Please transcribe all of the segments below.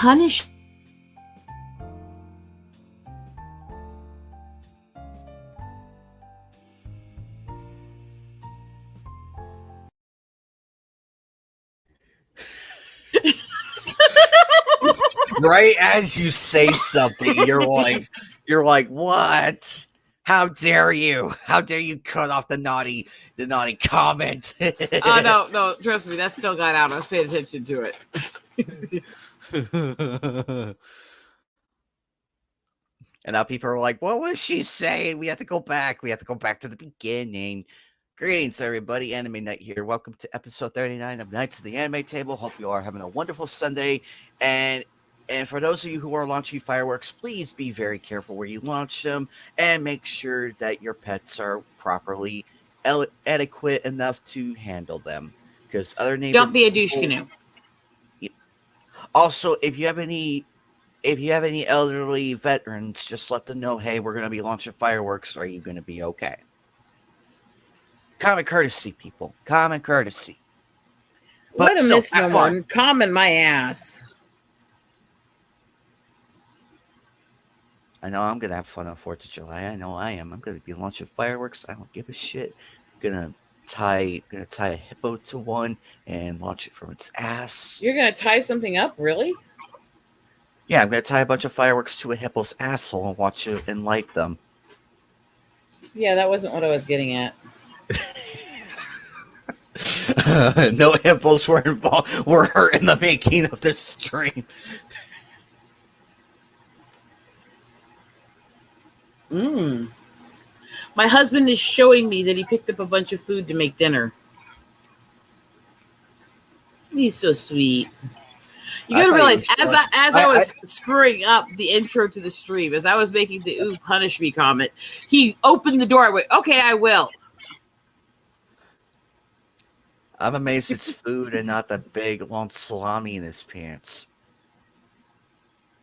punish. Right as you say something, you're like, what? How dare you? How dare you cut off the naughty comment? Oh no, trust me, that still got out. I was paying attention to it. And now people are like, what was she saying? We have to go back. We have to go back to the beginning. Greetings, everybody. Anime Night here. Welcome to episode 39 of Nights of the Anime Table. Hope you are having a wonderful Sunday. And for those of you who are launching fireworks, please be very careful where you launch them and make sure that your pets are properly adequate enough to handle them. Because other neighbors Don't be a douche canoe. Also, if you have any elderly veterans, just let them know, hey, we're going to be launching fireworks. Are you going to be okay? Common courtesy, people. Common courtesy. What a misnomer. Common my ass. I know I'm going to have fun on 4th of July. I know I am. I'm going to be launching fireworks. I don't give a shit. I'm going to tie a hippo to one and launch it from its ass. You're going to tie something up? Really? Yeah, I'm going to tie a bunch of fireworks to a hippo's asshole and watch it and light them. Yeah, that wasn't what I was getting at. No hippos were hurt in the making of this stream. My husband is showing me that he picked up a bunch of food to make dinner. He's so sweet. You gotta realize, as I was screwing up the intro to the stream, as I was making the "ooh, punish me" comment, he opened the door. I went, "Okay, I will." I'm amazed it's food and not the big long salami in his pants.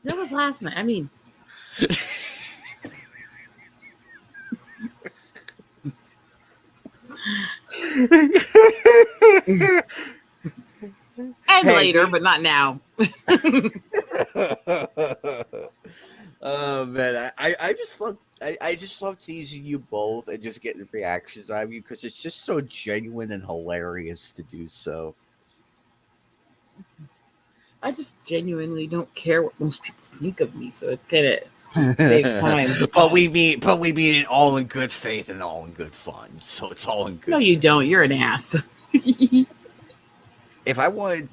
That was last night. I mean, and later, but not now. Oh man, I just love teasing you both and just getting reactions out of you because it's just so genuine and hilarious to do so. I just genuinely don't care what most people think of me, so it kind of saves time. But we mean it all in good faith and all in good fun. So it's all in good. No, you don't. You're an ass. If I wanted,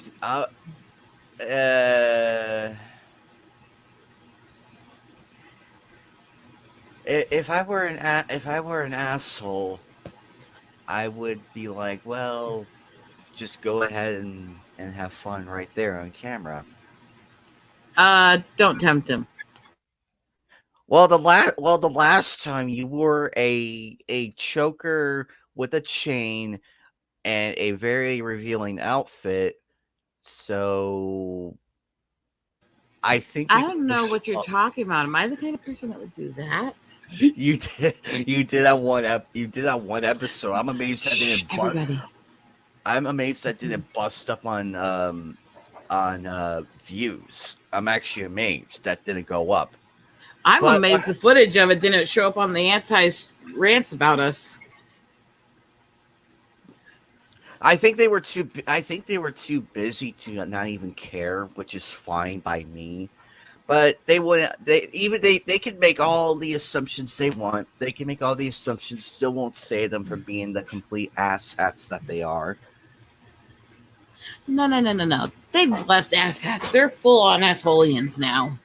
if I were an asshole, I would be like, well, just go ahead and have fun right there on camera. Don't tempt him. Well, the last time you wore a choker with a chain and a very revealing outfit, so I think I don't know what you're talking about. Am I the kind of person that would do that? You did that one episode. I'm amazed that didn't. Everybody. I'm amazed that didn't bust up on views. I'm actually amazed that didn't go up. I'm amazed the footage of it didn't show up on the anti-rants about us. I think they were too busy to not even care, which is fine by me. But they wouldn't. They can make all the assumptions they want. They can make all the assumptions. Still won't say them for being the complete asshats that they are. No. They've left asshats. They're full on assholeians now.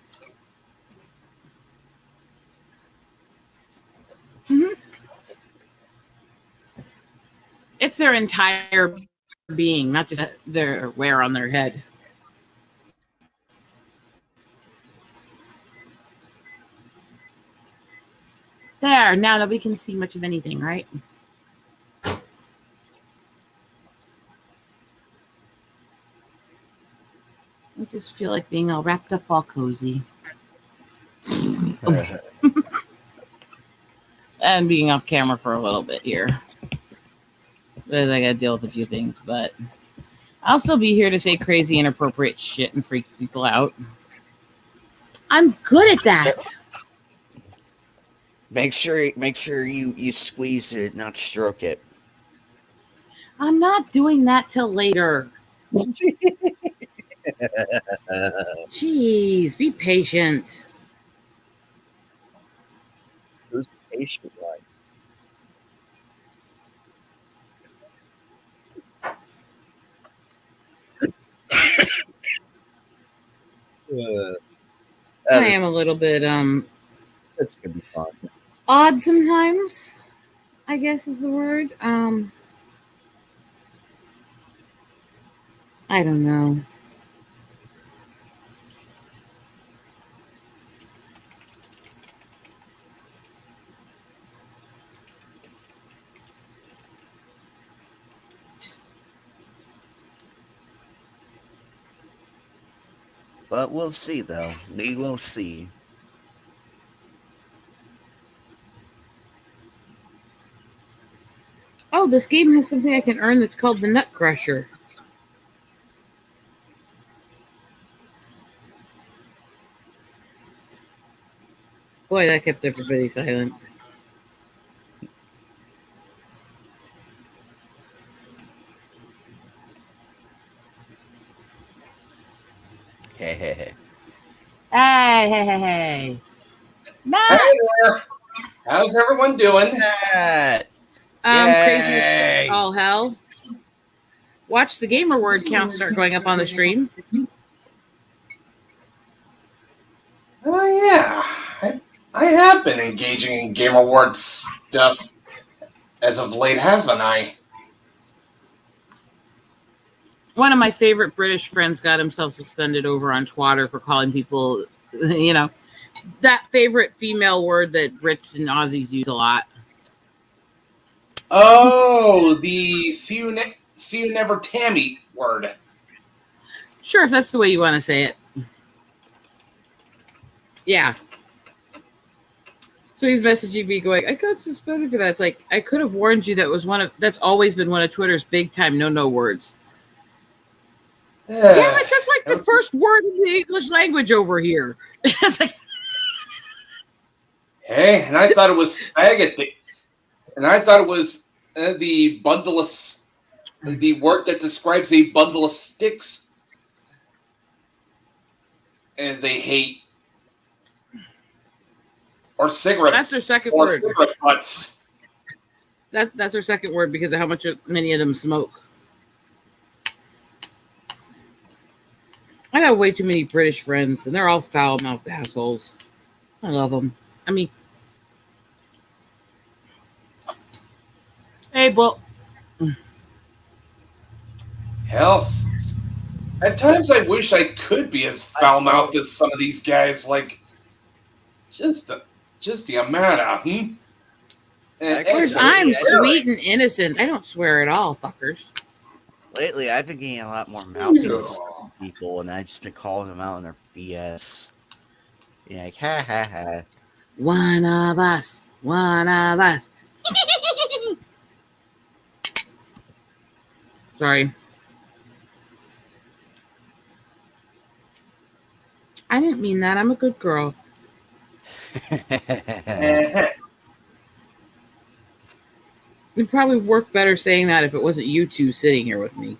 Mm-hmm. It's their entire being, not just their wear on their head. There, now nobody can see much of anything, right? I just feel like being all wrapped up, all cozy. And being off camera for a little bit here. I gotta deal with a few things, but I'll still be here to say crazy, inappropriate shit and freak people out. I'm good at that. Make sure you squeeze it, not stroke it. I'm not doing that till later. Jeez, be patient. Who's the patient one? I am a little bit That's gonna be fun. odd sometimes, I guess is the word. I don't know. But we'll see, though. We will see. Oh, this game has something I can earn that's called the Nut Crusher. Boy, that kept everybody silent. Hey, hey, hey. Hey. Matt! Hey there. How's everyone doing? Crazy as all hell. Watch the gamer word count start going up on the stream. Oh yeah, I have been engaging in Game Awards stuff as of late, haven't I? One of my favorite British friends got himself suspended over on Twitter for calling people, that favorite female word that Brits and Aussies use a lot. Oh, the see you never Tammy word. Sure, if that's the way you want to say it. Yeah. So he's messaging me going, I got suspended for that. It's like, I could have warned you that's always been one of Twitter's big time no words. Damn it, that's like the first word in the English language over here. It's like, hey, and I thought it was faggot. And I thought it was the word that describes a bundle of sticks. And they hate. Or cigarette. That's their second word. Cigarette butts. That's their second word because of how many of them smoke. I got way too many British friends, and they're all foul-mouthed assholes. I love them. I mean, hey, well, hell, at times I wish I could be as foul-mouthed as some of these guys. Like, just the amount of, Of course, I'm sweet and innocent. I don't swear at all, fuckers. Lately, I've been getting a lot more mouthiness people, and I've just been calling them out on their BS. Yeah, like, ha ha ha. One of us. Sorry. I didn't mean that. I'm a good girl. It'd probably work better saying that if it wasn't you two sitting here with me.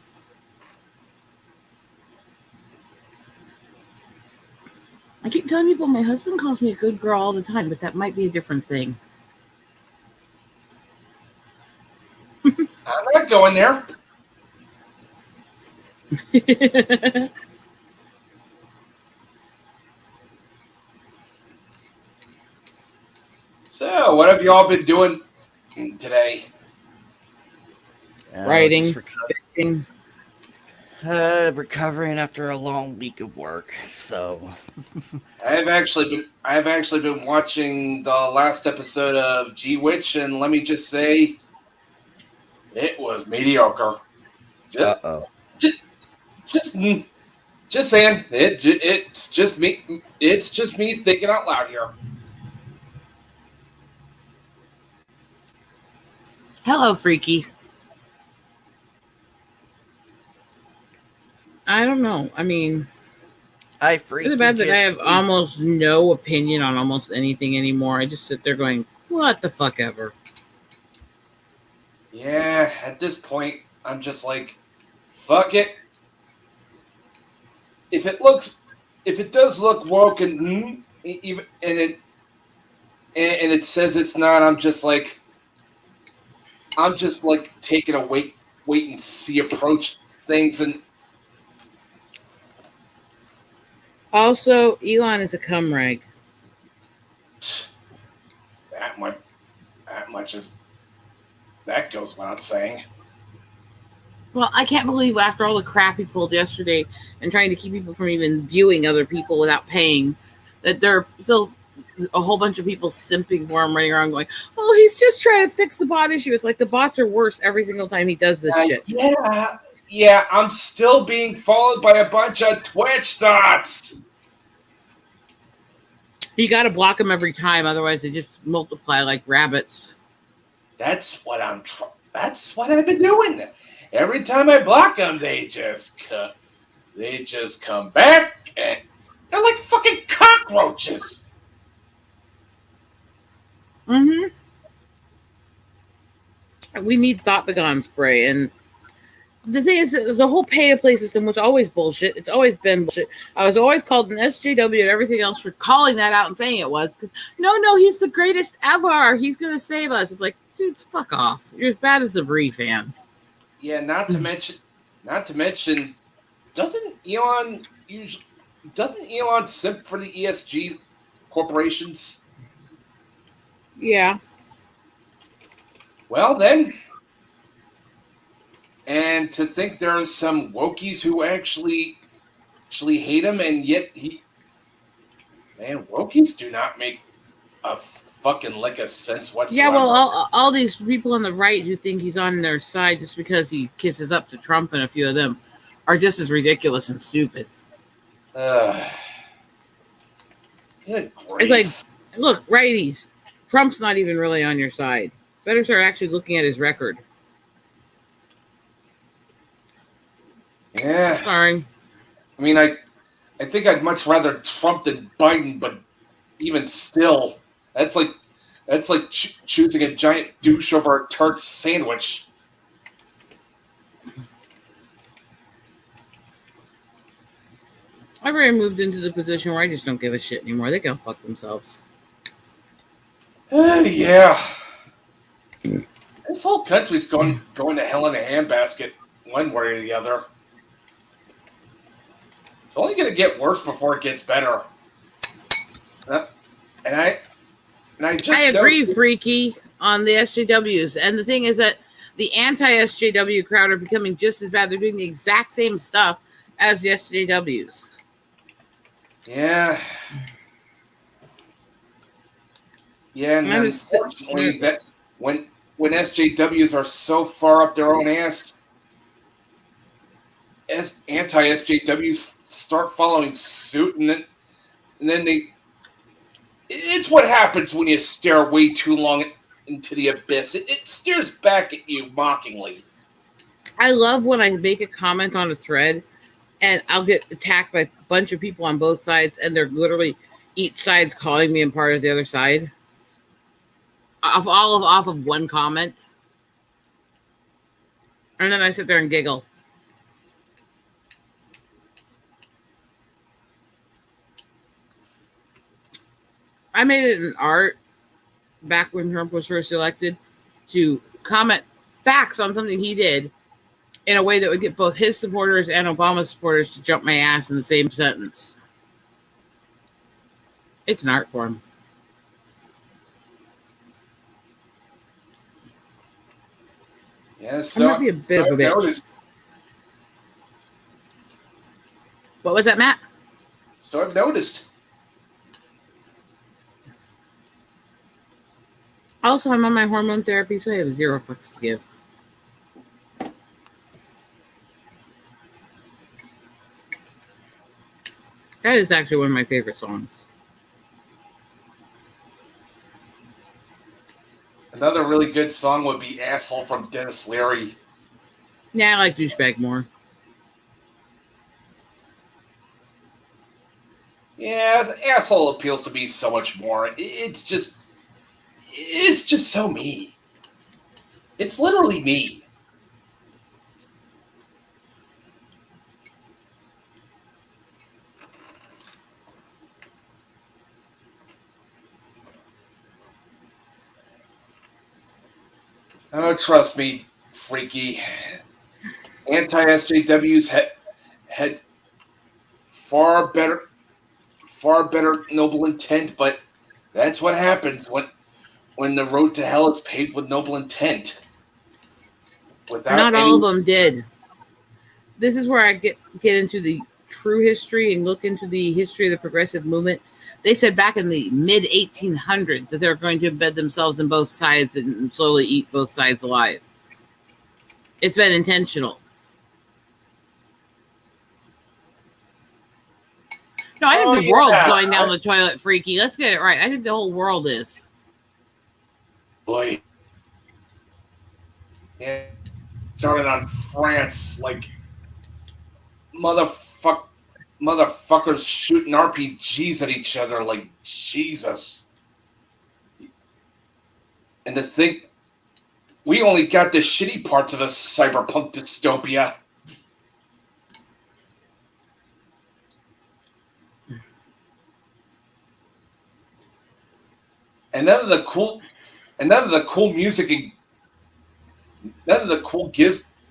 I keep telling people my husband calls me a good girl all the time, but that might be a different thing. I'm not going there. So, what have you all been doing today? Writing. Recovering after a long week of work. So, I've actually been watching the last episode of G-Witch, and let me just say, it was mediocre. Just saying, it's just me. It's just me thinking out loud here. Hello, Freaky. I don't know. I mean, Hi, Freaky. It's bad that I have Gypsy. almost no opinion on almost anything anymore. I just sit there going, what the fuck ever. Yeah, at this point, I'm just like, fuck it. If it does look woke and even and it says it's not, I'm just like taking a wait and see approach things, and Also, Elon is a cum rag. that much is that goes without saying. Well, I can't believe after all the crap he pulled yesterday and trying to keep people from even viewing other people without paying, that there are still a whole bunch of people simping for him running around going, oh, he's just trying to fix the bot issue. It's like the bots are worse every single time he does this shit. Yeah, I'm still being followed by a bunch of Twitch thoughts. You got to block them every time, otherwise they just multiply like rabbits. That's what I've been doing. Every time I block them, they just come back, and they're like fucking cockroaches. Mm-hmm. We need thought begone spray, and the thing is, the whole pay-to-play system was always bullshit. It's always been bullshit. I was always called an SJW and everything else for calling that out and saying it was, because no, he's the greatest ever. He's gonna save us. It's like, dude, fuck off. You're as bad as the Bree fans. Yeah, not to mention, doesn't Elon simp for the ESG corporations? Yeah. Well, then, and to think there are some wokies who actually hate him, and yet wokies do not make a fucking lick of sense whatsoever. Yeah, well, all these people on the right who think he's on their side just because he kisses up to Trump, and a few of them are just as ridiculous and stupid. Good grief. It's like, look, righties, Trump's not even really on your side. Better start actually looking at his record. Yeah. Sorry. I mean, I think I'd much rather Trump than Biden, but even still, that's like choosing a giant douche over a tart sandwich. I've already moved into the position where I just don't give a shit anymore. They can fuck themselves. Yeah. This whole country's going to hell in a handbasket one way or the other. It's only going to get worse before it gets better. And I agree, Freaky, on the SJWs. And the thing is that the anti-SJW crowd are becoming just as bad. They're doing the exact same stuff as the SJWs. Yeah. Yeah, and unfortunately, that when SJWs are so far up their own ass, as anti-SJWs start following suit, and then it's what happens when you stare way too long into the abyss. It stares back at you mockingly. I love when I make a comment on a thread and I'll get attacked by a bunch of people on both sides, and they're literally each side's calling me and part of the other side. Off of one comment. And then I sit there and giggle. I made it an art back when Trump was first elected to comment facts on something he did in a way that would get both his supporters and Obama's supporters to jump my ass in the same sentence. It's an art form. Yeah, so I might be a bit of a bitch. What was that, Matt? So I've noticed. Also, I'm on my hormone therapy, so I have 0 fucks to give. That is actually one of my favorite songs. Another really good song would be Asshole from Dennis Leary. Yeah, I like Douchebag more. Yeah, asshole appeals to me so much more. It's just so me. It's literally me. Oh, trust me, freaky. Anti-SJWs had far better noble intent, but that's what happens when the road to hell is paved with noble intent. Not all of them did. This is where I get into the true history and look into the history of the progressive movement. They said back in the mid 1800s that they're going to embed themselves in both sides and slowly eat both sides alive. It's been intentional. No, I think the world's going down the toilet, freaky. Let's get it right. I think the whole world is. Boy. Yeah. Started on France, like motherfuckers shooting RPGs at each other like Jesus. And to think we only got the shitty parts of a cyberpunk dystopia. And none of the cool music and none of the cool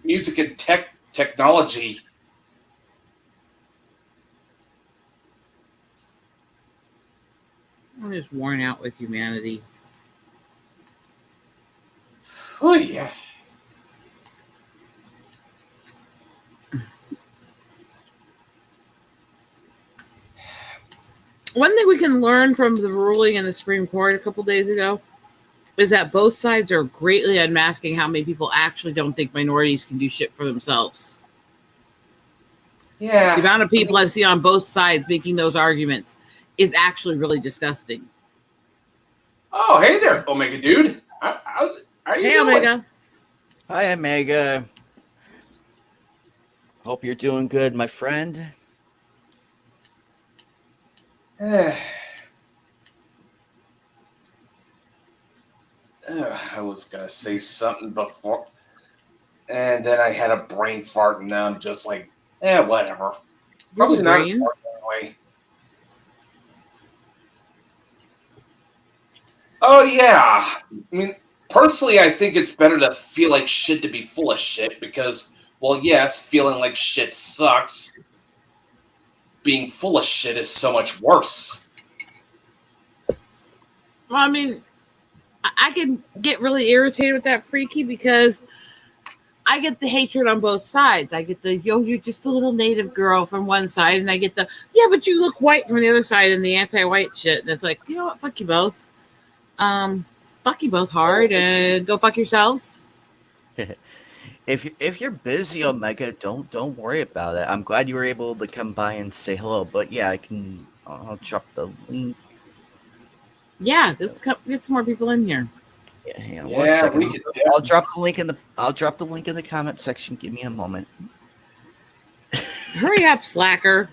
music and technology. I'm just worn out with humanity. Oh yeah. One thing we can learn from the ruling in the Supreme Court a couple days ago is that both sides are greatly unmasking how many people actually don't think minorities can do shit for themselves. Yeah. The amount of people I've seen on both sides making those arguments is actually really disgusting. Oh, hey there, Omega dude. How you doing? Omega. Hi, Omega. Hope you're doing good, my friend. I was gonna say something before, and then I had a brain fart, and now I'm just like, whatever. Probably not anyway. Oh yeah, I mean, personally, I think it's better to feel like shit to be full of shit because, well, yes, feeling like shit sucks. Being full of shit is so much worse. Well, I mean, I can get really irritated with that, freaky, because I get the hatred on both sides. I get the, you're just a little native girl from one side, and I get the, yeah, but you look white from the other side, and the anti-white shit. And it's like, you know what? Fuck you both. Fuck you both hard, and go fuck yourselves. If you're busy, Omega, don't worry about it. I'm glad you were able to come by and say hello. But yeah, I'll drop the link. Yeah, let's get some more people in here. Yeah, hang on 1 second. I'll drop the link in the comment section. Give me a moment. Hurry up, slacker.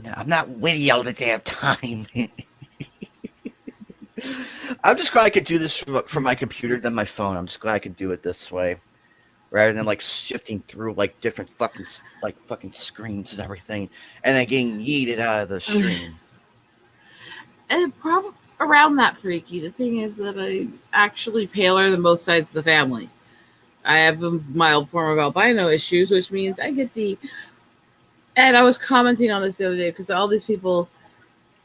No, I'm not witty all the damn time. I'm just glad I could do this from my computer than my phone. I'm just glad I could do it this way, rather than like shifting through like different fucking screens and everything, and then getting yeeted out of the stream. And probably around that, freaky, the thing is that I'm actually paler than both sides of the family. I have a mild form of albino issues, which means I get the. And I was commenting on this the other day because all these people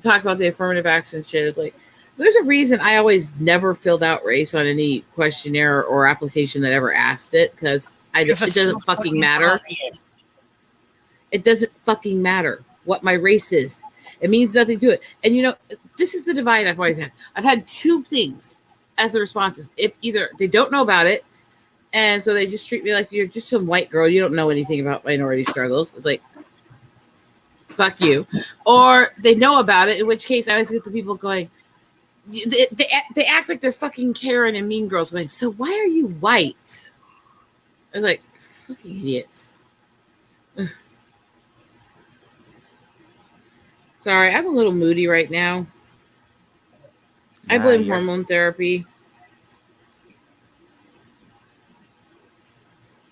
talk about the affirmative action shit. It's like, there's a reason I always never filled out race on any questionnaire or application that ever asked it, because it doesn't fucking matter. Obvious. It doesn't fucking matter what my race is. It means nothing to it. And you know, this is the divide I've always had. I've had two things as the responses. If either they don't know about it, and so they just treat me like you're just some white girl, you don't know anything about minority struggles. It's like, fuck you. Or they know about it, in which case I always get the people going, they act like they're fucking Karen and Mean Girls, going, so why are you white? I was like, fucking idiots. Sorry, I'm a little moody right now. I blame hormone therapy.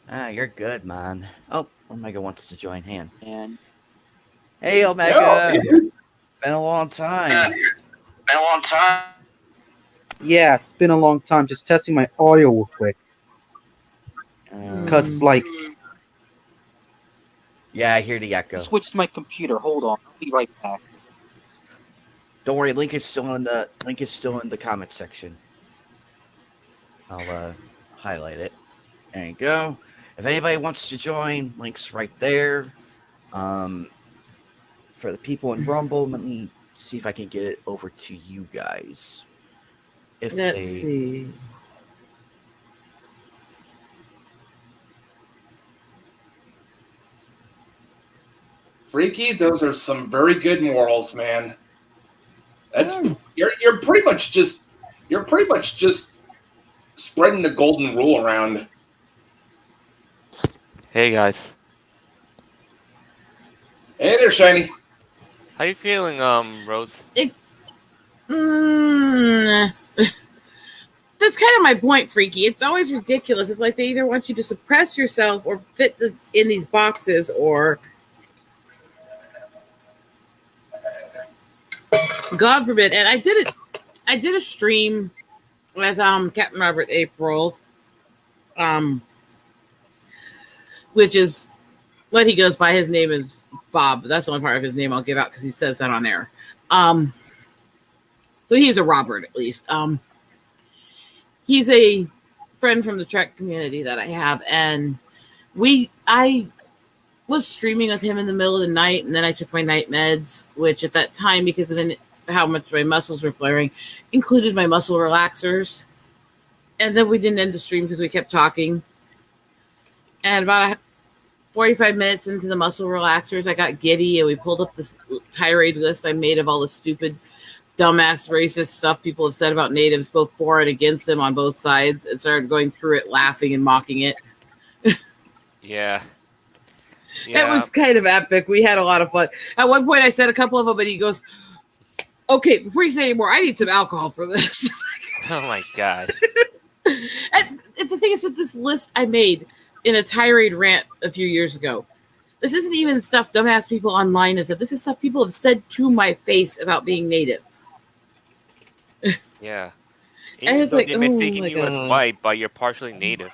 You're good, man. Oh, Omega wants to join hand. Hey, Omega. Been a long time. Yeah, it's been a long time. Just testing my audio real quick. Because, yeah, I hear the echo. Switched my computer. Hold on. I'll be right back. Don't worry, link is still in the comment section. I'll highlight it. There you go. If anybody wants to join, link's right there. For the people in Rumble, let me see if I can get it over to you guys. Let's see. Freaky, those are some very good morals, man. That's you're pretty much just spreading the golden rule around. Hey guys. Hey there, Shiny. How you feeling, Rose? That's kind of my point, Freaky. It's always ridiculous. It's like they either want you to suppress yourself or fit in these boxes, or God forbid. And I did a stream with Captain Robert April, which is what he goes by. His name is Bob. That's the only part of his name I'll give out because he says that on air. So he's a Robert, at least. He's a friend from the Trek community that I have, and I was streaming with him in the middle of the night, and then I took my night meds, which at that time, because of how much my muscles were flaring, included my muscle relaxers. And then we didn't end the stream because we kept talking. And about 45 minutes into the muscle relaxers, I got giddy, and we pulled up this tirade list I made of all the stupid, dumbass, racist stuff people have said about natives, both for and against them on both sides, and started going through it, laughing and mocking it. Yeah. It was kind of epic. We had a lot of fun. At one point, I said a couple of them, and he goes, "Okay, before you say any more, I need some alcohol for this." Oh my God. And the thing is that this list I made in a tirade rant a few years ago. This isn't even stuff dumbass people online have said. This is stuff people have said to my face about being native. Yeah. And it's like, they're mistaking you as white, but you're partially native.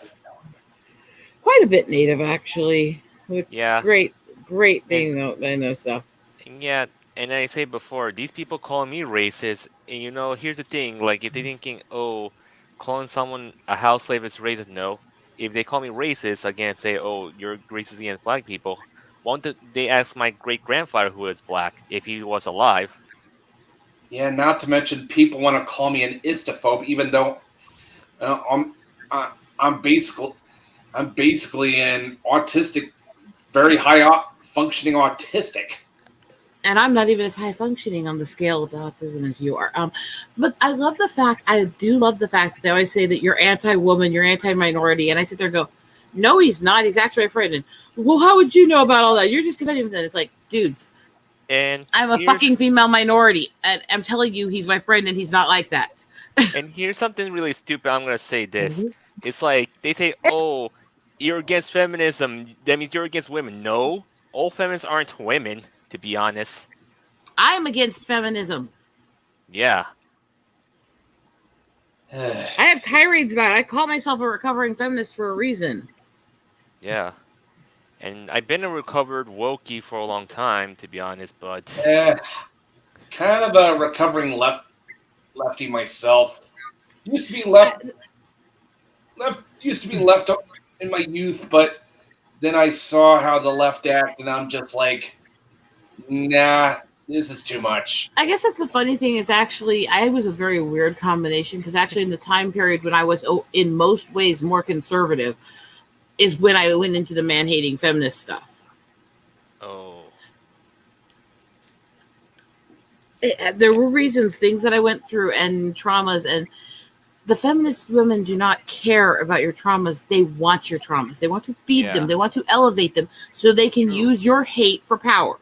Quite a bit native, actually. Yeah. Great thing, though. I know stuff. Yeah, and I say before, these people calling me racist, and here's the thing, like, if they're thinking, oh, calling someone a house slave is racist, no. If they call me racist, again, say, oh, you're racist against black people, why don't they ask my great-grandfather who is black, if he was alive? Yeah, not to mention people want to call me an istophobe, even though I'm basically an autistic, very high functioning autistic. And I'm not even as high functioning on the scale of autism as you are. But I do love the fact that they always say that you're anti-woman, you're anti-minority. And I sit there and go, no, he's not. He's actually my friend. And, well, how would you know about all that? You're just defending him. It's like, dudes, I'm a fucking female minority. And I'm telling you, he's my friend and he's not like that. And here's something really stupid. I'm going to say this. Mm-hmm. It's like, they say, oh, you're against feminism. That means you're against women. No, all feminists aren't women, to be honest. I'm against feminism. Yeah. I have tirades about it. I call myself a recovering feminist for a reason. Yeah. And I've been a recovered wokey for a long time, to be honest, but... Kind of a recovering lefty myself. Used to be left in my youth, but then I saw how the left act, and I'm just like, nah, this is too much. I guess that's the funny thing is actually, I was a very weird combination because actually in the time period when I was in most ways more conservative is when I went into the man-hating feminist stuff. Oh. There were reasons, things that I went through and traumas, and the feminist women do not care about your traumas. They want your traumas. They want to feed them. They want to elevate them so they can use your hate for power.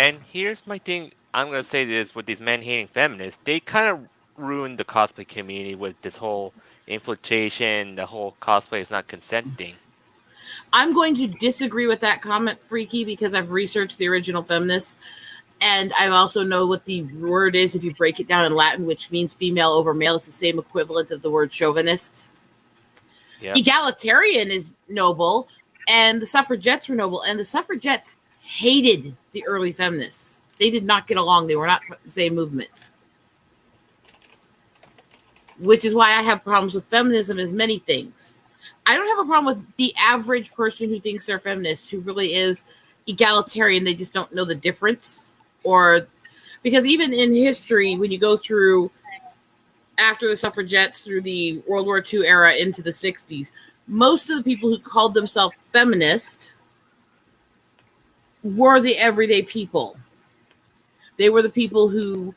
And here's my thing. I'm gonna say this with these men-hating feminists. They kind of ruined the cosplay community with this whole infiltration. The whole cosplay is not consent thing. I'm going to disagree with that comment, Freaky, because I've researched the original feminists. And I also know what the word is if you break it down in Latin, which means female over male. It's the same equivalent of the word chauvinist. Yep. Egalitarian is noble, and the suffragettes were noble. And the suffragettes hated the early feminists. They did not get along. They were not the same movement. Which is why I have problems with feminism as many things. I don't have a problem with the average person who thinks they're feminist, who really is egalitarian. They just don't know the difference. Or because even in history, when you go through after the suffragettes through the World War II era into the 60s, most of the people who called themselves feminist were the everyday people. They were the people who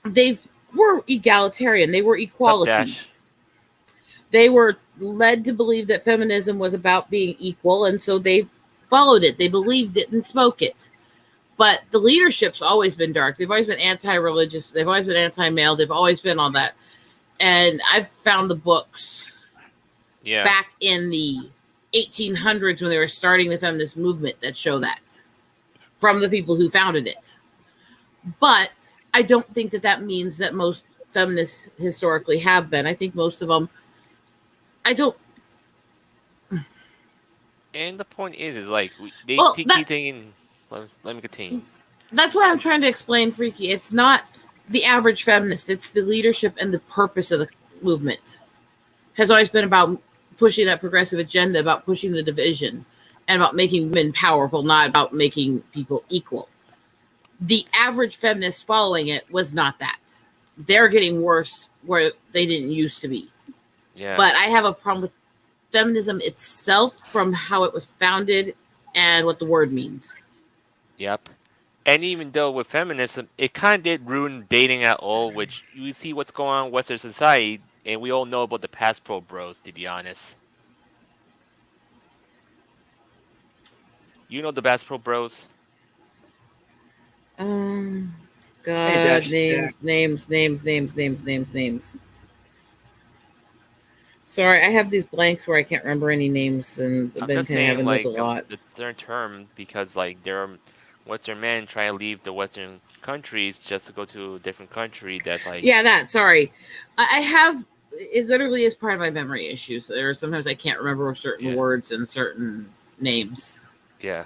they were egalitarian. They were equality. They were led to believe that feminism was about being equal, and so they followed it. They believed it and spoke it. But the leadership's always been dark. They've always been anti-religious. They've always been anti-male. They've always been all that. And I've found the books back in the 1800s when they were starting the feminist movement that show that from the people who founded it. But I don't think that means that most feminists historically have been. I think most of them, I don't. And the point is like, they keep thinking. Let me continue. That's why I'm trying to explain, Freaky. It's not the average feminist. It's the leadership and the purpose of the movement. Has always been about pushing that progressive agenda, about pushing the division, and about making women powerful, not about making people equal. The average feminist following it was not that. They're getting worse where they didn't used to be. Yeah. But I have a problem with feminism itself from how it was founded and what the word means. Yep. And even though with feminism, it kind of did ruin dating at all, which you see what's going on in Western society, and we all know about the Pass Pro Bros, to be honest. You know the Bass Pro Bros? God, Hey, names. Sorry, I have these blanks where I can't remember any names, and I've been kind of having those a lot. The term, because like there are Western men trying to leave the Western countries just to go to a different country. That's like sorry, I have it. Literally is part of my memory issues. There are sometimes I can't remember certain words and certain names. Yeah.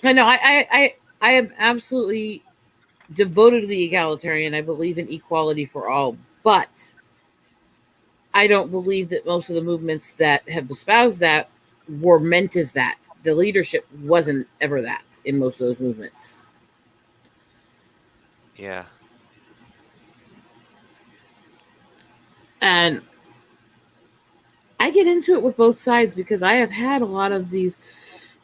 I know. I am absolutely devotedly egalitarian. I believe in equality for all, but I don't believe that most of the movements that have espoused that were meant as that. The leadership wasn't ever that in most of those movements. Yeah. And I get into it with both sides because I have had a lot of these,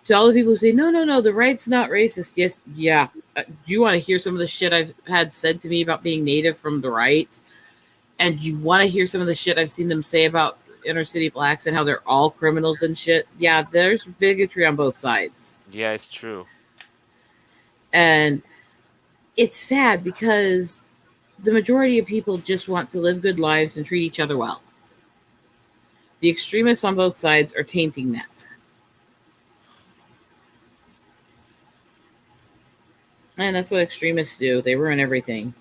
to all the people who say, no, the right's not racist. Yes, yeah. Do you want to hear some of the shit I've had said to me about being native from the right? And do you want to hear some of the shit I've seen them say about inner city blacks and how they're all criminals and shit? Yeah, there's bigotry on both sides. Yeah, it's true. And it's sad because the majority of people just want to live good lives and treat each other well. The extremists on both sides are tainting that. And that's what extremists do. They ruin everything.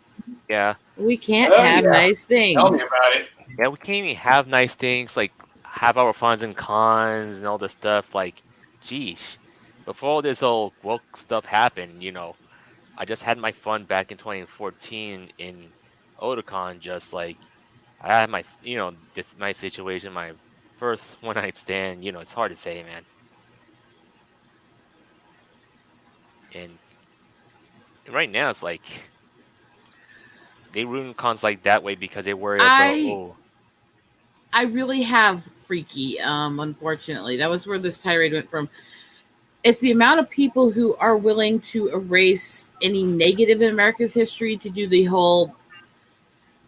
Yeah. We can't have nice things. Tell me about it. Yeah, we can't even have nice things, like have our fun and cons and all this stuff. Like, geez, before all this whole woke stuff happened, I just had my fun back in 2014 in Otakon. Just like I had my, my situation, my first one night stand. It's hard to say, man. And right now, it's like they ruin cons like that way because they worry about. I really have Freaky. Unfortunately, that was where this tirade went from. It's the amount of people who are willing to erase any negative in America's history to do the whole.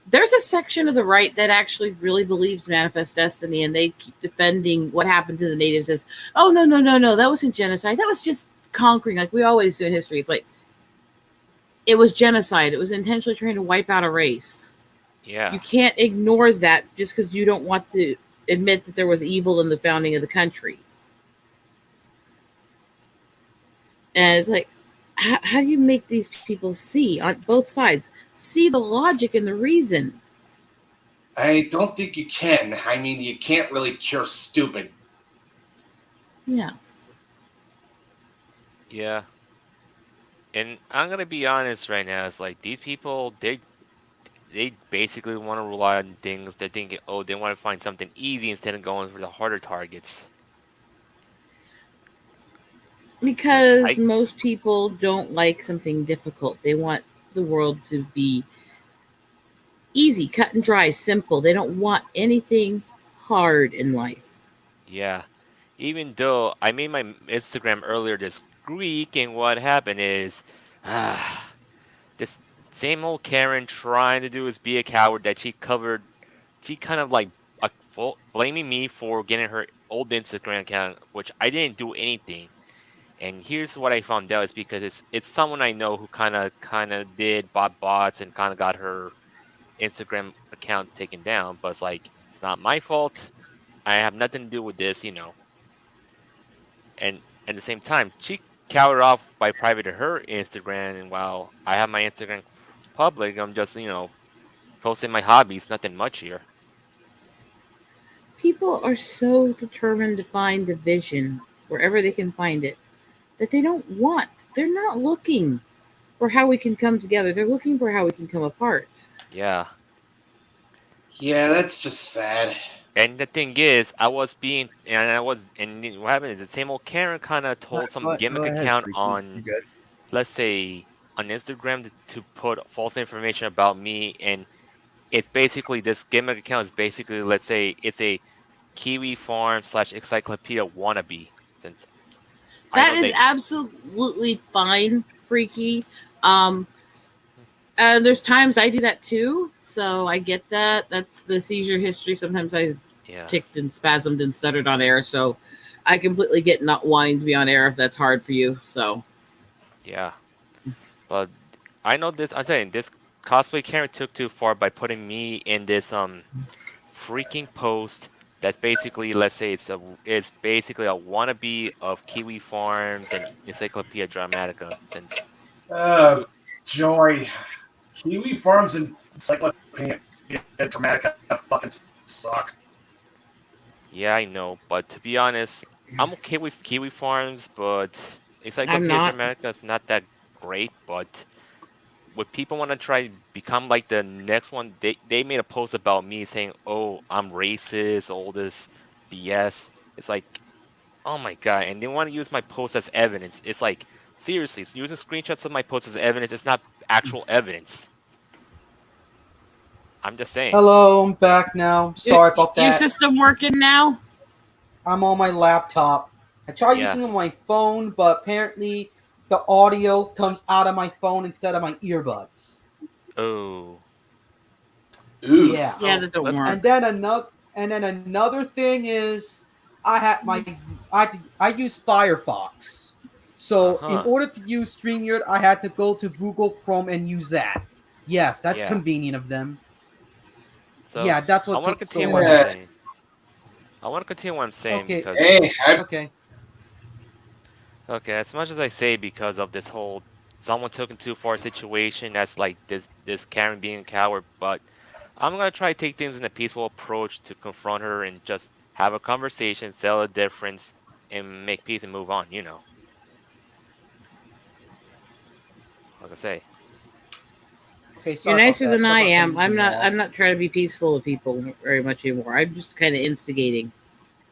There's a section of the right that actually really believes manifest destiny, and they keep defending what happened to the natives as, oh, no, that wasn't genocide. That was just conquering, like we always do in history. It's like it was genocide. It was intentionally trying to wipe out a race. Yeah. You can't ignore that just because you don't want to admit that there was evil in the founding of the country. And it's like, how do you make these people see on both sides, see the logic and the reason? I don't think you can. I mean, you can't really cure stupid. Yeah. Yeah. And I'm gonna be honest right now. It's like these people, they basically want to rely on things. They're thinking, oh, they want to find something easy instead of going for the harder targets. Because most people don't like something difficult. They want the world to be easy, cut and dry, simple. They don't want anything hard in life. Yeah. Even though I made my Instagram earlier this week, and what happened is, this same old Karen trying to do is be a coward that she covered. She kind of like blaming me for getting her old Instagram account, which I didn't do anything. And here's what I found out is because it's someone I know who kind of did bought bots and kind of got her Instagram account taken down. But it's like it's not my fault. I have nothing to do with this, you know. And at the same time, she cowered off by private to her Instagram, and while I have my Instagram public, I'm just posting my hobbies. Nothing much here. People are so determined to find division wherever they can find it that they're not looking for how we can come together. They're looking for how we can come apart. Yeah. Yeah, that's just sad. And the thing is, and what happened is the same old Karen kind of told some gimmick account on, let's say, on Instagram to put false information about me, and it's basically this gimmick account is basically, let's say, it's a Kiwi Farm / encyclopedia wannabe. Since that is absolutely fine, Freaky. There's times I do that too, so I get that. That's the seizure history. Sometimes I ticked and spasmed and stuttered on air, so I completely get not wanting to be on air if that's hard for you. So yeah, but I know this. I'm saying this cosplay Karen took too far by putting me in this freaking post. That's basically, let's say, it's basically a wannabe of Kiwi Farms and Encyclopedia Dramatica. Since joy, Kiwi Farms and Encyclopedia Dramatica fucking suck. Yeah, I know, but to be honest, I'm okay with Kiwi Farms, but Encyclopedia Dramatica is not that great. But what people want to try to become like the next one, they made a post about me saying, "Oh, I'm racist," all this BS. It's like, oh my god, and they want to use my post as evidence. It's like, seriously, using screenshots of my post as evidence. It's not actual evidence. I'm just saying. Hello, I'm back now. Sorry about that. Your system working now? I'm on my laptop. I tried using it on my phone, but apparently the audio comes out of my phone instead of my earbuds. Oh. Ooh. Yeah, that don't work. And then another thing is, I use Firefox. So in order to use StreamYard, I had to go to Google Chrome and use that. Yes, that's convenient of them. So yeah, that's what I want to continue what I'm saying. I want to continue what I'm saying okay. because okay, as much as I say because of this whole someone took it too far situation, that's like this Karen being a coward, but I'm gonna try to take things in a peaceful approach to confront her and just have a conversation, settle a difference, and make peace and move on. You know, like I say. Okay, you're nicer than I am. I'm not trying to be peaceful with people very much anymore. I'm just kind of instigating.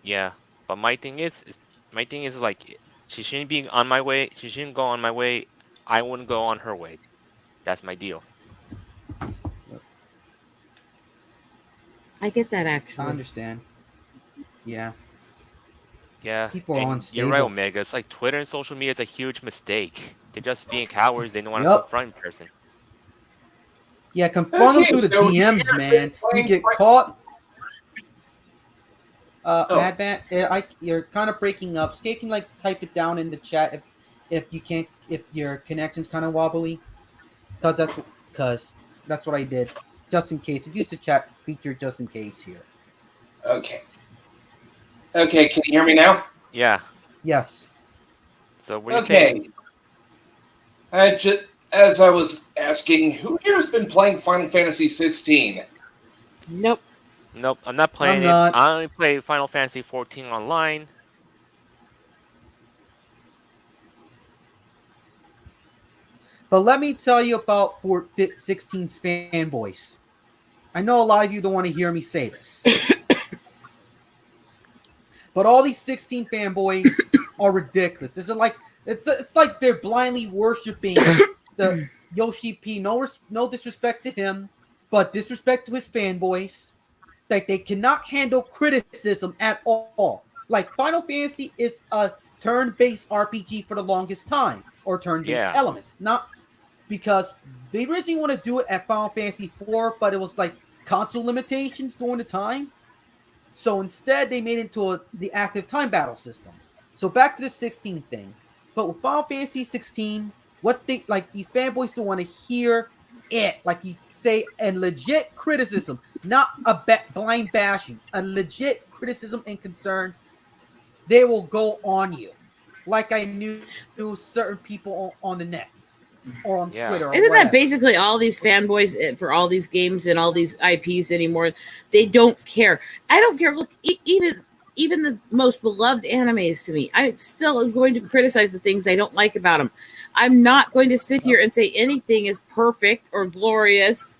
Yeah, but my thing is like she shouldn't be on my way. She shouldn't go on my way. I wouldn't go on her way. That's my deal. I get that actually. I understand. Yeah. Yeah. People are unstable. You're right, Omega. It's like Twitter and social media is a huge mistake. They're just being cowards. They don't want to confront in person. Yeah, confront them through the DMs, man. You get caught. Madman, you're kind of breaking up. Skate can like type it down in the chat if your connection's kind of wobbly, because that's what I did, just in case. Use the chat feature just in case here. Okay. Okay, can you hear me now? Yeah. Yes. So what are you saying? As I was asking, who here has been playing Final Fantasy 16? Nope. Nope, I'm not playing I'm it. not. I only play Final Fantasy 14 online. But let me tell you about 16's fanboys. I know a lot of you don't want to hear me say this. But all these 16 fanboys are ridiculous. It's like they're blindly worshiping the Yoshi P. No disrespect to him, but disrespect to his fanboys. Like they cannot handle criticism at all. Like Final Fantasy is a turn-based RPG for the longest time, or turn-based elements. Not because they originally want to do it at Final Fantasy 4, but it was like console limitations during the time. So instead, they made it into the active time battle system. So back to the 16 thing. But with Final Fantasy 16, what they like these fanboys don't want to hear it, like you say, and legit criticism, not a blind bashing, a legit criticism and concern. They will go on you, like I knew certain people on the net or on Twitter. Or Isn't whatever. that basically all these fanboys for all these games and all these IPs anymore? They don't care. I don't care. Look, even the most beloved animes to me, I still am going to criticize the things I don't like about them. I'm not going to sit here and say anything is perfect or glorious.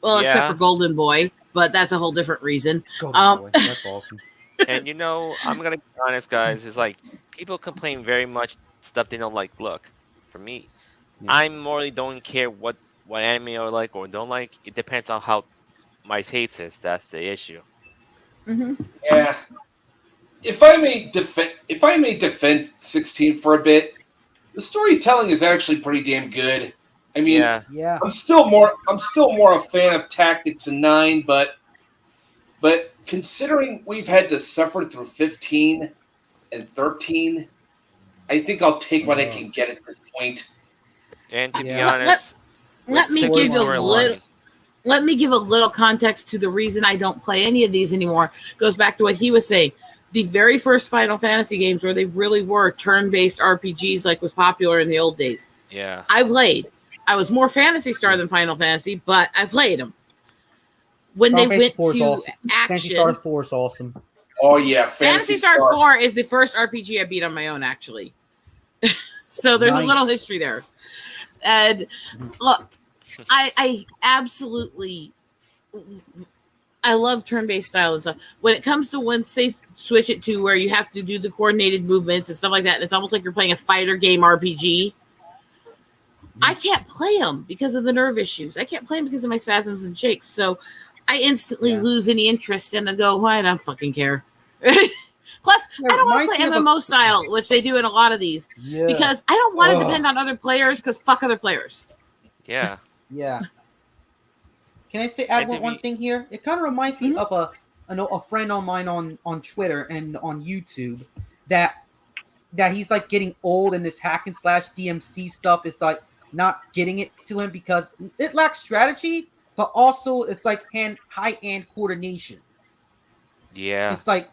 Well, except for Golden Boy, but that's a whole different reason. Golden Boy, that's awesome. And I'm gonna be honest, guys. It's like people complain very much stuff they don't like. Look, for me, I morally don't care what anime I like or don't like. It depends on how my taste is. That's the issue. Mm-hmm. Yeah. If I may defend 16 for a bit, the storytelling is actually pretty damn good. I mean, yeah. I'm still more a fan of Tactics in 9, but considering we've had to suffer through 15 and 13, I think I'll take what I can get at this point. And to be honest, let me give a little context to the reason I don't play any of these anymore. It goes back to what he was saying. The very first Final Fantasy games where they really were turn-based RPGs like was popular in the old days. Yeah. I played. I was more Phantasy Star than Final Fantasy, but I played them. When they went to action, Phantasy Star 4 is awesome. Oh yeah, Phantasy Star 4 is the first RPG I beat on my own, actually. So there's a little history there. And look, I absolutely, I love turn-based style and stuff. When it comes to once they switch it to where you have to do the coordinated movements and stuff like that, and it's almost like you're playing a fighter game RPG. I can't play them because of the nerve issues. I can't play them because of my spasms and shakes. So I instantly lose any interest and I go, well, I don't fucking care. Plus, I don't want to play MMO style, which they do in a lot of these, because I don't want to depend on other players because fuck other players. Yeah. Yeah. Can I add one thing here? It kind of reminds me of a friend of mine on Twitter and on YouTube that he's like getting old and this hack and slash DMC stuff is like not getting it to him because it lacks strategy, but also it's like high-end coordination. Yeah. It's like,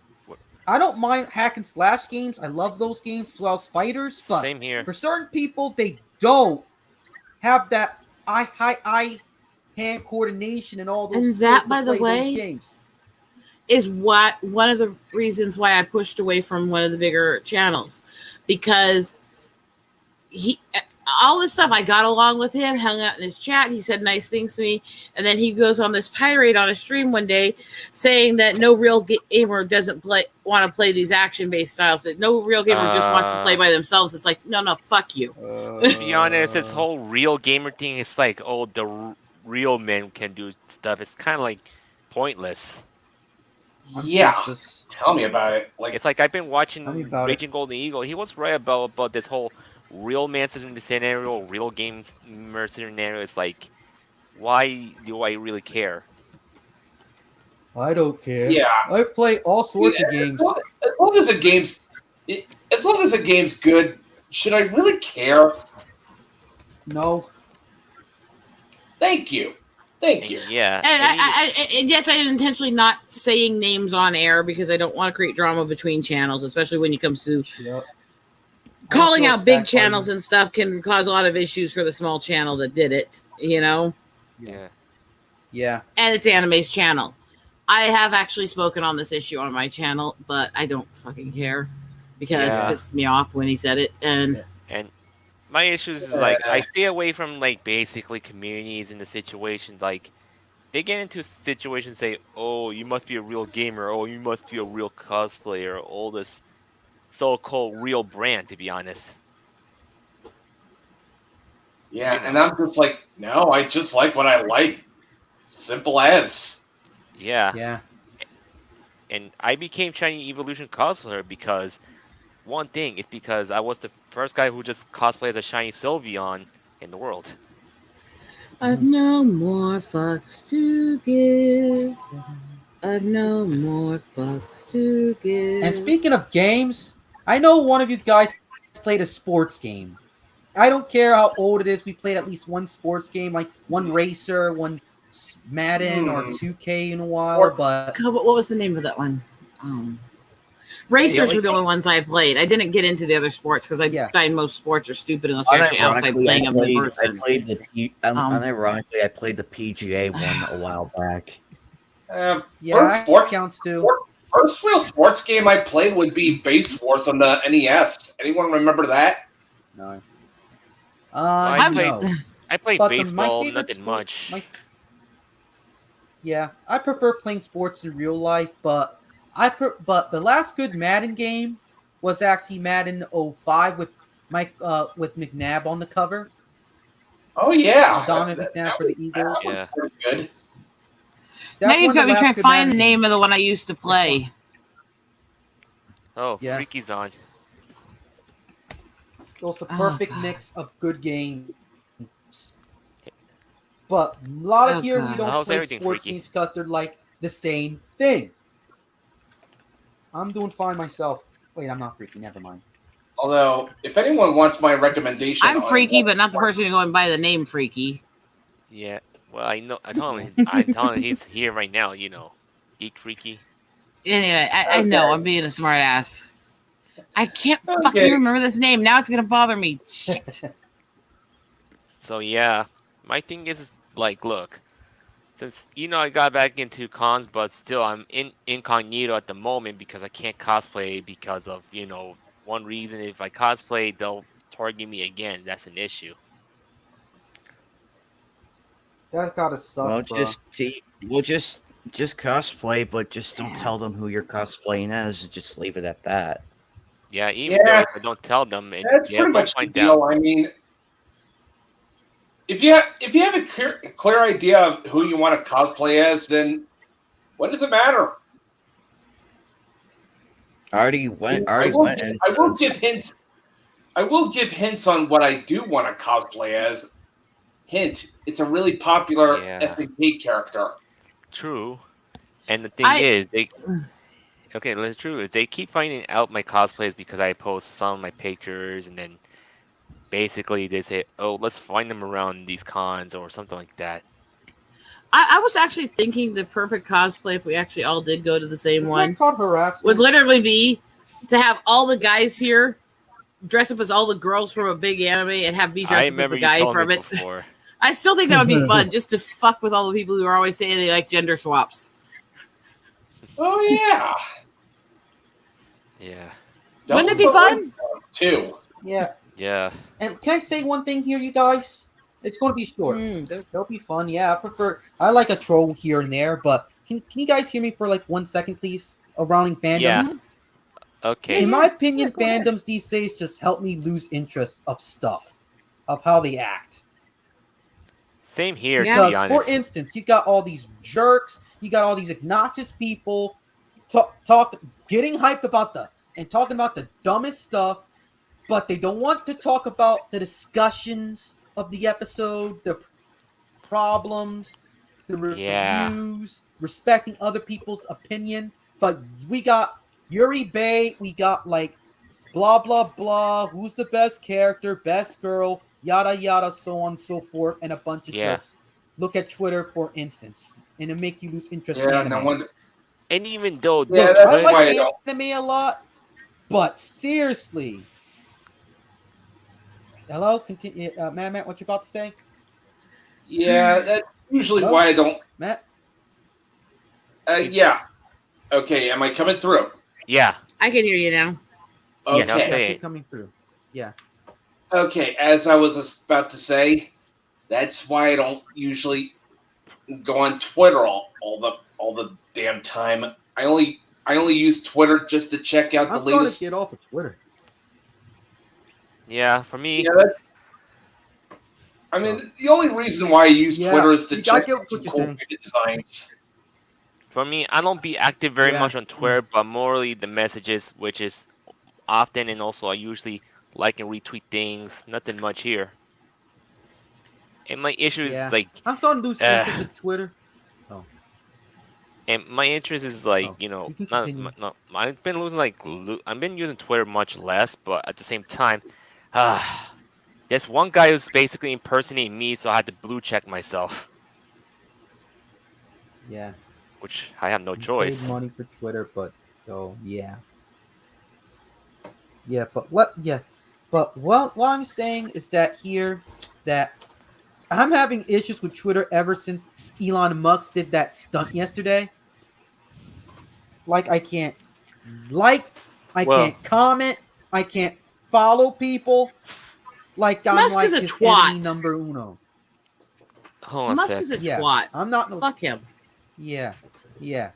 I don't mind hack and slash games. I love those games as well as fighters, but same here. For certain people, they don't have that high hand coordination and all those. And that, by the way, games. Is one of the reasons why I pushed away from one of the bigger channels, because all this stuff, I got along with him, hung out in his chat, he said nice things to me, and then he goes on this tirade on a stream one day saying that no real gamer doesn't want to play these action-based styles, that no real gamer just wants to play by themselves. It's like, no, fuck you. To be honest, this whole real gamer thing is like, oh, the real men can do stuff. It's kind of like pointless. Tell me about it. Like, it's like I've been watching Raging Golden Eagle. He was right about this whole real man in the scenario, real game scenario. It's like, why do I really care? I don't care. Yeah, I play all sorts of games. As long as the game's good, should I really care? No. Thank you. Thank you. Yeah. And yes, I am intentionally not saying names on air because I don't want to create drama between channels, especially when it comes to Yep. calling out big backfiring. channels and stuff can cause a lot of issues for the small channel that did it, you know? Yeah. Yeah. And it's Anime's channel. I have actually spoken on this issue on my channel, but I don't fucking care because Yeah. it pissed me off when he said it. And And my issues is like I stay away from like basically communities in the situations like they get into situations say, oh, you must be a real gamer, oh, you must be a real cosplayer, all this so-called real brand, to be honest. Yeah, You know. and I'm just like, no, I just like what I like. Simple as. Yeah. Yeah. And I became Shiny Evolution cosplayer because one thing is because I was the first guy who just cosplayed as a Shiny Sylveon in the world. I've no more fucks to give. I've no more fucks to give. And speaking of games, I know one of you guys played a sports game. I don't care how old it is. We played at least one sports game, like one racer, one Madden or 2K in a while. But What was the name of that one? Racers were the only ones I played. I didn't get into the other sports because I find most sports are stupid unless you're actually outside playing them in person. Unironically, I played the PGA one a while back. Yeah, sports counts too. First real sports game I played would be Base Wars on the NES. Anyone remember that? No. I played But baseball, nothing much. Yeah, I prefer playing sports in real life, but but the last good Madden game was actually Madden 05 with with McNabb on the cover. Oh yeah, Donovan McNabb for the Eagles. Yeah, pretty good. Now you've got me trying to find the name of the one I used to play. Oh, yeah. Freaky's on. It was the perfect mix of good games. But a lot of here we don't play sports games because they're like the same thing. I'm doing fine myself. Wait, I'm not freaky. Never mind. Although, if anyone wants my recommendation, I'm freaky, but not the person who going by the name Freaky. Yeah, well, I know. I told him. I told him he's here right now. You know, Geek Freaky. Anyway, I know I'm being a smart ass. I can't fucking remember this name. Now it's gonna bother me. Shit. So yeah, my thing is like, look, since I got back into cons, but still I'm incognito at the moment because I can't cosplay because of one reason. If I cosplay, they'll target me again. That's an issue. That gotta suck. Well, bro. just cosplay, but just don't tell them who you're cosplaying as. Just leave it at that. Yeah, even though if I don't tell them, that's pretty much the deal. I mean, if you have a clear idea of who you want to cosplay as, then what does it matter? I will give hints. I will give hints on what I do want to cosplay as. Hint: it's a really popular SNK character. True, and the thing is, that's true. Is they keep finding out my cosplays because I post some of my pictures, and then basically they say, "Oh, let's find them around these cons" or something like that. I was actually thinking the perfect cosplay, if we actually all did go to the same one, that called harassment? Would literally be to have all the guys here dress up as all the girls from a big anime and have me dress up as the guys from it. I still think that would be fun, just to fuck with all the people who are always saying they like gender swaps. Oh yeah. Yeah. Wouldn't it be fun? Too. Yeah. Yeah. And can I say one thing here, you guys? It's going to be short. That'll be fun. Yeah, I like a troll here and there, but can you guys hear me for like 1 second, please? Surrounding fandoms. Yeah. Okay. In my opinion, fandoms these days just help me lose interest of stuff, of how they act. Same here, because, to be honest. For instance, you got all these jerks, you got all these obnoxious people getting hyped about talking about the dumbest stuff, but they don't want to talk about the discussions of the episode, the problems, the reviews, respecting other people's opinions. But we got Yuri Bay, we got like blah blah blah. Who's the best character? Best girl? Yada yada, so on and so forth, and a bunch of Yeah. jokes. Look at Twitter, for instance, and it make you lose interest in Yeah, anime. no wonder. And even though Yeah, Look, that's I like why I don't. anime a lot, but seriously, hello, continue, Matt. What you about to say, Yeah, that's usually Hello? why I don't. Matt? Yeah. Okay, am I coming through? yeah, I can hear you now. Yeah, now Okay. say Yes, you're it. coming through. Yeah. Okay, as I was about to say, that's why I don't usually go on Twitter all the damn time. I only use Twitter just to check out the I'm starting to latest. get off of Twitter. Yeah, for me, Yeah, I mean, the only reason why I use Yeah, Twitter is to I check get out what some you're cool saying. designs. I don't be active very Yeah. much on Twitter, but morely the messages, which is often, and also I usually like and retweet things. Nothing much here. And my issue is Yeah. like, I'm starting to lose interest uh, in Twitter. Oh, and my interest is like, oh, you can not, continue. no, I've been losing I've been using Twitter much less, but at the same time, there's one guy who's basically impersonating me, so I had to blue check myself, Yeah. which I have no You paid choice. money for Twitter, but yeah. Yeah, but what yeah. But what I'm saying is that here that I'm having issues with Twitter ever since Elon Musk did that stunt yesterday. Like like I Well, can't comment, I can't follow people. Like I'm Musk is like a his enemy twat. number uno. hold on a Musk is a sec. Yeah. twat. I'm not no Fuck him. yeah. Yeah.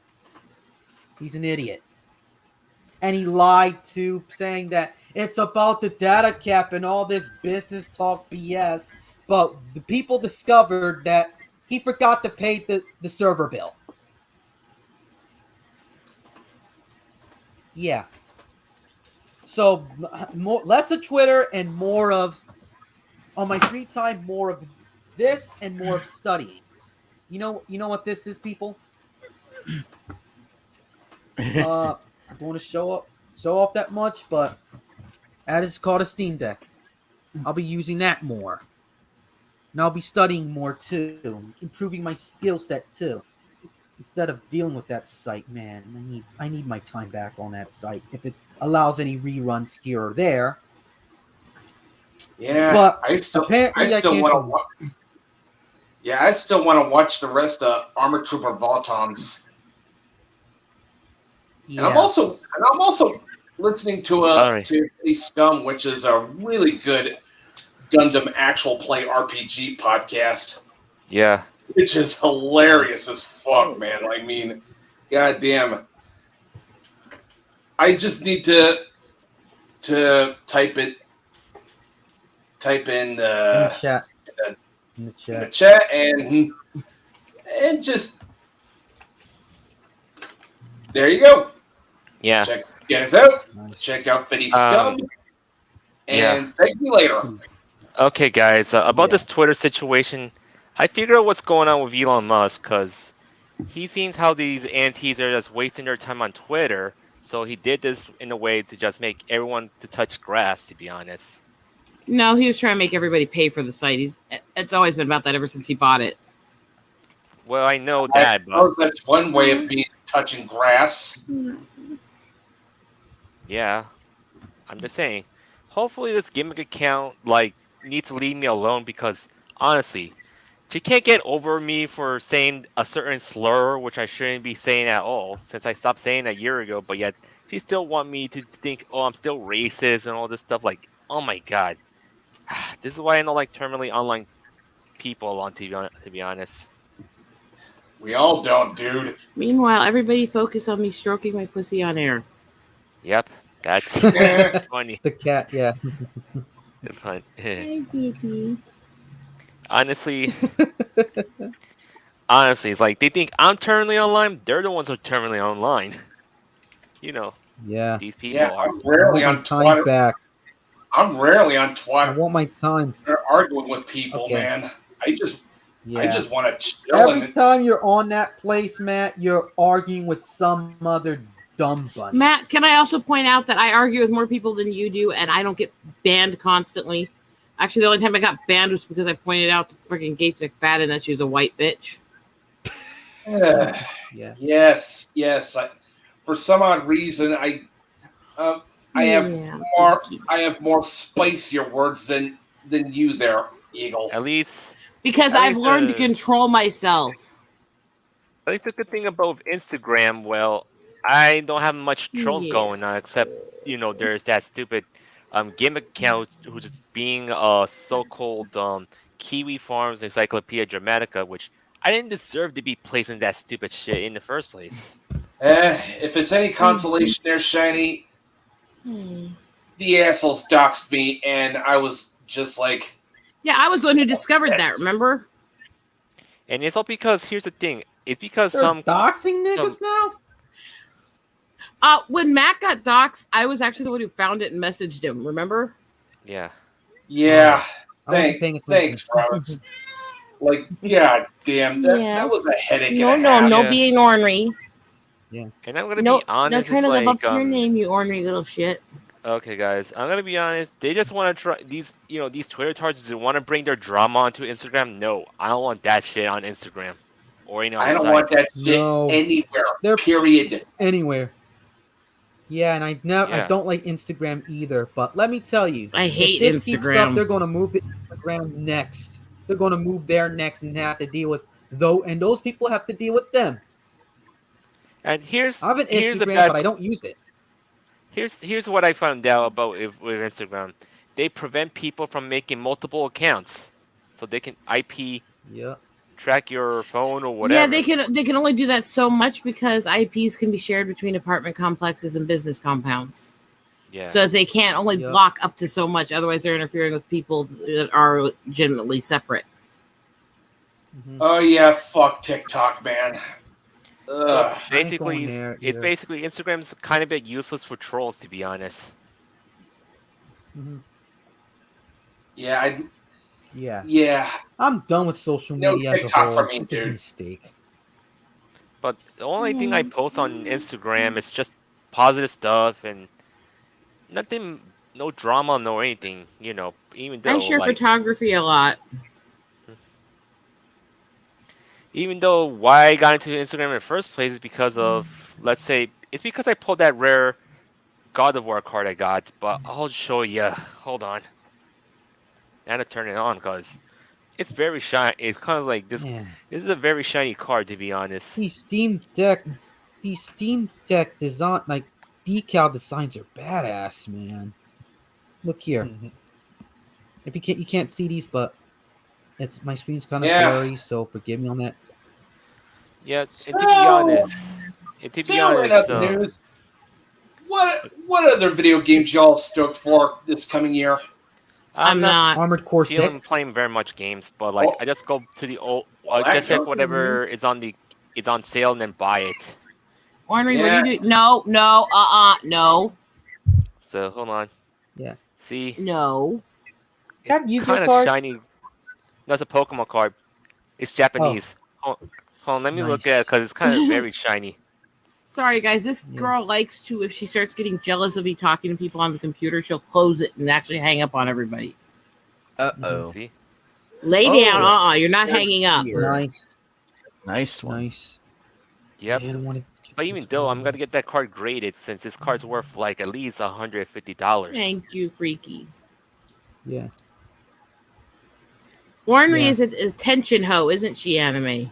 He's an idiot. And he lied to saying that it's about the data cap and all this business talk BS. But the people discovered that he forgot to pay the server bill. Yeah. So less of Twitter and more of on my free time, more of this and more of studying. You know what this is, people? I don't want to show off that much, but that is called a Steam Deck. I'll be using that more. And I'll be studying more too, improving my skill set too. Instead of dealing with that site, man, I need my time back on that site. If it allows any reruns here or there. Yeah, But I still apparently I can't want to do watch. Yeah, I still want to watch the rest of Armor Trooper Voltons. And yeah. I'm also listening to All right. the Scum, which is a really good Gundam actual play RPG podcast, Yeah. which is hilarious as fuck, man. I mean, goddamn. I just need to type in In the chat. In the in chat. the chat and just there you go. Yeah. Check us out. Nice. Check out Fitty Scum. Yeah. And thank you later. Okay, guys. About Yeah. this Twitter situation, I figure out what's going on with Elon Musk because he seems how these antis are just wasting their time on Twitter. So he did this in a way to just make everyone to touch grass. To be honest. No, he was trying to make everybody pay for the site. It's always been about that ever since he bought it. Well, I know that, I but suppose that's one way of me touching grass. yeah, I'm just saying. Hopefully, this gimmick account needs to leave me alone because honestly, she can't get over me for saying a certain slur, which I shouldn't be saying at all, since I stopped saying a year ago. But yet, she still want me to think, oh, I'm still racist and all this stuff. Like, oh my god, this is why I don't like terminally online people on TV. To be honest. We all don't, dude. Meanwhile, everybody focus on me stroking my pussy on air. Yep, that's funny. The cat, yeah. It's fun. Hi, baby. Honestly, it's like they think I'm terminally online. They're the ones who are terminally online. Yeah. These people Yeah, are. I'm rarely I want on my time Twitter. back. I'm rarely on I Twitter want my time. arguing with people, Okay. man. I just Yeah. want to chill Every and time you're on that place, Matt, you're arguing with some other dumb bunny. Matt, can I also point out that I argue with more people than you do, and I don't get banned constantly. Actually, the only time I got banned was because I pointed out to freaking Gates McFadden that she's a white bitch. Yeah. Yes. For some odd reason, I have more spicier words than you there, Eagle. At least Because I've learned to control myself. At least the good thing about Instagram, well, I don't have much trolls going on, except there's that stupid game account who's being so-called Kiwi Farms Encyclopedia Dramatica, which I didn't deserve to be placing that stupid shit in the first place. If it's any consolation there, Shiny, the assholes doxed me, and I was just like... Yeah, I was the one who discovered that, remember? And it's all because, here's the thing, it's because They're doxing niggas now? When Matt got doxed, I was actually the one who found it and messaged him, remember? Yeah. Yeah. Thanks, Roberts. Like, god damn, that was a headache. No being ornery. Yeah. And I'm gonna be honest. Not trying to live up to your name, you ornery little shit. Okay, guys, I'm gonna be honest. They just want to try these Twitter tards. They want to bring their drama onto Instagram. No, I don't want that shit on Instagram or any other I don't want that shit anywhere. Period. Anywhere. Yeah, and I don't like Instagram either. But let me tell you, I hate if this Instagram. Keeps up, they're going to move to Instagram next. They're going to move there next and have to deal with those people have to deal with them. And I have an Instagram, but I don't use it. Here's what I found out about with Instagram. They prevent people from making multiple accounts, so they can IP track your phone or whatever. Yeah, they can only do that so much because IPs can be shared between apartment complexes and business compounds. Yeah. So they can't only block up to so much. Otherwise, they're interfering with people that are legitimately separate. Mm-hmm. Oh yeah, fuck TikTok, man. Basically, Instagram's kind of a bit useless for trolls, to be honest. Mm-hmm. Yeah. I'm done with social media as a whole. For me, it's a mistake. But the only thing I post on Instagram is just positive stuff and nothing, no drama, no anything. Even though I share photography a lot. Even though why I got into Instagram in the first place is because of, let's say, it's because I pulled that rare God of War card I got, but I'll show you. Hold on. I had to turn it on because it's very shiny. It's kind of like this. Yeah. This is a very shiny card, to be honest. These Steam Deck design, like decal designs, are badass, man. Look here. If you can't see these, but my screen's kind of blurry, so forgive me on that. Yeah, and to be honest, what other video games y'all stoked for this coming year? I'm not Armored Core 6. Playing very much games, but I just go to the old. Just check whatever is on sale and then buy it. Ornery, what are you doing? No, no. So hold on. Yeah. See. No. It's kind of shiny. That's a Pokemon card. It's Japanese. Hold on, let me look at it because it's kind of very shiny. Sorry, guys. This girl likes to, if she starts getting jealous of me talking to people on the computer, she'll close it and actually hang up on everybody. Uh-oh. See? Lay down. You're not hanging up. Nice one. Nice. Yep. But even though I'm going to get that card graded since this card's worth at least $150. Thank you, Freaky. Yeah. Ornery is a attention hoe, isn't she, Anime?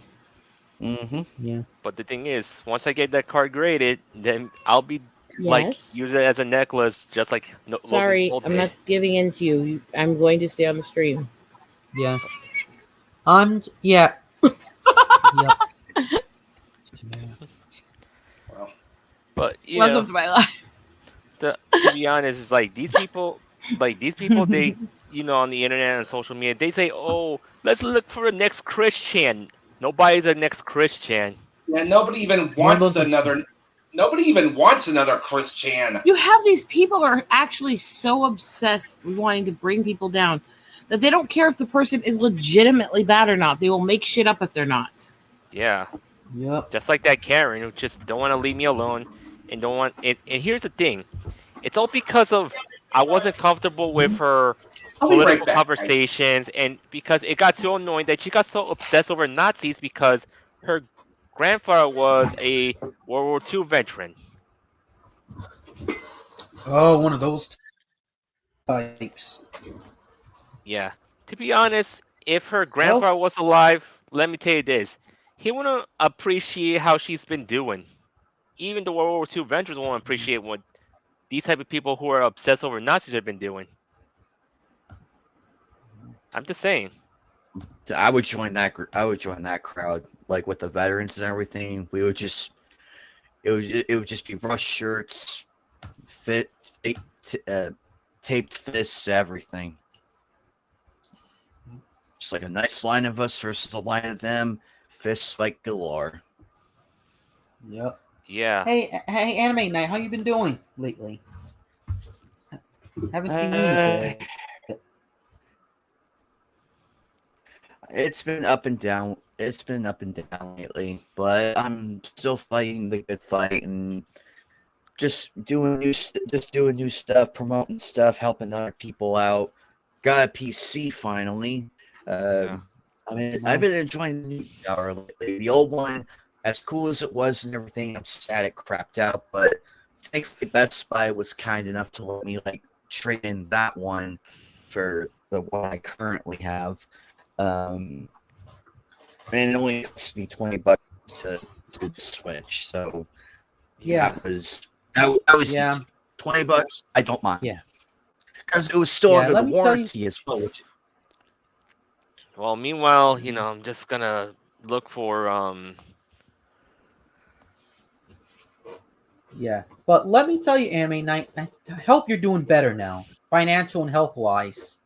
Mm-hmm. Yeah. But the thing is, once I get that card graded, then I'll be use it as a necklace, just like. Sorry, I'm not giving in to you. I'm going to stay on the stream. Yeah. Yeah. But welcome to my life. To be honest, it's these people, they, on the internet and social media, they say, "Oh, let's look for the next Christian." Nobody's the next Christian. Yeah, nobody even wants another Christian. You have these people who are actually so obsessed with wanting to bring people down that they don't care if the person is legitimately bad or not. They will make shit up if they're not. Yeah. Yep. Just like that Karen who just don't want to leave me alone. and don't want it. And here's the thing: it's all because of I wasn't comfortable with her I'll be right political back, guys. conversations, and because it got so annoying that she got so obsessed over Nazis because her grandfather was a World War II veteran. Oh, one of those types. Yeah. To be honest, if her Well, grandfather was alive, let me tell you this: he wouldn't appreciate how she's been doing. Even the World War II veterans won't appreciate what these type of people who are obsessed over Nazis have been doing. I'm just saying. I would join that. I would join that crowd, like with the veterans and everything. We would just. It would just be rush shirts, taped fists, everything. Just like a nice line of us versus a line of them, fists like galore. yep. Yeah. Hey, Anime Night, how you been doing lately? Haven't seen you in a bit. It's been up and down. It's been up and down lately, but I'm still fighting the good fight and just doing new stuff, promoting stuff, helping other people out. Got a PC finally. Yeah. I mean, I've Nice. been enjoying the new tower lately. The old one, as cool as it was and everything, I'm sad it crapped out. But thankfully, Best Buy was kind enough to let me like trade in that one for the one I currently have. And it only cost me $20 to do the switch. So Yeah. that was Yeah. easy. $20. I don't mind. Yeah. Because it was still Yeah, under let the me tell you- warranty as well. Which, Well, meanwhile, I'm just gonna look for Yeah. But let me tell you, Anime Night, I hope you're doing better now, financial and health wise.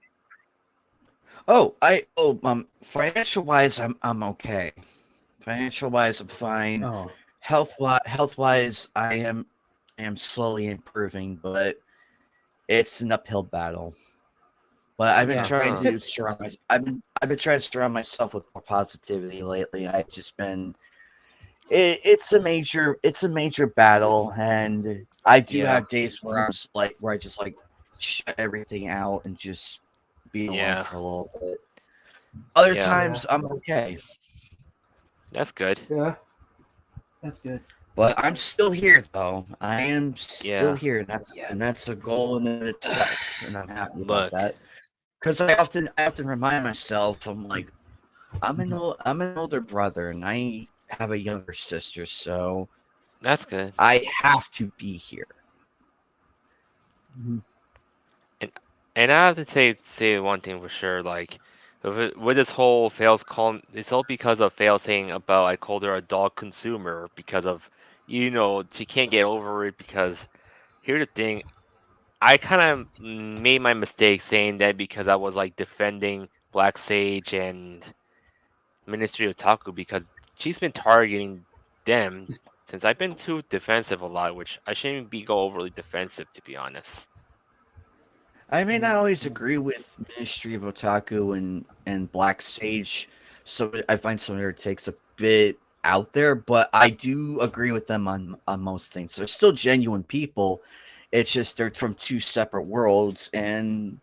financial wise, I'm okay. Financial wise, I'm fine. Oh. Health wise, I am slowly improving, but it's an uphill battle. But I've been Yeah. trying Uh-huh. to surround myself. I've been trying to surround myself with more positivity lately. I've just been. It's a major battle, and I do Yeah. have days where I just like shut everything out and just be alone Yeah. for a little bit. Other Yeah. times I'm okay, That's good. Yeah. That's good. but I'm still here though. I am still Yeah. here. Yeah. And that's a goal in itself, and I'm happy about Look. that. Because I often remind myself, I'm like, I'm an older brother, and I have a younger sister, so That's good. I have to be here. Mhm. And I have to say one thing for sure, like with this whole fails call, it's all because of fail saying about I called her a dog consumer because of she can't get over it because here's the thing, I kind of made my mistake saying that because I was like defending Black Sage and Ministry of Taku because she's been targeting them since I've been too defensive a lot, which I shouldn't be go overly defensive to be honest. I may not always agree with Ministry of Otaku and Black Sage, so I find some of their takes a bit out there, but I do agree with them on most things. They're still genuine people. It's just they're from two separate worlds, and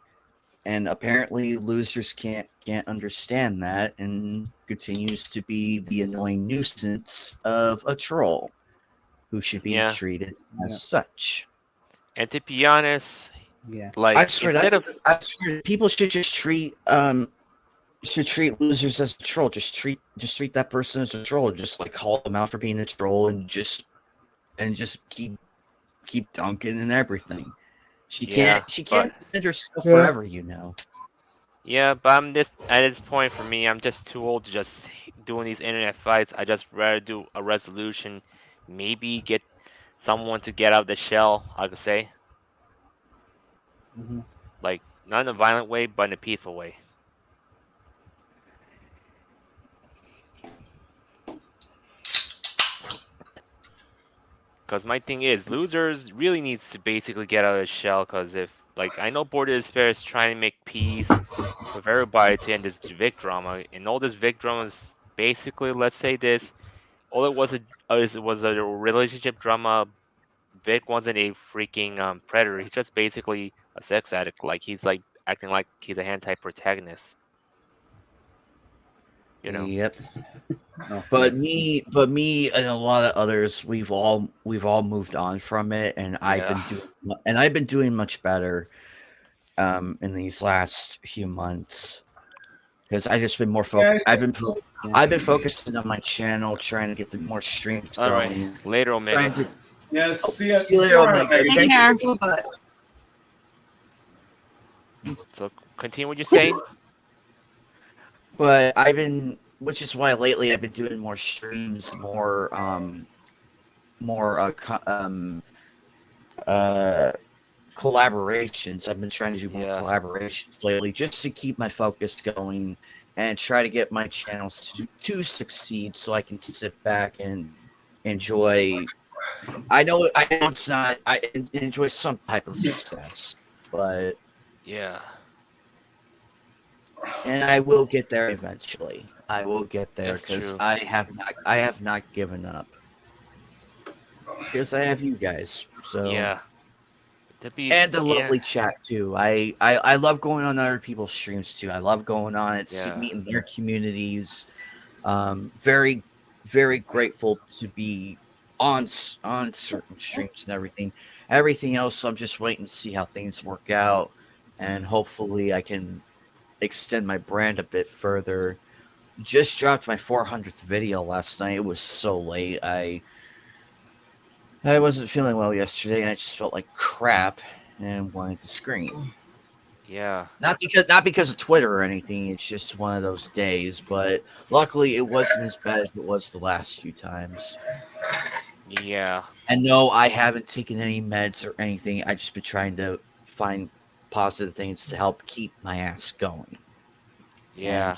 apparently losers can't understand that, and continues to be the annoying nuisance of a troll who should be Yeah. treated Yeah. as such. And to be honest, Yeah. like I swear, I swear, people should just treat losers as a troll. Just treat that person as a troll. Just like call them out for being a troll, and just keep dunking and everything. She can't defend herself forever, Yeah, but I'm this at this point for me, I'm just too old to just doing these internet fights. I just rather do a resolution, maybe get someone to get out of the shell, I could say. Mhm. Like not in a violent way, but in a peaceful way. Because my thing is, losers really needs to basically get out of the shell. Because if, like, I know Border Despair is trying to make peace with everybody to end this Vic drama, and all this Vic drama is basically, let's say this, all it was a relationship drama Vic wasn't a freaking predator. He's just basically a sex addict. Like he's like acting like he's a hentai protagonist. You know. Yep. No. But me, and a lot of others, we've all moved on from it, and I've been doing much better, in these last few months because I just been more focused. I've been focusing on my channel, trying to get the more streams All right. going. Later, Omega. Yes. See you later, Omega. Take care. So continue what you're saying. But which is why lately I've been doing more streams, more collaborations. I've been trying to do more collaborations lately just to keep my focus going and try to get my channels to succeed so I can sit back and enjoy. I know it's not. I enjoy some type of success, but Yeah. and I will get there eventually. I will get there That's because true. I have not given up. Because I have you guys. So Yeah. and the lovely chat too. I love going on other people's streams too. I love going on it, meeting their communities. Very, very grateful to be on certain streams and everything. Everything else, I'm just waiting to see how things work out, and hopefully I can extend my brand a bit further. Just dropped my 400th video last night. It was so late. I wasn't feeling well yesterday, and I just felt like crap and wanted to scream. Yeah. Not because of Twitter or anything. It's just one of those days. But luckily, it wasn't as bad as it was the last few times. Yeah. And no, I haven't taken any meds or anything. I just been trying to find positive things to help keep my ass going. Yeah.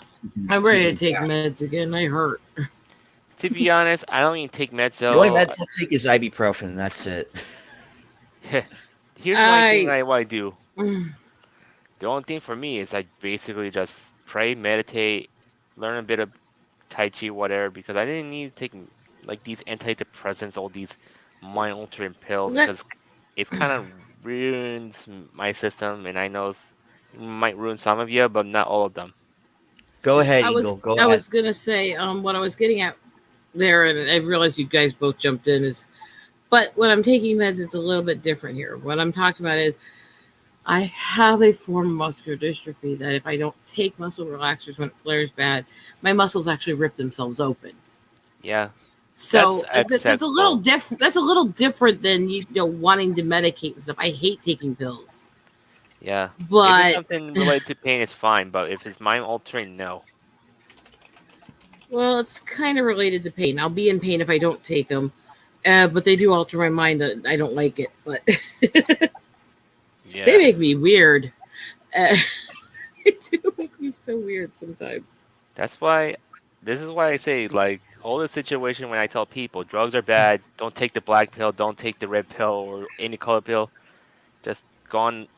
I'm ready to take meds again. I hurt. To be honest, I don't even take meds. The only meds I take is ibuprofen, and that's it. Here's one thing I do. The only thing for me is I basically just pray, meditate, learn a bit of Tai Chi, whatever, because I didn't need to take like these antidepressants, all these mind-altering pills, because it kind of ruins my system, and I know it might ruin some of you, but not all of them. Go ahead, Eagle. Go ahead. I was gonna say, what I was getting at there, and I realized you guys both jumped in, but when I'm taking meds, it's a little bit different here. What I'm talking about is I have a form of muscular dystrophy that if I don't take muscle relaxers when it flares bad, my muscles actually rip themselves open. Yeah. So that's a little different. That's a little different than wanting to medicate and stuff. I hate taking pills. Yeah, but if it's something related to pain, it's fine. But if it's mind altering, no. Well, it's kind of related to pain. I'll be in pain if I don't take them, but they do alter my mind. I don't like it, but they make me weird. They do make me so weird sometimes. This is why I say, like, all the situation when I tell people drugs are bad, don't take the black pill, don't take the red pill or any color pill. Just go on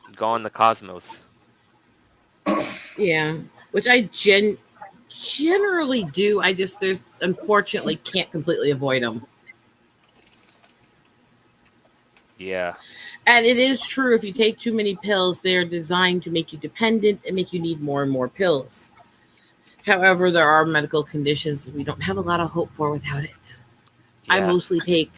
the cosmos. Yeah, which I generally do. I just unfortunately can't completely avoid them. Yeah. And it is true, if you take too many pills, they're designed to make you dependent and make you need more and more pills. However, there are medical conditions that we don't have a lot of hope for without it. Yeah. I mostly take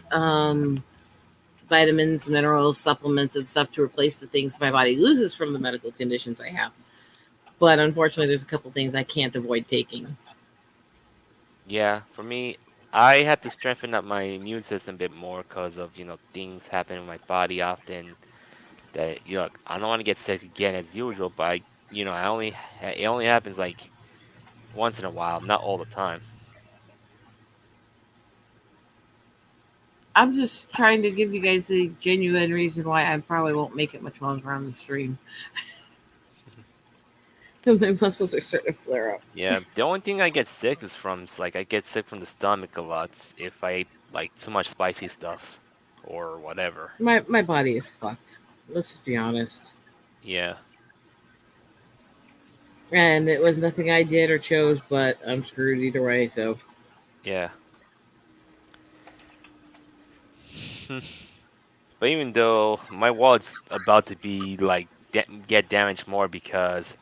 vitamins, minerals, supplements, and stuff to replace the things my body loses from the medical conditions I have. But unfortunately, there's a couple things I can't avoid taking. Yeah, for me, I have to strengthen up my immune system a bit more because of, things happen in my body often that, I don't want to get sick again as usual, but it only happens like once in a while, not all the time. I'm just trying to give you guys a genuine reason why I probably won't make it much longer on the stream. My muscles are starting to flare up. Yeah, the only thing I get sick is from, I get sick from the stomach a lot if I eat, too much spicy stuff or whatever. My body is fucked. Let's just be honest. Yeah. And it was nothing I did or chose, but I'm screwed either way, so. Yeah. But even though my wallet's about to be like get damaged more because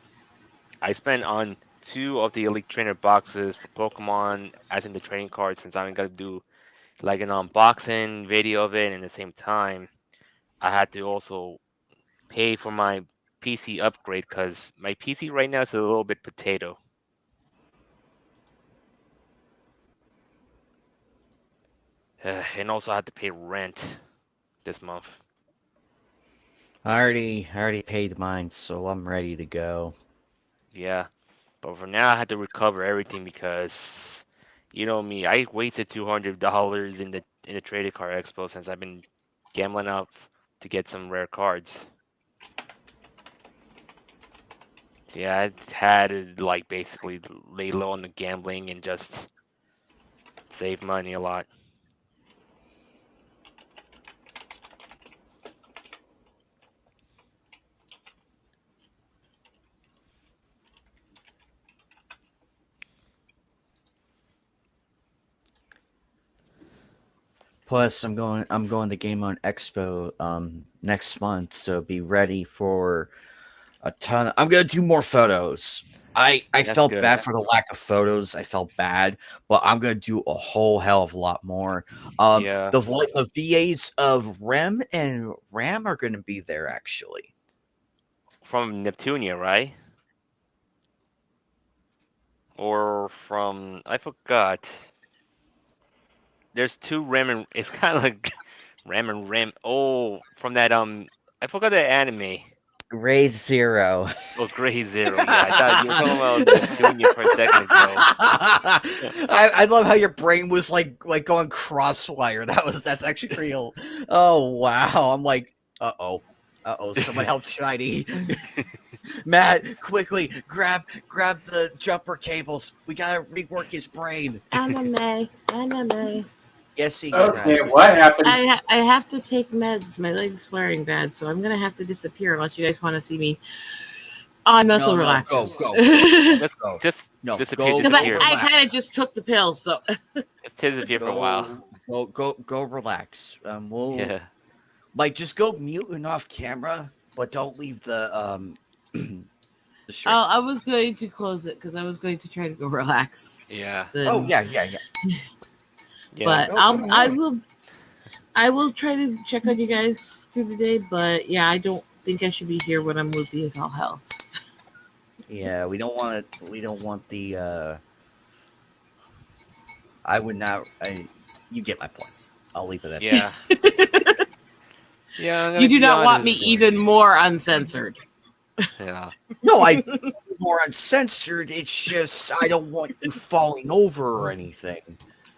I spent on 2 of the Elite Trainer boxes for Pokemon, as in the trading cards, since I'm gonna do like an unboxing video of it, and at the same time, I had to also pay for my PC upgrade because my PC right now is a little bit potato. And also I had to pay rent this month. I already paid mine, so I'm ready to go. Yeah, but for now I had to recover everything because you know me, I wasted $200 in the trading card expo since I've been gambling up to get some rare cards. So yeah, I had to like basically lay low on the gambling and just save money a lot. Plus, I'm going to Game On Expo next month, so be ready for a ton. I'm gonna do more photos. I That's felt good. bad for the lack of photos. I felt bad, but I'm gonna do a whole hell of a lot more. Yeah, The VAs of Rem and Ram are gonna be there actually. from Neptunia, right? Or from I forgot. There's two Ram and it's kind of like Ram and Ram. Oh, from that I forgot the anime. Raid Zero. Oh, Gray Zero. Yeah, I thought you were talking about Neptunia for a second ago. I love how your brain was like going crosswire. That's actually real. Oh wow. I'm like, uh oh, someone help Shiny. Matt, quickly grab the jumper cables. We gotta rework his brain. Anime. Yes, he Okay, can. what happened? I have to take meds. My leg's flaring bad, so I'm gonna have to disappear unless you guys want to see me on muscle No, relaxers. go. Just Go. just No, disappear, go. Because disappear. I Relax. kind of just took the pill, so Just disappear for a while. Go relax. We'll Yeah. like just go mute and off camera, but don't leave the the stream. I was going to close it because I was going to try to go relax. Yeah. Oh and- yeah. Yeah. But Go I will try to check on you guys through the day. But yeah, I don't think I should be here when I'm loopy as all hell. Yeah, we don't want the I would not you get my point. I'll leave it at Yeah. Yeah. I'm gonna You do be not want me honest. even more uncensored. Yeah. No, I more uncensored. It's just I don't want you falling over or anything.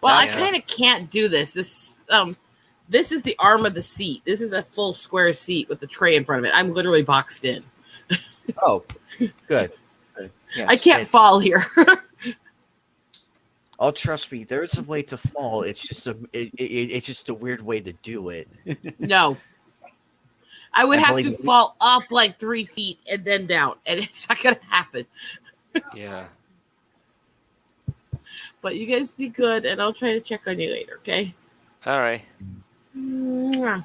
Well, I Yeah. kind of can't do this. This is the arm of the seat. This is a full square seat with the tray in front of it. I'm literally boxed in. Oh, good. Yes, I can't fall here. Oh, trust me, there's a way to fall. It's just it's just a weird way to do it. No. I would And have believe to me- fall up like 3 feet and then down, and it's not gonna happen. Yeah. But you guys be good, and I'll try to check on you later. Okay. All right. Mwah.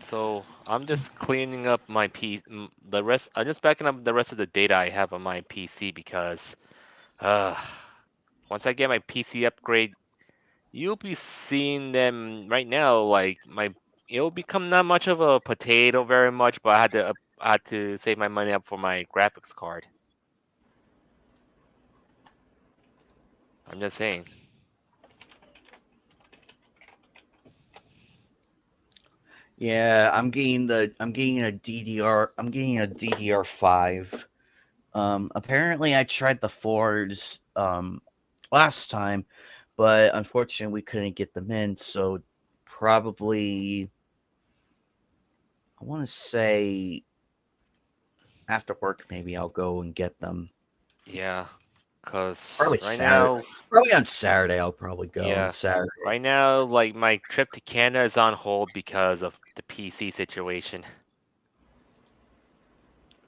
So I'm just cleaning up my the rest. I'm just backing up the rest of the data I have on my PC because, once I get my PC upgrade, you'll be seeing them right now. Like it'll become not much of a potato very much, but I had to save my money up for my graphics card. I'm just saying. Yeah, I'm getting a DDR5. Apparently I tried the fours last time, but unfortunately we couldn't get them in, so probably I want to say after work maybe I'll go and get them. Yeah, cause Probably right Saturday. now, Probably on Saturday I'll probably go Yeah. on Saturday. right now, like my trip to Canada is on hold because of the PC situation.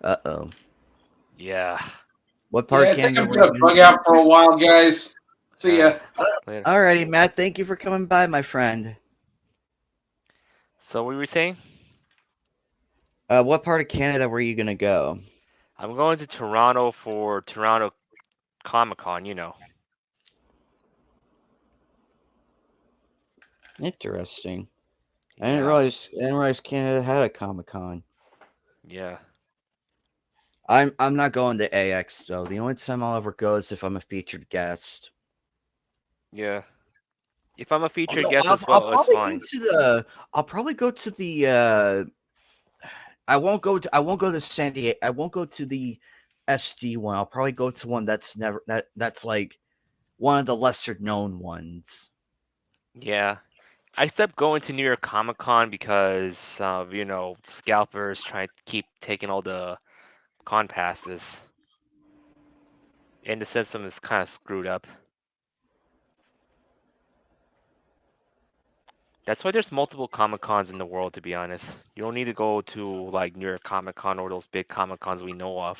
Uh-oh. Yeah. What part Yeah, I think Canada I'm were gonna you bug in? out for a while, guys. See ya. Later. Alrighty, Matt, thank you for coming by, my friend. So what were we saying? What part of Canada were you gonna go? I'm going to Toronto for Toronto Comic Con. Interesting. Yeah, I didn't realize Canada had a Comic Con. yeah, I'm not going to AX though. The only time I'll ever go is if I'm a featured guest. yeah. If I'm a featured Although guest as I'll well, it's probably go fine. to the I'll probably go to the I won't go to San Diego. I won't go to the SD one. I'll probably go to one that's like one of the lesser known ones. Yeah. I stopped going to New York Comic Con because of, scalpers trying to keep taking all the con passes. And the system is kind of screwed up. That's why there's multiple Comic Cons in the world, to be honest. You don't need to go to like New York Comic Con or those big Comic Cons we know of.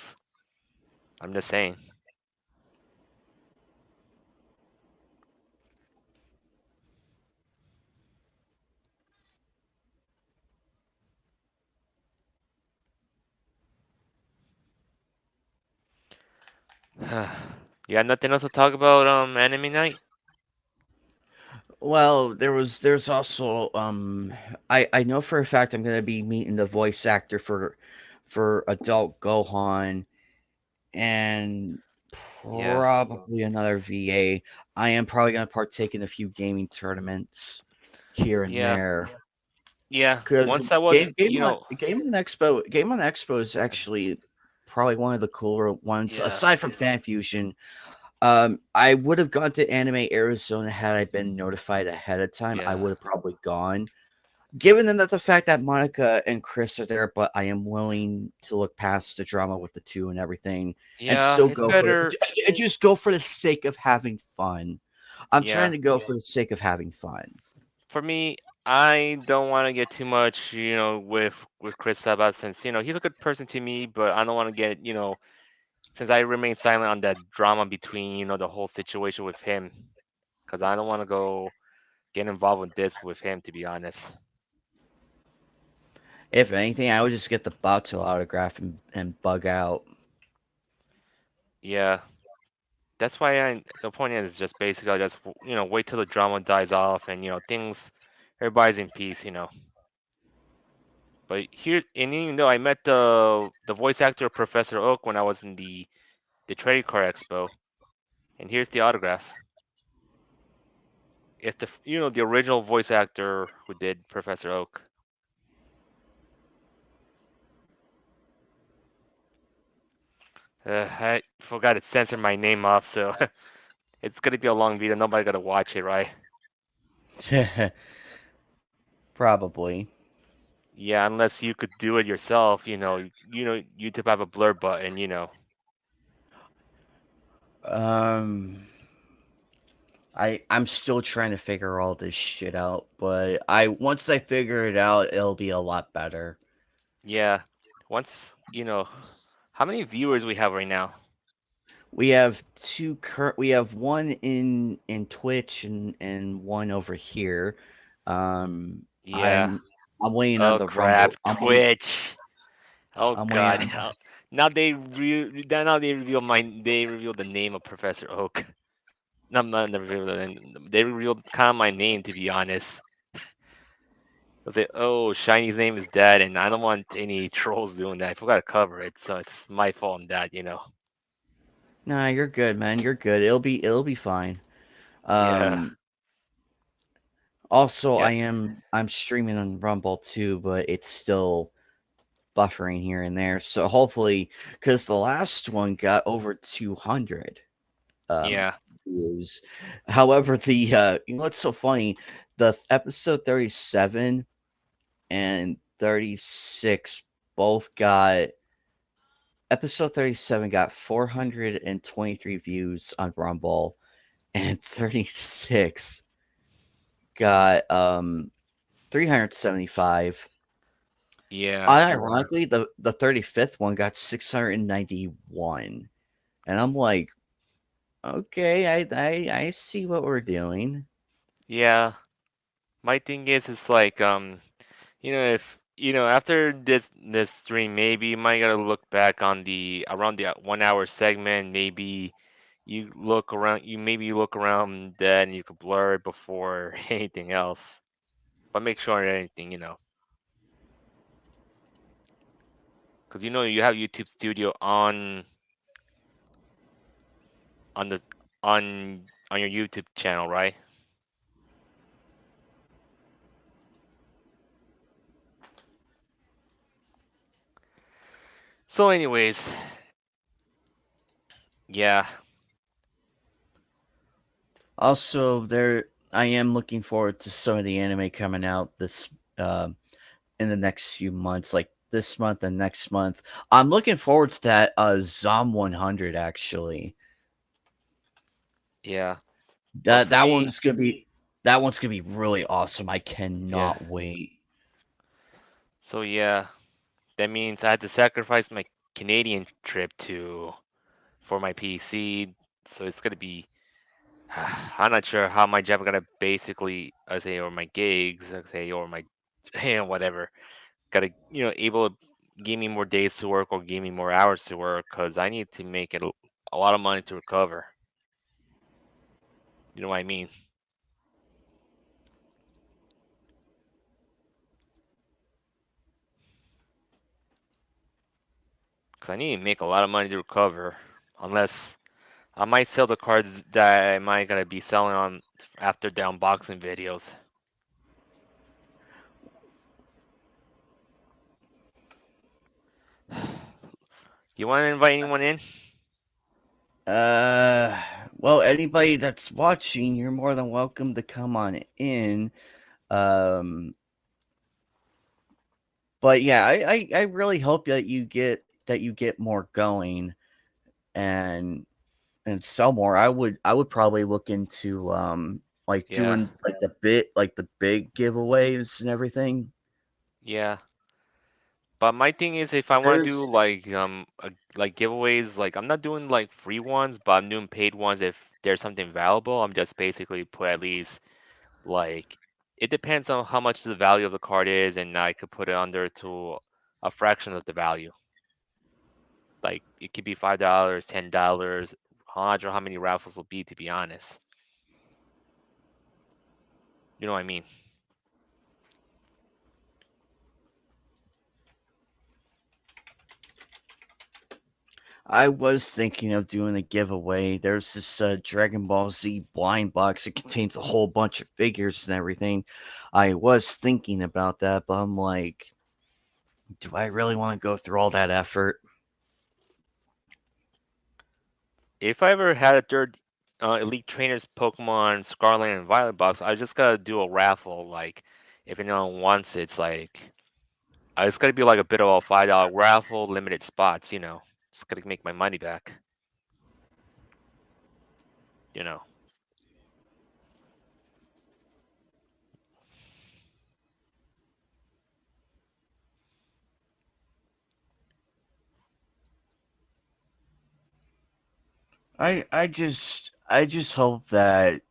I'm just saying. Yeah, nothing else to talk about Anime Night? Well, there's also I know for a fact I'm gonna be meeting the voice actor for adult Gohan and Yeah. probably another VA. I am probably gonna partake in a few gaming tournaments here and Yeah. there. Yeah. Because Once I was, Game on Expo is actually probably one of the cooler ones yeah. aside from Fan Fusion. I would have gone to Anime Arizona had I been notified ahead of time. I Yeah. would have probably gone. Given that the fact that Monica and Chris are there, but I am willing to look past the drama with the two and everything, and Yeah, still it's go for it. better. Just go for the sake of having fun. I'm trying Yeah. to go for the sake of having fun. For me, I don't want to get too much, with Chris Sabat since, he's a good person to me, but I don't want to get, since I remain silent on that drama between, the whole situation with him, because I don't want to go get involved with this with him, to be honest. If anything, I would just get the Bato autograph and bug out. Yeah, that's why the point is just basically just, wait till the drama dies off and, everybody's in peace. But here, and even though I met the voice actor Professor Oak when I was in the Trading Card Expo, and here's the autograph. It's the original voice actor who did Professor Oak. I forgot to censor my name off, so it's gonna be a long video. Nobody gotta watch it, right? Probably. Yeah, unless you could do it yourself. YouTube have a blur button. Um, I'm still trying to figure all this shit out, but I once I figure it out, it'll be a lot better. Yeah. Once how many viewers we have right now? We have we have one in Twitch and one over here. Um, Yeah. I'm waiting on Oh the crap, Rumble. Twitch. Oh I'm waiting god. on. Now they reveal the name of Professor Oak. Not the reveal the name. They revealed kind of my name, to be honest. I say, oh, Shiny's name is dead, and I don't want any trolls doing that. I forgot to cover it, so it's my fault on that. Nah, you're good, man. You're good. It'll be fine. Yeah. Um, Also, Yeah. I'm streaming on Rumble too, but it's still buffering here and there. So hopefully, because the last one got over 200 um, Yeah. views. However, the you know what's so funny? The episode 37 and 36 both got episode 37 got 423 views on Rumble, and 36 got 375. Yeah. Unironically, the 35th one got 691, and I'm like, okay, I see what we're doing. Yeah. My thing is like If after this stream, maybe you might gotta look back on the around the 1 hour segment. Maybe you look around, then you could blur it before anything else. But make sure anything, because you have YouTube Studio on the on your YouTube channel, right? So, anyways, yeah, Also, I am looking forward to some of the anime coming out this in the next few months, like this month and next month. I'm looking forward to that Zom 100 actually. yeah. But That for that me, one's gonna be that one's gonna be really awesome. I yeah. cannot wait. So yeah, that means I had to sacrifice my Canadian trip to for my PC. So it's gonna be. I'm not sure how my job gonna basically, I say, or my gigs, I say, or my, whatever. Gotta, able to give me more days to work or give me more hours to work because I need to make it a lot of money to recover. You know what I mean? Because I need to make a lot of money to recover. Unless I might sell the cards that I might gonna be selling on after the unboxing videos. You want to invite anyone in? Uh, well, anybody that's watching, you're more than welcome to come on in. Um, but yeah, I really hope that you get more going and sell more. I would probably look into like Yeah, doing like the big giveaways and everything. yeah. But my thing is, if I want to do There's like giveaways, like I'm not doing like free ones, but I'm doing paid ones. If there's something valuable, I'm just basically put at least like it depends on how much the value of the card is, and I could put it under to a fraction of the value. Like it could be $5, $10. I'm not sure how many raffles will be, to be honest. You know what I mean? I was thinking of doing a giveaway. There's this Dragon Ball Z blind box. It contains a whole bunch of figures and everything. I was thinking about that, but I'm like, do I really want to go through all that effort? If I ever had a third Elite Trainers Pokemon Scarlet and Violet box, I just gotta do a raffle. Like, if anyone wants it, it's like it's gotta be like a bit of a $5 raffle, limited spots. Just gotta make my money back. You know. I just hope that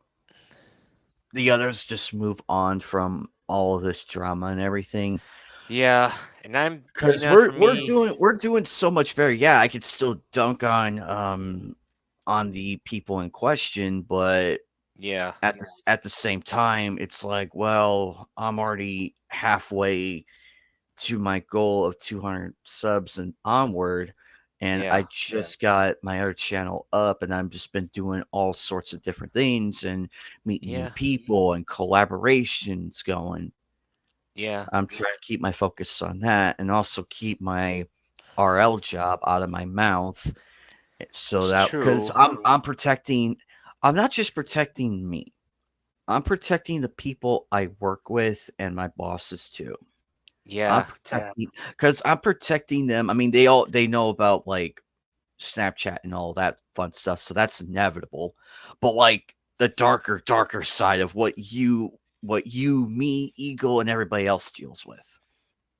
the others just move on from all of this drama and everything. Yeah, and Because as for me, we're doing so much better. Yeah, I could still dunk on the people in question, but yeah, at the same time, it's like, well, I'm already halfway to my goal of 200 subs and onward, and I yeah, just got my other channel up, and I've just been doing all sorts of different things and meeting new yeah, people and collaborations going. yeah. I'm trying to keep my focus on that and also keep my RL job out of my mouth so It's that because true. I'm protecting, I'm not just protecting me, I'm protecting the people I work with and my bosses too. I'm Yeah, protecting because I'm protecting them. I mean, they know about like Snapchat and all that fun stuff, so that's inevitable. But like the darker side of me, Eagle, and everybody else deals with.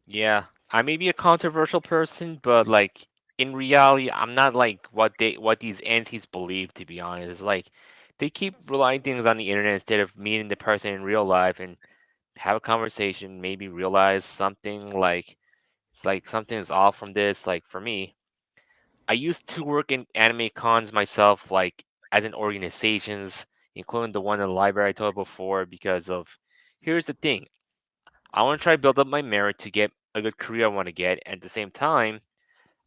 yeah. I may be a controversial person, but like in reality, I'm not like what these entities believe. To be honest, it's like they keep relying things on the internet instead of meeting the person in real life and have a conversation, maybe realize something like it's like something is off from this. Like for me, I used to work in anime cons myself, like as in organizations, including the one in the library I told before, because of here's the thing. I want to try to build up my merit to get a good career I want to get. At the same time,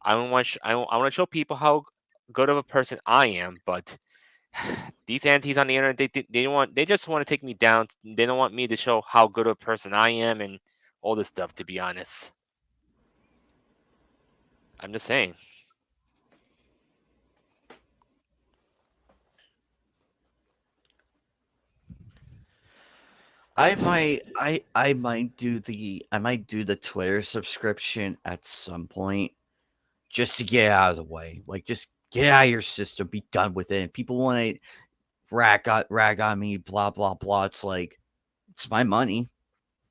I want to show people how good of a person I am, but these entities on the internet they don't want they just want to take me down. They don't want me to show how good of a person I am and all this stuff. To be honest, I'm just saying. I might do the Twitter subscription at some point just to get out of the way. Like just get out of your system, be done with it. And people want to rag on me, blah blah blah. It's like it's my money.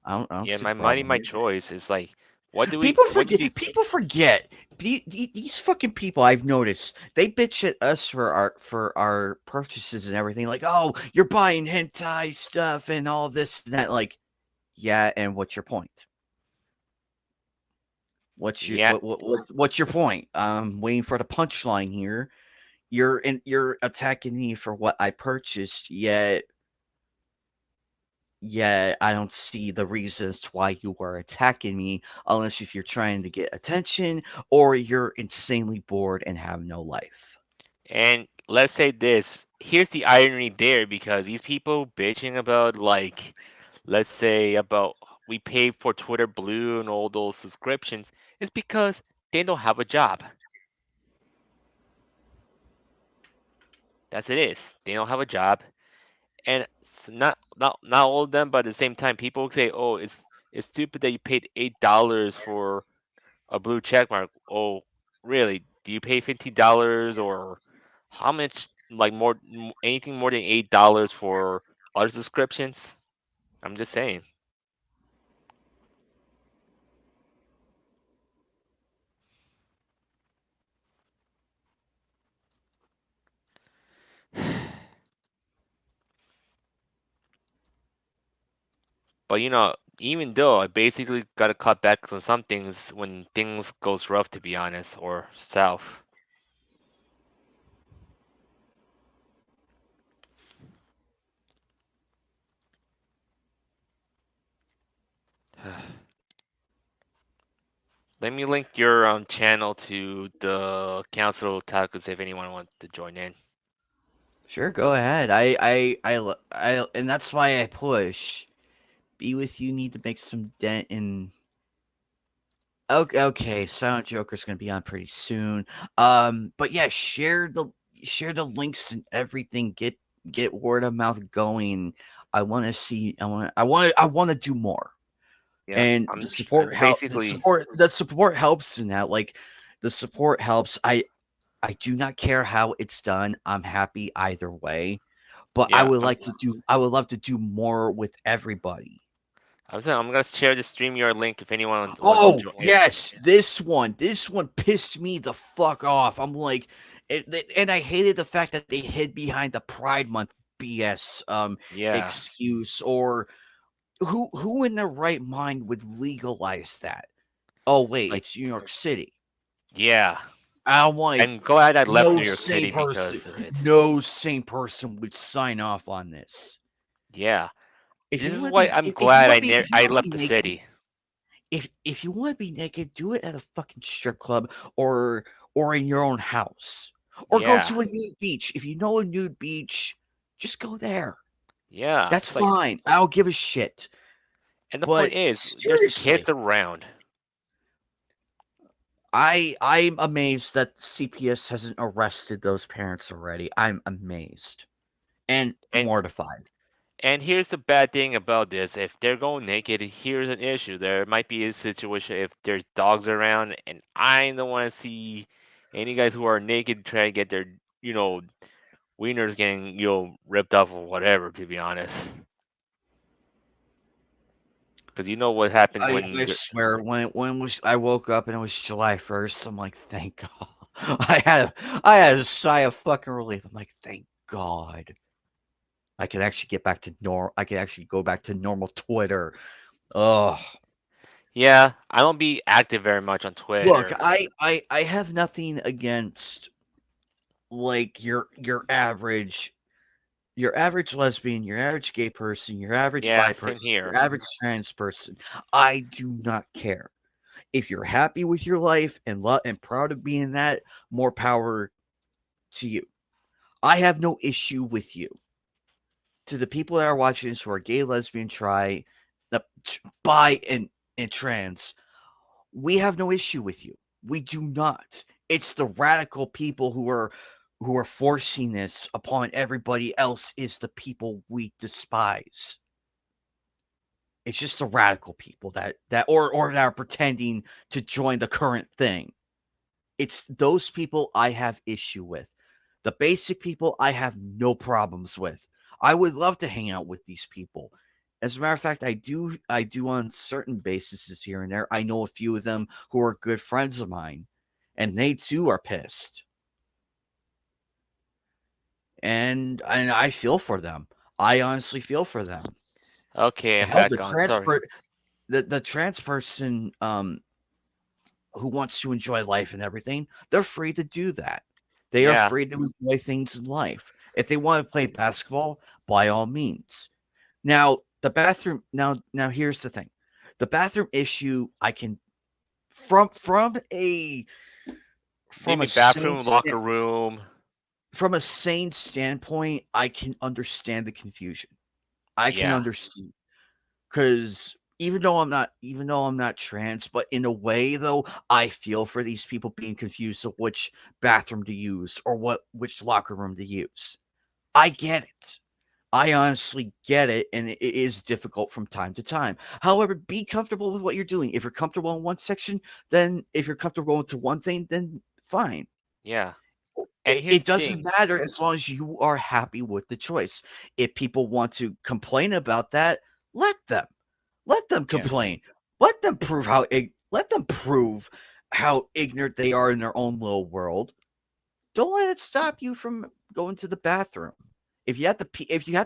I don't Yeah, see the my money, problem my here. choice. It's like, what do we? People What do forget. you? People forget. These fucking people I've noticed they bitch at us for our purchases and everything. Like, oh, you're buying hentai stuff and all this and that. Like, yeah, and what's your point? Yeah, What's your point? Waiting for the punchline here. You're attacking me for what I purchased, yet I don't see the reasons to why you are attacking me unless if you're trying to get attention or you're insanely bored and have no life. and let's say this. Here's the irony there, because these people bitching about like, let's say about we pay for Twitter Blue and all those subscriptions, is because they don't have a job. That's it is. They don't have a job, and not all of them, but at the same time, people say, "Oh, it's stupid that you paid $8 for a blue check mark." Oh, really? Do you pay $50 or how much? Like anything more than $8 for other subscriptions? I'm just saying. But even though I basically got to cut back on some things when things goes rough, to be honest, or south. Let me link your channel to the Council of Otakus if anyone wants to join in. Sure, go ahead. And that's why I push. Be with you need to make some dent in. Okay, Silent Joker's gonna be on pretty soon. But yeah, share the links and everything. Get word of mouth going. I want to see. I want to do more. Yeah, And I'm basically the support helps in that. Like the support helps. I do not care how it's done. I'm happy either way. But yeah. I would love to do more with everybody. I'm saying I'm gonna share the StreamYard link if anyone wants to Oh, join. yes, this one pissed me the fuck off. I'm like, and I hated the fact that they hid behind the Pride Month BS Yeah, excuse or who in their right mind would legalize that? Oh wait, like it's New York City. yeah. I'm like, I'm glad I left New York City because of it. no sane person would sign off on this. Yeah, If you this is want to why be, I'm glad if you I want to be left the naked, city. if you want to be naked, do it at a fucking strip club or in your own house, or go Yeah, to a nude beach. If you know a nude beach, just go there. yeah. That's It's like, fine. I don't give a shit. and the point But is, there's seriously, kids around. I'm amazed that CPS hasn't arrested those parents already. I'm amazed and And mortified. here's the bad thing about this: if they're going naked, here's an issue. There might be a situation if there's dogs around, and I don't want to see any guys who are naked try to get their, you know, wieners getting, ripped off or whatever. To be honest, because you know what happens when I swear when was I woke up and it was July 1st. I'm like, thank God. I had a sigh of fucking relief. I'm like, thank God. I can actually get back to I can actually go back to normal Twitter. Oh, Yeah, I don't be active very much on look, Twitter. I have nothing against like your average lesbian, your average gay person, your average Yeah, bi same person, your here. average trans person. I do not care. If you're happy with your life and and proud of being that, more power to you. I have no issue with you. To the people that are watching this who are gay, lesbian, bi, and trans, we have no issue with you. We do not. It's the radical people who are forcing this upon everybody else is the people we despise. It's just the radical people or that are pretending to join the current thing. It's those people I have issue with. The basic people I have no problems with. I would love to hang out with these people. As a matter of fact, I do on certain bases here and there. I know a few of them who are good friends of mine, and they too are pissed. And I feel for them. I honestly feel for them. Okay, I'm Hell, back on. Sorry. the trans person who wants to enjoy life and everything, they're free to do that. They are Yeah, free to enjoy things in life. If they want to play basketball, by all means. Now, the bathroom now here's the thing. The bathroom issue I can from from a from maybe a sane bathroom, locker room. from a sane standpoint, I can understand the confusion. I can Yeah, understand because even though I'm not trans, but in a way though, I feel for these people being confused of which bathroom to use or which locker room to use. I get it. I honestly get it, and it is difficult from time to time. However, be comfortable with what you're doing. If you're comfortable in one section, then if you're comfortable going to one thing, then fine. yeah. And It, here's it the doesn't thing. matter as long as you are happy with the choice. If people want to complain about that, let them. Let them Yeah, complain. Let them prove how ignorant they are in their own little world. Don't let it stop you from going to the bathroom. If you have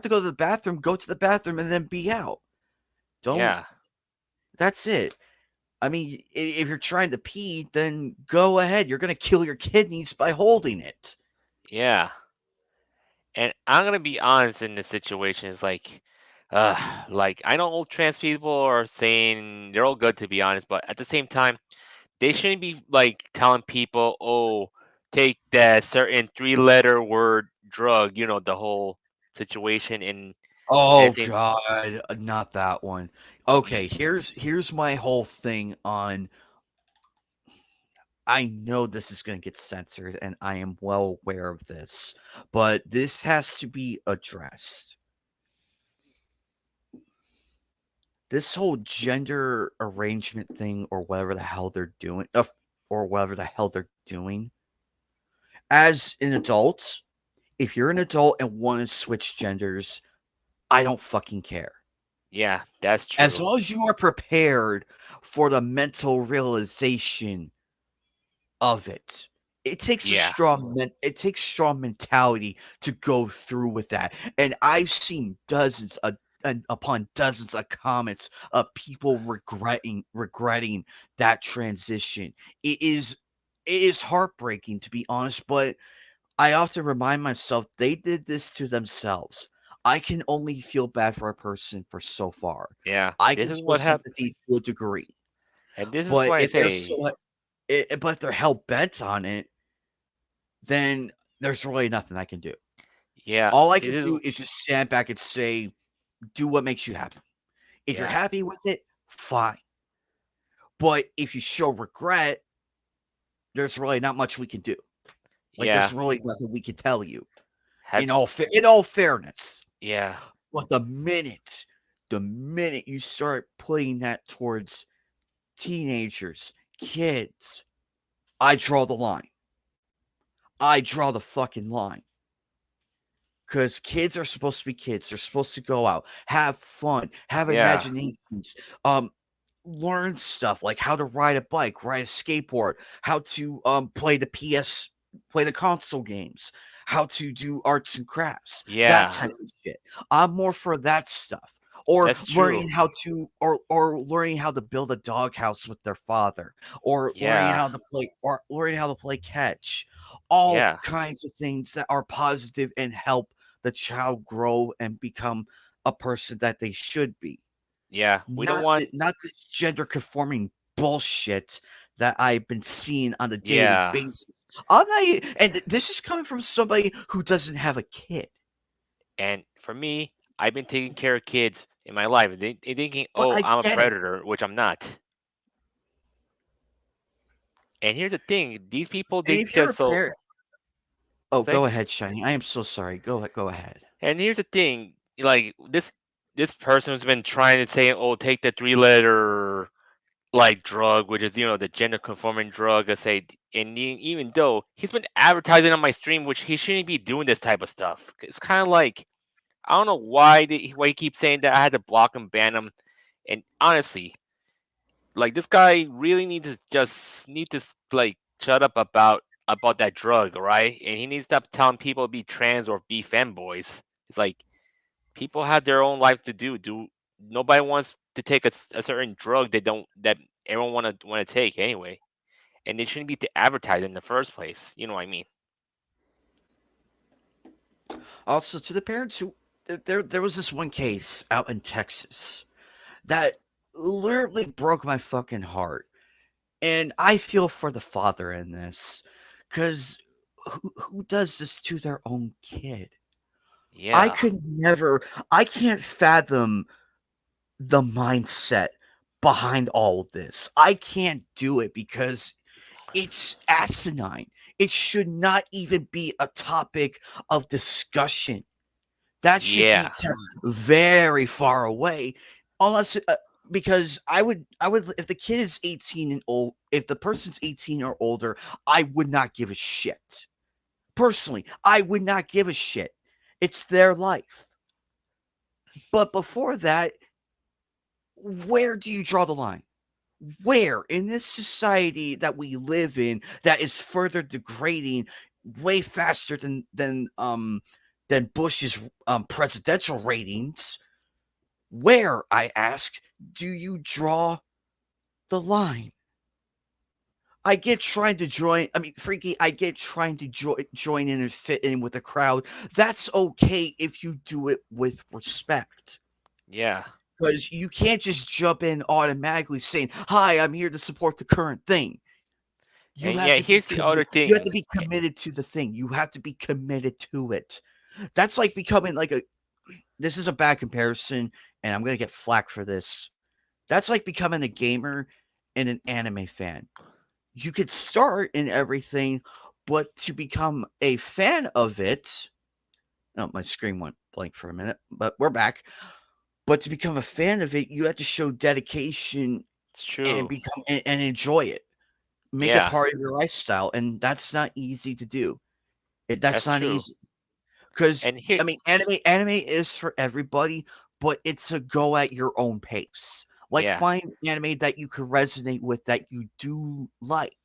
to go to the bathroom, go to the bathroom and then be out. Don't yeah, That's it. I mean, if you're trying to pee, then go ahead. You're going to kill your kidneys by holding it. yeah. And I'm gonna be honest in this situation. Is like I know all trans people are saying they're all good to be honest, but at the same time, they shouldn't be like telling people, "Oh, take that certain three-letter word drug." You know the whole situation, and Oh it's saying, god, not that one. Okay, here's my whole thing on I know this is going to get censored and I am well aware of this, but this has to be addressed. This whole gender arrangement thing or whatever the hell they're doing or whatever the hell they're doing as an adult, if you're an adult and want to switch genders, I don't fucking care. yeah, that's As true. long as you are prepared for the mental realization of it. Yeah, It takes strong mentality to go through with that. And I've seen dozens of and upon dozens of comments of people regretting that transition. It is heartbreaking to be honest, but I often remind myself they did this to themselves. I can only feel bad for a person for so far. yeah. I This can is show what happened, sympathy to a degree, and this is but why I if they're say, so but if they're hell bent on it, then there's really nothing I can do. yeah, All I this can is do is just stand back and say, do what makes you happy. If you're yeah, happy with it, fine. But if you show regret, there's really not much we can do. Like yeah, there's really nothing we can tell you. have In all fairness. yeah, But the minute you start putting that towards teenagers, kids, I draw the line. I draw the fucking line. Because kids are supposed to be kids. They're supposed to go out, have fun, have yeah, imaginations, learn stuff like how to ride a bike, ride a skateboard, how to play the console games, how to do arts and crafts, that Yeah, type of shit. I'm more for that stuff. Or that's true. learning how to or learning how to build a doghouse with their father, or Yeah, learning how to play catch. All yeah, kinds of things that are positive and help the child grow and become a person that they should be. yeah. We don't want. Not this gender conforming bullshit that I've been seeing on a daily Yeah, basis. I'm not, and this is coming from somebody who doesn't have a kid. and for me, I've been taking care of kids in my life. They thinking, But oh, I I'm a get it. predator, which I'm not. And here's the thing: these people, And they if you're a just so. parent, oh, Say. go ahead, Shiny. I am so sorry. Go ahead. And here's the thing: like this person who's been trying to say, oh, take the three-letter like drug, which is the gender conforming drug. I say, and even though he's been advertising on my stream, which he shouldn't be doing this type of stuff. It's kind of like I don't know why he keeps saying that I had to block him, ban him, and honestly, like this guy really needs to like shut up about that drug, right? And he needs to stop telling people to be trans or be femboys. It's like people have their own lives to do. Nobody wants to take a certain drug that everyone want to take anyway, and they shouldn't be to advertise in the first place. You know what I mean? Also, to the parents who there was this one case out in Texas that literally broke my fucking heart. And I feel for the father in this, because who does this to their own kid? I Yeah, could never, I can't fathom the mindset behind all of this. I can't do it because it's asinine. It should not even be a topic of discussion. That should be yeah, kept very far away, unless because I would if the kid is 18 and old, if the person's 18 or older, I would not give a shit. Personally, I would not give a shit. It's their life. But before that, where do you draw the line? Where in this society that we live in that is further degrading way faster than Bush's presidential ratings, where, I ask, do you draw the line? I get trying to join. I mean, Freaky, I get trying to join in and fit in with the crowd. That's okay if you do it with respect. yeah. Because you can't just jump in automatically saying, "Hi, I'm here to support the current thing." You And have yeah, to be here's the other you have to thing. be committed to the thing. You have to be committed to it. That's like becoming like a. This is a bad comparison, and I'm gonna get flack for this. That's like becoming a gamer and an anime fan. You could start in everything, but to become a fan of it. Oh, my screen went blank for a minute, but we're back. But to become a fan of it, you have to show dedication It's and true. and enjoy it. Make it Yeah, part of your lifestyle, and that's not easy to do. That's that's not true. easy. Because And here, I mean, anime is for everybody, but it's a go at your own pace. Like yeah, find anime that you can resonate with that you do like.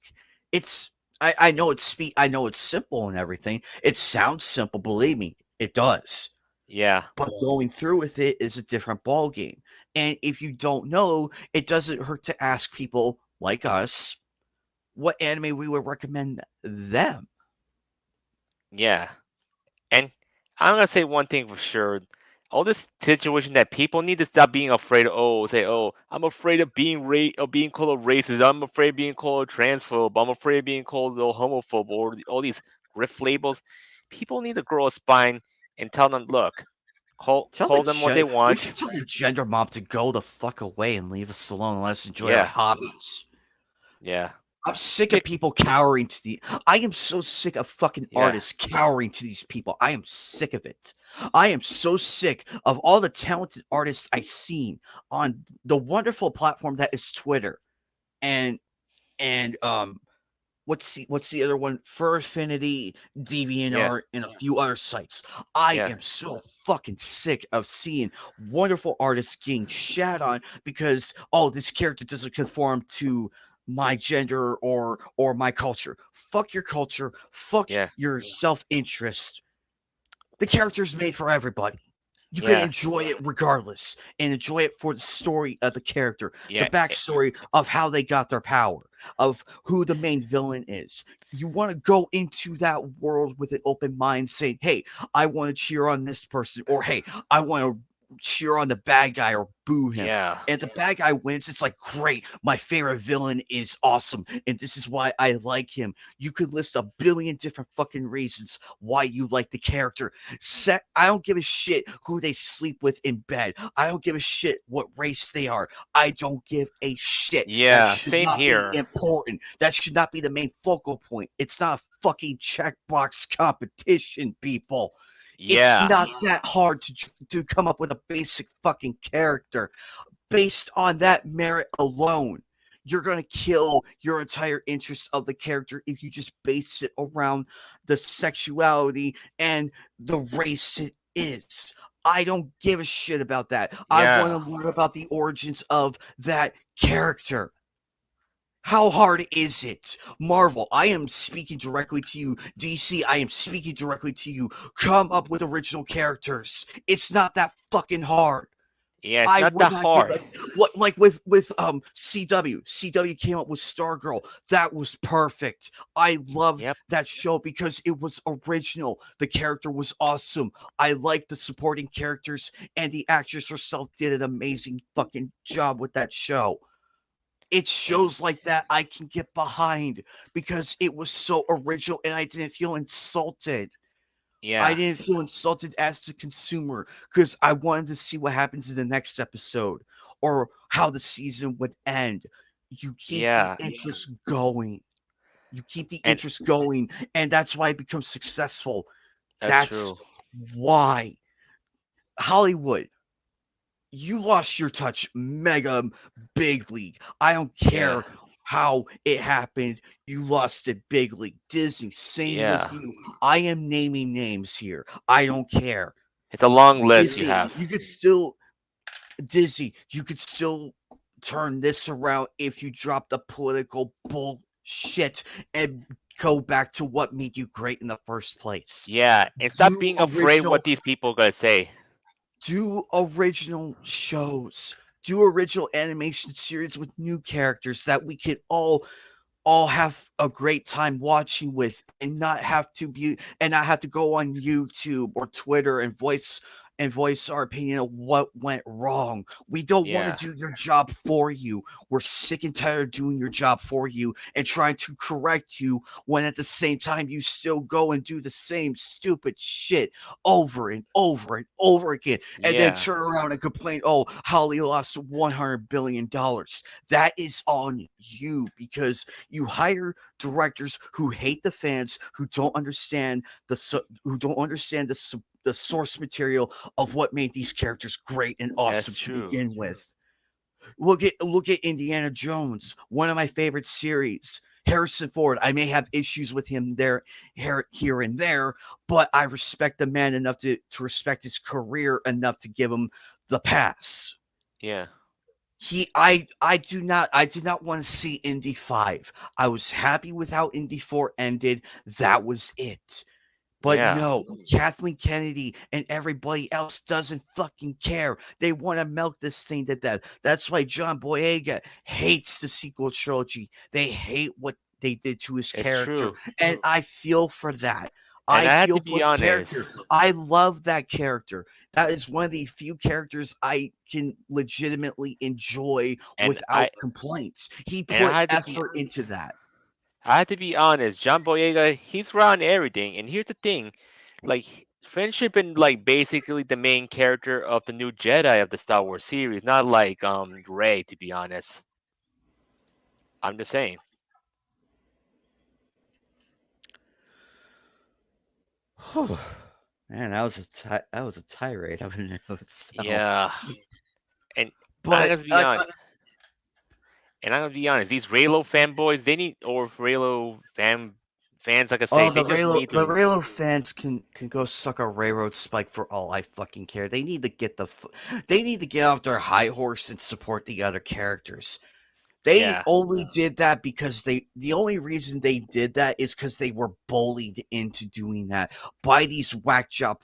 It's I know I know it's simple and everything. It sounds simple, believe me, it does. yeah, But going through with it is a different ball game. And if you don't know, it doesn't hurt to ask people like us what anime we would recommend them. yeah. And I'm gonna say one thing for sure. All this situation that people need to stop being afraid of. Oh, say, oh, I'm afraid of being called a racist. I'm afraid of being called a transphobe. I'm afraid of being called a homophobe or all these grift labels. People need to grow a spine and tell them, look, call them what they We want. should tell the gender mob to go the fuck away and leave us alone and let us enjoy our Yeah, hobbies. yeah, I'm sick of pick. people cowering to the. I am so sick of fucking Yeah, artists cowering to these people. I am sick of it. I am so sick of all the talented artists I've seen on the wonderful platform that is Twitter and and what's the other one? Fur Affinity, yeah, DeviantArt, and a few other sites. I yeah, am so fucking sick of seeing wonderful artists getting shat on because, oh, this character doesn't conform to my gender or my culture. Fuck your culture. Fuck Yeah. your self-interest. The character's made for everybody. You can Yeah. enjoy it regardless and enjoy it for the story of the character, the Yeah. backstory of how they got their power, of who the main villain is. You want to go into that world with an open mind saying, hey, I want to cheer on this person, or hey, I want to cheer on the bad guy or boo him. Yeah. And the bad guy wins. It's like, great, my favorite villain is awesome. And this is why I like him. You could list a billion different fucking reasons why you like the character. I don't give a shit who they sleep with in bed. I don't give a shit what race they are. I don't give a shit. That Yeah. should Same not be here. important. That should not be the main focal point. It's not a fucking checkbox competition, people. It's Yeah. not that hard to come up with a basic fucking character. Based on that merit alone, you're going to kill your entire interest of the character if you just base it around the sexuality and the race it is. I don't give a shit about that. I want Yeah. to learn about the origins of that character. How hard is it? Marvel, I am speaking directly to you. DC, I am speaking directly to you. Come up with original characters. It's not that fucking hard. Yeah. It's I not would that not give hard. what like with CW. CW came up with Stargirl. That was perfect. I loved Yep. that show because it was original. The character was awesome. I liked the supporting characters, and the actress herself did an amazing fucking job with that show. It's shows like that I can get behind because it was so original and I didn't feel insulted. I Yeah. didn't feel insulted as a consumer because I wanted to see what happens in the next episode or how the season would end. You keep the Yeah. interest going. You keep the And interest going, and that's why it becomes successful. that's That's true. why Hollywood, you lost your touch mega big league. I don't Yeah. care how it happened. You lost it big league. Disney, same Yeah. with you. I am naming names here. I don't care. It's a long list you Disney, have. you could still Disney, you could still turn this around if you drop the political bullshit and go back to what made you great in the first place. Yeah. And stop Do being afraid original what these people are gonna say. do original shows. Do original animation series with new characters that we could all have a great time watching with and not have to go on YouTube or Twitter and voice our opinion of what went wrong. We don't want Yeah. to do your job for you. We're sick and tired of doing your job for you and trying to correct you when at the same time you still go and do the same stupid shit over and over and over again and then Yeah. turn around and complain, oh, Holly lost $100 billion. That is on you because you hire directors who hate the fans, who don't understand the source material of what made these characters great and That's awesome to true. begin with. Look at Indiana Jones, one of my favorite series. Harrison Ford, I may have issues with him here and there, but I respect the man enough to respect his career enough to give him the pass. Yeah. I did not want to see Indy 5. I was happy with how Indy 4 ended. That was it. But Yeah. no, Kathleen Kennedy and everybody else doesn't fucking care. They want to milk this thing to death. That's why John Boyega hates the sequel trilogy. They hate what they did to his It's character. true. And I feel for that. And I I have feel to for be the honest. character. I love that character. That is one of the few characters I can legitimately enjoy And without complaints. He I put had to be effort into that. honest. John Boyega, he's around everything. And here's the thing, like friendship and like basically the main character of the new Jedi of the Star Wars series, not like Rey, to be honest. I'm just saying. Man, that was a tirade of in and of itself. Yeah. And I'm But gonna be honest. And I'm gonna be honest, these Raylo fanboys, they need or Raylo fans, like I say, they just need The to. Raylo fans can go suck a railroad spike for all I fucking care. They need to get off their high horse and support the other characters. They Yeah. only did that because the only reason they did that is because they were bullied into doing that by these whack job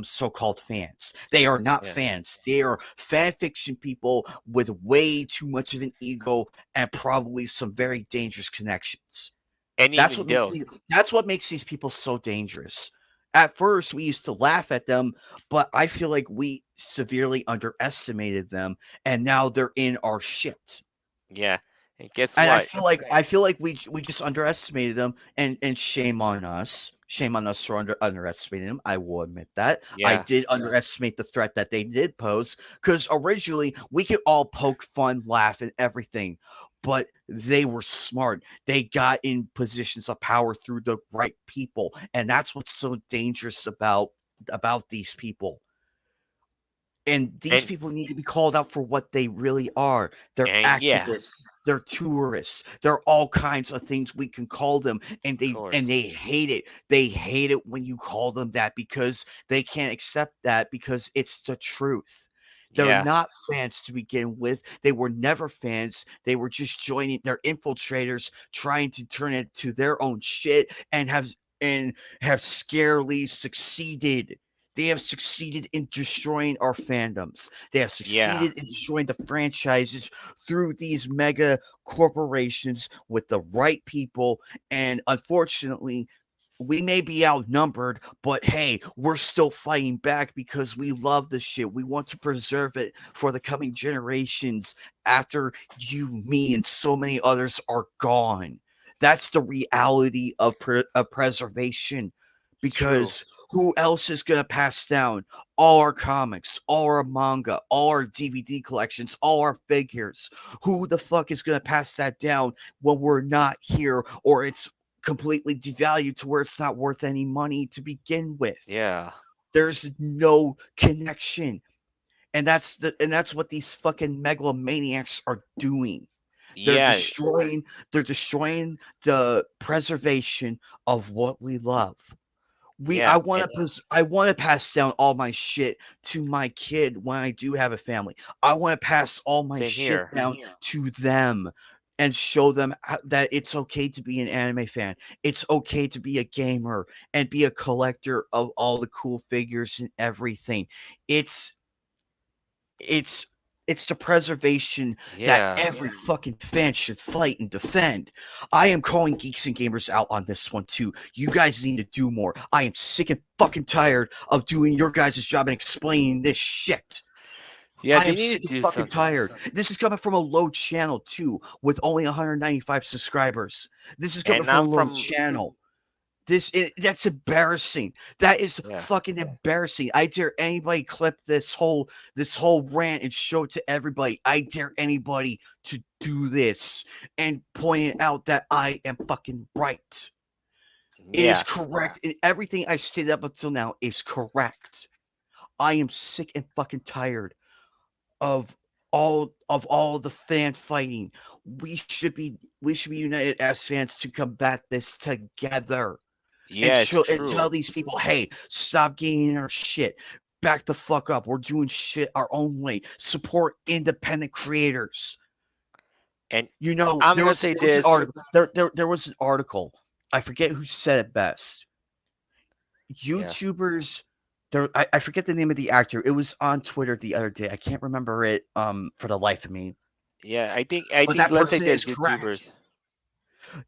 so-called fans. They are not Yeah. fans. They are fan fiction people with way too much of an ego and probably some very dangerous connections. And That's even what makes though, that's what makes these people so dangerous. At first, we used to laugh at them, but I feel like we severely underestimated them, and now they're in our shit. yeah. And guess And what? I feel like we just underestimated them, and shame on us. Shame on us for underestimating them. I will admit that. I Yeah. did underestimate the threat that they did pose because originally we could all poke fun, laugh, and everything, but they were smart. They got in positions of power through the right people, and that's what's so dangerous about these people. And these And people need to be called out for what they really are. They're yeah, activists, they're tourists, they're all kinds of things we can call them, and of course. they hate it. They hate it when you call them that because they can't accept that because it's the truth. They're Yeah. not fans to begin with. They were never fans. They were just joining their infiltrators, trying to turn it to their own shit and have scarily succeeded. They have succeeded in destroying our fandoms. They have Yeah. succeeded in destroying the franchises through these mega corporations with the right people. And unfortunately, we may be outnumbered, but hey, we're still fighting back because we love this shit. We want to preserve it for the coming generations after you, me, and so many others are gone. That's the reality of, of preservation True. because who else is going to pass down all our comics, all our manga, all our DVD collections, all our figures? Who the fuck is going to pass that down when we're not here or it's completely devalued to where it's not worth any money to begin with? Yeah. There's no connection. And that's what these fucking megalomaniacs are doing. They're Yeah. destroying they're destroying the preservation of what we love. Yeah. And I want to pass down all my shit to my kid when I do have a family. I want to pass all my same shit here. down to them and show them that it's okay to be an anime fan. It's okay to be a gamer and be a collector of all the cool figures and everything. It's it's it's the preservation that Yeah. every fucking fan should fight and defend. I am calling geeks and gamers out on this one too. You guys need to do more. I am sick and fucking tired of doing your guys' job and explaining this shit. Yeah, I they am need sick to and do fucking something. tired. This is coming from a low channel too, with only 195 subscribers. This is coming And from a I'm low from channel. That's embarrassing. That is yeah. fucking embarrassing. I dare anybody clip this whole rant and show it to everybody. I dare anybody to do this and point it out that I am fucking right. It is Yeah. correct. And everything I stated up until now is correct. I am sick and fucking tired of all the fan fighting. We should be united as fans to combat this together and Yeah, it's show and true. tell these people, hey, stop getting in our shit. Back the fuck up. We're doing shit our own way. Support independent creators. And You know, I'm gonna say there was an this. article. There was an article. I forget who said it best. Yeah. YouTubers. I forget the name of the actor. It was on Twitter the other day. I can't remember it for the life of me. Yeah, I But think that let's say person this is correct. YouTubers.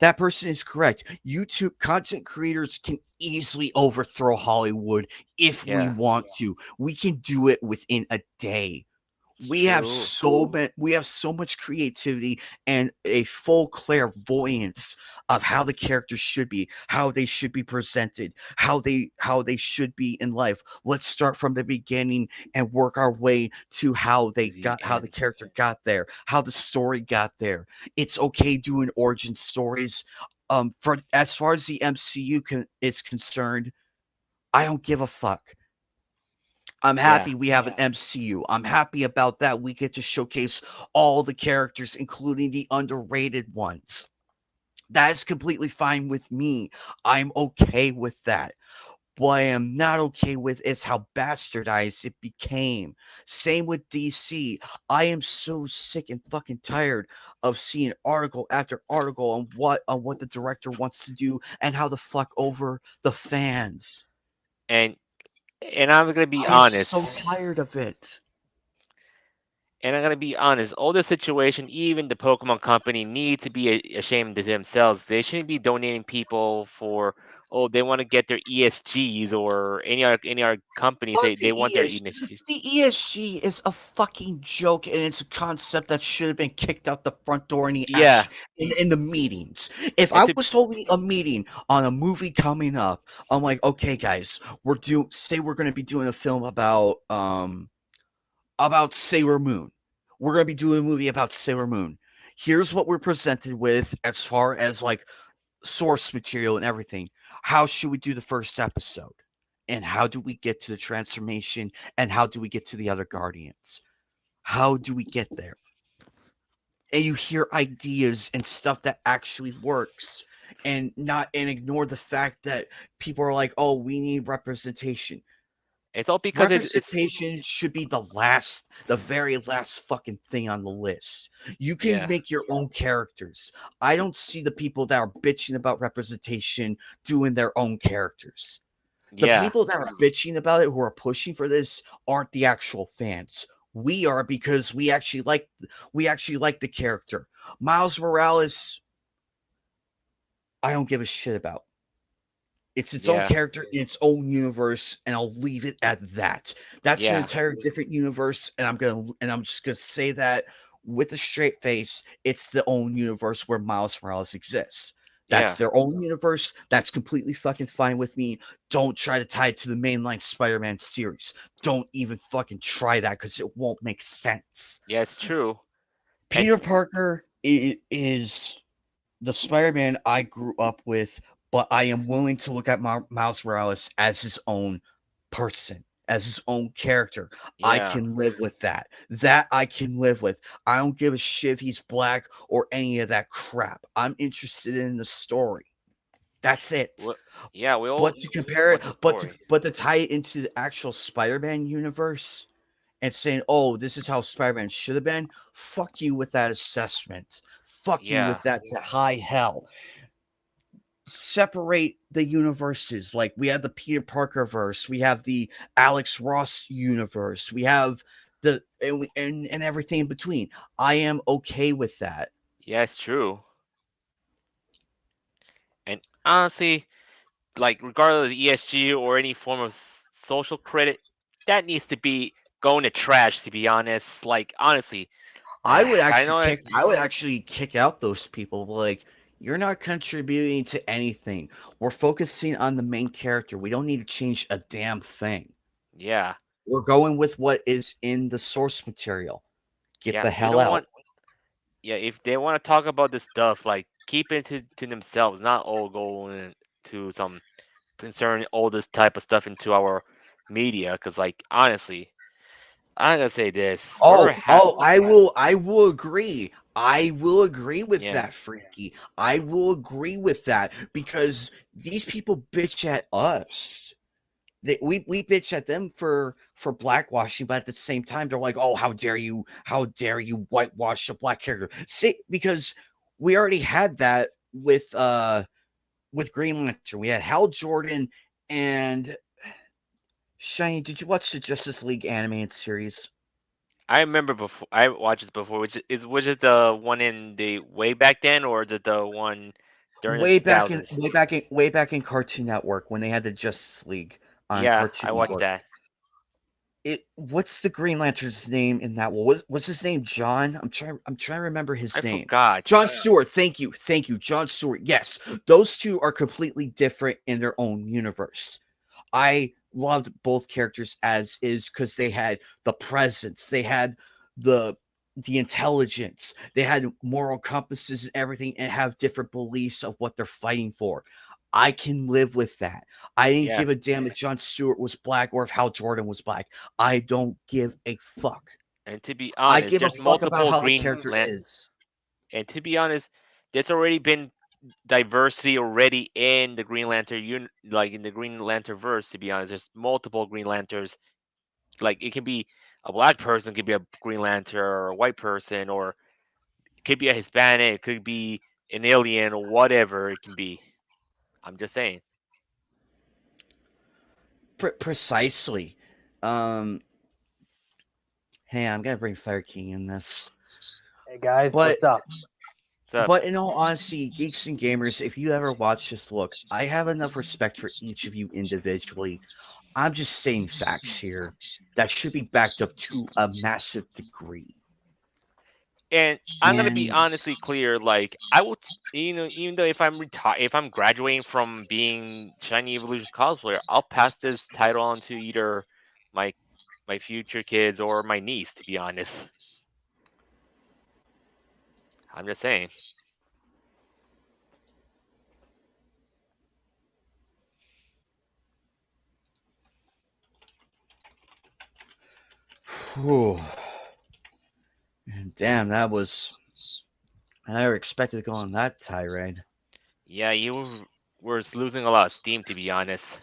That person is correct. YouTube content creators can easily overthrow Hollywood if we Yeah. want to. We can do it within a day. True. We have so much creativity and a full clairvoyance of how the characters should be, how they should be presented, how they should be in life. Let's start from the beginning and work our way to The how the end. character got there, how the story got there. It's okay doing origin stories. For as far as the MCU is concerned, I don't give a fuck. I'm Yeah. happy we have an MCU. I'm happy about that. We get to showcase all the characters, including the underrated ones. That is completely fine with me. I'm okay with that. What I am not okay with is how bastardized it became. Same with DC. I am so sick and fucking tired of seeing article after article on what the director wants to do and how to fuck over the fans. And I'm gonna be I am so honest. tired of it. And I'm gonna be honest, all this situation, even the Pokemon Company need to be ashamed of themselves. They shouldn't be donating people for they want to get their ESGs or any other companies Fuck they the want their ESG. ESGs. The ESG is a fucking joke, and it's a concept that should have been kicked out the front door in the Yeah, in the meetings. If and I to was holding a meeting on a movie coming up, I'm like, okay, guys, we're gonna be doing a film about Sailor Moon. We're gonna be doing a movie about Sailor Moon. Here's what we're presented with as far as like source material and everything. How should we do the first episode? And how do we get to the transformation? And how do we get to the other guardians? How do we get there? And you hear ideas and stuff that actually works and ignore the fact that people are like, oh, we need representation. it's all because it's Representation should be the very last fucking thing on the list. You can yeah, make your own characters. I don't see the people that are bitching about representation doing their own characters. The yeah, people that are bitching about it, who are pushing for this, aren't the actual fans. We are, because we actually like the character. Miles Morales, I don't give a shit about. It's its own yeah, character in its own universe, and I'll leave it at that. That's an yeah, entire different universe, and I'm just gonna say that with a straight face. It's the own universe where Miles Morales exists. That's yeah, their own universe. That's completely fucking fine with me. Don't try to tie it to the mainline Spider-Man series. Don't even fucking try that, because it won't make sense. yeah. It's true. And Peter Parker is the Spider-Man I grew up with, but I am willing to look at Miles Morales as his own person, as his own character. I yeah, can live with that. That I can live with. I don't give a shit if he's black or any of that crap. I'm interested in the story. That's it. well, yeah. We all But to compare it, want the story. but to tie it into the actual Spider-Man universe and saying, "Oh, this is how Spider-Man should have been," fuck you with that assessment. Fuck you Yeah, with that to high hell. Separate the universes. Like, we have the Peter Parker verse, we have the Alex Ross universe, we have and everything in between. I am okay with that. yeah. It's true. And honestly, like regardless of ESG or any form of social credit, that needs to be going to trash. To be honest, like honestly, I know it. I would actually kick out those people. Like, you're not contributing to anything. We're focusing on the main character. We don't need to change a damn thing. Yeah, We're going with what is in the source material. Get yeah. the We hell don't out. want. Yeah, if they want to talk about this stuff, like keep it to themselves, not all going to some concern all this type of stuff into our media. Because like honestly, I'm gonna say this: I will agree. I will agree with Yeah, that, Freaky. I will agree with that, because these people bitch at us. We bitch at them for blackwashing, but at the same time they're like, "Oh, how dare you whitewash a black character?" See, because we already had that with Green Lantern. We had Hal Jordan and Shiny. Did you watch the Justice League animated series? I remember before I watched this before. Which is the one in the way back then, or is it the one during the 2000s? Way back in Cartoon Network, when they had the Justice League on Yeah, I Cartoon watched Network. that. What's the Green Lantern's name in that one? What's his name? John? I'm trying to remember his I name. forgot. John Stewart. Thank you. John Stewart. Yes. Those two are completely different in their own universe. I loved both characters as is, because they had the presence, they had the intelligence, they had moral compasses and everything, and have different beliefs of what they're fighting for. I can live with that. I didn't Yeah, give a damn if John Stewart was black or if Hal Jordan was black. I don't give a fuck. and to be I honest, give a there's fuck about multiple how the character is. And to be honest, there's already been diversity already in the Green Lantern like in the Green Lantern verse. To be honest, there's multiple Green Lanterns. Like it can be a black person, could be a Green Lantern, or a white person, or it could be a Hispanic, it could be an alien, or whatever it can be. I'm just saying. Precisely. Um, hey, I'm gonna bring Fire King in this. Hey guys, But what's up? What's up? but in all honesty, geeks and gamers, if you ever watch this, look, I have enough respect for each of you individually. I'm just saying facts here that should be backed up to a massive degree. And I'm gonna be And honestly clear. Like I will, even though if if I'm graduating from being Shiny Evolution cosplayer, I'll pass this title on to either my my future kids or my niece. To be honest, I'm just saying. whew, damn, that was. I never expected to go on that tirade. Yeah, you were losing a lot of steam. To be honest.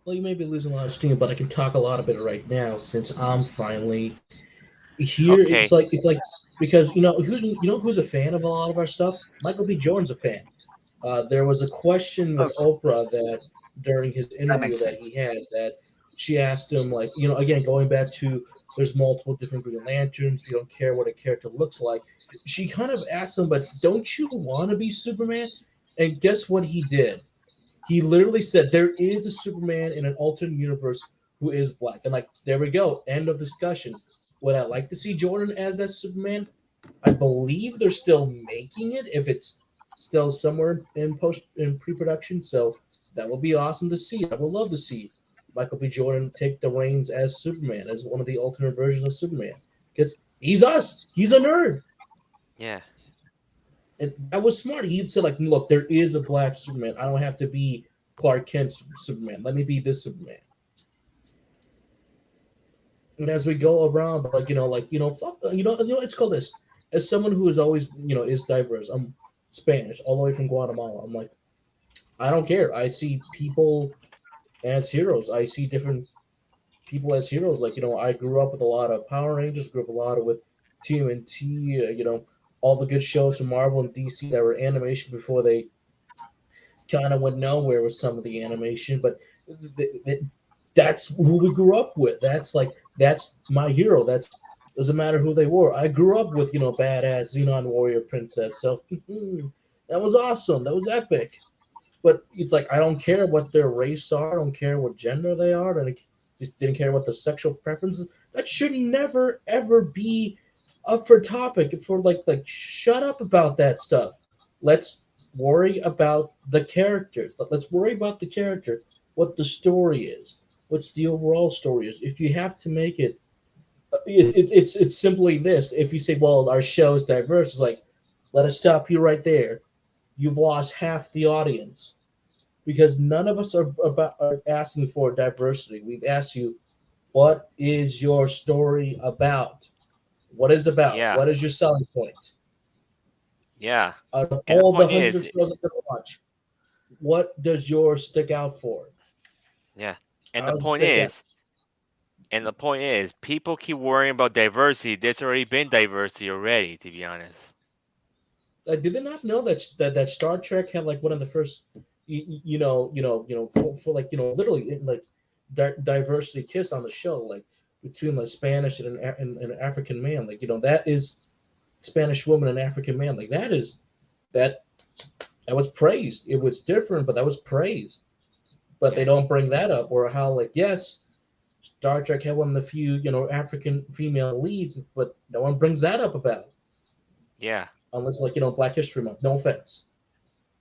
Well, you may be losing a lot of steam, but I can talk a lot of it right now since I'm finally here. Okay. It's like because who's a fan of a lot of our stuff? Michael B. Jordan's a fan. There was a question with Oprah that during his interview makes that he had that she asked him like again going back to there's multiple different Green Lanterns. We don't care what a character looks like. She kind of asked him, but don't you want to be Superman? And guess what he did? He literally said there is a Superman in an alternate universe who is black. And like, there we go. End of discussion. Would I like to see Jordan as that Superman? I believe they're still making it if it's still somewhere in pre-production. So that will be awesome to see. I would love to see Michael B. Jordan take the reins as Superman, as one of the alternate versions of Superman. Because he's us. He's a nerd. Yeah. And that was smart. He said, like, look, there is a black Superman. I don't have to be Clark Kent Superman. Let me be this Superman. And as we go around, fuck, it's called this. As someone who is always, is diverse. I'm Spanish, all the way from Guatemala. I'm like, I don't care. I see people as heroes. I see different people as heroes. Like, I grew up with a lot of Power Rangers, grew up a lot with TMNT, all the good shows from Marvel and DC that were animation before they kind of went nowhere with some of the animation, but that's who we grew up with. That's my hero. That doesn't matter who they were. I grew up with badass Xenon warrior princess. So that was awesome. That was epic. But it's like I don't care what their race are. I don't care what gender they are. And I just didn't care what their sexual preferences. That should never ever be up for topic. For like shut up about that stuff. Let's worry about the characters. Let's worry about the character, what the story is, what's the overall story is. If you have to make it's simply this. If you say, well, our show is diverse, it's like, let us stop you right there. You've lost half the audience because none of us are asking for diversity. We've asked you, what is your story about? What is about? Yeah. What is your selling point? Yeah. Out of And all the point hundreds is, of shows I'm gonna watch, what does yours stick out for? yeah. And How the does it point stick out? is, and the point is, people keep worrying about diversity. There's already been diversity already. To be honest. Did they not know that Star Trek had like one of the first, for like literally like diversity kiss on the show, like between like Spanish and an African man, like that is Spanish woman and African man, like that was praised. It was different, but that was praised. But they don't bring that up, or how like yes, Star Trek had one of the few African female leads, but no one brings that up about. Yeah. Unless like Black History Month. No offense.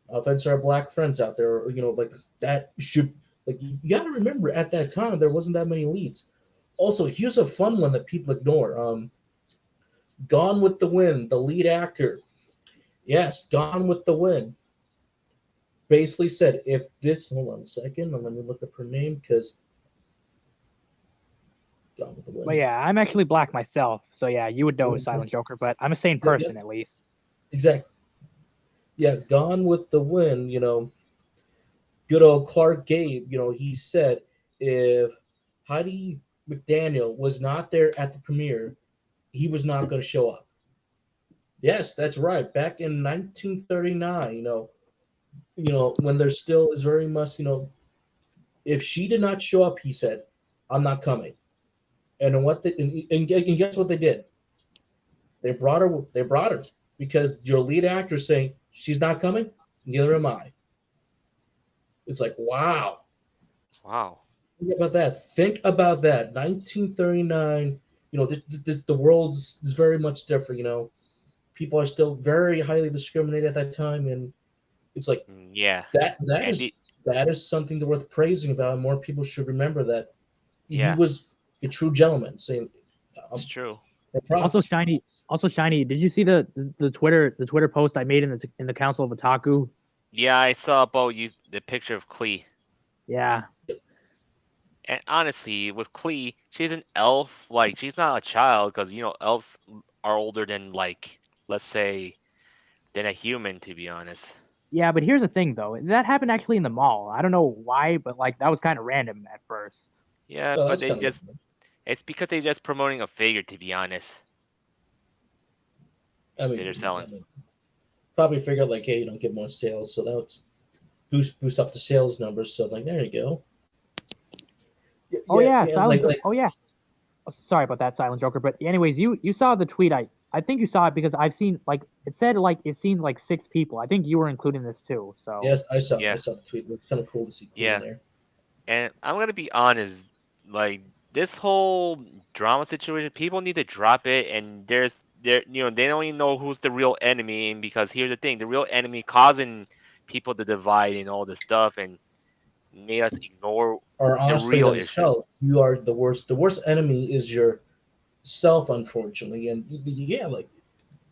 Offense to our black friends out there. Like that should like you got to remember at that time there wasn't that many leads. Also, here's a fun one that people ignore. Gone with the Wind, the lead actor. Yes, Gone with the Wind. Basically said if this hold on a second, and let me look up her name because Gone with the Wind. But yeah, I'm actually black myself, so yeah, you would know Silent Joker, but I'm a sane person at least. Exactly. Yeah, Gone with the Wind. Good old Clark Gabe. He said if Heidi McDaniel was not there at the premiere, he was not going to show up. Yes, that's right. Back in 1939, when there still is very much, if she did not show up, he said, "I'm not coming." And guess what they did? They brought her. They brought her because your lead actor is saying she's not coming. Neither am I. It's like, wow. Wow. Think about that. Think about that. 1939. The world is very much different. People are still very highly discriminated at that time, and it's like Yeah. that. That And is that is something worth praising about. More people should remember that he yeah, was a true gentleman. Saying, it's true. Also, props. shiny. Also, shiny. Did you see the Twitter post I made in the Council of Otaku? Yeah, I saw about you the picture of Klee. Yeah. And honestly, with Klee, she's an elf. Like, she's not a child because elves are older than, like, let's say, than a human. To be honest. Yeah, but here's the thing though. That happened actually in the mall. I don't know why, but like that was kind of random at first. Yeah, Oh, but that's kind of. it's because they just promoting a figure. To be honest, I that they're mean, selling. probably figured like, hey, you don't get more sales, so that's boost up the sales numbers. So like, there you go. Oh Yeah, yeah, yeah, Silent. like Oh yeah. Oh, sorry about that, Silent Joker. But anyways, you saw the tweet. I think you saw it because I've seen like it said like it seemed like 6 people. I think you were including this too. So yes, I Yeah, saw the tweet. It's kind of cool to see Clea in yeah. there. And I'm gonna be honest, like this whole drama situation, people need to drop it. And they don't even know who's the real enemy. And because here's the thing, the real enemy causing people to divide and all this stuff, and made us ignore Or the honestly, real issue. themselves. You are the worst. The worst enemy is your self, unfortunately. And yeah, like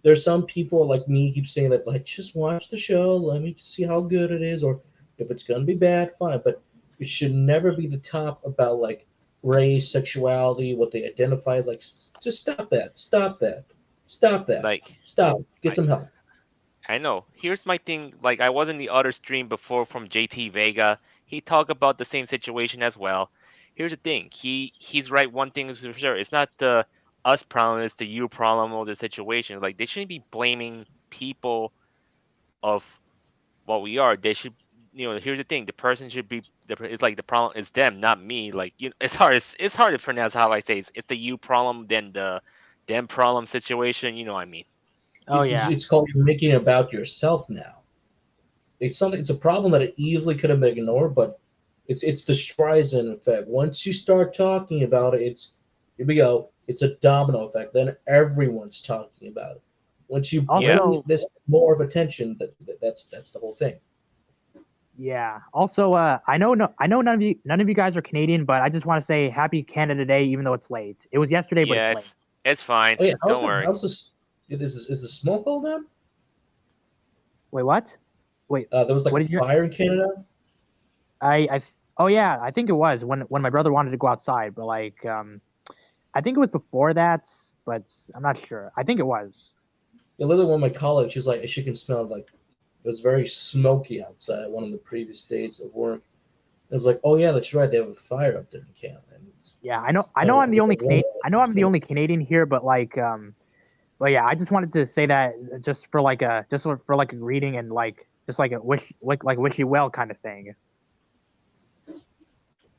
there's some people like me keep saying that like just watch the show, let me see how good it is, or if it's gonna be bad, fine. But it should never be the top about like race, sexuality, what they identify as. Like, just stop that, stop that, stop that, Like stop. Get I some help. I know. Here's my thing. Like I was in the other stream before from JT Vega. He talked about the same situation as well. Here's the thing. He's right. One thing is for sure. It's not the us problem. It's the you problem or the situation. Like they shouldn't be blaming people of what we are. They should. Here's the thing. The person should be. It's like the problem is them, not me. Like it's hard. It's hard to pronounce how I say it. It's the you problem, then the them problem situation. You know what I mean? oh yeah. It's called making it about yourself now. It's something. It's a problem that it easily could have been ignored, but it's the Streisand effect. Once you start talking about it, it's here we go. It's a domino effect. Then everyone's talking about it. Once you Yeah. bring Also, this more of attention, that's the whole thing. yeah. Also, I know none of you guys are Canadian, but I just want to say Happy Canada Day, even though it's late. It was yesterday, but it's Yeah. late. It's fine. Oh yeah, Don't worry. how's this? Is the smoke all down? Wait, what? Wait, There was like what a did you? fire in Canada. I oh yeah, I think it was when my brother wanted to go outside, but like I think it was before that, but I'm not sure. I think it was. Yeah, literally, one of my colleagues, she's like, she can smell like it was very smoky outside one of the previous days of work. It was like, oh yeah, that's right. They have a fire up there in Canada. And Yeah, I know. I kind know of I'm the only warm Canadian. I know I'm the only Canadian here, but like, but yeah, I just wanted to say that just for like a greeting and like just like a wish you well kind of thing.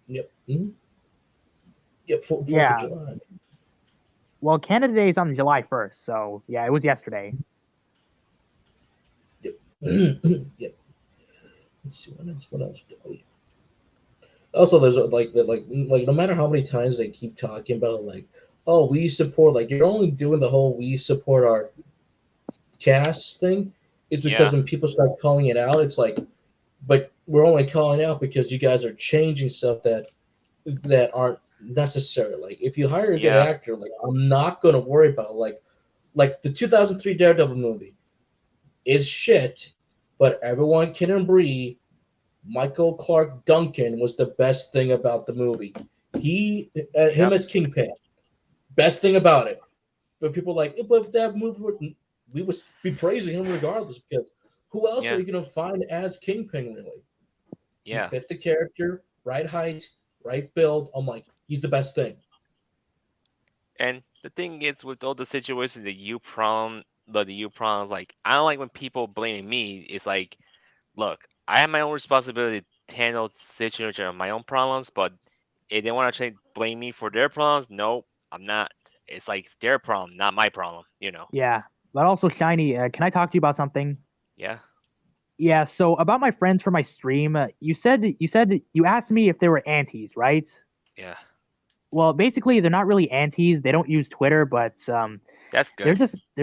Yep. Mm-hmm. Yep. Fourth of Yeah. July. Well, Canada Day is on July 1st, so yeah, it was yesterday. Yep. Yep. Let's see what else. What else? Oh, yeah. Also, there's like no matter how many times they keep talking about like, oh, we support, like you're only doing the whole we support our cast thing is because Yeah. when people start calling it out, it's like, but we're only calling out because you guys are changing stuff that aren't necessary. Like if you hire a good Yeah. actor, like I'm not gonna worry about like the 2003 Daredevil movie is shit, but everyone can agree Michael Clark Duncan was the best thing about the movie. Him Yep. as Kingpin, best thing about it. But people are like, but if that movie, we would be praising him regardless because Who else Yeah. are you gonna find as Kingpin? Really, he Yeah. fit the character, right height, right build. I'm like, he's the best thing. And the thing is, with all the situations, the you problem, like I don't like when people blaming me. It's like, look, I have my own responsibility to handle situation of my own problems, but if they want to try to blame me for their problems, no, I'm not. It's like it's their problem, not my problem. Yeah, but also Shiny. Can I talk to you about something? Yeah. Yeah. So about my friends for my stream, you said you asked me if they were antis, right? Yeah. Well, basically they're not really antis. They don't use Twitter, but That's they're good.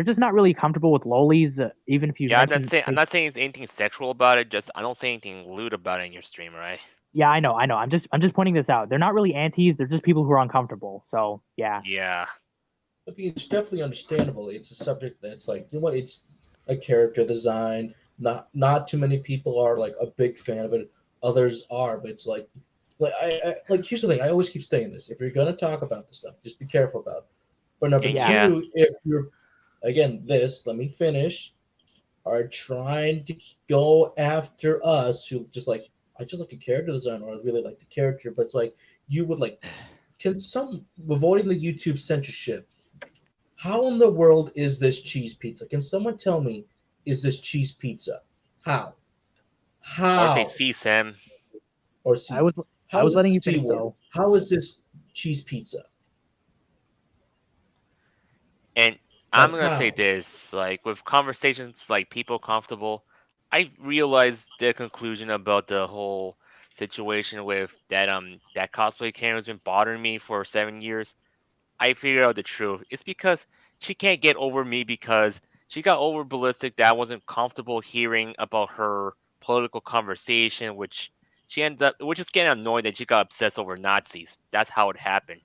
just not really comfortable with lolis. Even if you Yeah, mention, I'm not saying anything sexual about it. Just I don't say anything lewd about it in your stream, right? yeah, I know. I'm just pointing this out. They're not really antis. They're just people who are uncomfortable. So yeah, Yeah. I mean, it's definitely understandable. It's a subject that's like, you know what? It's a character design. Not too many people are like a big fan of it. Others are, but it's like like here's the thing. I always keep saying this. If you're gonna talk about this stuff, just be careful about it. But number And yeah, yeah, two, if you're again this, let me finish. Are trying to go after us who just like I just like a character design or I really like the character, but it's like you would like can some avoiding the YouTube censorship. How in the world is this cheese pizza? Can someone tell me is this cheese pizza? How? or say How? see Sam. Or I C? was I How was is letting this you C finish word? though. How is this cheese pizza? And I'm Like gonna say how? this, like with conversations like people comfortable, I realized the conclusion about the whole situation with that cosplay Karen has been bothering me for 7 years. I figured out the truth. It's because she can't get over me because she got over ballistic that I wasn't comfortable hearing about her political conversation, which is getting annoyed that she got obsessed over Nazis. That's how it happened.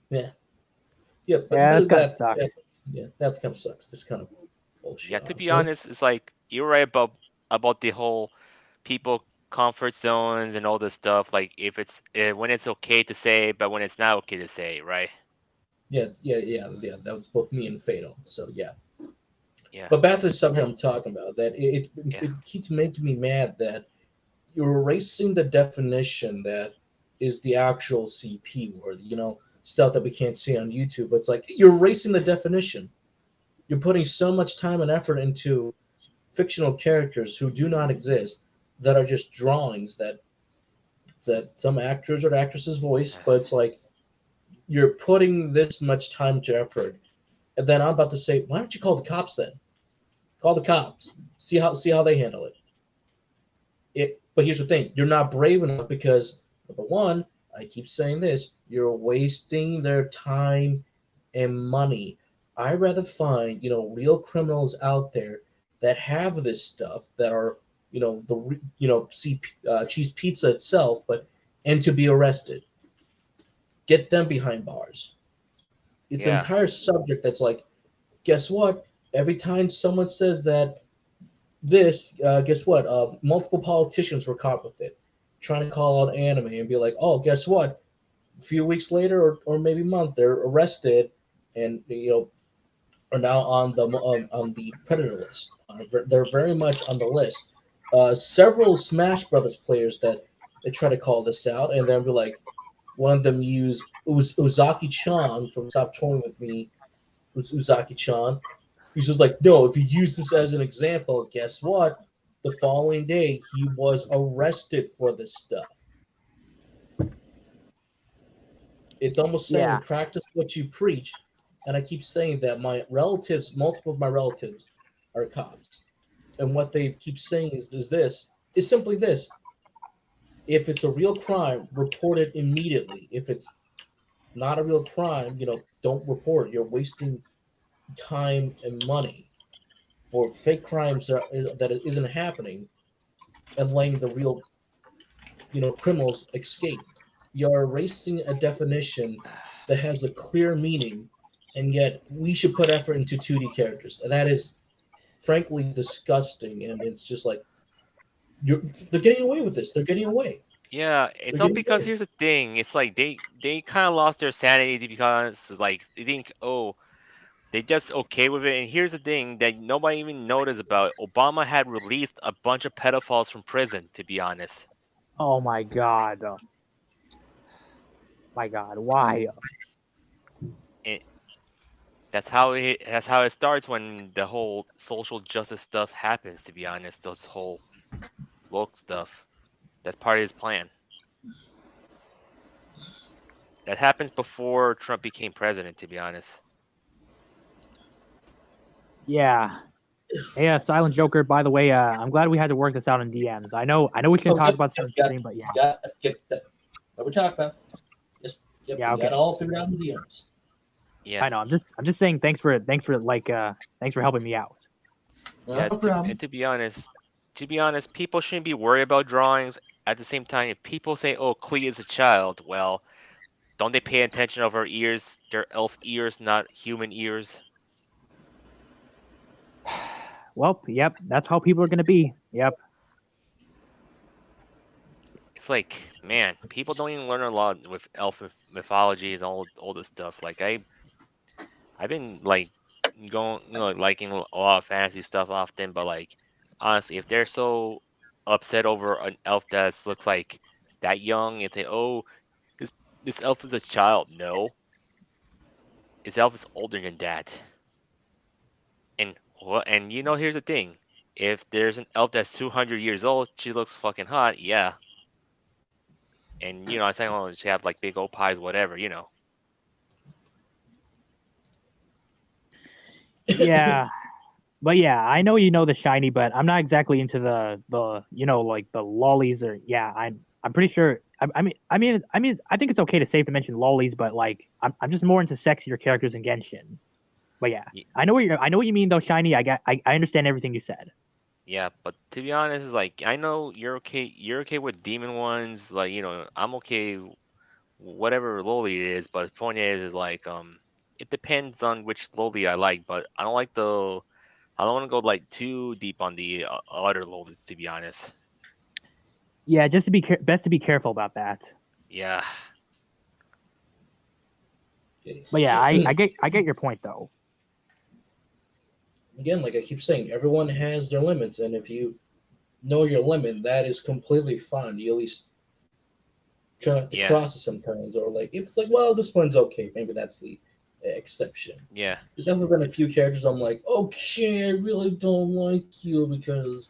Yeah. Yeah, Yeah, that's kind of that, sucks. that yeah, that kind of sucks. This kind of Yeah, bullshit, to be honestly. honest, it's like you're right about the whole people comfort zones and all this stuff. Like if it's when it's okay to say, but when it's not okay to say, right? Yeah. That was both me and Fatal. So yeah. Yeah, But back to the subject I'm talking about, that yeah, it keeps making me mad that you're erasing the definition that is the actual CP word, stuff that we can't see on YouTube. But it's like you're erasing the definition. You're putting so much time and effort into fictional characters who do not exist that are just drawings that some actors or actresses voice, but it's like you're putting this much time to effort. And then I'm about to say, why don't you call the cops then? Call the cops. See how they handle it. But here's the thing: you're not brave enough because number one, I keep saying this: you're wasting their time and money. I rather find real criminals out there that have this stuff that are the see cheese pizza itself, but and to be arrested, get them behind bars. It's an yeah, entire subject that's like, guess what? Every time someone says that guess what? Multiple politicians were caught with it, trying to call out anime and be like, oh, guess what? A few weeks later, or maybe a month, they're arrested and are now on the predator list. They're very much on the list. Several Smash Brothers players that they try to call this out, and then be like, one of them used Uzaki-chan from Stop Toying with Me. Uzaki-chan. He's just like, no, if you use this as an example, guess what? The following day, he was arrested for this stuff. It's almost saying Yeah, practice what you preach. And I keep saying that my relatives, multiple of my relatives, are cops. And what they keep saying is simply this. If it's a real crime, report it immediately. If it's not a real crime, don't report it. You're wasting time and money for fake crimes that isn't happening and letting the real criminals escape. You're erasing a definition that has a clear meaning, and yet we should put effort into 2D characters. And that is frankly disgusting, and it's just like they're getting away with this. They're getting away. yeah. They're It's all getting because away. here's the thing. It's like they kind of lost their sanity because like they think, oh, They just okay with it. And here's the thing that nobody even noticed about: Obama had released a bunch of pedophiles from prison. To be honest, Oh my god. My god, why? it, that's how it starts when the whole social justice stuff happens. To be honest, this whole woke stuff. That's part of his plan. That happens before Trump became president. To be honest. Yeah. Hey, Silent Joker. By the way, I'm glad we had to work this out in DMs. I know we shouldn't talk about this on stream, but yeah. Got get that. What we talk about? Just Yeah, we okay. got all figured out in the DMs. Yeah. I know. I'm just saying thanks for helping me out. Yeah. No problem. And to be honest, people shouldn't be worried about drawings. At the same time, if people say, "Oh, Clee is a child," well, don't they pay attention of her ears? They're elf ears, not human ears. Well, yep, that's how people are gonna be. Yep. It's like, man, people don't even learn a lot with elf mythologies and all this stuff. Like I've been like going, liking a lot of fantasy stuff often, but like honestly, if they're so upset over an elf that looks like that young and say, "Oh, this this elf is a child," no, this elf is older than that. And here's the thing: if there's an elf that's 200 years old, she looks fucking hot, yeah. And I'm saying, oh, she have like big old pies, whatever. Yeah. But yeah, I know you know the shiny, but I'm not exactly into the like the lollies or yeah. I'm pretty sure. I think it's okay to safe to mention lollies, but like I'm just more into sexier characters in Genshin. But yeah, Y- I know what you mean though, shiny. I understand everything you said. Yeah, but to be honest, it's like I know you're okay. You're okay with demon ones, like I'm okay whatever loli it is. But the point is like it depends on which loli I like. But I don't want to go like too deep on the other lolis, to be honest. Yeah, just to be best to be careful about that. Yeah, But yeah, I get your point though. Again, like I keep saying, everyone has their limits, and if you know your limit, that is completely fine. You at least try not to yeah, cross it sometimes, or like if it's like, well, this one's okay, maybe that's the exception. yeah, There's definitely been a few characters I'm like, okay, I really don't like you because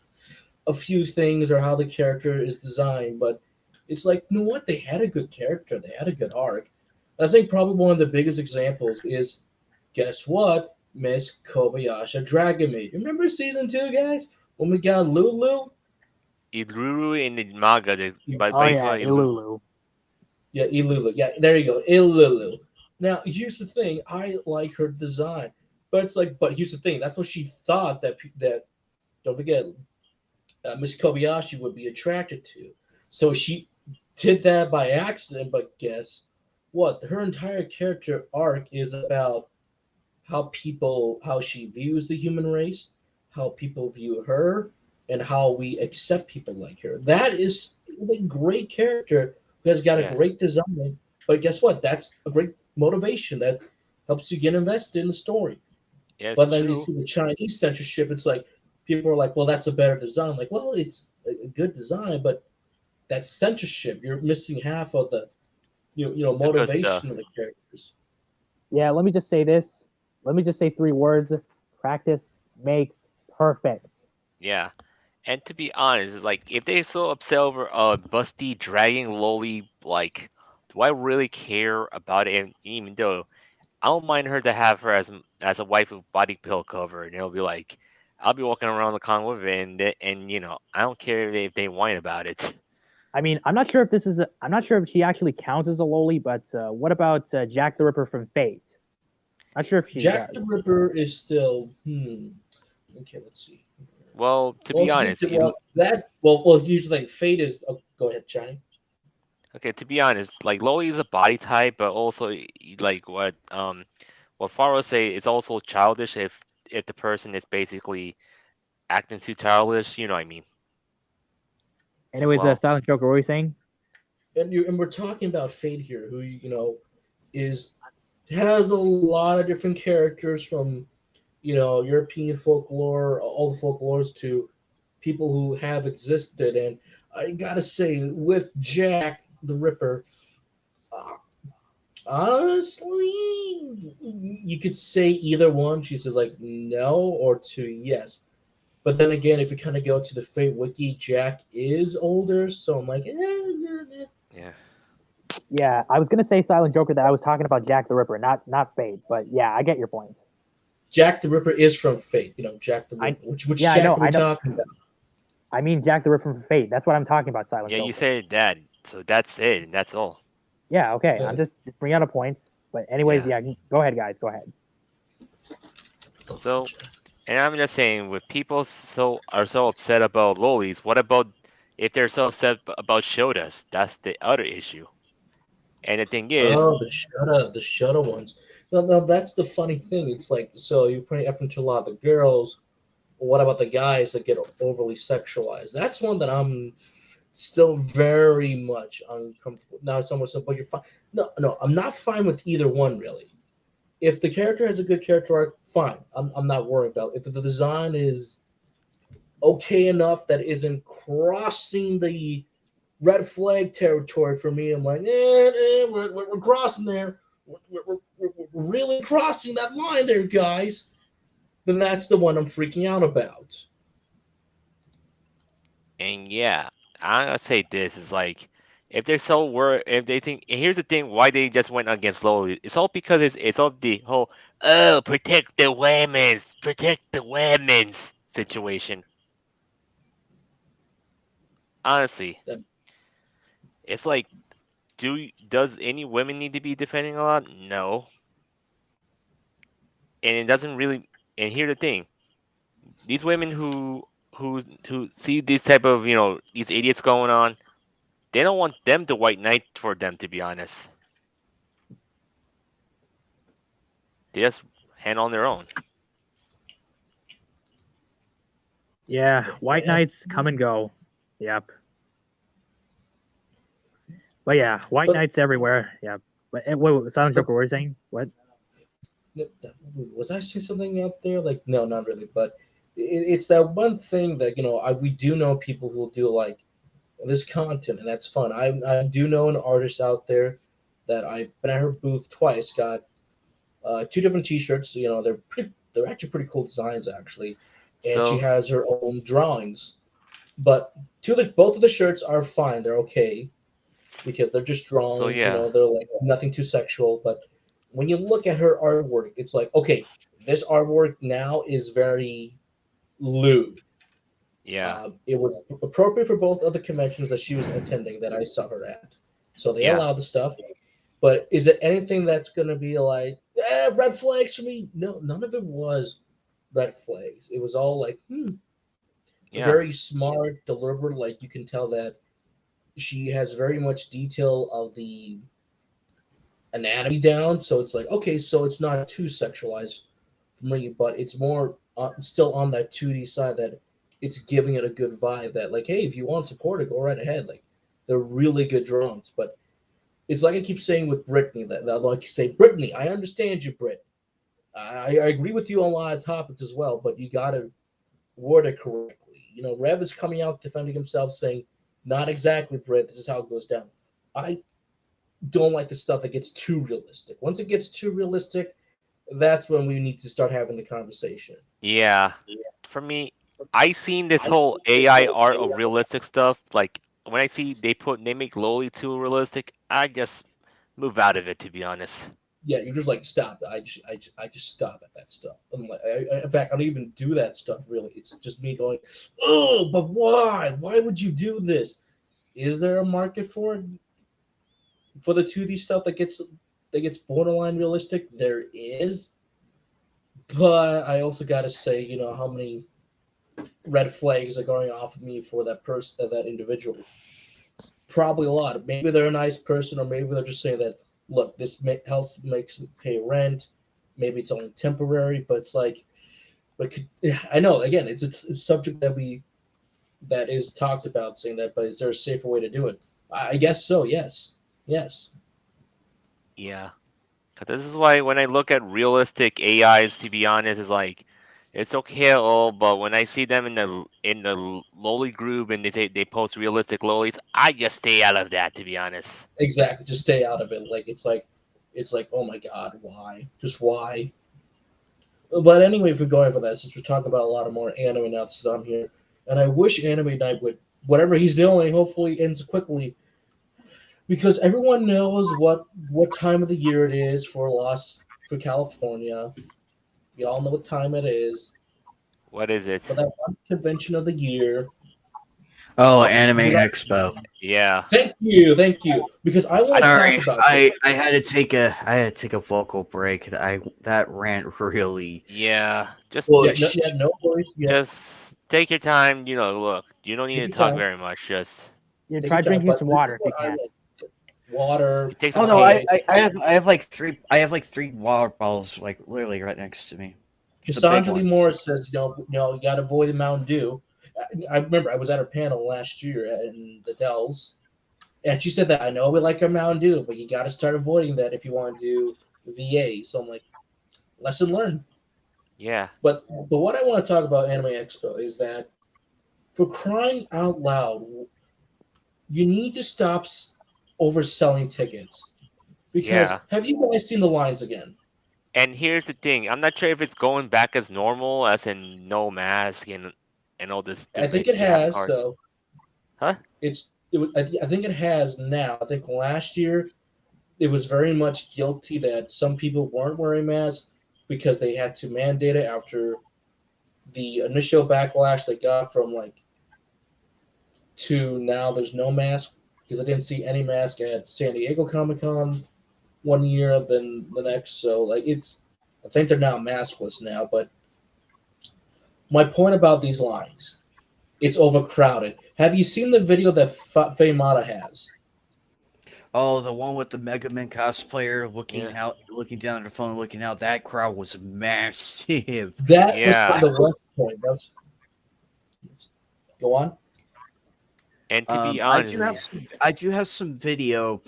a few things or how the character is designed, but it's like, you know what? They had a good character, they had a good arc. I think probably one of the biggest examples is, guess what? Miss Kobayashi Dragon Maid. Remember season 2, guys? When we got Lulu? Iluru in the manga, Oh by yeah, Ilu. Ilulu. Yeah, Ilulu. Yeah, there you go. Ilulu. Now, here's the thing. I like her design. But it's like, but here's the thing. That's what she thought that don't forget, Miss Kobayashi would be attracted to. So she did that by accident, but guess what? Her entire character arc is about how she views the human race, how people view her, and how we accept people like her. That is a great character who has got a Yeah, great design. But guess what? That's a great motivation that helps you get invested in the story. yeah, it's But then you true. see the Chinese censorship. It's like people are like, "Well, that's a better design." Like, well, it's a good design, but that's censorship. You're missing half of the The good motivation of stuff. the characters. Yeah, let me just say this. Let me just say 3 words. Practice makes perfect. Yeah. And to be honest, it's like if they're so upset over a busty dragging loli, like, do I really care about it? And even though I don't mind her to have her as a wife with body pill cover, and it'll be like I'll be walking around the con with it, and I don't care if they whine about it. I mean, I'm not sure if she actually counts as a loli, but what about Jack the Ripper from Fate? Not sure if she Jack does. the Ripper is still Okay, let's see. Well, to Well, be honest, here's the thing. Fate is. Oh, go ahead, Johnny. okay, to be honest, like loli is a body type, but also like what Faro say, it's also childish if the person is basically acting too childish. You know what I mean? As Anyways, well. Silent Joker, what were you saying? And we're talking about Fate here, who is It has a lot of different characters from European folklore, all the folklores to people who have existed. And I gotta say, with Jack the Ripper, uh, honestly, you could say either one. She says like no or two yes. But then again, if you kind of go to the Fate Wiki, Jack is older, so I'm like, Yeah. Yeah, I was gonna say Silent Joker that I was talking about Jack the Ripper, not Fate. But yeah, I get your point. Jack the Ripper is from Fate. Jack the I Ripper. Which yeah, I know, Jack are we talking about? I mean Jack the Ripper from Fate. That's what I'm talking about, Silent Yeah, you Joker. said that, so that's it, and that's all. Yeah, okay. I'm Yes. just bringing out a point. But anyways, Yeah. yeah, go ahead, guys. Go ahead. So, and I'm just saying, with people so upset about lolis, what about if they're so upset about Shodas? That's the other issue. And the thing is, Oh, the shudder ones. No, that's the funny thing. It's like, so you're putting effort into a lot of the girls. What about the guys that get overly sexualized? That's one that I'm still very much uncomfortable. Now, someone said, "But you're fine." No, I'm not fine with either one really. If the character has a good character arc, fine. I'm not worried about. If the design is okay enough that isn't crossing the red flag territory for me. I'm like, we're crossing there. We're really crossing that line there, guys. Then that's the one I'm freaking out about. and yeah, I'm gonna say this is like, if they're so worried, if they think, and here's the thing, why they just went against loli, it's all because it's all the whole protect the women's situation. Honestly, That, it's like, does any women need to be defending a lot? No, and it doesn't really. And here's the thing: these women who see this type of these idiots going on, they don't want them to white knight for them. To be honest, they just hand on their own. Yeah, yeah, White Knights come and go. Yep. But yeah, White but, Knights everywhere. Yep. But wait, Silent but Joker, what were you saying? What? was I saying something out there? Like, no, not really. But it's that one thing that we do know people who do like this content, and that's fun. I do know an artist out there that I've been at her booth twice. Got two different T-shirts. They're actually pretty cool designs actually, and she So has her own drawings. But both of the shirts are fine. They're okay because they're just so drawings. yeah, They're like nothing too sexual. But when you look at her artwork, it's like okay, this artwork now is very lewd. yeah, It was appropriate for both of the conventions that she was attending that I saw her at. So they yeah, allowed the stuff. But is it anything that's going to be like, red flags for me? No, none of it was red flags. It was all like, yeah, very smart, deliberate. Like you can tell that she has very much detail of the anatomy down. So it's like, okay, so it's not too sexualized for me, but it's more still on that 2D side that it's giving it a good vibe that, like, hey, if you want to support it, go right ahead. Like, they're really good drawings. But it's like I keep saying with Brittany, that like you say, Brittany, I understand you, Brit. I agree with you on a lot of topics as well, but you got to word it correctly. Rev is coming out defending himself, saying, "Not exactly, Brit. This is how it goes down." I don't like the stuff that gets too realistic. Once it gets too realistic, that's when we need to start having the conversation. yeah. For me, I seen this whole AI art of realistic stuff. Like when I see they make loli too realistic, I just move out of it. To be honest. Yeah, you're just like stop. I just stop at that stuff. I'm like, in fact, I don't even do that stuff really. It's just me going, oh, but why? Why would you do this? Is there a market for it? For the 2D stuff that gets borderline realistic? There is, but I also got to say, how many red flags are going off of me for that person, that individual. Probably a lot. Maybe they're a nice person, or maybe they're just saying that, look, this helps makes me pay rent. Maybe it's only temporary, but it's like, but I know again, it's a subject that is talked about, saying that. But is there a safer way to do it? I guess so. Yes, yes. Yeah. 'Cause this is why when I look at realistic AIs, to be honest, is like it's okay at all, but when I see them in the lowly group and they post realistic lowlies, I just stay out of that, to be honest. Exactly. Just stay out of it. It's like, oh my god, why? Just why? But anyway, if we're going for that, since we're talking about a lot of more anime now since I'm here, and I wish Anime Night would whatever he's doing, hopefully ends quickly, because everyone knows what time of the year it is for California. We all know what time it is What is it? for that one convention of the year. Oh, Oh, Anime Because Expo. yeah. thank you, because I want to I talk Sorry, about this. I had to take a vocal break. That rant really yeah. Just pushed. No worries. Yeah, just take your time. Look, you don't need take to your talk time. very much. Just Yeah, Take try your time. drinking But some this water is if you what I can. want: water, take some Oh no, tea. I have like three water bottles like literally right next to me. It's the big Cassandra Lee ones. Morris says, you got to avoid the Mountain Dew. I remember I was at her panel last year in the Dells, and she said that I know we like our Mountain Dew, but you got to start avoiding that if you want to do VA. So I'm like, lesson learned. Yeah. But what I want to talk about Anime Expo is that for crying out loud, you need to stop overselling tickets. Because Yeah. have you guys seen the lines again? And here's the thing. I'm not sure if it's going back as normal, as in no mask and all this I think stupid it Japan has. cars. So Huh? I think it has now. I think last year it was very much guilty that some people weren't wearing masks because they had to mandate it after the initial backlash they got from like to now there's no mask because I didn't see any mask at San Diego Comic Con one year then the next. So like it's I think they're now maskless now. But my point about these lines, it's overcrowded. Have you seen the video that Faye has? Oh, the one with the Mega Man cosplayer Yeah. looking down at her phone, looking out. That crowd was massive. That was Yeah. the West Point. That's go on. And to be I do have honest, some video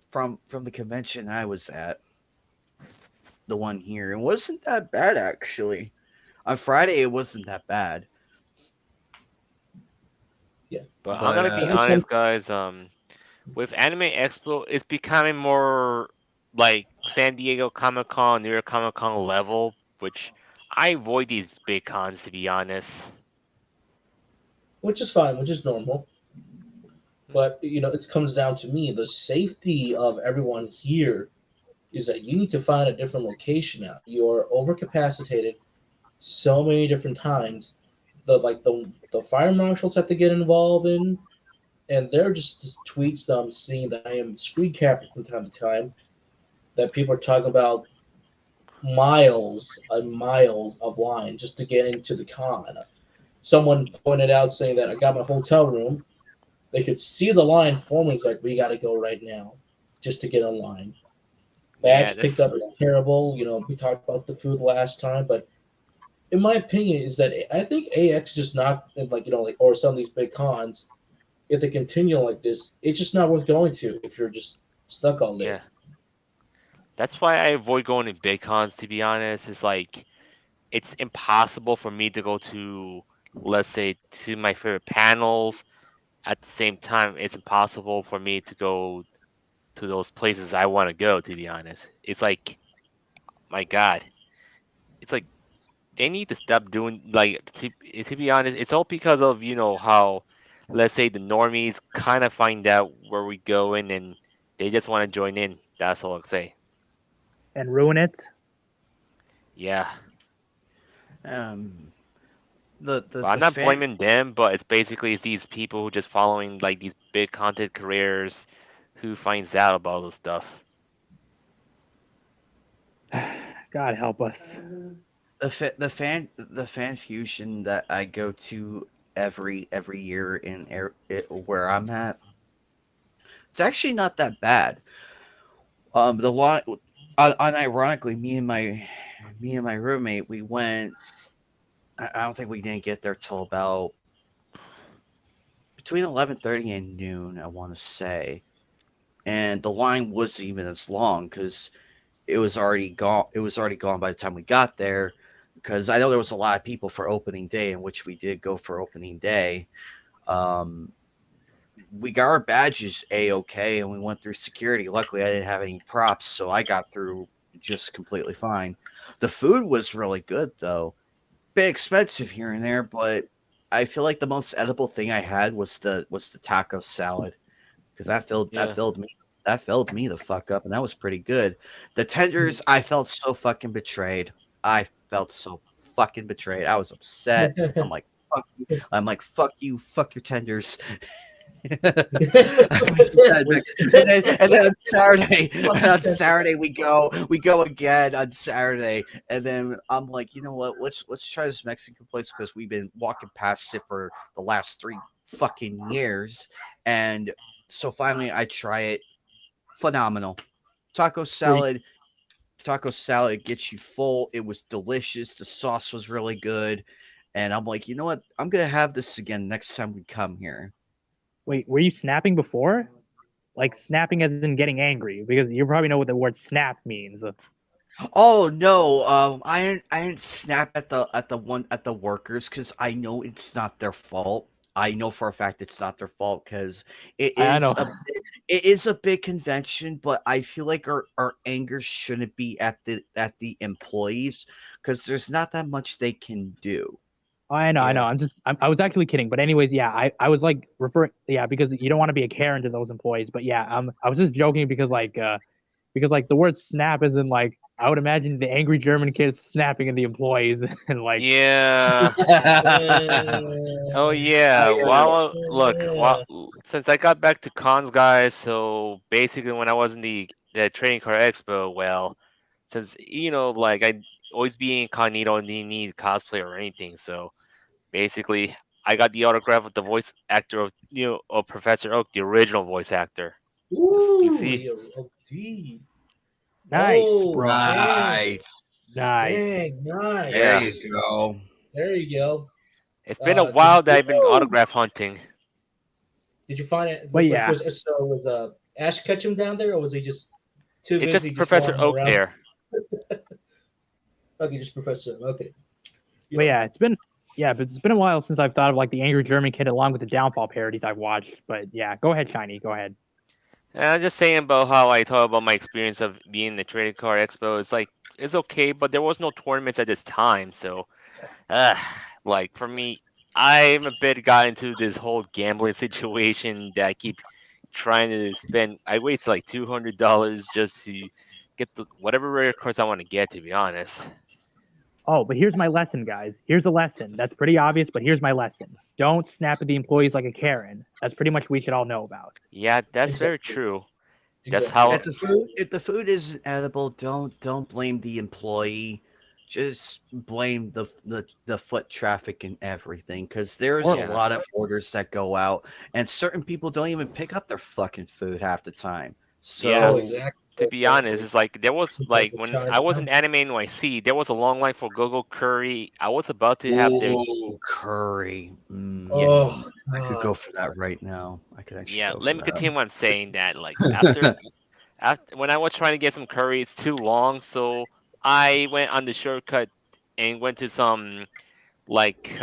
from the convention I was at. The one here, it wasn't that bad actually. On Friday, it wasn't that bad. Yeah, but I'm But gonna be I think some. honest, guys. With Anime Expo, it's becoming more like San Diego Comic Con, New York Comic Con level, which I avoid these big cons, to be honest. Which is fine, which is normal. But it comes down to me. The safety of everyone here is that you need to find a different location now. You're overcapacitated so many different times. The fire marshals have to get involved in, and they're just tweets that I'm seeing that I am screen capping from time to time. That people are talking about miles and miles of line just to get into the con. Someone pointed out saying that I got my hotel room. They could see the line forming. It's like we got to go right now, just to get online. Yeah, Bags that's picked up is terrible. We talked about the food last time, but in my opinion, is that I think AX just not or some of these big cons. If they continue like this, it's just not worth going to if you're just stuck all day. yeah. That's why I avoid going to big cons, to be honest. It's like it's impossible for me to go to, let's say, to my favorite panels. At the same time, it's impossible for me to go to those places I want to go, to be honest. It's like, my God. It's like they need to stop doing, like, to be honest, it's all because of, how, let's say, the normies kind of find out where we going and they just want to join in. That's all I'll say. And ruin it. Yeah. um, the the But I'm the not fan. blaming them, but it's basically these people who just following like these big content careers who finds out about this stuff. God help us. The fan fusion that I go to every year where I'm at, it's actually not that bad. The line, unironically, me and my roommate, we went. I don't think we didn't get there till about between 11:30 and noon. I want to say, and the line wasn't even as long because it was already gone. It was already gone by the time we got there, because I know there was a lot of people for opening day, in which we did go for opening day. Um, we got our badges a-okay, and we went through security. Luckily, I didn't have any props, so I got through just completely fine. The food was really good, though. Bit expensive here and there, but I feel like the most edible thing I had was the taco salad, because Yeah. that filled me the fuck up, and that was pretty good. The tenders, I felt so fucking betrayed. I felt so fucking betrayed. I was upset. I'm like, fuck you. I'm like, fuck you, fuck your tenders. and then on Saturday we go again on Saturday, and then I'm like, you know what? Let's try this Mexican place, because we've been walking past it for the last 3 fucking years, and so finally I try it. Phenomenal. Taco salad. Taco salad gets you full. It was delicious. The sauce was really good, and I'm like, you know what? I'm gonna have this again next time we come here. Wait, were you snapping before? Like snapping as in getting angry? Because you probably know what the word snap means. Oh no, I didn't snap at the workers, because I know it's not their fault. I know for a fact it's not their fault, because I know. it is a big convention, but I feel like our anger shouldn't be at the employees, because there's not that much they can do. I know, I know. Yeah. I was actually kidding, but anyways, yeah, I was like referring, yeah, because you don't want to be a Karen to those employees, but yeah, I was just joking because like the word snap is in like I would imagine the angry German kids snapping at the employees and like Yeah. Oh yeah. Well, look. Well, since I got back to cons, guys. So basically, when I was in the trading card expo, well, since like I always be incognito and didn't need cosplay or anything, so basically, I got the autograph of the voice actor of Professor Oak, the original voice actor. You Ooh, see? you're OG. nice, Oh, bro, dang, Nice. nice. dang, There Yeah. you nice. go. There you go. It's been a Did while that you I've been autograph hunting. did you find it? But yeah, Was Ash Ketchum down there, or was he just too It's busy just just Professor wandering Oak around? there. Okay, just Professor. Okay. but yeah, but it's been a while since I've thought of like the angry German kid along with the downfall parodies I've watched. But yeah, go ahead, Shiny, go ahead. And I'm just saying about how I talk about my experience of being in the trading card expo. It's like it's okay, but there was no tournaments at this time, so uh, like for me, I'm a bit got into this whole gambling situation that I keep trying to spend. I wasted like $200 just to get the whatever rare cards I want to get. To be honest. Oh, but here's my lesson, guys. Here's a lesson. That's pretty obvious, but here's my lesson. Don't snap at the employees like a Karen. That's pretty much what we should all know about. Yeah, that's very Exactly. true. That's Exactly. how. If the food isn't edible, don't blame the employee. Just blame the foot traffic and everything, because there's a Or Yeah. lot of orders that go out, and certain people don't even pick up their fucking food half the time. Yeah. Oh, So exactly. To be honest, Exactly. it's like there was Compared like to when I was China. in Anime NYC, there was a long line for Gogo Curry. I was about to have their ooh, curry. yeah Oh I could God. go for that right now. I could actually yeah. go for Let me that. continue what I'm saying. That like after when I was trying to get some curry, it's too long, so I went on the shortcut and went to some like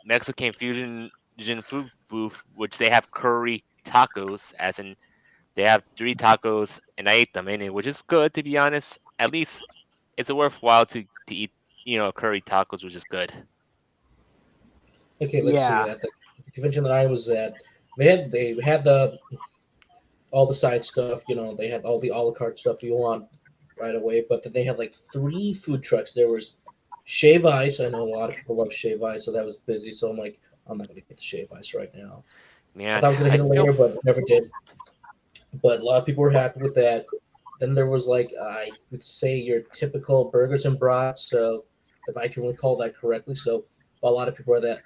Mexican fusion food booth, which they have curry tacos, as in they have 3 tacos, and I ate them in it, which is good to be honest. At least it's worthwhile to eat, curry tacos, which is good. Okay, let's see. yeah. At the convention that I was at, they had the all the side stuff. They had all the a la carte stuff you want right away. But then they had like 3 food trucks. There was shave ice. I know a lot of people love shave ice, so that was busy. So I'm like, I'm not gonna get the shave ice right now. I Man, thought I was gonna I hit it feel later, but never did. But a lot of people were happy with that. Then there was like I would say your typical burgers and brats. So if I can recall that correctly, so a lot of people are that.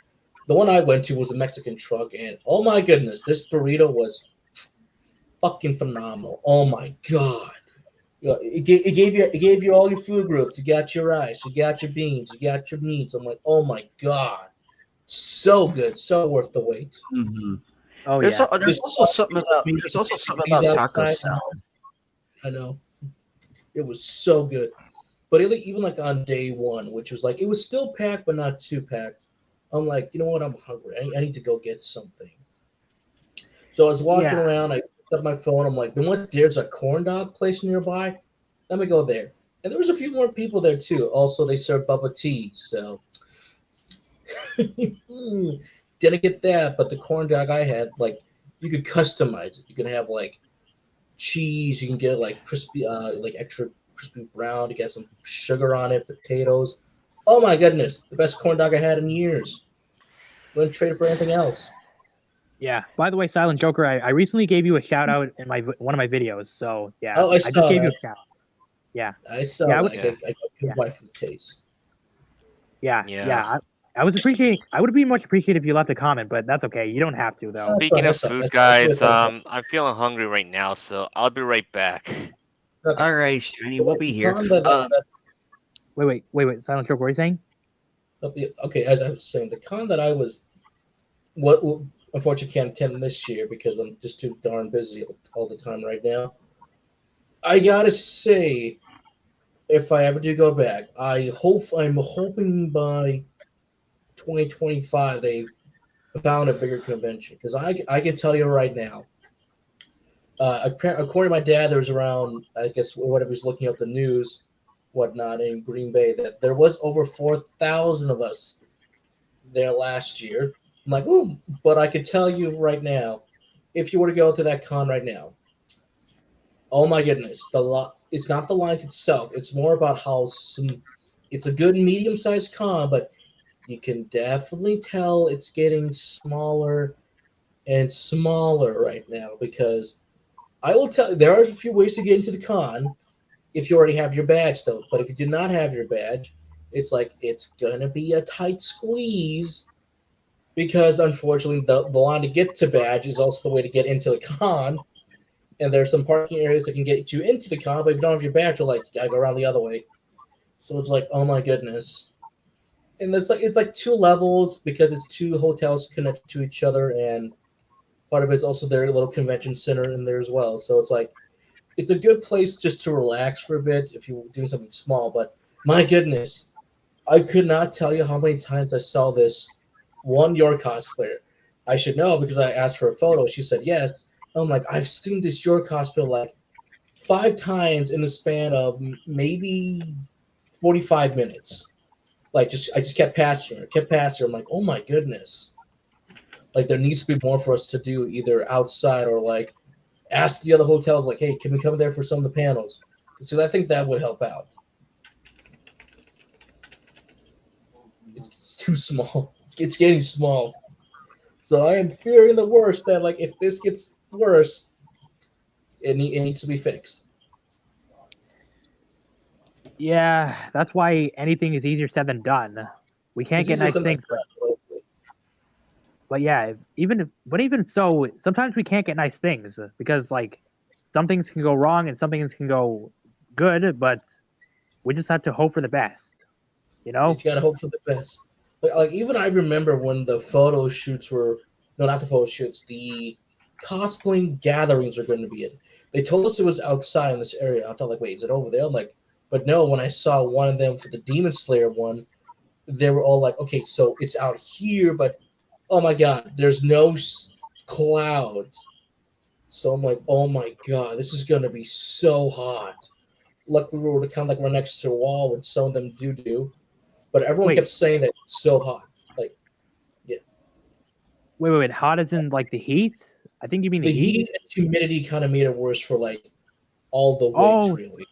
The one I went to was a Mexican truck, and oh my goodness, this burrito was fucking phenomenal. Oh my god. It gave you all your food groups. You got your rice, you got your beans, you got your meats. I'm like, oh my god, so good, so worth the wait. Mhm. Oh There's yeah. al- there's This also something about maybe there's also something degrees about taco outside. salad. I know. It was so good. But even like on day one, which was like it was still packed but not too packed. I'm like, you know what? I'm hungry. I need to go get something. So I was walking Yeah. around. I picked up my phone. I'm like, you know what? There's a corn dog place nearby. Let me go there. And there was a few more people there too. Also, they serve bubble tea. So didn't get that. But the corn dog I had, like, you could customize it. You can have like cheese. You can get like crispy, like extra crispy brown. You get some sugar on it, potatoes. Oh my goodness, the best corn dog I had in years. Wouldn't trade it for anything else. Yeah. By the way, Silent Joker, I recently gave you a shout out in one of my videos. So yeah, Oh, I I just saw gave you that. a shout. Yeah. I saw Yeah. that. Yeah. I got good Yeah. wife for taste. Yeah. Yeah. I was appreciating. I would be much appreciated if you left a comment, but that's okay. You don't have to though. Speaking of That's fine. food, That's fine. guys, That's fine. I'm feeling hungry right now, so I'll be right back. Okay. All right, Shiny, we'll be The here. con that Wait. Silent Joker, what are you saying? okay, as I was saying, the con that I was what unfortunately can't attend this year because I'm just too darn busy all the time right now. I gotta say, if I ever do go back, I'm hoping by 2025 they found a bigger convention because I can tell you right now. According to my dad, there was around I guess whatever he's looking up the news, whatnot in Green Bay that there was over 4,000 of us there last year. I'm like, ooh, but I could tell you right now, if you were to go to that con right now, oh my goodness, it's not the line itself. It's more about how it's a good medium-sized con, but you can definitely tell it's getting smaller and smaller right now because I will tell you there are a few ways to get into the con if you already have your badge though. But if you do not have your badge, it's like it's gonna be a tight squeeze because unfortunately the line to get to badge is also the way to get into the con. And there's some parking areas that can get you into the con, but if you don't have your badge, you're like, you gotta go around the other way. So it's like, oh my goodness. And it's like two levels because it's two hotels connected to each other, and part of it's also their little convention center in there as well. So it's like it's a good place just to relax for a bit if you're doing something small. But my goodness, I could not tell you how many times I saw this one York cosplayer. I should know because I asked for a photo. She said yes. I'm like, I've seen this York cosplayer like 5 times in the span of maybe 45 minutes. Like I just kept passing her. I'm like, oh my goodness. Like there needs to be more for us to do either outside or like ask the other hotels like, hey, can we come there for some of the panels? Because I think that would help out. It's too small. It's getting small. So I am fearing the worst that like if this gets worse, it needs to be fixed. Yeah, that's why anything is easier said than done. We can't It's get easier nice said than things, done. but yeah, even so, sometimes we can't get nice things because like some things can go wrong and some things can go good, but we just have to hope for the best. You You know? gotta hope for the best. Like even I remember when the photo shoots were no, not the photo shoots, the cosplaying gatherings were going to be in. They told us it was outside in this area. I thought like, wait, is it over there? I'm like, but no. When I saw one of them for the Demon Slayer one, they were all like, okay, so it's out here, but oh my god, there's no clouds. So I'm like, oh my god, this is gonna be so hot. Luckily, we were kind of like we're next to a wall, which some of them do. But everyone Wait, kept saying that it's so hot. Like, yeah, wait. Hot as in like the heat? I think you mean the the heat. heat and humidity kind of made it worse for like all the wigs, Oh, really,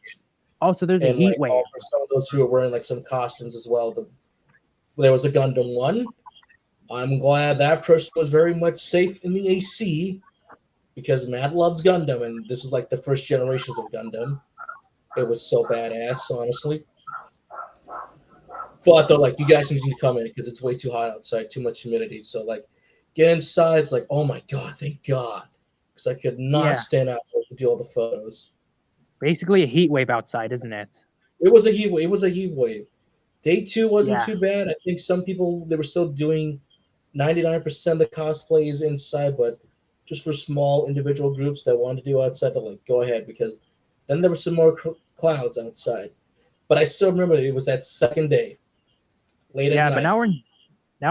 so there's a and heat like wave. all for some of those who were wearing like some costumes as well. There was a Gundam one. I'm glad that person was very much safe in the AC because Matt loves Gundam, and this was like the first generations of Gundam. It was so badass, honestly. But they're like, you guys need to come in because it's way too hot outside, too much humidity. So like, get inside. It's like, oh my god, thank God, because I could not Yeah, stand out there to do all the photos. basically a heat wave outside, isn't it? It was a heat wave. It was a heat wave. Day two wasn't Yeah, too bad. I think some people they were still doing 99% of the cosplays inside, but just for small individual groups that wanted to do outside, to like go ahead because Then there were some more clouds outside. But I still remember it was that second day, late at Yeah, night. but now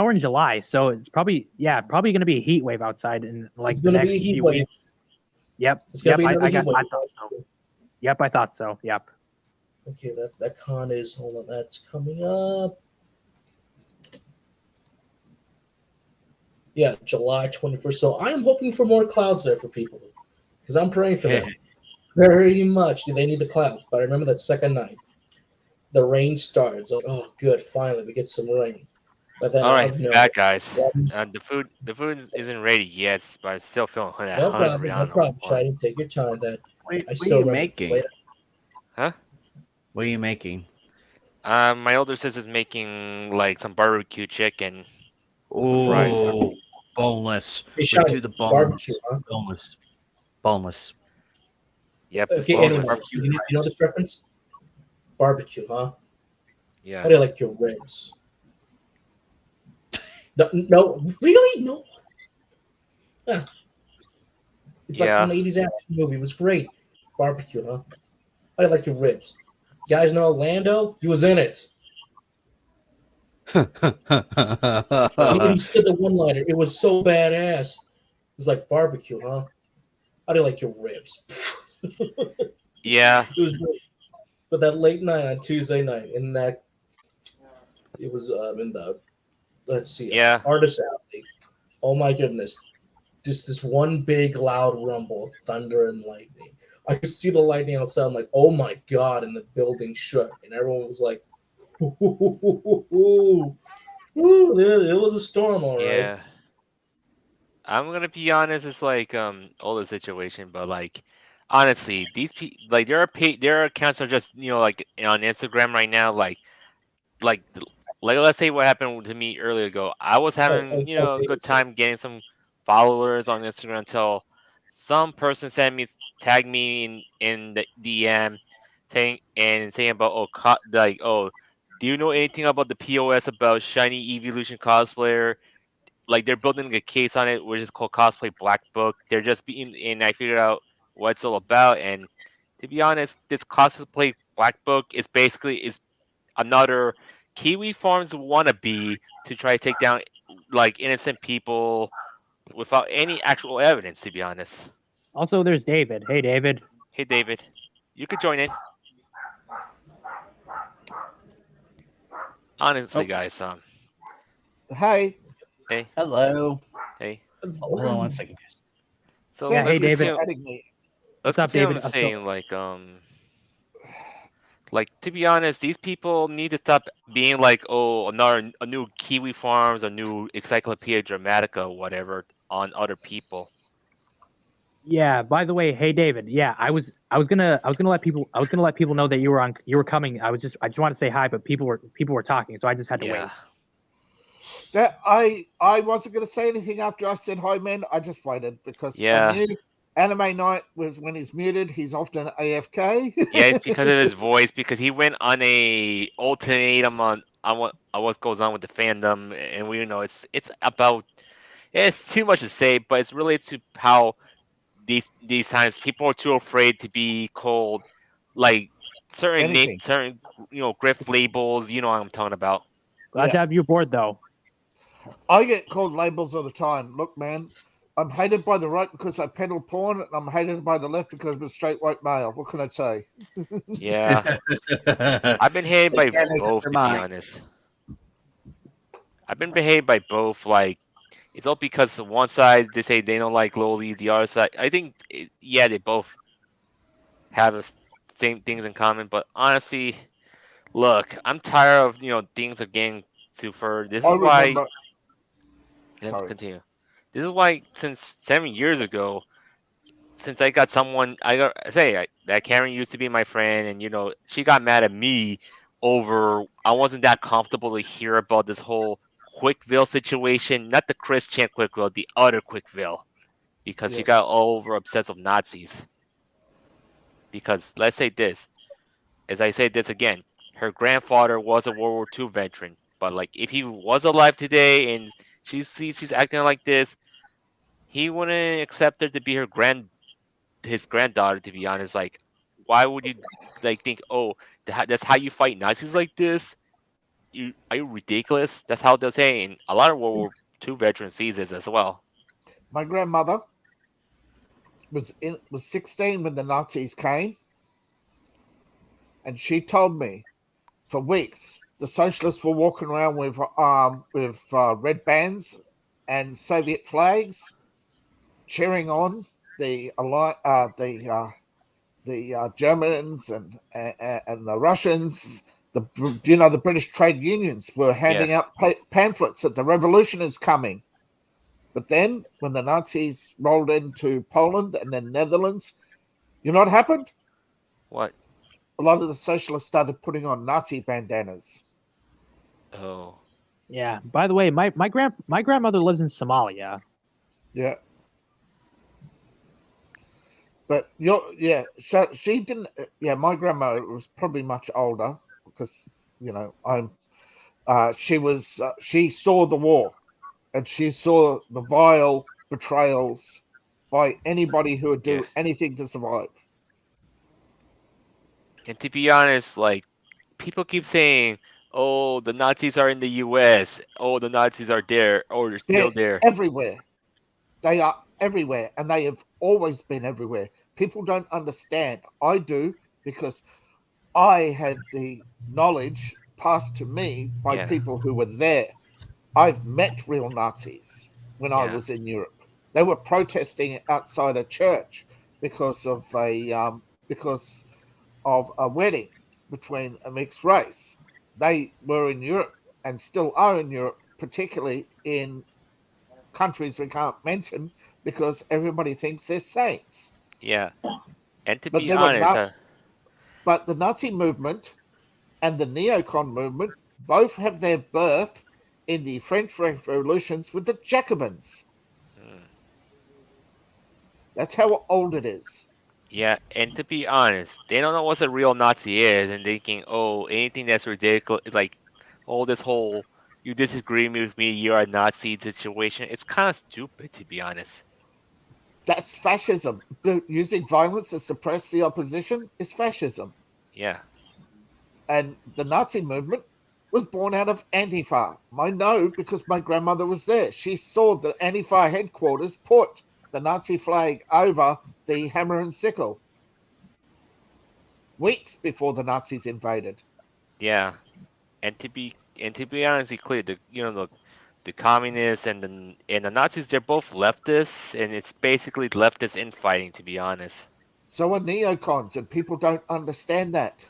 we're in July, so it's probably gonna be a heat wave outside in like It's the going to be next a heat few wave. weeks. Yep. It's going to be another I heat wave. thought so. Yep, I thought so. Yep. Okay, that con is, hold on, that's coming up. Yeah, July 21st. So I am hoping for more clouds there for people, because I'm praying for them very much. They need the clouds. But I remember that second night, the rain starts. Like, oh, good, finally we get some rain. But then All out right, of nowhere, back guys. The food isn't ready yet, but I'm still feeling no hungry. problem, I no don't know problem. why. Try to take your time. That What I are still you remember. making? Huh? What are you making? My older sister's making like some barbecue chicken with rice. Oh, boneless. Hey, We Shiny, do the barbecue, boneless. huh? Boneless. Boneless. Yep, it's Okay, Boneless anyway, boneless. barbecue you know the rice. preference? Barbecue, huh? Yeah. How do you like your ribs? No, no, really? No. Huh. It's like Yeah. from an 80s action movie. It was great. Barbecue, huh? How do you like your ribs? You guys know Lando? He was in it. He said the one liner. It was so badass. It's like barbecue, huh? How do you like your ribs? Yeah. It was great. But that late night on Tuesday night, in that it was in the let's see, Yeah. artist alley. Oh my goodness! Just this one big loud rumble, thunder and lightning. I could see the lightning outside. I'm like, oh my god! And the building shook, and everyone was like, "Ooh, ooh, ooh, ooh, ooh." Ooh, it was a storm, all right. Yeah. I'm gonna be honest. It's like all the situation, but like honestly, these people like their accounts are just like on Instagram right now. Like like let's say what happened to me earlier ago. I was having a Okay, good so time getting some followers on Instagram until some person tagged me in the DM saying about do you know anything about the POS about shiny evolution cosplayer? Like they're building a case on it which is called cosplay black book. They're just being and I figured out what it's all about. And to be honest, this cosplay black book is another Kiwi Farms wannabe to try to take down like innocent people without any actual evidence. To be honest. Also, there's David. Hey, David. Hey David, you could join in. Honestly, Oh, guys. Hi. Hey, hello. hey. Hold on one second, guys. So Yeah, Thank hey, let's you David. for continue. adding me. Let's What's up, continue David? on saying like to be honest, these people need to stop being like a new Kiwi Farms, a new Encyclopedia Dramatica, whatever on other people. Yeah. By the way, hey, David. Yeah, I was gonna let people know that you were coming. I just want to say hi, but people were talking, so I just had to Yeah. wait. That I wasn't going to say anything after I said hi, man. I just waited because I Yeah. knew Anime Night was when he's muted. He's often AFK. Yeah, it's because of his voice. Because he went on a ultimatum on what goes on with the fandom, and we know it's about it's too much to say, but it's related to how these times people are too afraid to be called like Anything. certain grift labels. You know what I'm talking about. Glad to Yeah. have you aboard, though. I get called labels all the time. Look, man, I'm hated by the right because I peddle porn, and I'm hated by the left because I'm a straight white male. What can I say? Yeah, I've been hated by Can't make up both, their to be minds. honest. I've been behaved by both. Like it's all because one side they say they don't like lowly, the other side I think yeah they both have the same things in common. But honestly, look, I'm tired of things are getting too far. This I is why. remember. Let me Sorry. continue. This is why since 7 years ago, since I got someone that Karen used to be my friend, and she got mad at me over I wasn't that comfortable to hear about this whole Quickville situation, not the Christian Quickville, the other Quickville, because she got Yes. all over obsessed of Nazis. Because let's say this, as I say this again, her grandfather was a World War II veteran, but like if he was alive today and she sees she's acting like this, he wouldn't accept her to be his granddaughter. To be honest, like why would you like think, oh, that's how you fight Nazis like this? Are you ridiculous? That's how they're saying. A lot of World War II veterans sees this as well. My grandmother was 16 when the Nazis came, and she told me for weeks the socialists were walking around with red bands and Soviet flags, cheering on the Germans and the Russians. The British trade unions were handing out pamphlets that the revolution is coming. But then, when the Nazis rolled into Poland and then Netherlands, you know what happened? What? A lot of the socialists started putting on Nazi bandanas. Oh. Yeah. By the way, my grandmother lives in Somalia. Yeah. But she didn't. Yeah, my grandma was probably much older because she saw the war, and she saw the vile betrayals by anybody who would do anything to survive. And to be honest, like people keep saying, "Oh, the Nazis are in the U.S. Oh, the Nazis are there, or they're still there." Everywhere. They are everywhere, and they have always been everywhere. People don't understand. I do, because I had the knowledge passed to me by people who were there. I've met real Nazis when I was in Europe. They were protesting outside a church because of a wedding between a mixed race. They were in Europe and still are in Europe, particularly in countries we can't mention because everybody thinks they're saints. Yeah, and to be honest, but the Nazi movement and the neocon movement both have their birth in the French revolutions with the Jacobins. That's how old it is. Yeah, and to be honest, they don't know what a real Nazi is, and thinking, oh, anything that's ridiculous, like, oh, this whole you disagree with me, you're a Nazi situation. It's kind of stupid, to be honest. That's fascism. Using violence to suppress the opposition is fascism. Yeah. And the Nazi movement was born out of Antifa. I know because my grandmother was there. She saw the Antifa headquarters put the Nazi flag over the hammer and sickle weeks before the Nazis invaded. Yeah, and to be honestly clear, the communists and the Nazis, they're both leftists, and it's basically leftist infighting, to be honest. So are neocons, and people don't understand that.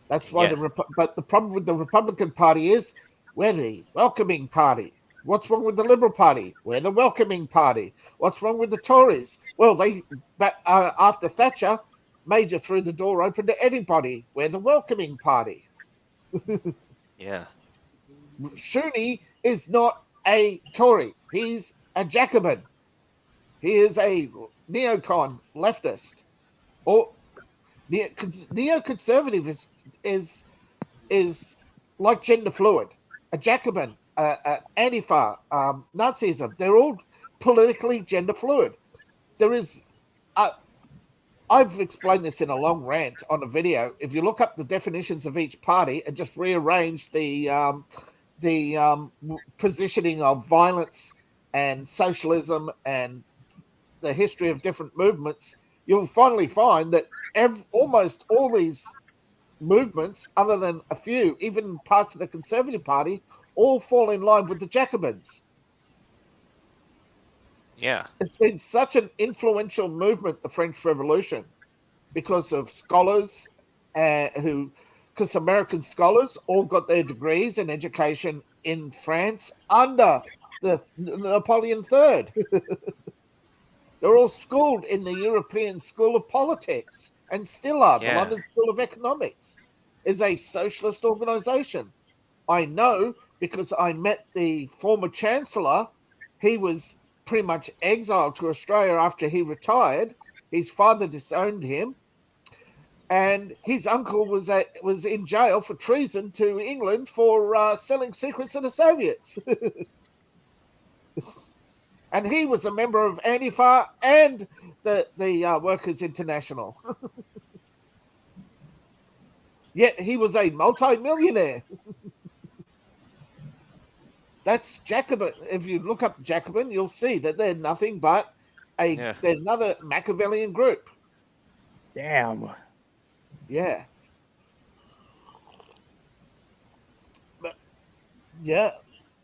That's why but the problem with the Republican Party is we're the welcoming party. What's wrong with the Liberal Party? We're the welcoming party. What's wrong with the Tories? Well, after Thatcher, Major threw the door open to anybody. We're the welcoming party. Yeah. Shooney is not a Tory. He's a Jacobin. He is a neocon leftist. Or neoconservative is like gender fluid. A Jacobin, Antifa, Nazism, they're all politically gender fluid. There is, I've explained this in a long rant on a video. If you look up the definitions of each party and just rearrange the positioning of violence and socialism and the history of different movements, you'll finally find that almost all these movements, other than a few, even parts of the Conservative Party, all fall in line with the Jacobins. Yeah. It's been such an influential movement, the French Revolution, because of scholars because American scholars all got their degrees and education in France under the Napoleon III. They're all schooled in the European School of Politics and still are. The London School of Economics is a socialist organization. I know because I met the former chancellor. He was pretty much exiled to Australia after he retired. His father disowned him. And his uncle was in jail for treason to England for selling secrets to the Soviets. And he was a member of Antifa and the Workers' International. Yet he was a multi-millionaire. That's Jacobin. If you look up Jacobin, you'll see that they're nothing but they're another Machiavellian group. Damn. Yeah. But yeah,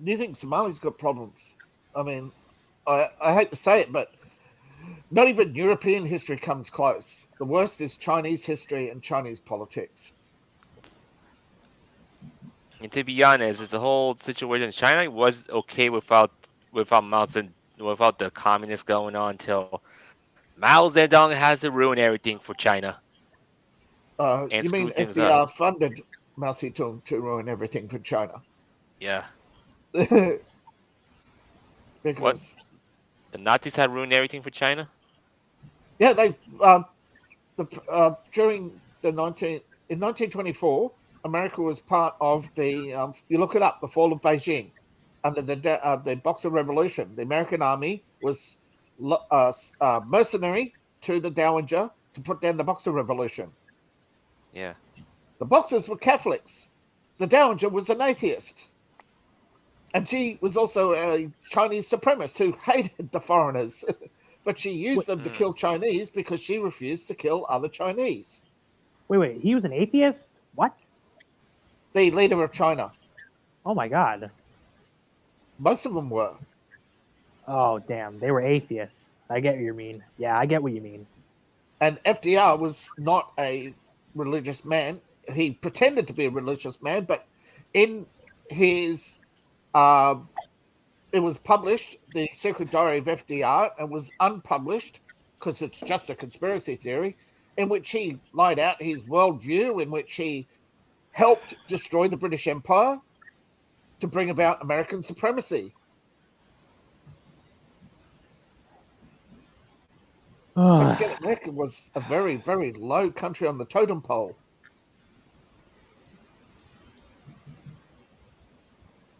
do you think Somali's got problems? I mean, I hate to say it, but not even European history comes close. The worst is Chinese history and Chinese politics. And to be honest, it's the whole situation. China was okay without Mao Zedong, without the communists going on until Mao Zedong has to ruin everything for China and You screw mean things up. FDR funded Mao Zedong to ruin everything for China? Yeah. Because what? The Nazis had ruined everything for China? Yeah, they during the 1924, America was part of the you look it up, the fall of Beijing under the Boxer Revolution. The American army was mercenary to the Dowager to put down the Boxer Revolution. Yeah. The Boxers were Catholics. The Dowager was an atheist. And she was also a Chinese supremacist who hated the foreigners. But she used them to kill Chinese because she refused to kill other Chinese. Wait. He was an atheist? What? The leader of China. Oh my god. Most of them were. Oh damn, they were atheists. I get what you mean. Yeah, I get what you mean. And FDR was not a religious man. He pretended to be a religious man, but in his it was published, the Secret Diary of FDR, and was unpublished because it's just a conspiracy theory, in which he laid out his worldview, in which he helped destroy the British Empire to bring about American supremacy. Don't forget, America was a very, very low country on the totem pole.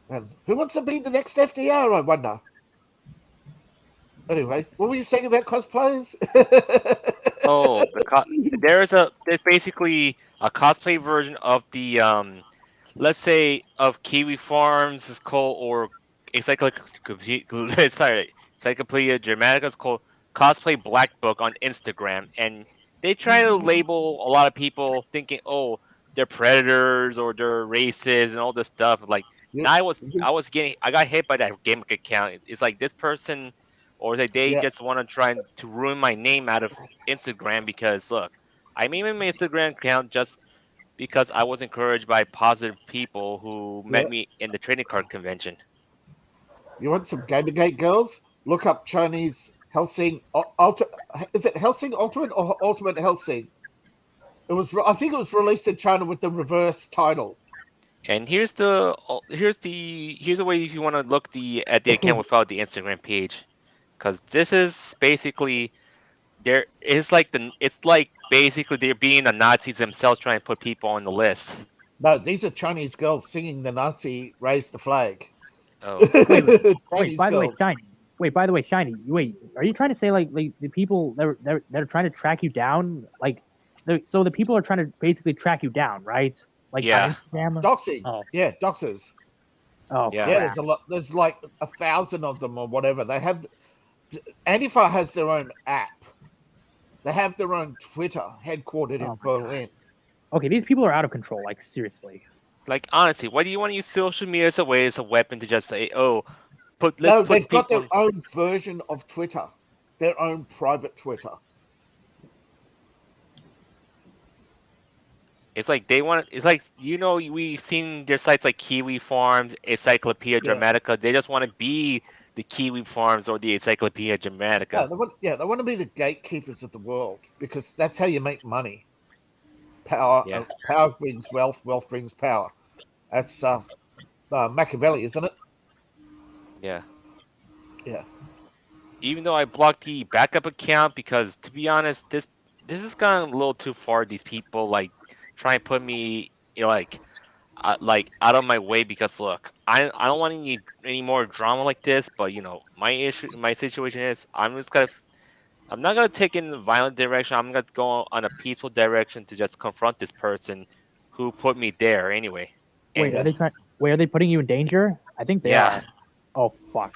And who wants to be the next FDR, I wonder? Anyway, what were you saying about cosplayers? Oh, there's basically a cosplay version of the let's say of Kiwi Farms is called, or Encyclopedia Dramatica is called Cosplay Black Book on Instagram, and they try to label a lot of people thinking, oh, they're predators or they're racist and all this stuff. Like now I got hit by that gimmick account. It's like this person, or like they just want to try to ruin my name out of Instagram because look, I made my Instagram account just because I was encouraged by positive people who met me in the trading card convention. You want some Gamergate girls? Look up Chinese Helsing. Is it Helsing Ultimate or Ultimate Helsing? I think it was released in China with the reverse title. And here's the way if you want to look at the account without the Instagram page, because this is basically it's like basically they're being the Nazis themselves trying to put people on the list. No, these are Chinese girls singing the Nazi "Raise the Flag." Oh, wait. By the way, Shiny. Wait, by the way, Shiny. Wait, are you trying to say like the people that are trying to track you down, like, so the people are trying to basically track you down, right? Like, yeah, doxing. Oh. Yeah, doxers. Oh yeah, there's a lot. There's like 1,000 of them or whatever. They have Antifa has their own app. They have their own Twitter headquartered in Berlin. God. Okay, these people are out of control. Like, seriously. Like, honestly, why do you want to use social media as a weapon to just say, oh, they've got their own version of Twitter, their own private Twitter. It's like they want. It's like, we've seen their sites like Kiwi Farms, Encyclopedia Dramatica. They just want to be the Kiwi Farms or the Encyclopedia Dramatica. They want to be the gatekeepers of the world because that's how you make money. Power, power brings wealth. Wealth brings power. That's Machiavelli, isn't it? Yeah. Yeah. Even though I blocked the backup account because, to be honest, this has gone a little too far. These people like try and put me like out of my way because look, I don't want any more drama like this. But my situation is I'm not gonna take in the violent direction. I'm gonna go on a peaceful direction to just confront this person who put me there anyway. Wait, And are they putting you in danger? I think they yeah, are. Oh fuck.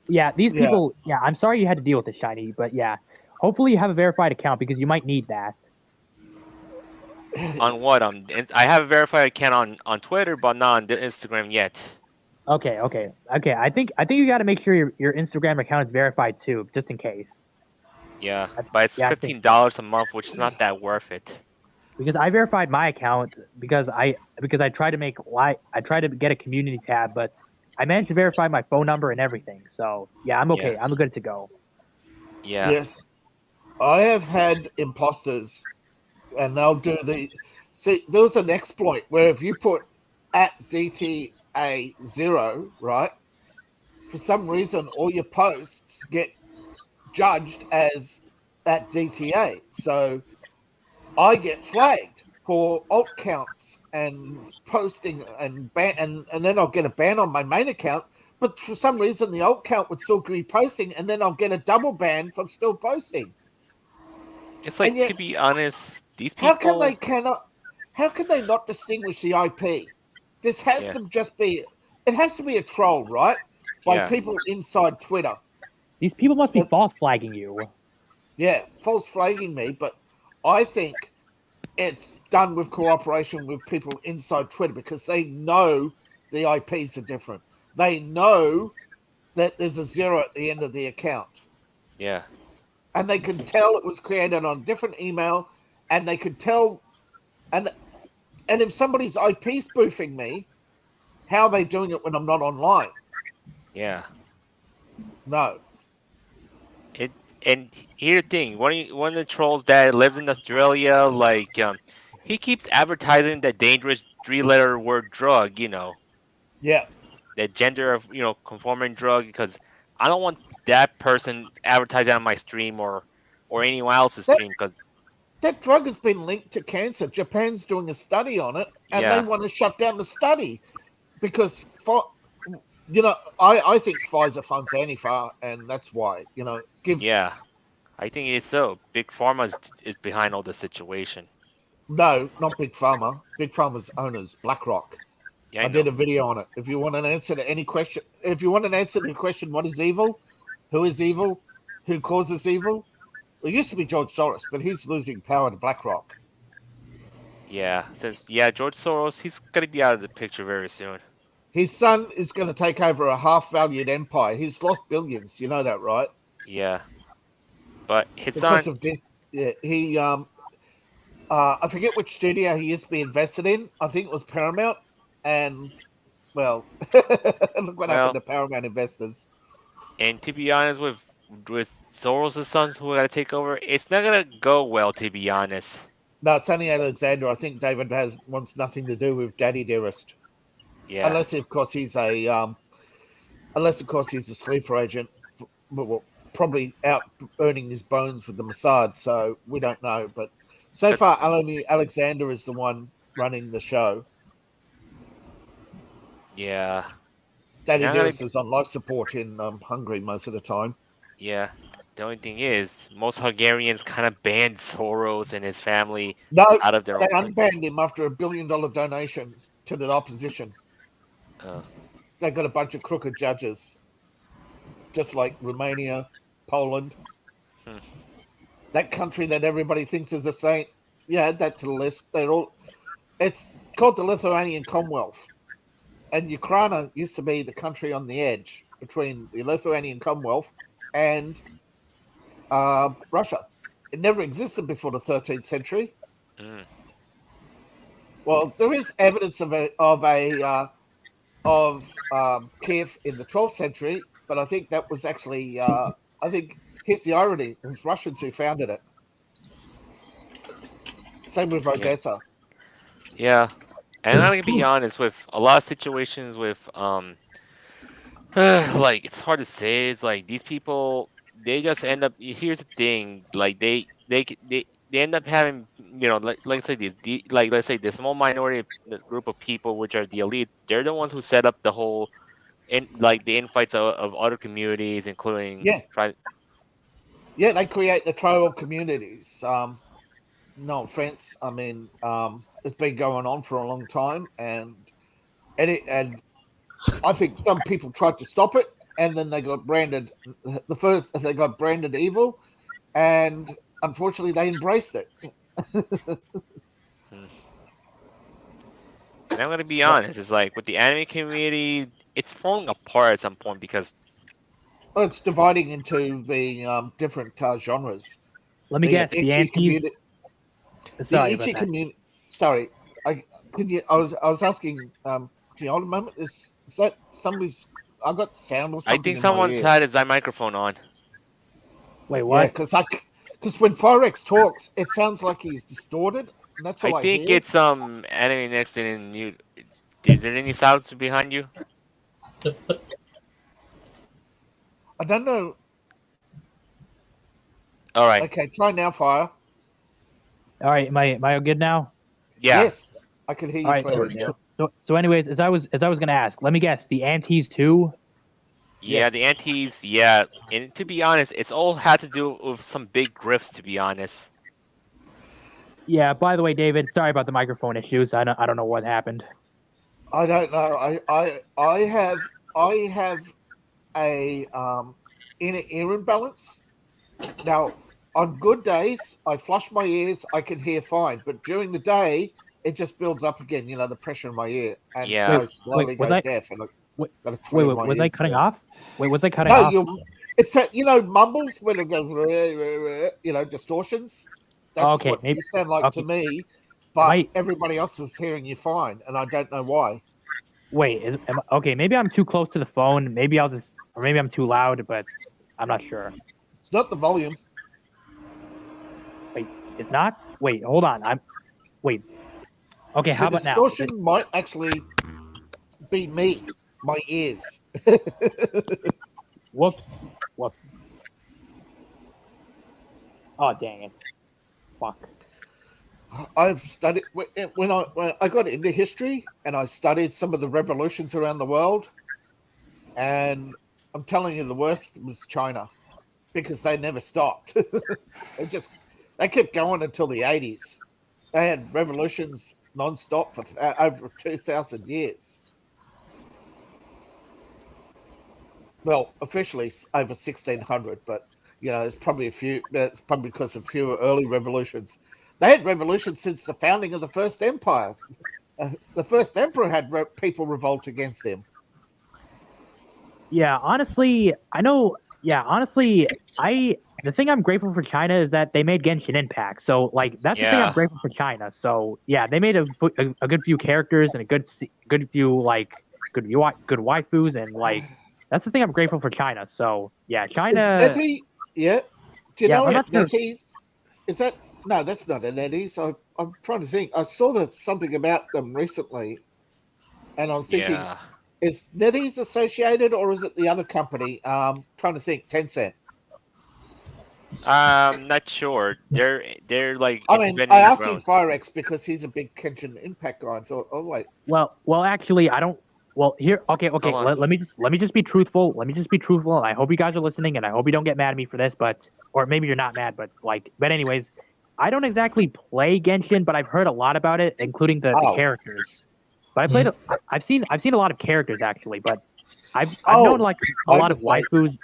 Yeah, these Yeah. people. Yeah, I'm sorry you had to deal with this, Shiny, but yeah, hopefully you have a verified account because you might need that. on what? I have a verified account on Twitter, but not on the Instagram yet. Okay. I think you got to make sure your Instagram account is verified too, just in case. Yeah, but it's Yeah, I think $15 a month, which is not that worth it. because I verified my account because I tried to I tried to get a community tab, but I managed to verify my phone number and everything. So yeah, I'm okay. Yeah. I'm good to go. Yeah. Yes. I have had imposters, and they'll do the. See, there was an exploit where if you put at DTA0, right, for some reason, all your posts get judged as at DTA. So I get flagged for alt counts and posting and ban, and then I'll get a ban on my main account. But for some reason, the alt count would still be posting, and then I'll get a double ban from still posting. It's And like, yet, to be honest, these how can they people. How can they not distinguish the IP? This has Yeah. to just be. It has to be a troll, right? By Yeah. people inside Twitter. These people must be But- false flagging you. Yeah, false flagging me, but I think it's done with cooperation with people inside Twitter because they know the IPs are different. They know that there's a 0 at the end of the account. Yeah. And they can tell it was created on a different email, and they could tell and if somebody's IP spoofing me, how are they doing it when I'm not online? Yeah. No. And here's the thing, one of the trolls that lives in Australia, like he keeps advertising that dangerous 3-letter word drug, Yeah. that gender of conforming drug, because I don't want that person advertising on my stream or anyone else's That stream, because that drug has been linked to cancer. Japan's doing a study on it, and they yeah, want to shut down the study because I think Pfizer funds Antifa, and that's why yeah, I think it's so. Big Pharma is behind all the situation. No, not Big Pharma. Big Pharma's owners, BlackRock. Yeah, I know. did a video on it. If you want an answer to any question, if you want an answer to the question, what is evil, who causes evil? It used to be George Soros, but he's losing power to BlackRock. Yeah, since George Soros, he's gonna be out of the picture very soon. His son is going to take over a half-valued empire. He's lost billions. You know that, right? Yeah, but his Because son, of this, yeah, he I forget which studio he used to be invested in. I think it was Paramount, and well, look what happened to Paramount investors. and to be honest, with Soros' sons who are gonna take over, it's not gonna go well. To be honest. No, it's only Alexander. I think David wants nothing to do with Daddy Dearest. Yeah. Unless of course he's a sleeper agent, well, probably out earning his bones with the Mossad. So we don't know. But so far, Alexander is the one running the show. Yeah. Daddy Dearest is on life support in Hungary most of the time. Yeah. The only thing is, most Hungarians kind of banned Soros and his family out of their they own. unbanned him after $1 billion donation to the opposition. They got a bunch of crooked judges, just like Romania, Poland. That country that everybody thinks is a saint. Yeah, add that to the list. It's called the Lithuanian Commonwealth. And Ukraine used to be the country on the edge between the Lithuanian Commonwealth and Russia. It never existed before the 13th century. Well, there is evidence of Kiev in the 12th century, but I think that was actually here's the irony: it was Russians who founded it. Same with Odessa. Yeah, and I'm gonna be honest, with a lot of situations with like, it's hard to say. It's like these people, they just end up. Here's the thing: like they end up having, let's say let's say the small minority group of people, which are the elite. They're the ones who set up the whole the infights of other communities, including they create the tribal communities. no offense. I mean, it's been going on for a long time, and I think some people tried to stop it, and then they got branded. The first they got branded evil, and unfortunately, they embraced it. Hmm. And I'm gonna be honest, it's like with the anime community, it's falling apart at some point because Well, it's dividing into the different genres. Let me The guess. The ichi antes. community. The Sorry about ichi that. community. Sorry, I could you. I was asking. Can you hold a moment? Is that somebody's? I got sound or I something think in my someone's ear. had his microphone on. Wait, Yeah, what? because when Forex talks, it sounds like he's distorted, and that's I all I think hear. it's anime next in mute. Is there any sounds behind you? I don't know. All right. Okay, try now, Fire. All right, am I good now? Yeah. Yes, I can hear All you right. clearly now. So anyways, as I was gonna ask, let me guess. The antes too. Yeah, Yes. the antes, yeah. And to be honest, it's all had to do with some big grifts, to be honest. Yeah. By the way, David, sorry about the microphone issues. I don't know what happened. I don't know. I have a inner ear imbalance. Now, on good days, I flush my ears, I can hear fine, but during the day, it just builds up again. You know, the pressure in my ear, and Yeah. I slowly Was go I deaf, and I wait, got to clean my was I ears cutting again. off? Wait, was I cutting No, off? it's that mumbles when it goes, distortions. That's Okay, what maybe. you sound like to Okay, me, am but I? everybody else is hearing you fine, and I don't know why. Wait, okay. Maybe I'm too close to the phone. Maybe I'll just, or maybe I'm too loud, but I'm not sure. It's not the volume. Wait, it's not. Wait, hold on. Wait. Okay, The how about now? distortion might actually be me, my ears. Whoops. Whoops. Oh dang it. Fuck. I've studied when I got into history and I studied some of the revolutions around the world, and I'm telling you, the worst was China because they never stopped. They kept going until the 80s. They had revolutions non-stop for over 2,000 years. Well, officially over 1,600, but there's probably a few. That's probably because of fewer early revolutions. They had revolutions since the founding of the first empire. The first emperor had people revolt against him. Yeah, honestly, I know. Yeah, honestly, the thing I'm grateful for China is that they made Genshin Impact. So like that's the thing I'm Yeah. grateful for China. So yeah, they made a good few characters and a good few like good waifus and like that's the thing I'm grateful for China. So yeah, Is China. Nettie? Yeah. Do you Yeah, know I'm if not sure. Nettie's? Is that no? That's not a Nettie's. I'm trying to think. I saw something about them recently, and I was thinking, Yeah. is Nettie's associated or is it the other company? Trying to think. Tencent. Not sure. They're like I mean, I independently asked him grown. Firex because he's a big Kenshin Impact guy. And thought, oh wait, Well, actually, I don't. Well, here, okay. Hold on. Let me just be truthful. Let me just be truthful. I hope you guys are listening, and I hope you don't get mad at me for this. But or maybe you're not mad, but anyways, I don't exactly play Genshin, but I've heard a lot about it, including the oh, characters. But I've seen a lot of characters actually, but I've known oh, like a my lot of mistake. waifus.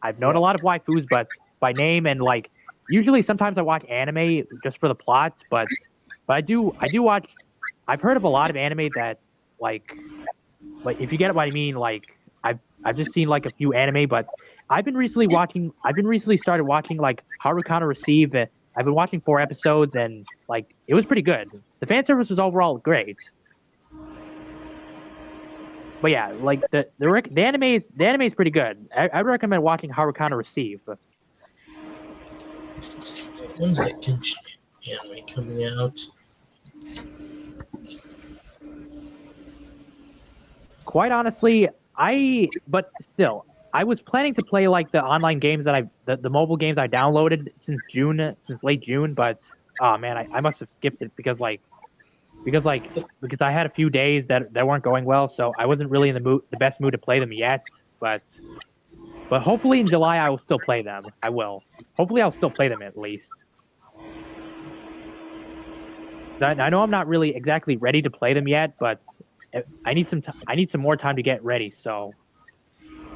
I've known Yeah. a lot of waifus, but by name and like usually sometimes I watch anime just for the plot, but I do watch. I've heard of a lot of anime that's like if you get what I mean, like I've just seen like a few anime, but I've been recently started watching like Harukana Receive. I've been watching 4 episodes and like it was pretty good. The fan service was overall great. But yeah, like the anime is pretty good. I'd recommend watching Harukana Receive. When's that Genshin anime coming out? Quite honestly, but still, I was planning to play like the online games that the mobile games I downloaded since late June, but oh man, I must have skipped it because I had a few days that weren't going well, so I wasn't really in the best mood to play them yet. But hopefully in July I will still play them. I will. Hopefully I'll still play them at least. I know I'm not really exactly ready to play them yet, but I need I need some more time to get ready. So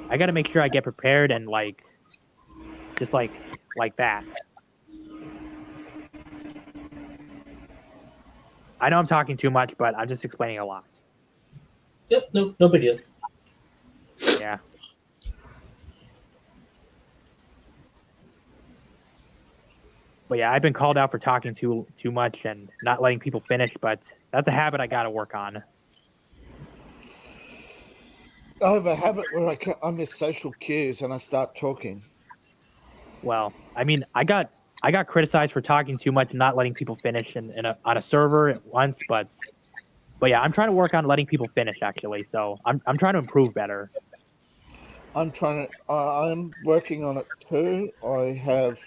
I got to make sure I get prepared and just like that. I know I'm talking too much, but I'm just explaining a lot. Yep, no big deal. Yeah. But yeah, I've been called out for talking too much and not letting people finish, but that's a habit I got to work on. I have a habit where I miss social cues and I start talking. Well, I mean, I got criticized for talking too much and not letting people finish on a server at once, but yeah, I'm trying to work on letting people finish actually. So I'm trying to improve better. I'm working on it too. I have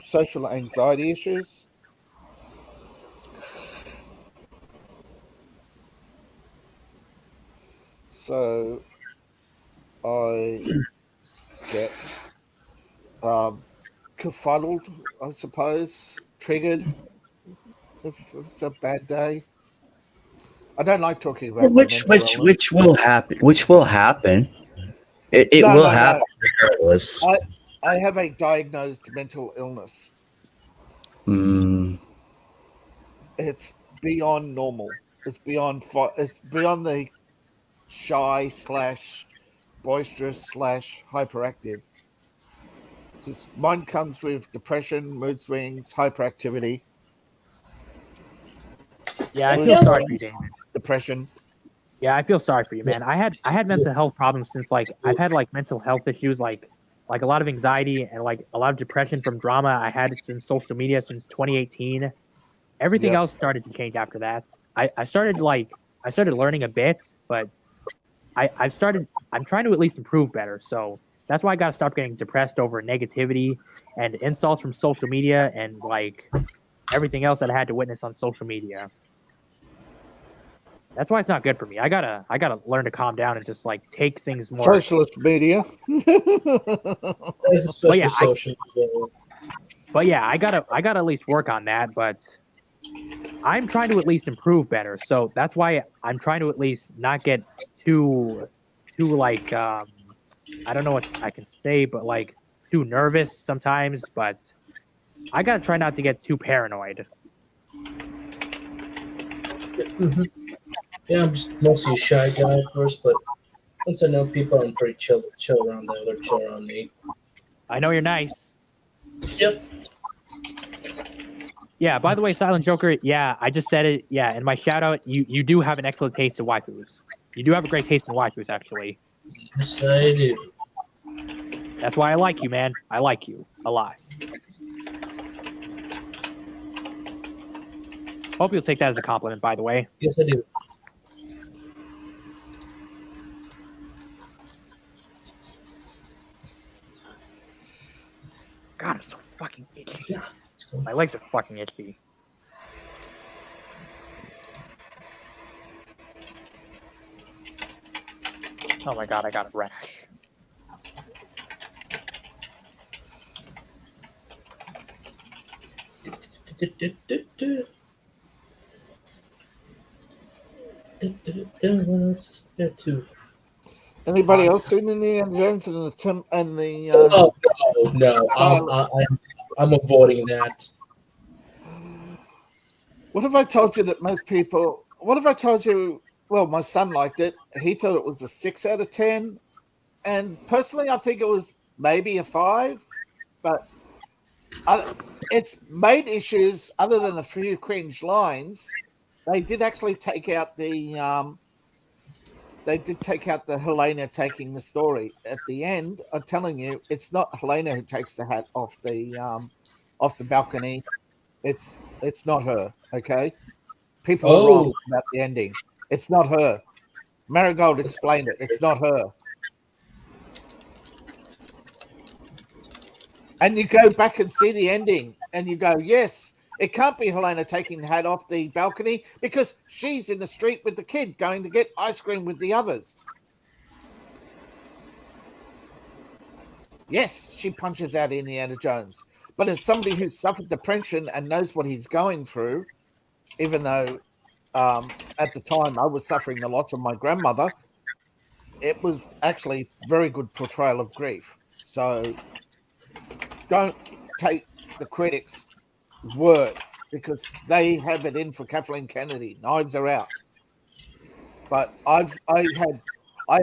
social anxiety issues. So I get confuddled, I suppose, triggered if it's a bad day. I don't like talking about which will happen. Which will happen. It will happen regardless. I have a diagnosed mental illness. It's beyond normal. It's beyond the shy / boisterous / hyperactive. Because mine comes with depression, mood swings, hyperactivity. Yeah, I feel sorry for you, David. Depression. Yeah, I feel sorry for you, man. I had mental health problems since I've had mental health issues like a lot of anxiety and a lot of depression from drama I had since social media since 2018. Everything else started to change after that. I started learning a bit, but I'm trying to at least improve better. So that's why I got to stop getting depressed over negativity and insults from social media and everything else that I had to witness on social media. That's why it's not good for me. I gotta learn to calm down and just take things more. Socialist media. Especially social media. But yeah, I gotta at least work on that. But I'm trying to at least improve better. So that's why I'm trying to at least not get too I don't know what I can say, but too nervous sometimes. But I gotta try not to get too paranoid. Yeah, I'm just mostly a shy guy at first, but once I know people, I'm pretty chill around them. They're chill around me. I know you're nice. Yep. Yeah, by the way, Silent Joker, yeah, I just said it. Yeah, in my shout out, you do have an excellent taste in waifus. You do have a great taste in waifus, actually. Yes, I do. That's why I like you, man. I like you a lot. Hope you'll take that as a compliment, by the way. Yes, I do. God, I'm so fucking itchy. Yeah, my legs are fucking itchy. Oh my god, I got a rash. There too. Anybody else seen Indiana Jones and the? Oh no! I'm avoiding that. What if I told you that most people? What if I told you? Well, my son liked it. He thought it was a 6 out of 10, and personally, I think it was maybe a 5. But its main issues, other than a few cringe lines, they did actually take out the. They did take out the Helena taking the story at the end. I'm telling you, it's not Helena who takes the hat off the balcony. It's not her. Okay, people are wrong about the ending. It's not her. Marigold explained it. It's not her. And you go back and see the ending, and you go, yes, it can't be Helena taking the hat off the balcony because she's in the street with the kid going to get ice cream with the others. Yes, she punches out Indiana Jones. But as somebody who's suffered depression and knows what he's going through, even though at the time I was suffering the loss of my grandmother, it was actually very good portrayal of grief. So don't take the critics' word because they have it in for Kathleen Kennedy. Knives are out. But I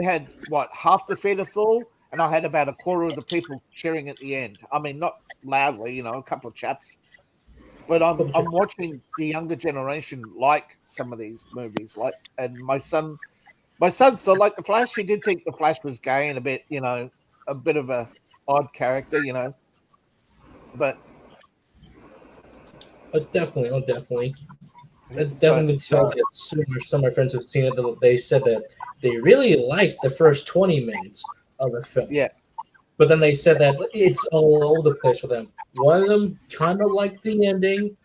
had what, half the theater full, and I had about a quarter of the people cheering at the end. I mean, not loudly, a couple of chaps. But I'm watching the younger generation like some of these movies, and my son still liked the Flash. He did think the Flash was gay and a bit of a odd character, but definitely. I definitely felt it sooner. Some of my friends have seen it. They said that they really liked the first 20 minutes of the film. Yeah. But then they said that it's all over the place for them. One of them kind of liked the ending.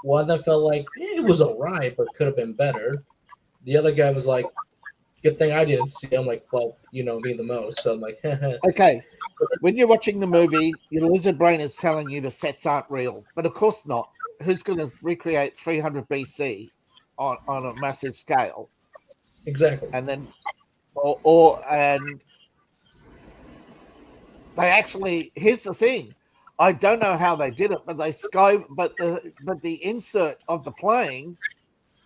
One of them felt like it was alright, but could have been better. The other guy was like, good thing I didn't see. I'm like, well, you know me the most. So I'm like, okay. When you're watching the movie, your lizard brain is telling you the sets aren't real. But of course not. Who's going to recreate 300 BC on a massive scale? Exactly. And then, and they actually, here's the thing. I don't know how they did it, but the insert of the plane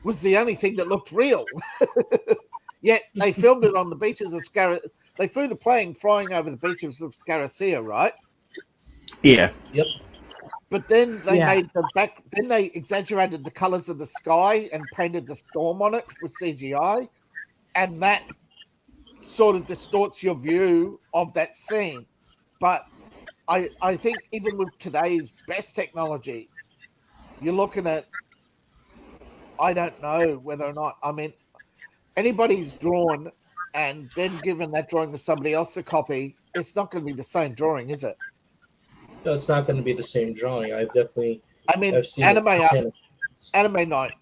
was the only thing that looked real. Yet they filmed it on the beaches of They flew the plane flying over the beaches of Scaracea, right? Yeah. Yep. But then they Then they exaggerated the colors of the sky and painted the storm on it with CGI, and that sort of distorts your view of that scene. But I think even with today's best technology, you're looking at, I don't know whether or not, I mean, anybody's drawn and then given that drawing to somebody else to copy, it's not going to be the same drawing, is it? No, it's not going to be the same drawing. I've seen anime night.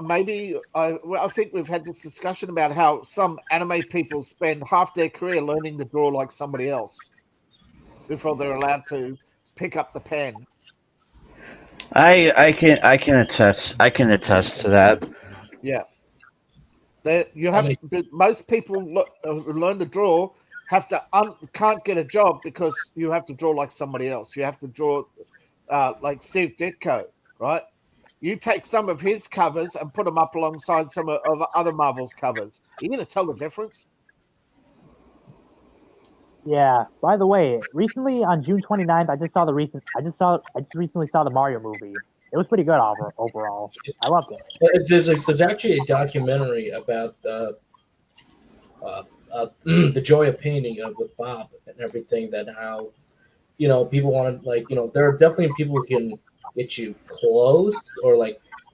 Maybe I think we've had this discussion about how some anime people spend half their career learning to draw like somebody else before they're allowed to pick up the pen. I can attest to that. Yeah. Most people who learn to draw can't get a job because you have to draw like somebody else. You have to draw like Steve Ditko, right? You take some of his covers and put them up alongside some of other Marvel's covers. Are you going to tell the difference? Yeah. By the way, recently on June 29th, I just recently saw the Mario movie. It was pretty good overall. I loved it. There's actually a documentary about the joy of painting with Bob and everything. That how people want to there are definitely people who can get you close or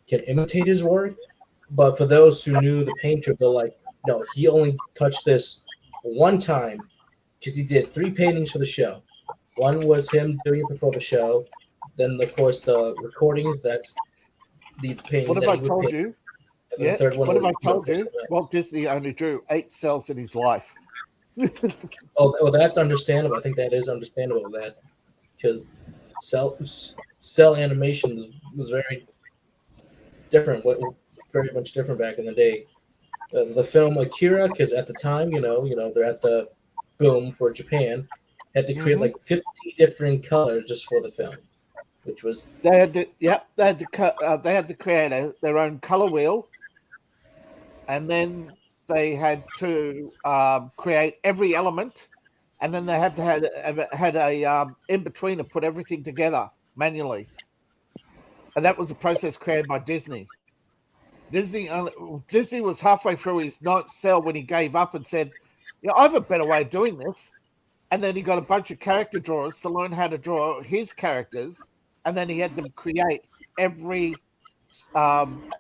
can imitate his work, but for those who knew the painter, they're like, no, he only touched this one time because he did 3 paintings for the show. One was him doing it before the show. Then, of course, the recordings, that's the painting. What have I told you? Yeah. What have I told you? Walt Disney only drew 8 cells in his life. Oh, that's understandable. I think that is understandable. That because cell animation was very different. Very much different back in the day. The film Akira, because at the time, they're at the boom for Japan, had to create 50 different colors just for the film. Which was they had to create their own color wheel, and then they had to create every element, and then they had to had a in between to put everything together manually, and that was a process created by Disney. Disney was halfway through his 9th cell when he gave up and said, I have a better way of doing this," and then he got a bunch of character drawers to learn how to draw his characters. And then he had them create every pose.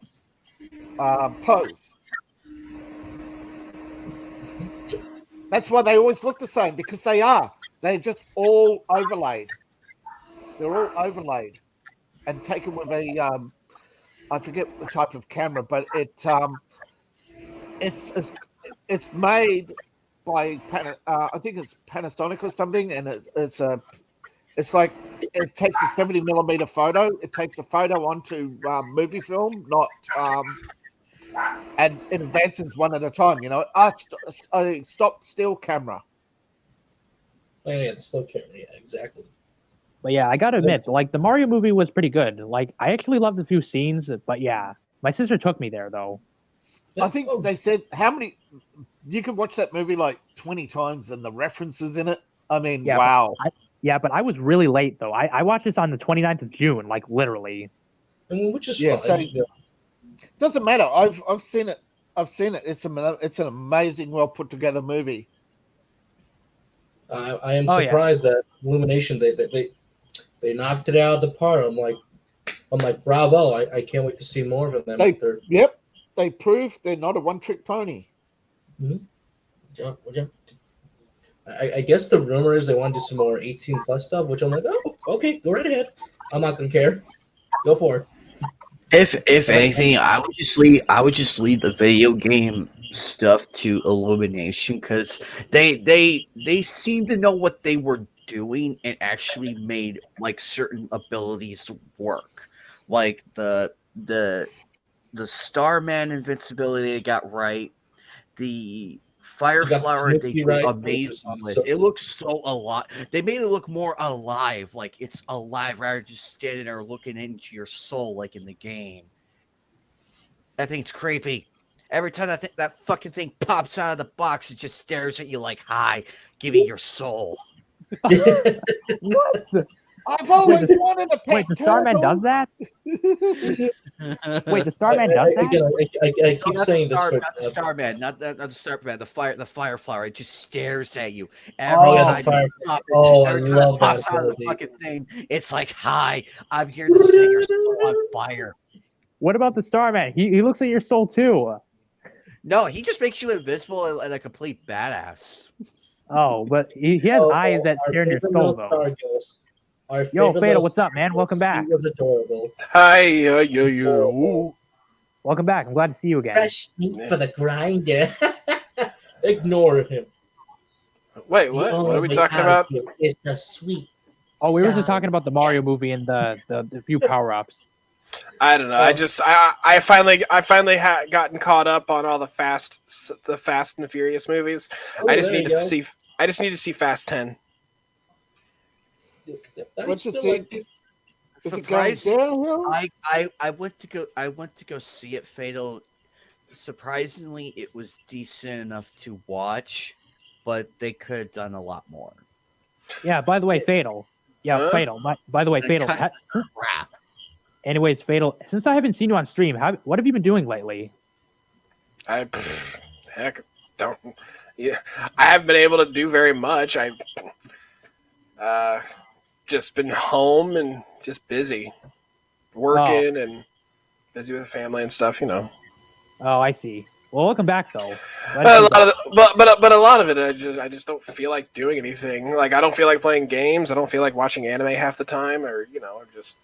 That's why they always look the same, because they are. They're just all overlaid. They're all overlaid and taken with a I forget the type of camera, but it's made by I think it's Panasonic or something, and It's like it takes a 70mm photo. It takes a photo onto movie film, not and it advances one at a time. Stop still camera. Oh, yeah, the still camera. Yeah, exactly. But yeah, I gotta admit, like the Mario movie was pretty good. Like I actually loved a few scenes, but yeah, my sister took me there though. I think they said how many you can watch that movie like 20 times and the references in it. I mean, Yeah, wow. But I was really late though. I watched this on the 29th of June, like literally. I mean, which is Yeah, fine. so doesn't matter. I've seen it. I've seen it. It's an amazing, well put together movie. I am surprised that Illumination they knocked it out of the park. I'm like bravo! I can't wait to see more of them. Yep, they proved they're not a one-trick pony. Mm-hmm. Yeah. I guess the rumor is they want to do some more 18+ stuff, which I'm like, oh, okay, go right ahead. I'm not gonna care. Go for it. If anything, I would just leave the video game stuff to Illumination because they seem to know what they were doing and actually made like certain abilities work, like the Starman invincibility they got right, the Fire Flower they did amazing with. It looks so alive. They made it look more alive, like it's alive rather than just standing there looking into your soul like in the game. I think it's creepy. Every time that fucking thing pops out of the box, it just stares at you like, "Hi, give me your soul." What? I've always wanted a pet Wait, the Starman does that? Wait, the Starman does that? Again, I keep saying this for not the Starman, not the Starman, the Fire Flower. It just stares at you. I love that ability. Fucking thing. It's like, "Hi, I'm here to set your soul on fire." What about the Starman? He looks at your soul too. No, he just makes you invisible and a complete badass. Oh, but he has eyes that stare in your soul though. Yo, Fatal, what's up, man? Welcome back. Was adorable. Hi, yo. Welcome back. I'm glad to see you again. Fresh meat for the grinder. Ignore him. Wait, what? What are we talking about? It's the sweet. Oh, we were just talking about the Mario movie and the few power-ups. I don't know. I finally gotten caught up on all the Fast and Furious movies. Oh, I just need to see Fast 10. What's the thing? Surprise! I went to go see it. Fatal. Surprisingly, it was decent enough to watch, but they could have done a lot more. Yeah. By the way, Fatal. Yeah, huh? Fatal. By the way, Fatal. Crap. Anyways, Fatal. Since I haven't seen you on stream, what have you been doing lately? I haven't been able to do very much. I've just been home and just busy working and busy with the family and stuff, you know. Oh, I see. Well, welcome back though. But a lot of it, I just don't feel like doing anything. Like I don't feel like playing games. I don't feel like watching anime half the time, or just.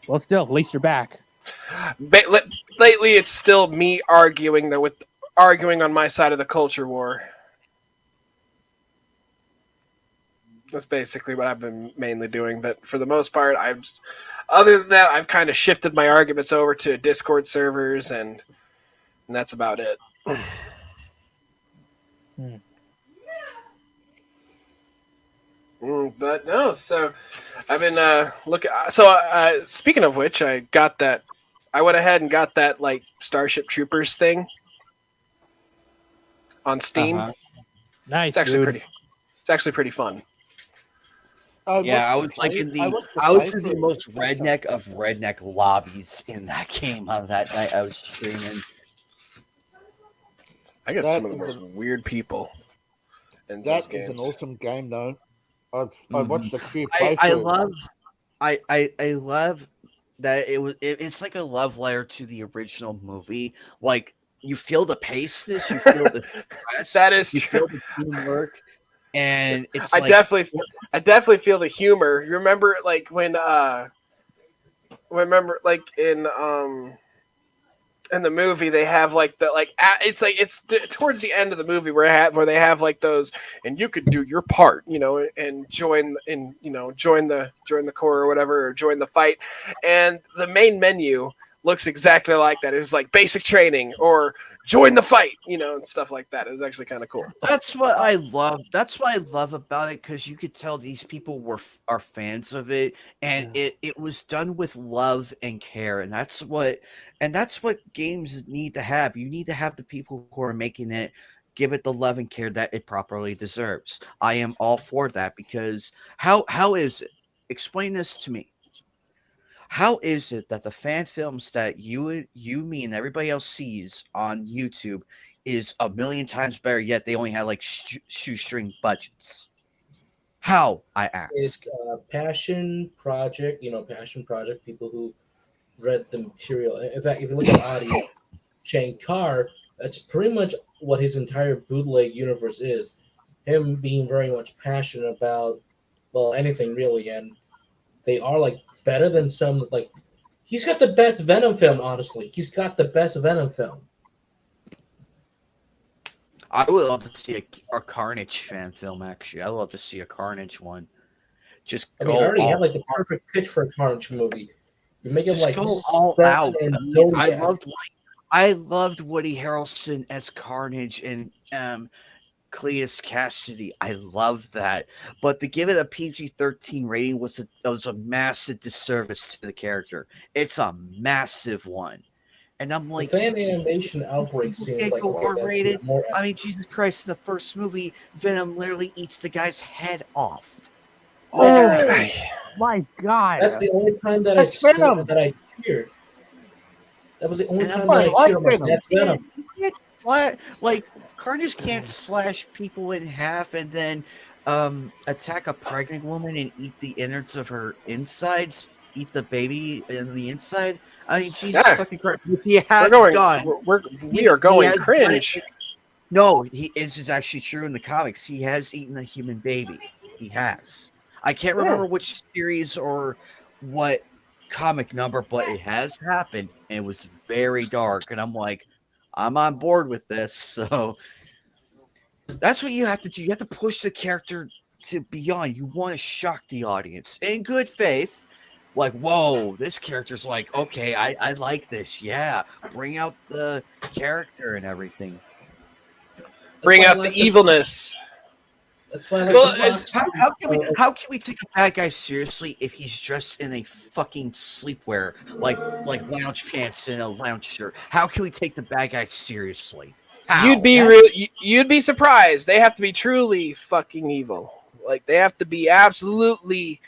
Well, still, at least you're back. Lately, it's still me arguing on my side of the culture war. That's basically what I've been mainly doing. But for the most part, other than that, I've kind of shifted my arguments over to Discord servers, and that's about it. But no, so I've been looking. So speaking of which, I went ahead and got that like Starship Troopers thing on Steam. Nice. It's actually pretty fun. I was like in the most redneck of redneck lobbies in that game on that night. I was streaming. I got some of the most weird people in those games. That is an awesome game, though. I watched a few playthroughs. I love that it's like a love letter to the original movie. Like you feel the pace, you feel the stress, that is you feel the teamwork. And it's I definitely feel the humor. You remember like when in in the movie they have like it's towards the end of the movie where they have like those, and you could do your part, and join the corps or whatever, or join the fight, and the main menu looks exactly like that. It's like basic training or join the fight, and stuff like that. It was actually kind of cool. That's what I love. That's what I love about it, because you could tell these people are fans of it, and it was done with love and care, and that's what games need to have. You need to have the people who are making it give it the love and care that it properly deserves. I am all for that, because how is it? Explain this to me. How is it that the fan films that you, me, and everybody else sees on YouTube is a million times better, yet they only have like shoestring budgets? How, I ask? It's a passion project, people who read the material. In fact, if you look at Adi Shankar, that's pretty much what his entire bootleg universe is. Him being very much passionate about, well, anything really, and they are like better than some, like, he's got the best Venom film, honestly. He's got the best Venom film. I would love to see a Carnage fan film, actually. I would love to see a Carnage one. I already have like the perfect pitch for a Carnage movie. You make it just like go all out. I loved Woody Harrelson as Carnage and Cletus Cassidy. I love that. But to give it a PG-13 rating was a massive disservice to the character. It's a massive one. And I'm like, the fan animation outbreak seems like R-rated. I mean, Jesus Christ, in the first movie, Venom literally eats the guy's head off. Oh my God. That's the only time that I cheered. That was the only time that I cheered. That's Venom. Like, Carnage can't slash people in half and then attack a pregnant woman and eat the innards of her insides, eat the baby in the inside. I mean, Jesus fucking Christ. He has done. We are going cringe. No, this is actually true in the comics. He has eaten a human baby. He has. I can't remember which series or what comic number, but it has happened, and it was very dark. And I'm like, I'm on board with this. So that's what you have to do. You have to push the character to beyond. You want to shock the audience in good faith. Like, whoa, this character's like, okay, I like this. Yeah, bring out the character and everything. Bring out the evilness. That's why. How can we take a bad guy seriously if he's dressed in a fucking sleepwear, like lounge pants and a lounge shirt? How can we take the bad guy seriously? How? You'd be surprised. They have to be truly fucking evil. Like, they have to be absolutely.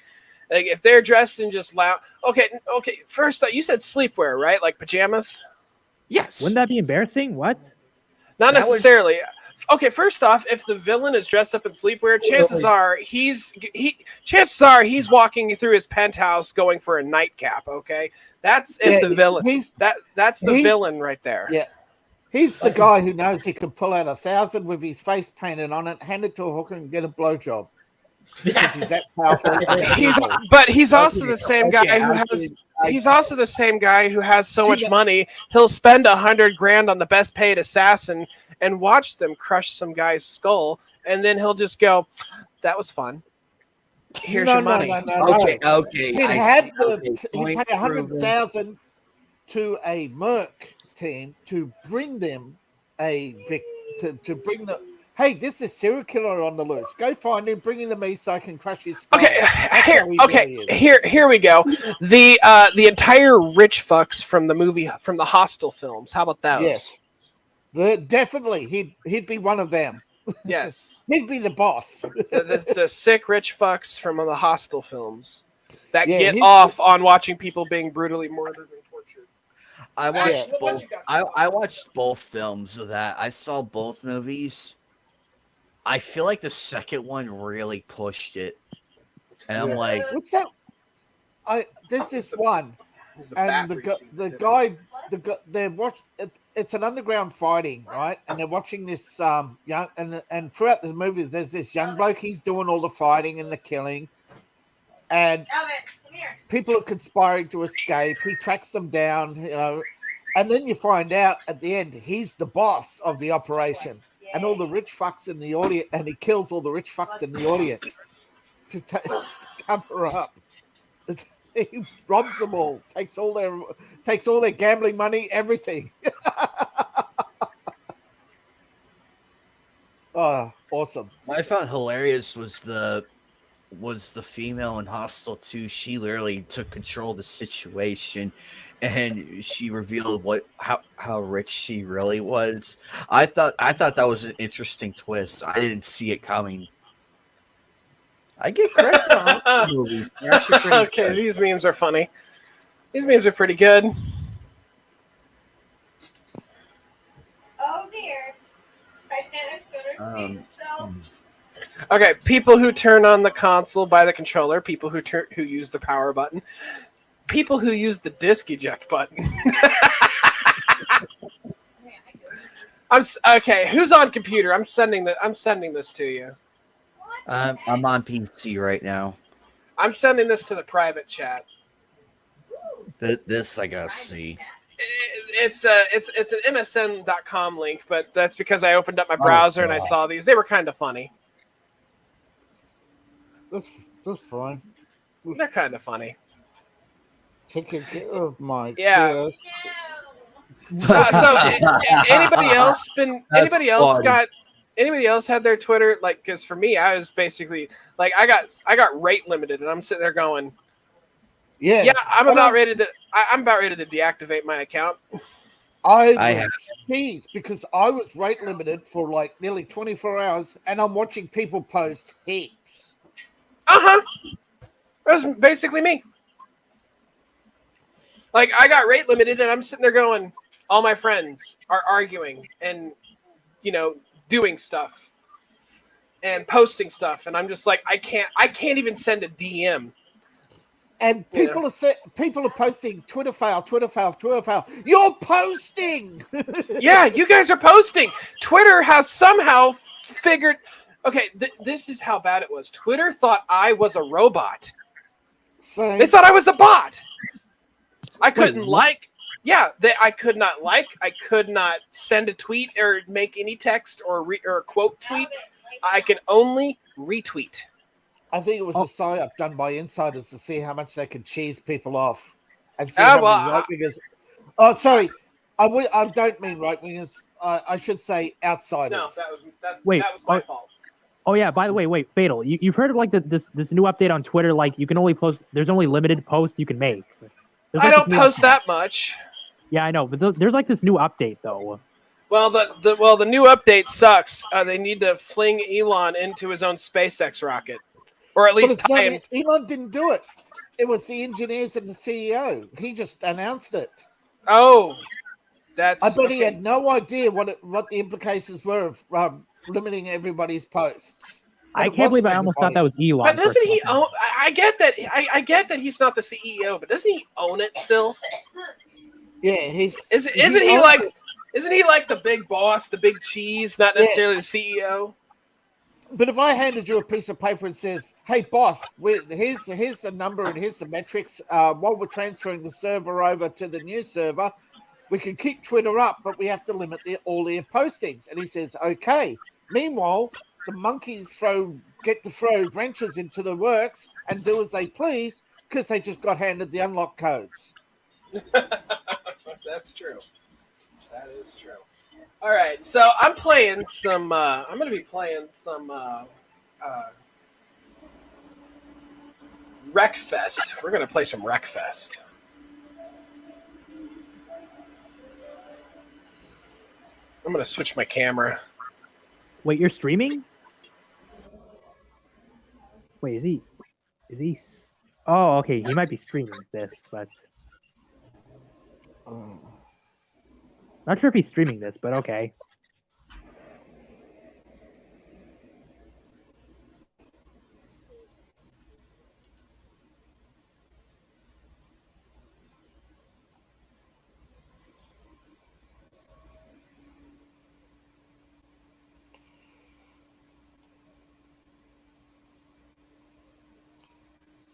Like, if they're dressed in just lounge. Okay. First, you said sleepwear, right? Like pajamas. Yes. Wouldn't that be embarrassing? What? Not necessarily. Okay, first off, if the villain is dressed up in sleepwear, chances are he's walking through his penthouse going for a nightcap. Okay, that's the villain. That's the villain right there. Yeah, he's the guy who knows he can pull out 1,000 with his face painted on it, hand it to a hooker, and get a blowjob. Because he's that powerful. But he's also the same guy who has. He's also the same guy who has so much money. He'll spend $100,000 on the best paid assassin and watch them crush some guy's skull, and then he'll just go, "That was fun. Here's your money." Okay. He paid $100,000 to a merc team to bring them to bring the. Hey, this is serial killer on the loose. Go find him, bring him to me so I can crush his skull. Here we go. The entire rich fucks from the Hostel films. How about those? Yes, definitely. He'd be one of them. Yes, he'd be the boss. the sick rich fucks from the Hostel films that get off on watching people being brutally murdered and tortured. I watched both. I watched both films of that. I saw both movies. I feel like the second one really pushed it, and I'm like, "What's that?" There's this one, and the guy, they're watching. It's an underground fighting, right? And they're watching this young, and throughout this movie, there's this young bloke. He's doing all the fighting and the killing, and people are conspiring to escape. He tracks them down, And then you find out at the end he's the boss of the operation, and all the rich fucks in the audience, and he kills all the rich fucks in the audience to cover up. He robs them all, takes all their gambling money, everything. Oh, awesome! What I found hilarious was the female in Hostel 2. She literally took control of the situation, and she revealed how rich she really was. I thought that was an interesting twist. I didn't see it coming. I get credit to the movies. They're actually pretty Okay, good. these memes are funny. These memes are pretty good. Oh dear. Titanic's gonna feed itself. Okay, people who turn on the console by the controller, people who use the power button, people who use the disc eject button. Okay. Who's on computer? I'm sending this to you. I'm on PC right now. I'm sending this to the private chat. This I gotta see. It's an MSN.com link, but that's because I opened up my browser and I saw these. They were kind of funny. That's fine. They're kind of funny. Taking care of my Yeah. desk. So anybody else funny. anybody else had their Twitter, like, because for me, I was basically like, I got rate limited, and I'm sitting there going, yeah, I'm about ready to deactivate my account. I have cheese because I was rate limited for like nearly 24 hours, and I'm watching people post heaps. That was basically me. Like, I got rate limited, and I'm sitting there going, all my friends are arguing and, doing stuff and posting stuff, and I'm just like, I can't even send a DM. And people are posting Twitter fail. You're posting. Yeah, you guys are posting. Twitter has somehow figured. Okay, this is how bad it was. Twitter thought I was a robot. They thought I was a bot. I couldn't like. Yeah, I could not like. I could not send a tweet or make any text or quote tweet. I can only retweet. I think it was a psyop done by insiders to see how much they could cheese people off and see how many right wingers. Oh, sorry, I don't mean right wingers. I should say outsiders. No, that was my fault. Oh yeah. By the way, wait, Fatal. You've heard of like this new update on Twitter? Like you can only post. There's only limited posts you can make. I don't post that much. Yeah, I know, but there's like this new update though. Well, the new update sucks. They need to fling Elon into his own SpaceX rocket, or at least tie him. Elon didn't do it. It was the engineers and the CEO. He just announced it. Oh, I bet he had no idea what the implications were of limiting everybody's posts. I can't believe I almost thought that was Elon. But doesn't he own? I get that. I get that he's not the CEO, but doesn't he own it still? Yeah, Isn't he like the big boss, the big cheese, not necessarily the CEO? But if I handed you a piece of paper and says, "Hey, boss, here's the number and here's the metrics. While we're transferring the server over to the new server, we can keep Twitter up, but we have to limit all their postings." And he says, "Okay." Meanwhile, the monkeys get to throw wrenches into the works and do as they please because they just got handed the unlock codes. That's true. That is true. All right, so I'm playing some. I'm going to be playing some Wreckfest. We're going to play some Wreckfest. I'm going to switch my camera. Wait, you're streaming? Wait, is he? Oh, okay. He might be streaming this, but not sure if he's streaming this, but okay.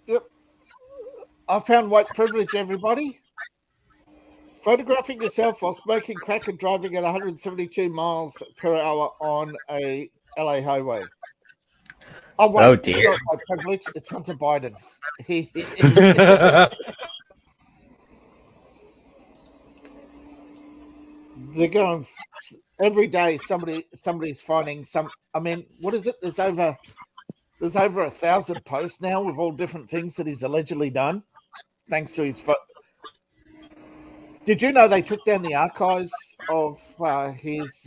Yep. I found white privilege, everybody. Photographing yourself while smoking crack and driving at 172 miles per hour on a LA highway. Oh, wait, Oh, it's dear. not my privilege. It's Hunter Biden. They're going every day. Somebody's finding some. I mean, what is it? There's over 1,000 posts now with all different things that he's allegedly done, thanks to his. Did you know they took down the archives of his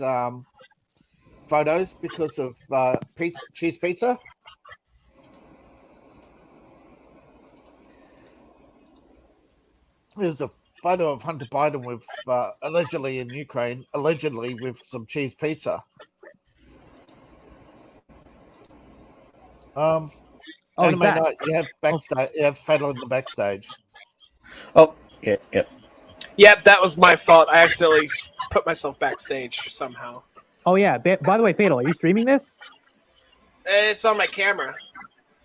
photos because of cheese pizza? There's a photo of Hunter Biden with allegedly in Ukraine, allegedly with some cheese pizza. Anime night, you have backstage. You have Fatal in the backstage. Oh, yeah. Yep, that was my fault. I accidentally put myself backstage somehow. Oh yeah. By the way, Fatal, are you streaming this? It's on my camera.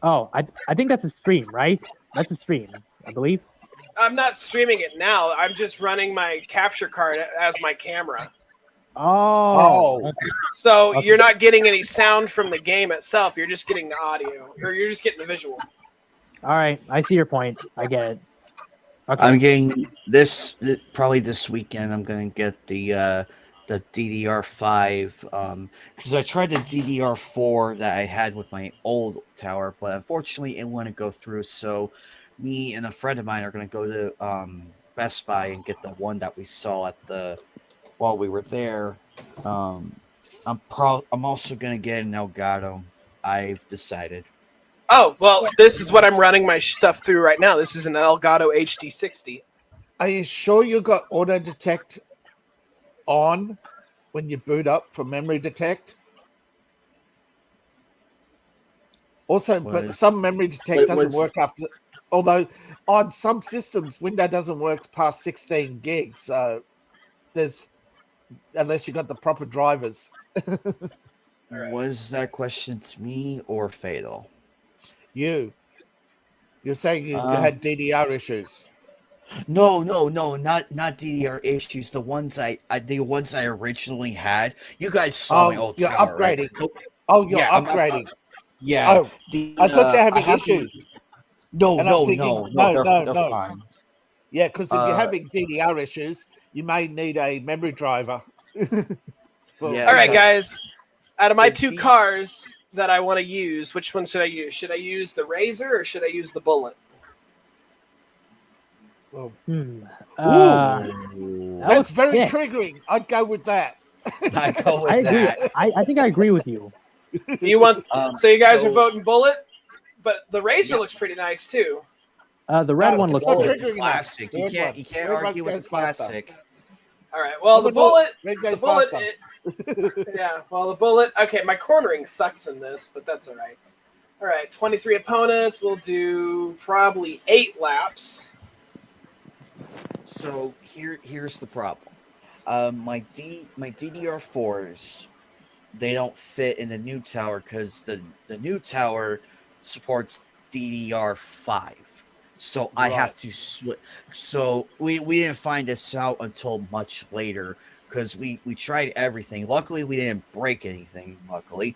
Oh, I think that's a stream, right? That's a stream, I believe. I'm not streaming it now. I'm just running my capture card as my camera. Oh. Okay. So you're not getting any sound from the game itself. You're just getting the audio, or you're just getting the visual. All right, I see your point. I get it. Okay. I'm getting probably this weekend. I'm going to get the DDR5 because I tried the DDR4 that I had with my old tower, but unfortunately it wouldn't go through. So me and a friend of mine are going to go to Best Buy and get the one that we saw while we were there. I'm also going to get an Elgato. I've decided. Oh, well, this is what I'm running my stuff through right now. This is an Elgato HD60. Are you sure you got auto detect on when you boot up for memory detect? Also, but some memory detect doesn't work after. Although on some systems, Windows doesn't work past 16 gigs. So unless you got the proper drivers. Right. Was that question to me or Fatal? You're saying you had DDR issues. No, not DDR issues. The ones I originally had. You guys saw my old you're tower, upgrading. Right? Oh, you're upgrading. Yeah. Oh, I thought you're having issues. No, they're fine. Yeah, because if you're having DDR issues, you may need a memory driver. All right, guys. Out of my two cars that I want to use, which one should I use? Should I use the Razor or should I use the Bullet? That's very triggering. I'd go with that. I agree. I think I agree with you. You want? So you guys are voting Bullet, but the Razor looks pretty nice too. The red one looks good. Classic. You can't argue with the classic. All right. Well, the Bullet. Yeah. Well, the Bullet. Okay, my cornering sucks in this, but that's all right. All right. 23 opponents. We'll do probably 8 laps. So here's the problem. My DDR4s, they don't fit in the new tower because the new tower supports DDR5. So I have to switch. So we didn't find this out until much later because we tried everything. Luckily, we didn't break anything. Luckily,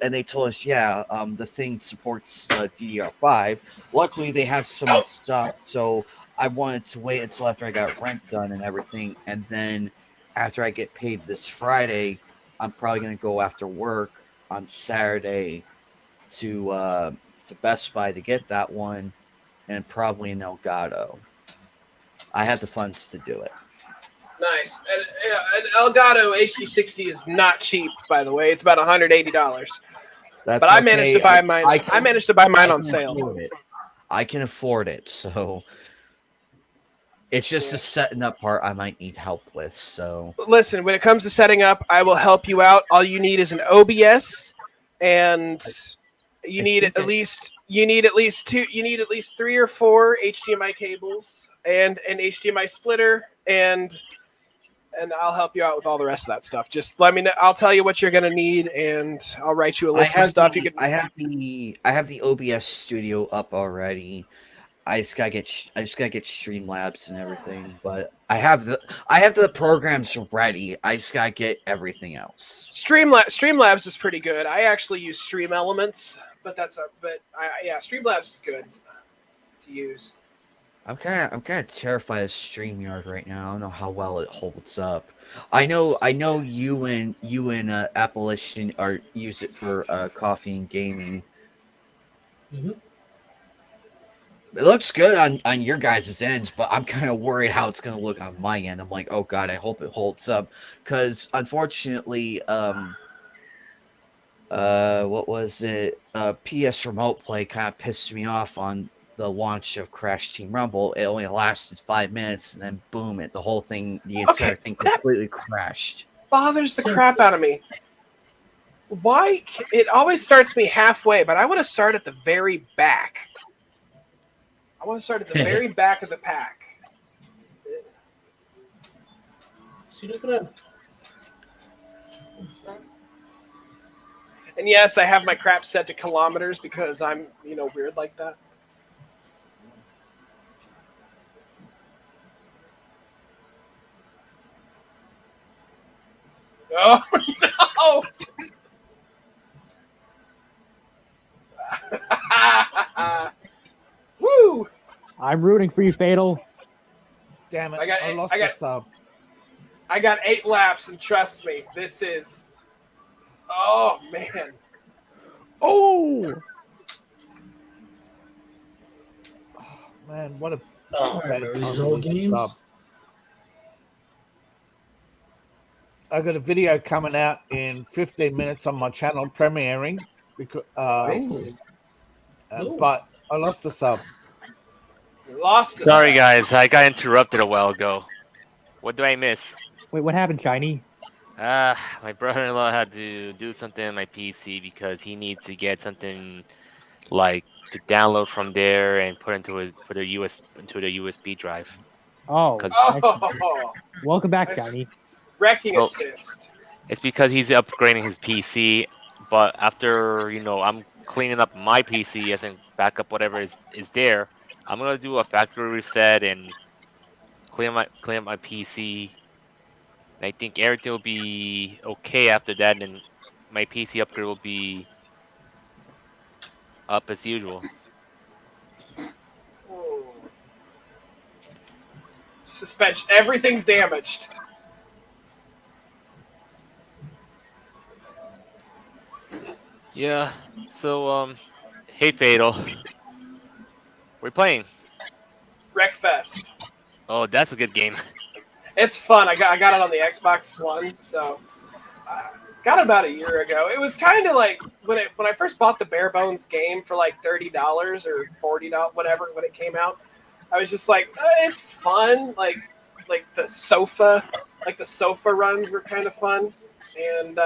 and they told us, the thing supports DDR5. Luckily, they have some stuff. So I wanted to wait until after I got rent done and everything, and then after I get paid this Friday, I'm probably gonna go after work on Saturday to Best Buy to get that one. And probably an Elgato. I have the funds to do it. Nice. And an Elgato HD60 is not cheap, by the way. It's about $180. But I managed to buy mine. I managed to buy mine on sale. I can afford it, so it's just the setting up part I might need help with. So listen, when it comes to setting up, I will help you out. All you need is an OBS, and you need at least 3 or 4 HDMI cables and an HDMI splitter, and I'll help you out with all the rest of that stuff. Just let me know. I'll tell you what you're gonna need, and I'll write you a list of stuff. I have the OBS studio up already. I just gotta get Streamlabs and everything. But I have the programs ready. I just gotta get everything else. Streamlabs is pretty good. I actually use Stream Elements, but Streamlabs is good to use. I'm kind of terrified of StreamYard right now. I don't know how well it holds up. I know you and Appalachian use it for coffee and gaming. Mm-hmm. It looks good on your guys' ends, but I'm kind of worried how it's going to look on my end. I'm like, oh god, I hope it holds up, because unfortunately, what was it? PS Remote Play kind of pissed me off on the launch of Crash Team Rumble. It only lasted 5 minutes, and then boom, the entire thing completely crashed. Bothers the crap out of me. Why? It always starts me halfway, but I want to start at the very back. I want to start at the very back of the pack. See, look at that. And yes, I have my crap set to kilometers because I'm, weird like that. Oh, no! Woo! I'm rooting for you, Fatal. Damn it! I lost the sub. I got 8 laps, and trust me, this is. Oh man! Oh man, what a these old games. Sub. I got a video coming out in 15 minutes on my channel premiering because but I lost the sub. Sorry guys, I got interrupted a while ago. What do I miss? wait, what happened, Shiny? My brother-in-law had to do something on my PC because he needs to get something like to download from there and put into the USB drive. Oh, Oh, welcome back, Shiny. wrecking assist. It's because he's upgrading his PC, but after I'm cleaning up my PC as in backup whatever is there, I'm gonna do a factory reset and clean up my PC. And I think everything will be okay after that, and my PC upgrade will be up as usual. Suspension. Everything's damaged. Yeah. So hey Fatal, we're playing Wreckfest. Oh, that's a good game. It's fun. I got it on the Xbox One, so got it about a year ago. It was kind of like when I first bought the bare bones game for like $30 or $40, whatever, when it came out. I was just like, it's fun. Like the sofa runs were kind of fun, and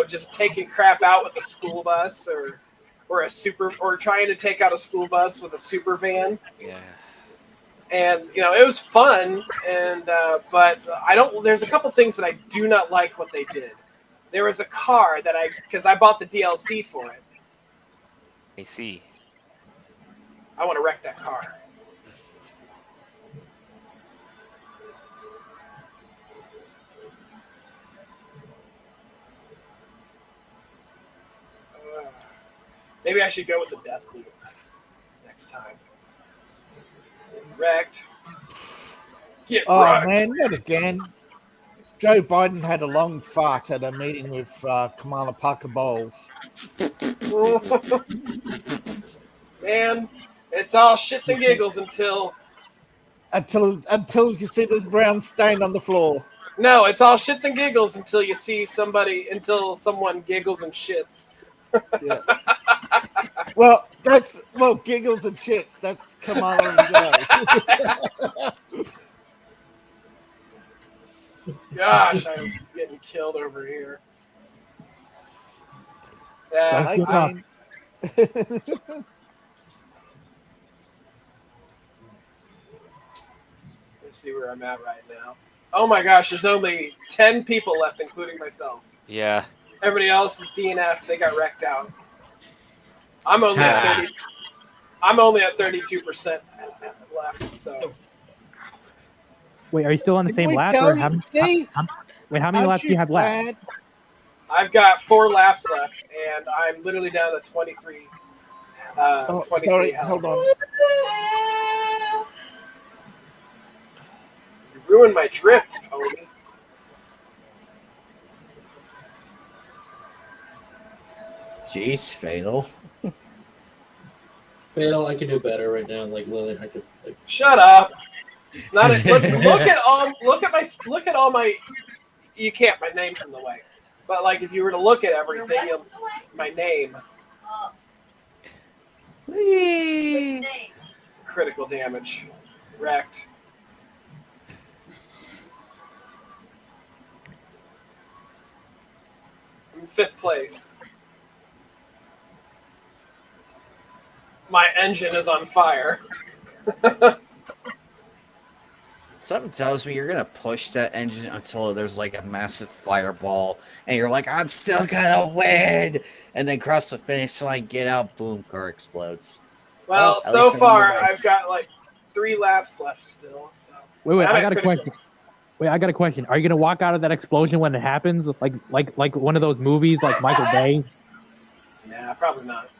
just taking crap out with a school bus or trying to take out a school bus with a super van. Yeah. And it was fun, but there's a couple things that I do not like what they did. There was a car because I bought the DLC for it. I see. I want to wreck that car. Maybe I should go with the death loop next time. Wrecked. Get wrecked. Man, not again. Joe Biden had a long fart at a meeting with Kamala Parker Bowles. Man, it's all shits and giggles until you see this brown stain on the floor. No, it's all shits and giggles until you see someone giggles and shits. Yeah. Well, giggles and shits. That's Kamala and Joe. Gosh, I'm getting killed over here. Yeah, let's see where I'm at right now. Oh my gosh, there's only 10 people left, including myself. Yeah. Everybody else is DNF. They got wrecked out. I'm only at I'm only at 32% left. So Wait, are you still on the same we lap? go? Or See? wait, how many Aren't laps do you have left? glad? I've got 4 laps left, and I'm literally down to 23. 23 sorry, health. hold on. You ruined my drift, Cody. Jeez, Fatal. Fail, I could do better right now. Like Lily, I could. Like... Shut up. It's not a, look at all my. You can't. My name's in the way. But like, if you were to look at everything, my name. Which name? Critical damage. Wrecked. I'm in 5th place. My engine is on fire. Something tells me you're gonna push that engine until there's like a massive fireball, and you're like, "I'm still gonna win," and then cross the finish line, get out, boom, car explodes. Well, so far I've got like 3 laps left still. So. Wait, I got a question. Wait, I got a question. Are you gonna walk out of that explosion when it happens, like one of those movies, like Michael Bay? Nah, probably not.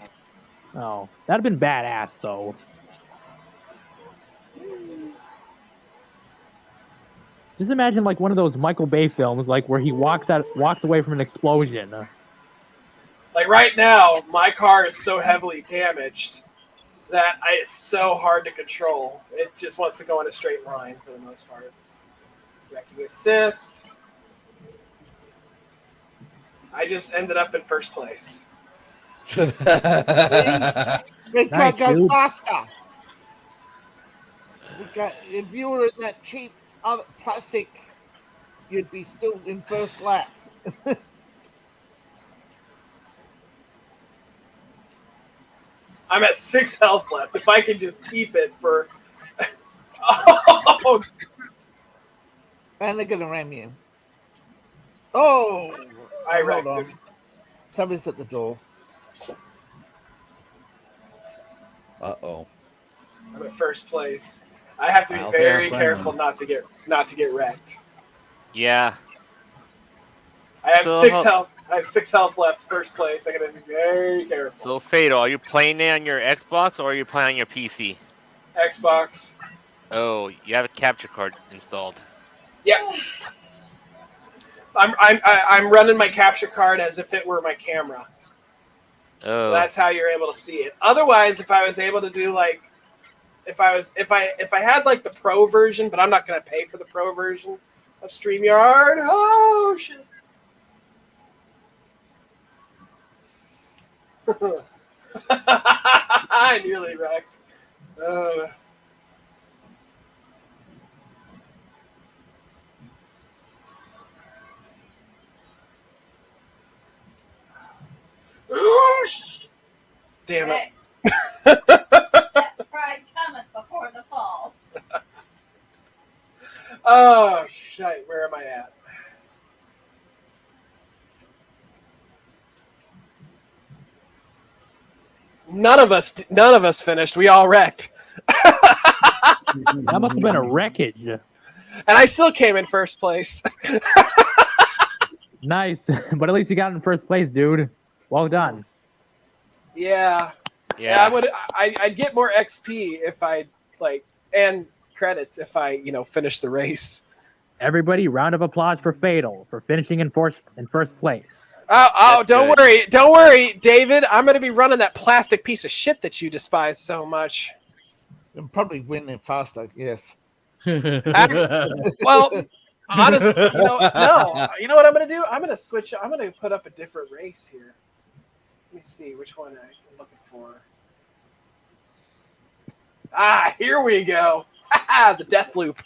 Oh, that'd have been badass, though. Just imagine like one of those Michael Bay films, like where he walks away from an explosion. Like right now, my car is so heavily damaged that it's so hard to control. It just wants to go in a straight line for the most part. Wrecking assist. I just ended up in 1st place. We can't go faster. If you were in that cheap plastic, you'd be still in 1st lap. I'm at 6 health left. If I could just keep it for... oh. And they're going to ram you. Oh! I wrecked him. Somebody's at the door. Uh-oh. I'm at 1st place. I have to be very careful not to get wrecked. Yeah. I have 6 health. I have 6 health left. 1st place. I gotta be very careful. So Fatal, are you playing it on your Xbox or are you playing on your PC? Xbox. Oh, you have a capture card installed. Yeah. I'm running my capture card as if it were my camera. Oh. So that's how you're able to see it. Otherwise, if I was able to do like, if I had like the pro version, but I'm not gonna pay for the pro version of StreamYard. Oh shit. I nearly wrecked. Damn it. That pride cometh before the fall. Oh shit, where am I at? None of us finished. We all wrecked. That must have been a wreckage. And I still came in 1st place. Nice, but at least you got in 1st place, dude. Well done. Yeah. I'd get more XP if I and credits if I finish the race. Everybody, round of applause for Fatal for finishing in first place. Don't worry, David. I'm going to be running that plastic piece of shit that you despise so much. And probably winning faster, yes. Well, honestly, no. You know what I'm going to do? I'm going to switch. I'm going to put up a different race here. Let me see which one I'm looking for. Here we go. The death loop.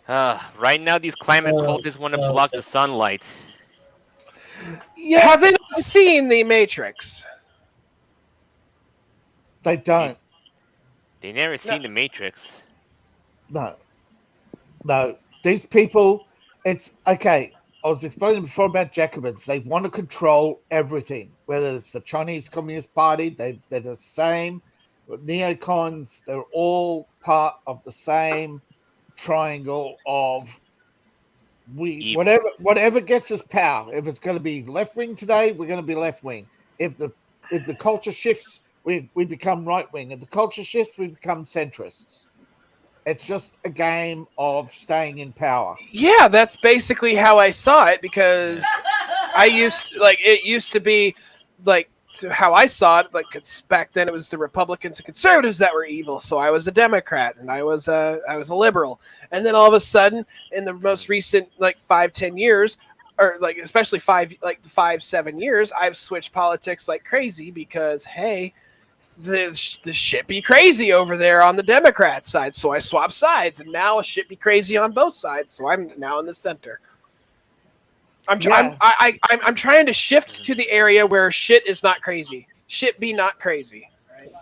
Right now, these climate cultists want to block the sunlight. Yeah. Have they not seen The Matrix? They don't. They never seen The Matrix. No. These people, it's okay. I was explaining before about Jacobins. They want to control everything, whether it's the Chinese Communist Party, they're the same. Neocons, they're all part of the same triangle of Evil. whatever gets us power. If it's going to be left wing today, we're going to be left wing. If the culture shifts, we become right wing. If the culture shifts, we become centrists. It's just a game of staying in power. Yeah, that's basically how I saw it because it used to be like how I saw it. Like back then, it was the Republicans and conservatives that were evil. So I was a Democrat and I was a liberal. And then all of a sudden, in the most recent 5-10 years, or especially 5-7 years, I've switched politics like crazy because hey, the shit be crazy over there on the Democrat side, so I swapped sides, and now shit be crazy on both sides, so I'm now in the center. I'm trying to shift to the area where shit is not crazy. Shit be not crazy. Right?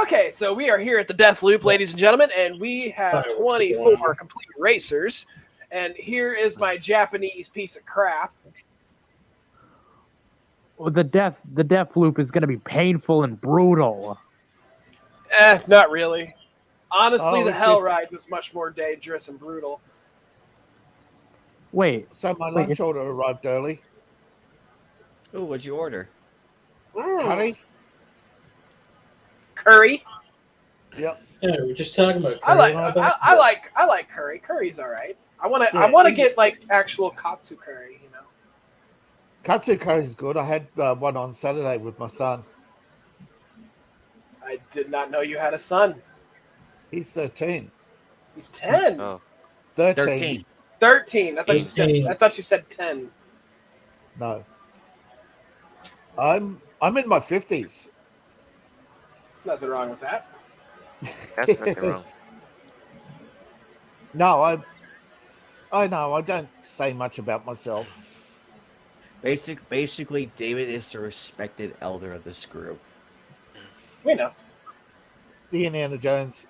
Okay, so we are here at the Death Loop, ladies and gentlemen, and we have 24 complete racers, and here is my Japanese piece of crap. Well, the death loop is going to be painful and brutal. Not really. Honestly, the Hell Ride was much more dangerous and brutal. Wait. So my lunch order arrived early. Oh, what'd you order? Curry. Curry? Yep. Yeah, we're just talking about. I like curry. Curry's all right. I want to get actual katsu curry. Katsu curry is good. I had one on Saturday with my son. I did not know you had a son. He's 13. He's 10. Oh. 13. 13. I thought you said 10. No. I'm in my 50s. Nothing wrong with that. That's nothing wrong. No, I know. I don't say much about myself. Basically, David is the respected elder of this group. We know. The Indiana Jones.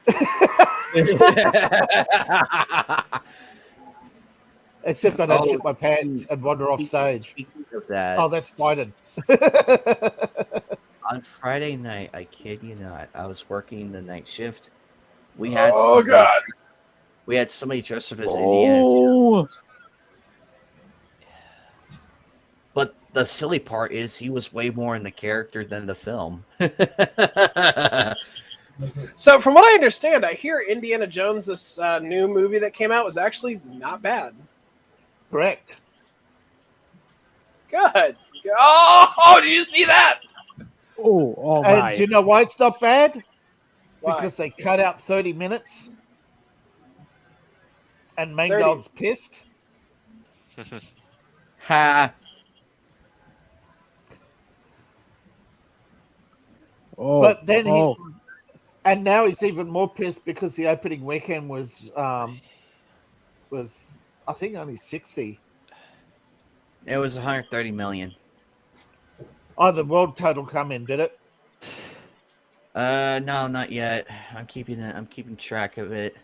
Except I don't shit my pants and wander off stage. Speaking of that, oh, that's Biden. On Friday night, I kid you not, I was working the night shift. We had we had somebody dressed up as Indiana Jones. But the silly part is he was way more in the character than the film. So from what I understand, I hear Indiana Jones, this new movie that came out, was actually not bad. Correct. Good. Oh, did you see that? Oh and my. do you know why it's not bad? Why? Because they cut out 30 minutes. And Mangold's pissed. Ha. Oh, But then and now he's even more pissed because the opening weekend was I think only 60. It was 130 million. Oh, the world total come in, did it? No, not yet. I'm keeping track of it.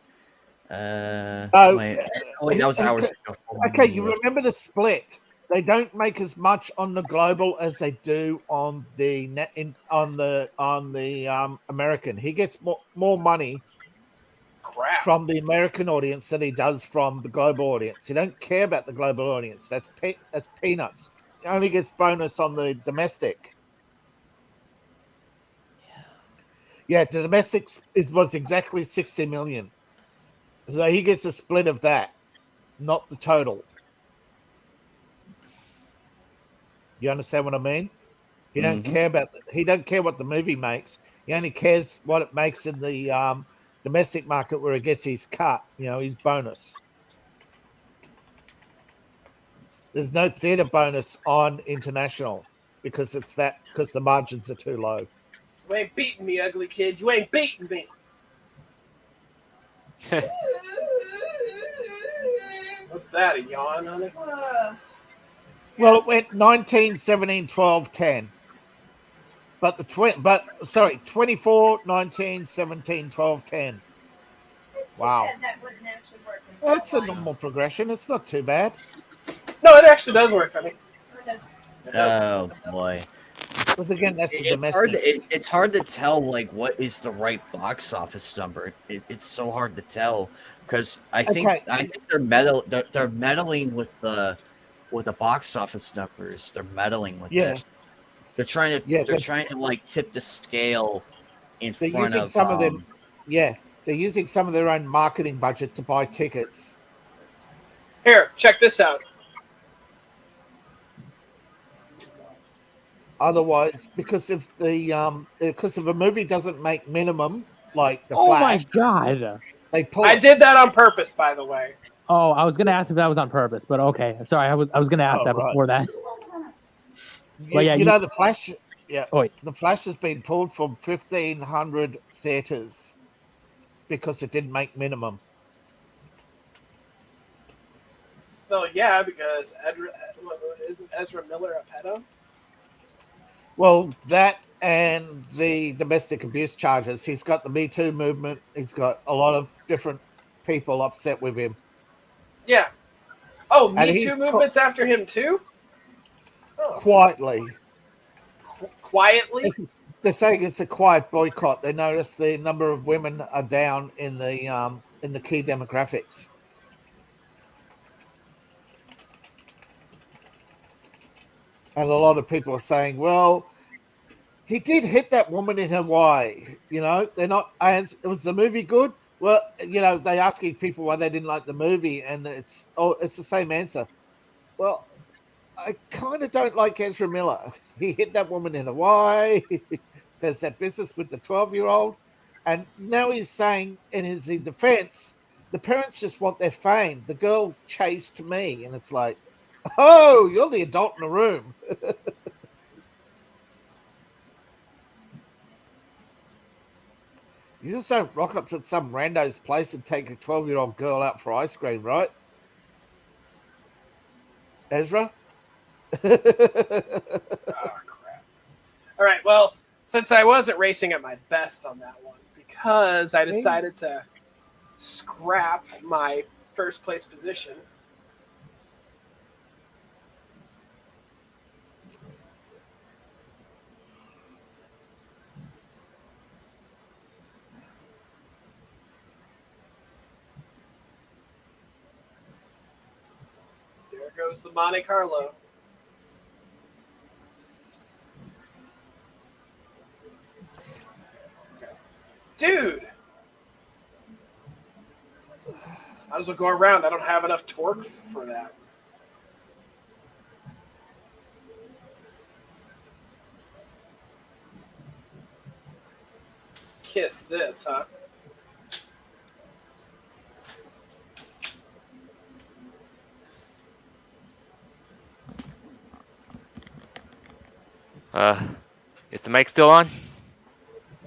Wait, that was hours ago. Okay, you remember the split? They don't make as much on the global as they do on the American. He gets more money from the American audience than he does from the global audience. He don't care about the global audience. That's peanuts. He only gets bonus on the domestic. Yeah, the domestic was exactly 60 million. So he gets a split of that, not the total. You understand what I mean? He don't care about. He don't care what the movie makes. He only cares what it makes in the domestic market where he gets his cut. His bonus. There's no theatre bonus on international because the margins are too low. You ain't beating me, ugly kid. You ain't beating me. What's that? A yawn, honey? Well, it went 19, 17, 12, 10. But 24, 19, 17, 12, 10. Wow. That wouldn't actually work. That's a normal progression. It's not too bad. No, it actually does work, honey. It does. Oh boy. But again, that's the It's hard. domestic. It's hard to tell like what is the right box office number. It's so hard to tell because I think they're meddling with the box office numbers. They're meddling with Yeah. it. They're trying to Yeah, trying to like tip the scale in They're front using of some of them. Yeah, they're using some of their own marketing budget to buy tickets. Here, check this out. Otherwise, because if a movie doesn't make minimum, like the Oh my Flash, god. they pull. I it. did that on purpose, by the way. Oh, I was gonna ask if that was on purpose, but okay. Sorry, I was gonna ask Oh, that right. before that. You, yeah, you know the Flash. Yeah, Oh, wait. the Flash has been pulled from 1,500 theaters because it didn't make minimum. No, yeah, because isn't Ezra Miller a pedo? Well, that and the domestic abuse charges. He's got the Me Too movement. He's got a lot of different people upset with him. Yeah. Oh, And Me he's Too movement's after him too? Oh, quietly. quietly? They're saying it's a quiet boycott. They notice the number of women are down in the key demographics. And a lot of people are saying, well, he did hit that woman in Hawaii. You know, they're not. And was the movie good? Well, you know, they asking people why they didn't like the movie, and it's the same answer. Well, I kind of don't like Ezra Miller. He hit that woman in Hawaii. There's that business with the 12-year-old, and now he's saying in his defense, the parents just want their fame. The girl chased me, and it's like, oh, you're the adult in the room. You just don't rock up to some rando's place and take a 12-year-old girl out for ice cream, right? Ezra? Oh, crap. All right, well, since I wasn't racing at my best on that one, because I decided to scrap my first place position. There goes the Monte Carlo. Dude! Might as well go around. I don't have enough torque for that. Kiss this, huh? Is the mic still on?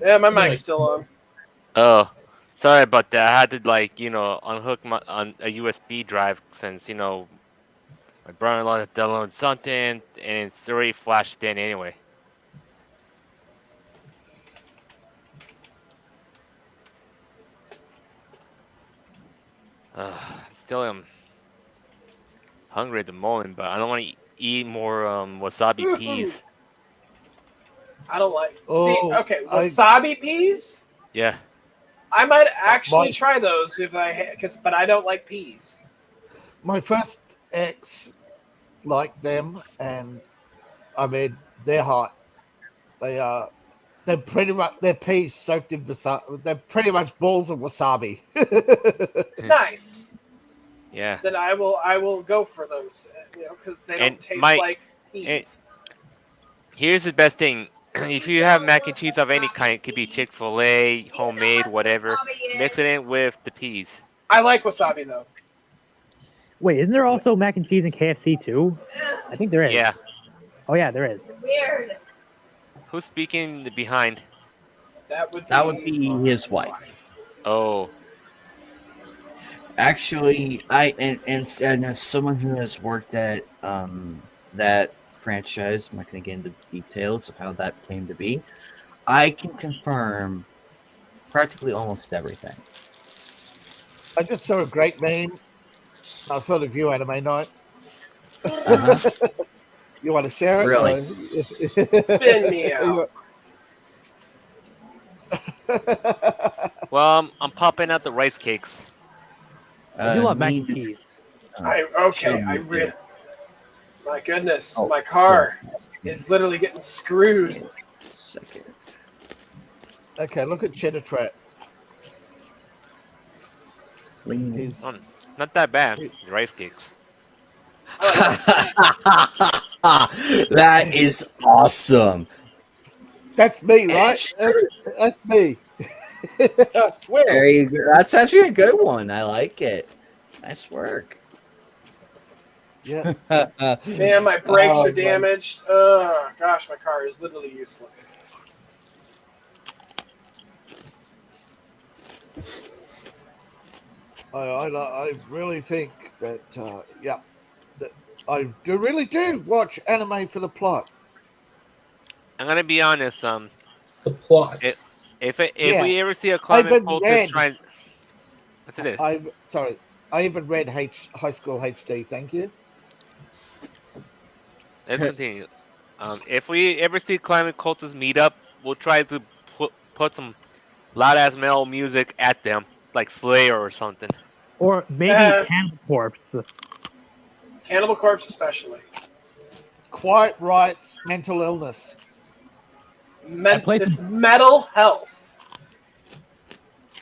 Yeah, my mic's still on. Oh, sorry about that. I had to unhook on a USB drive since my brother-in-law had downloaded something and it's already flashed in anyway. Still am hungry at the moment, but I don't want to eat more wasabi peas. I don't like. Oh, See, okay, wasabi peas. Yeah. I might actually try those but I don't like peas. My first ex liked them, and I mean they're hot. They're pretty much peas soaked in wasabi. They're pretty much balls of wasabi. Nice. Yeah. Then I will go for those, because they don't taste like peas. Here's the best thing. If you have mac and cheese of any kind, it could be Chick-fil-A, homemade, whatever. Mix it in with the peas. I like wasabi though. Wait, isn't there also mac and cheese in KFC too? I think there is. Yeah. Oh yeah, there is. Weird. Who's speaking behind? That would be his wife. Oh. Actually, and as someone who has worked at that franchise, I'm not going to get into details of how that came to be. I can confirm practically almost everything. I just saw a great meme. I thought of you, Anime Night. Uh-huh. You want to share it? Really? Spin me out. Well, I'm popping out the rice cakes. I do love mac me- and cheese. Sure, me too. My goodness, Oh, my car is literally getting screwed. Second. Okay, look at Cheddar Trap. He's Oh, not that bad. The rice cakes. That is awesome. That's me, right? That's me. I swear. There you go. That's actually a good one. I like it. Nice work. Yeah. Man, my brakes Oh, are damaged. Oh gosh, my car is literally useless. I really think that that I really do watch anime for the plot. I'm gonna be honest. The plot. If Yeah. we ever see a climate even cultist read- trying, what's it is? I even read High School HD. Thank you. Let's continue. If we ever see climate cultists meet up, we'll try to put some loud ass metal music at them, like Slayer or something. Or maybe Cannibal Corpse. Cannibal Corpse, especially. Quiet rights, mental illness. It's mental health.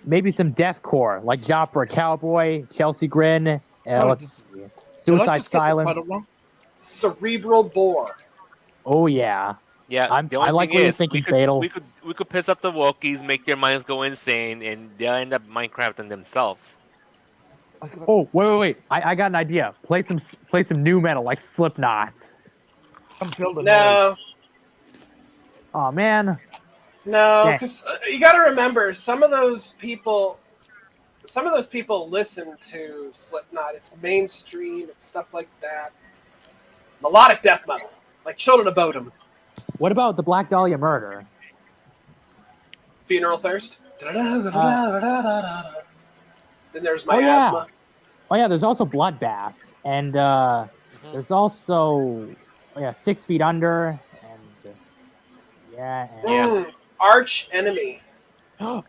Maybe some deathcore, like Job for a Cowboy, Chelsea Grin, let's see. Did I Suicide just get the Silence. title wrong? Cerebral bore. Oh yeah. Yeah, I like what you're thinking, Fatal. We could piss up the Wookiees, make their minds go insane, and they'll end up Minecrafting themselves. Oh wait! I got an idea. Play some new metal like Slipknot. I'm building No, Oh man. no, because you got to remember some of those people listen to Slipknot. It's mainstream. It's stuff like that. Melodic death metal, like Children of Bodom. What about the Black Dahlia Murder? Funeral Thirst. Then there's Oh yeah. Miasma. Oh yeah. There's also Bloodbath, and there's also 6 Feet Under, and Arch Enemy.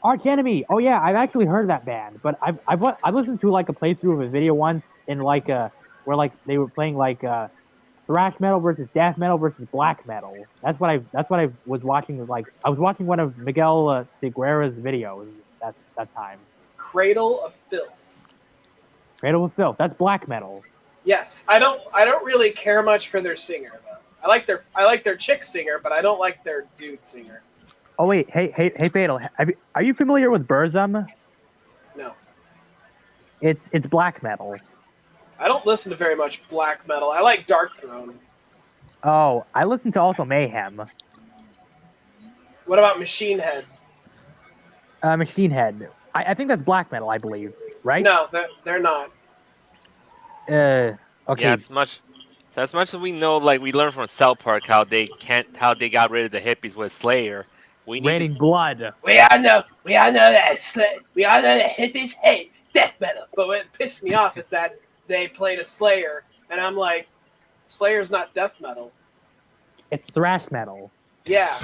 Arch Enemy. Oh yeah, I've actually heard of that band, but I've listened to like a playthrough of a video once in like where like they were playing like thrash metal versus death metal versus black metal. That's what I was watching. Like I was watching one of Miguel Seguera's videos that time. Cradle of Filth. Cradle of Filth. That's black metal. Yes, I don't really care much for their singer though. I like their chick singer, but I don't like their dude singer. Oh wait, hey Fatal. Are you familiar with Burzum? No. It's black metal. I don't listen to very much black metal. I like Dark Throne. Oh, I listen to also Mayhem. What about Machine Head? Machine Head. I think that's black metal, I believe, right? No, they're not. Okay. Yeah, as much as we know, like we learned from South Park how they got rid of the hippies with Slayer. We need Raining Blood. We all know that hippies hate death metal. But what pissed me off is that they played a Slayer, and I'm like, Slayer's not death metal. It's thrash metal. Yeah.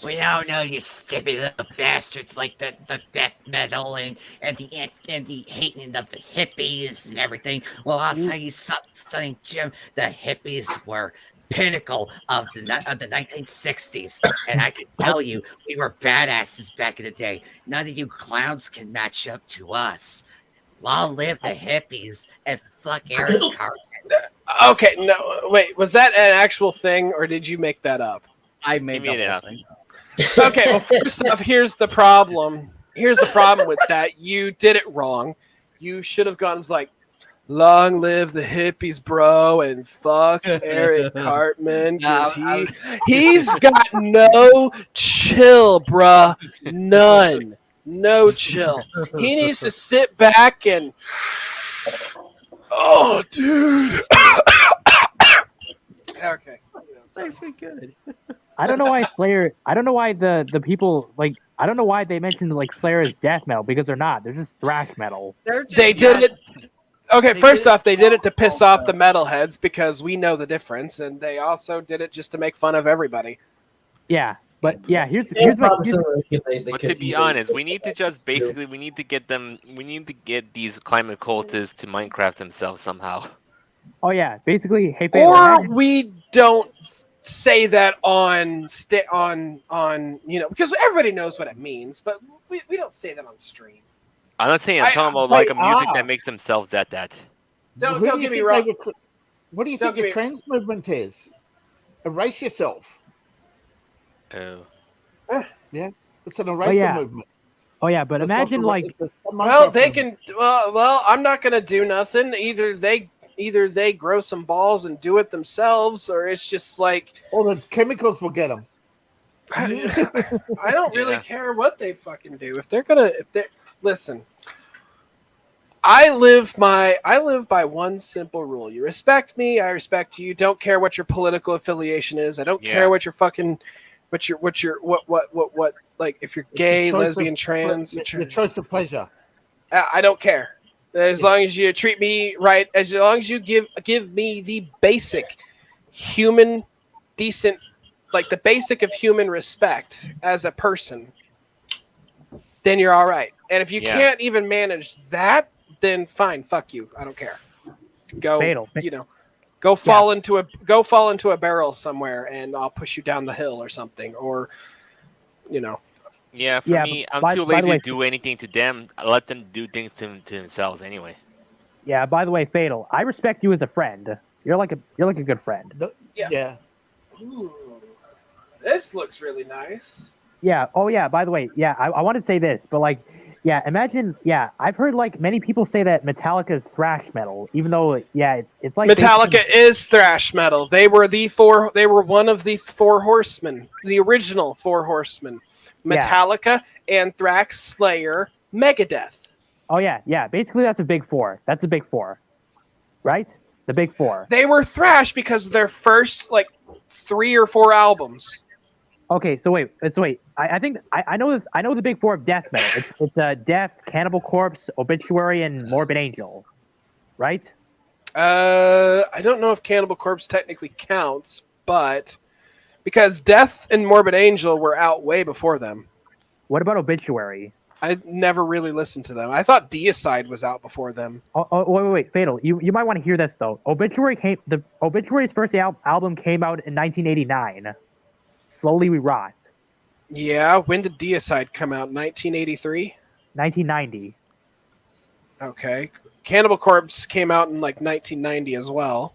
We all know you stupid little bastards like the death metal and the hating of the hippies and everything. Well, I'll tell you something, Jim. The hippies were pinnacle of the 1960s, and I can tell you, we were badasses back in the day. None of you clowns can match up to us. Long live the hippies and fuck Eric Cartman. Okay, no, wait. Was that an actual thing, or did you make that up? I made it that up. thing. Okay, well, first off, here's the problem. Here's the problem with that. You did it wrong. You should have gone like, long live the hippies, bro, and fuck Eric Cartman, because he's got no chill, bruh. None. No chill. He needs to sit back and... Oh, dude. Okay. That's actually good. I don't know why Slayer. I don't know why the people like I don't know why they mentioned like Slayer as death metal because they're not. They're just thrash metal. They did it. Okay, first off, they did it to piss off the metalheads because we know the difference, and they also did it just to make fun of everybody. Yeah, but yeah, here's my. But to be honest, we need to just basically we need to get these climate cultists to Minecraft themselves somehow. Oh yeah, basically, hey, Or we don't say that on because everybody knows what it means, but we don't say that on stream. I'm not saying I'm talking about like a music that makes themselves that. Don't get me wrong. What do you think the trans movement is? Erase yourself. Oh. Yeah, it's an eraser movement. Oh yeah, but imagine like. Well, they can. Well, I'm not gonna do nothing. Either they grow some balls and do it themselves, or it's just like. Or the chemicals will get them. I don't really care what they fucking do. If they listen. I live by one simple rule. You respect me, I respect you. Don't care what your political affiliation is. I don't care what your fucking what like if you're gay, lesbian, trans, your choice of pleasure. I don't care. As long as you treat me right, as long as you give me the basic human decent like the basic of human respect as a person, then you're all right. And if you can't even manage that, then fine, fuck you. I don't care. Go, go fall into a barrel somewhere, and I'll push you down the hill or something, or Yeah, for me, I'm too lazy to do anything to them. I let them do things to themselves anyway. Yeah. By the way, Fatal, I respect you as a friend. You're like a good friend. Yeah. Ooh, this looks really nice. Yeah. Oh yeah. By the way, yeah. I want to say this, but like. Yeah, imagine. Yeah, I've heard like many people say that Metallica is thrash metal, even though it's like Metallica is thrash metal. They were one of the four horsemen, the original four horsemen: Metallica, Anthrax, Slayer, Megadeth. Oh yeah. Basically, that's a big four. That's a big four, right? The big four. They were thrash because of their first like 3 or 4 albums. Okay, so wait. I think I know the big four of death metal. It's Death, Cannibal Corpse, Obituary, and Morbid Angel, right? I don't know if Cannibal Corpse technically counts, but because Death and Morbid Angel were out way before them. What about Obituary? I never really listened to them. I thought Deicide was out before them. Oh wait, Fatal. You might want to hear this though. Obituary's first album came out in 1989. Slowly We Rot. Yeah, when did Deicide come out? 1983? 1990. Okay. Cannibal Corpse came out in like 1990 as well.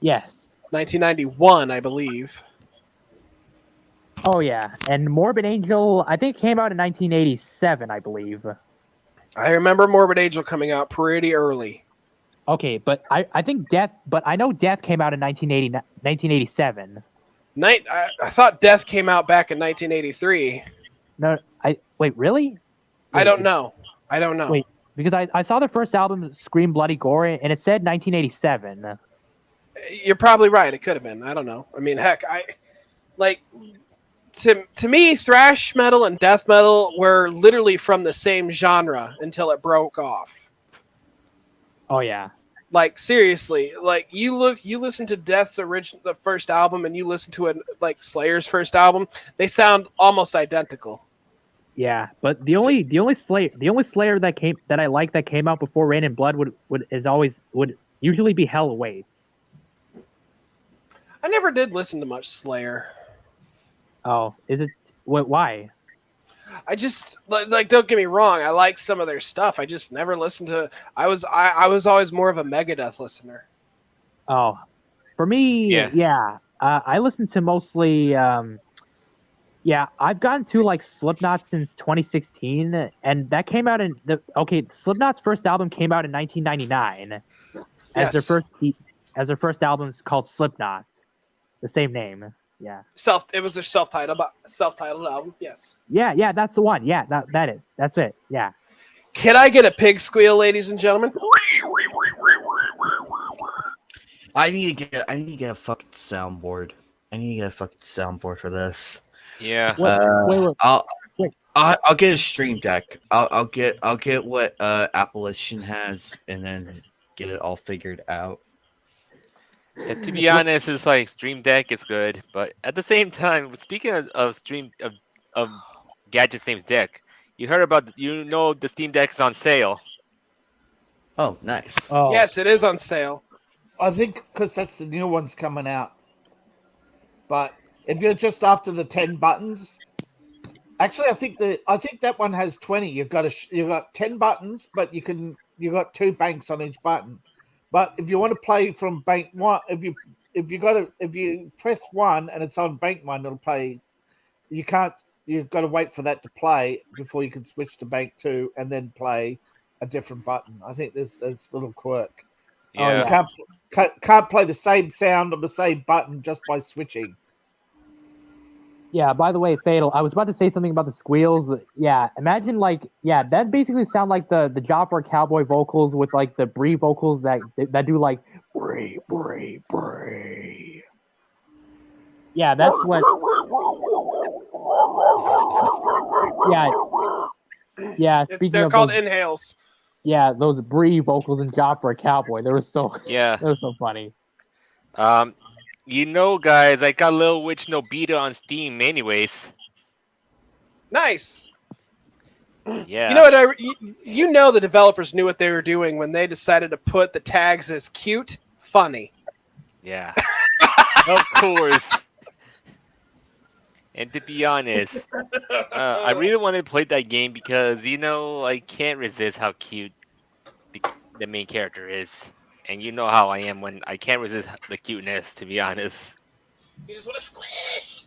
Yes. 1991, I believe. Oh yeah, and Morbid Angel, I think came out in 1987, I believe. I remember Morbid Angel coming out pretty early. Okay, but I think I know Death came out in 1987. I thought Death came out back in 1983. No, wait, really? I don't know. Wait, because I saw the first album, Scream Bloody Gore, and it said 1987. You're probably right. It could have been. I don't know. I mean, heck, to me, thrash metal and death metal were literally from the same genre until it broke off. Oh yeah. Like seriously, like you listen to Death's the first album, and you listen to it like Slayer's first album, they sound almost identical. Yeah, but the only Slayer that I like that came out before Rain and Blood would usually be Hell Awaits. I never did listen to much Slayer. Oh, is it? Why? I just like don't get me wrong. I like some of their stuff. I just never listened to. I was always more of a Megadeth listener. Oh, for me, yeah. I listen to mostly. I've gotten to like Slipknot since 2016, and that came out in Slipknot's first album came out in 1999, as their first album is called Slipknot, the same name. Yeah. It was their self-titled album. Yes. Yeah, that's the one. Yeah, that's it. Yeah. Can I get a pig squeal, ladies and gentlemen? I need to get a fucking soundboard. I need to get a fucking soundboard for this. Yeah. I'll I'll get a Stream Deck. I'll get what Appalachian has, and then get it all figured out. Yeah, to be honest, it's like Stream Deck is good, but at the same time, speaking of gadgets named Deck, you heard about the Steam Deck is on sale. Oh, nice. Oh, Yes, it is on sale. I think because that's the new one's coming out. But if you're just after the 10 buttons, actually, I think that one has 20. You've got 10 buttons, but you got 2 banks on each button. But if you want to play from bank one, if you press 1 and it's on bank 1, it'll play. You've got to wait for that to play before you can switch to bank 2 and then play a different button. I think there's a little quirk. Yeah. You can't play the same sound on the same button just by switching. yeah. By the way, Fatal, I was about to say something about the squeals. Yeah, imagine that basically sound like the Jopper Cowboy vocals with like the Bree vocals that do like Bree Bree Bree. Yeah, that's what. Yeah. They're called inhales. Yeah, those Bree vocals in Job for a Cowboy. They were so funny. Guys, I got Little Witch No Beta on Steam anyways. Nice. Yeah. You know what? The developers knew what they were doing when they decided to put the tags as cute, funny. Yeah. Of course. And to be honest, I really wanted to play that game because I can't resist how cute the main character is, and you know how I am when I can't resist the cuteness. To be honest, You just want to squish.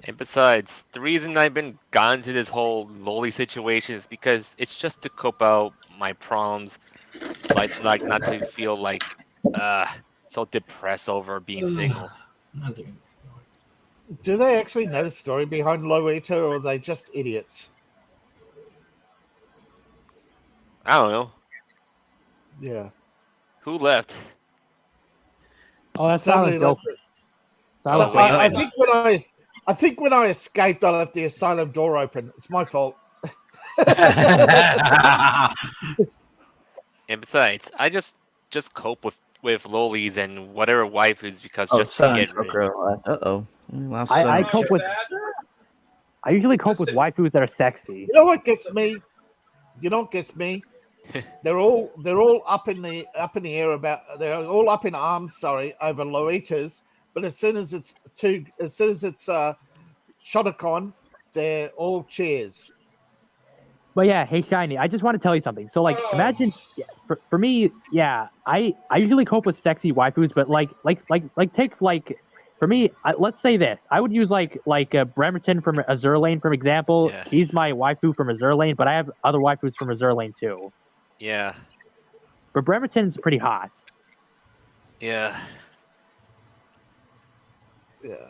and besides, the reason I've been gone into this whole lolly situation is because it's just to cope out my problems, like not to feel like so depressed over being single. Do they actually know the story behind Lolita, or are they just idiots? I don't know. Yeah. Who left? Oh, that's Somebody Silent left Joker. it. I think when I escaped, I left the asylum door open. It's my fault. And besides, I just cope with lollies and whatever waifus because just to Silent get rid. Joker. Uh-oh. I cope with. I usually cope with waifus that are sexy. You know what gets me? You know what gets me? They're all up in the air about. They're all up in arms. Sorry, over Lolitas. But as soon as it's Shotacon, they're all cheers. But yeah, hey Shiny, I just want to tell you something. So imagine, for me, I usually cope with sexy waifus, but for me, let's say this. I would use Bremerton from Azure Lane, for example. Yeah. He's my waifu from Azure Lane, but I have other waifus from Azure Lane too. Yeah. But Bremerton's pretty hot. Yeah. Yeah.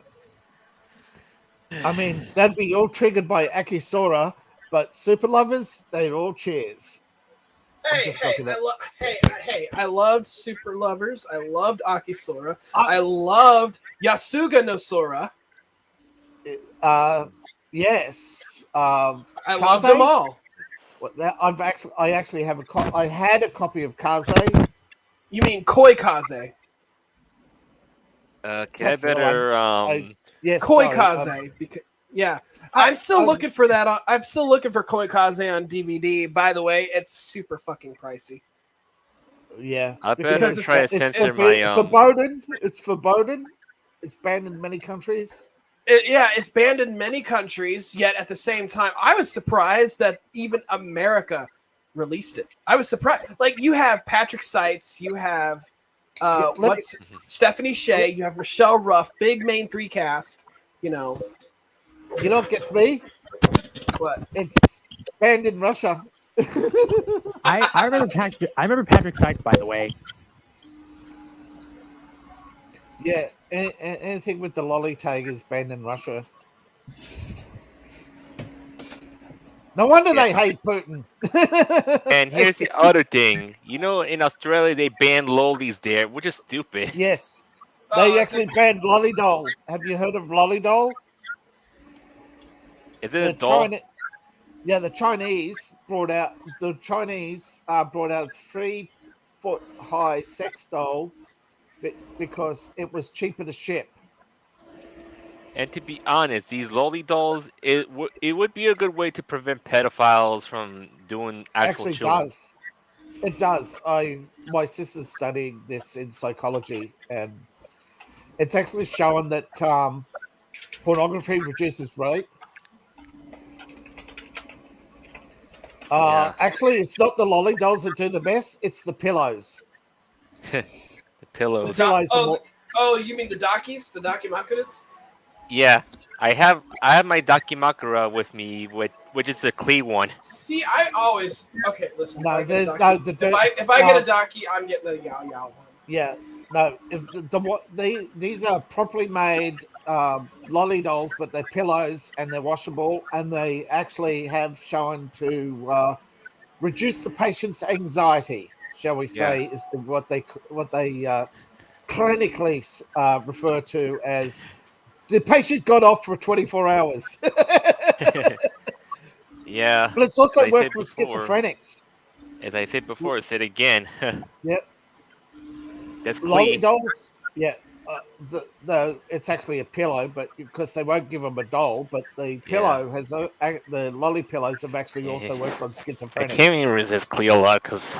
I mean, that'd be all triggered by Akisora, but super lovers, they're all cheers. I loved Super Lovers. I loved Akisora. I loved Yasuga no Sora. Yes. I loved them all. I actually have I had a copy of Kaze. You mean Koi Kaze? Okay, I better Yes, Koi sorry, Kaze. I'm still looking for that. I'm still looking for Koi Kaze on DVD. By the way, it's super fucking pricey. Yeah, I better try to censor my forbidden. It's forbidden. It's banned in many countries. It's banned in many countries. Yet at the same time, I was surprised that even America released it. I was surprised. Like you have Patrick Seitz, you have Stephanie Shea, you have Michelle Ruff, big main 3 cast. You know what gets me? What? It's banned in Russia. I remember Patrick Seitz, by the way. Yeah, anything with the lolly tag is banned in Russia. No wonder they hate Putin. And here's the other thing. In Australia they banned lollies there, which is stupid. Yes. They actually banned Lolly Doll. Have you heard of Lolly Doll? Is it a doll? The Chinese brought out 3-foot high sex doll because it was cheaper to ship. And to be honest, these lolly dolls, it would be a good way to prevent pedophiles from doing actual Actually children. does. It does. My sister's studying this in psychology, and it's actually showing that pornography reduces rape. Yeah. Actually, it's not the lolly dolls that do the best; it's the pillows. The pillows. You mean the Dakis, the Dakimakuras? Yeah, I have my Dakimakura with me, which is the Klee one. See, I always listen. No, if I get a Daki, I'm getting the Yao Yao one. Yeah, no. These are properly made lolly dolls, but they're pillows and they're washable, and they actually have shown to reduce the patient's anxiety. Shall we say is what they clinically refer to as the patient got off for 24 hours. Yeah, but it's also worked with schizophrenics. As I said before, say it again. Yep. That's lolly Klee. dolls. Yeah. It's actually a pillow, but because they won't give them a doll, but the pillow has the lolly pillows have actually also worked on schizophrenia. I can't even resist Cleo a lot because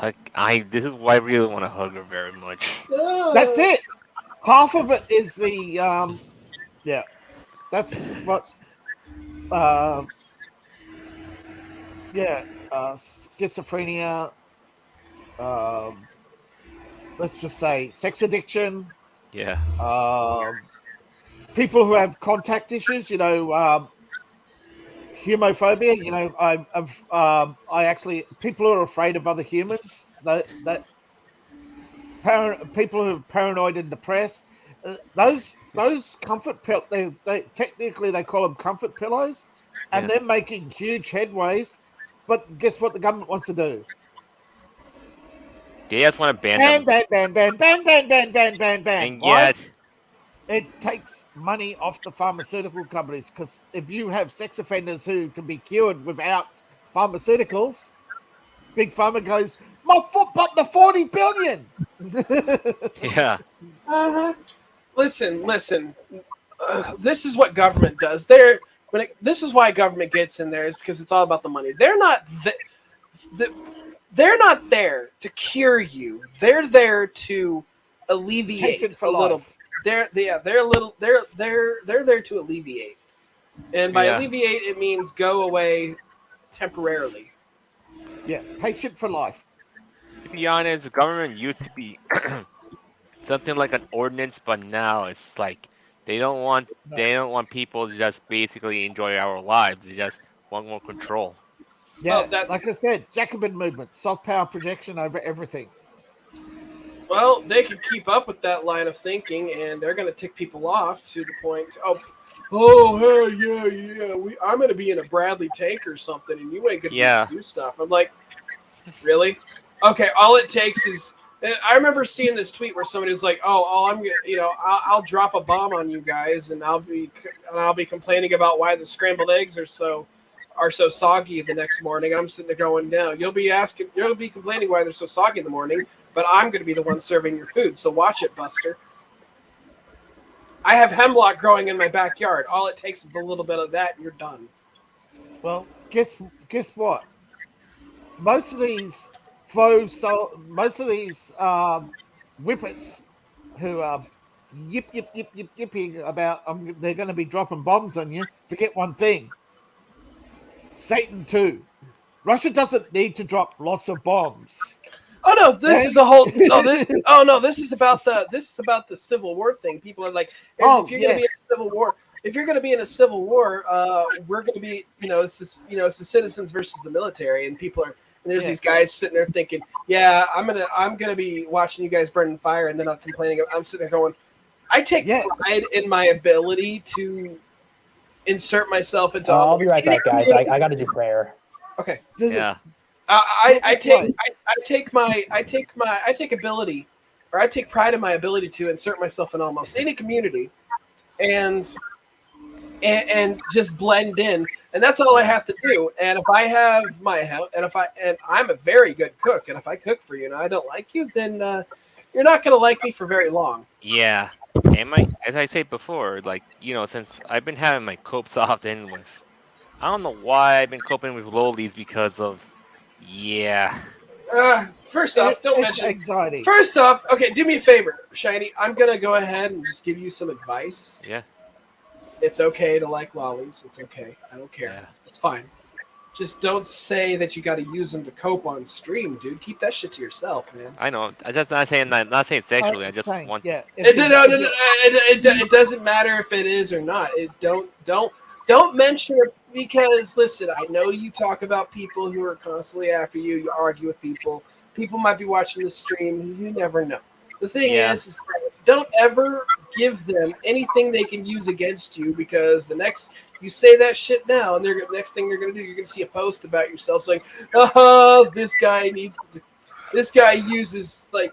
this is why I really want to hug her very much. That's it. Half of it is the That's what. Schizophrenia. Let's just say sex addiction. Yeah. People who have contact issues, homophobia. I actually people who are afraid of other humans. People who are paranoid and depressed. Those comfort pillows. They technically they call them comfort pillows, and they're making huge headways. But guess what? The government wants to do. They just want to ban them. Ban. And yet, it takes money off the pharmaceutical companies because if you have sex offenders who can be cured without pharmaceuticals, Big Pharma goes, my foot, but the 40 billion. Yeah. Listen. This is what government does. This is why government gets in there is because it's all about the money. They're not they're not there to cure you. They're there to alleviate a little. They're there to alleviate, and by alleviate it means go away temporarily. Yeah, patient for life. To be honest, the government used to be something like an ordinance, but now it's like they don't want people to just basically enjoy our lives. They just want more control. Yeah, like I said, Jacobin movement, soft power projection over everything. Well, they can keep up with that line of thinking, and they're going to tick people off to the point. Hey, yeah. I'm going to be in a Bradley tank or something, and you ain't going to do stuff. I'm like, really? Okay, all it takes is. I remember seeing this tweet where somebody was like, I'll drop a bomb on you guys, and I'll be complaining about why the scrambled eggs are so soggy the next morning. I'm sitting there going, no, you'll be complaining why they're so soggy in the morning, but I'm going to be the one serving your food. So watch it, Buster. I have hemlock growing in my backyard. All it takes is a little bit of that, and you're done. Well, guess what? Most of these whippets who are yipping about they're going to be dropping bombs on you, forget one thing. Satan too. Russia doesn't need to drop lots of bombs. Oh no, this is a whole. This is about the Civil War thing. People are like, if you're going to be in a Civil War, we're going to be, it's the citizens versus the military, and people are. And there's these guys sitting there thinking, yeah, I'm gonna be watching you guys burn in fire, and then I'm complaining. I'm sitting there going, I take pride in my ability to insert myself into. I'll be right back, guys. I got to do prayer. Okay. Yeah. I take ability, or I take pride in my ability to insert myself in almost any community, and just blend in. and that's all I have to do. And if I have my help, and I'm a very good cook, and if I cook for you and I don't like you, then you're not going to like me for very long. Yeah, and as I said before, like since I've been having my copes often with, I don't know why I've been coping with lolies because of, yeah. First off, don't It's mention anxiety. First off, okay, do me a favor, Shiny. I'm gonna go ahead and just give you some advice. Yeah. It's okay to like lollies. It's okay. I don't care. Yeah. It's fine. Just don't say that you got to use them to cope on stream, dude. Keep that shit to yourself, man. I know. I'm just not saying that. Not saying sexually. I just want. Yeah. It doesn't matter if it is or not. Don't mention it because listen. I know you talk about people who are constantly after you. You argue with people. People might be watching the stream. You never know. The thing is that don't ever give them anything they can use against you because the next you say that shit now, and next thing they're gonna do, you're gonna see a post about yourself saying, "Oh, this guy uses the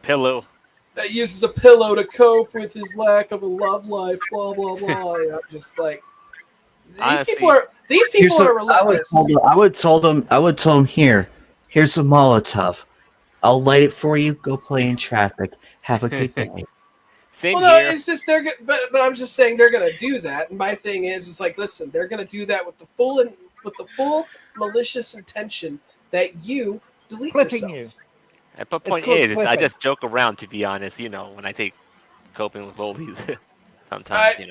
pillow. That uses a pillow to cope with his lack of a love life." Blah blah blah. And I'm just like, these people are relentless. I would told him here's a Molotov. I'll light it for you. Go play in traffic. Have a good day. Same well, no, here. it's just but I'm just saying they're gonna do that. And my thing is like, listen, they're gonna do that with the full malicious intention that you delete Clipping yourself. you. But point is, I just joke around, to be honest. When I say coping with lolies, sometimes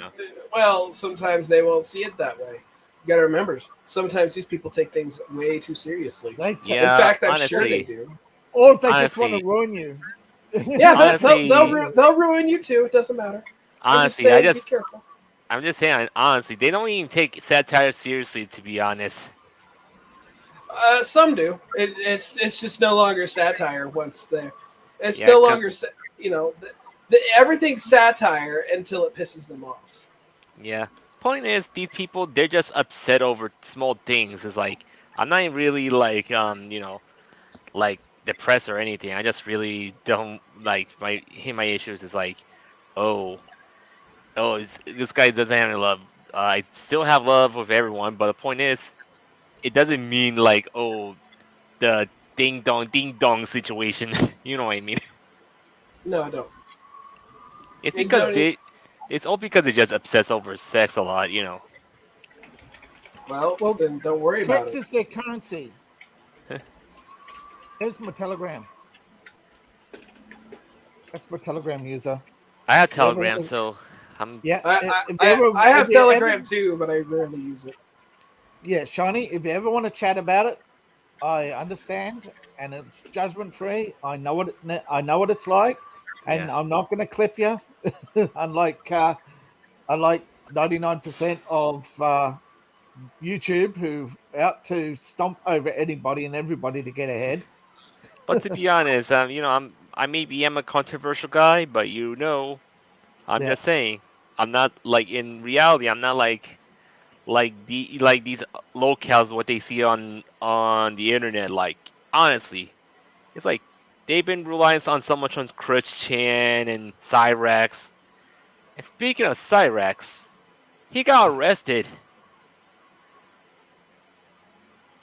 Well, sometimes they won't see it that way. You got to remember, sometimes these people take things way too seriously. Yeah, in fact, I'm honestly, sure they do. Or if they just want to ruin you. Yeah, they'll ruin you too. It doesn't matter. Honestly, be careful. I'm just saying, honestly, they don't even take satire seriously, to be honest. Some do. It's just no longer satire once there. It's no longer everything's satire until it pisses them off. Yeah. Point is, these people, they're just upset over small things. It's like, I'm not really like like depressed or anything. I just really don't like my issues is like, this guy doesn't have any love. I still have love with everyone, but the point is, it doesn't mean like the ding dong situation. You know what I mean? No, I don't. It's because it's all because they just obsess over sex a lot. Well, then don't worry about it. Sex is their currency. Here's my Telegram. That's my Telegram user. I have Telegram, so I'm. Yeah, I have Telegram too, but I rarely use it. Yeah, Shiny, if you ever want to chat about it, I understand, and it's judgment free. I know what it's like, and I'm not going to clip you, unlike 99% of YouTube who out to stomp over anybody and everybody to get ahead. But to be honest, I am a controversial guy, but I'm just saying, I'm not like in reality. I'm not like these locals what they see on the internet. Like honestly, it's like they've been relying on so much on Christian and Cyrax. And speaking of Cyrax, he got arrested.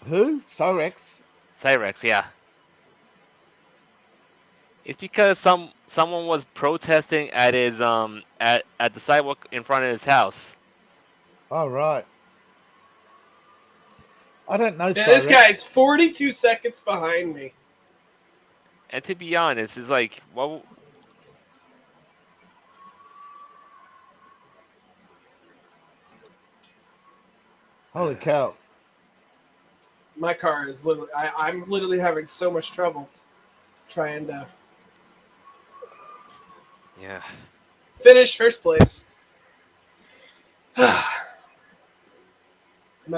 Who? Cyrax? Cyrax, yeah. It's because someone was protesting at his at the sidewalk in front of his house. Oh right. I don't know. Yeah, this guy's 42 seconds behind me. And to be honest, it's like, well, holy cow! My car is literally. I'm literally having so much trouble trying to. Yeah. Finish first place. My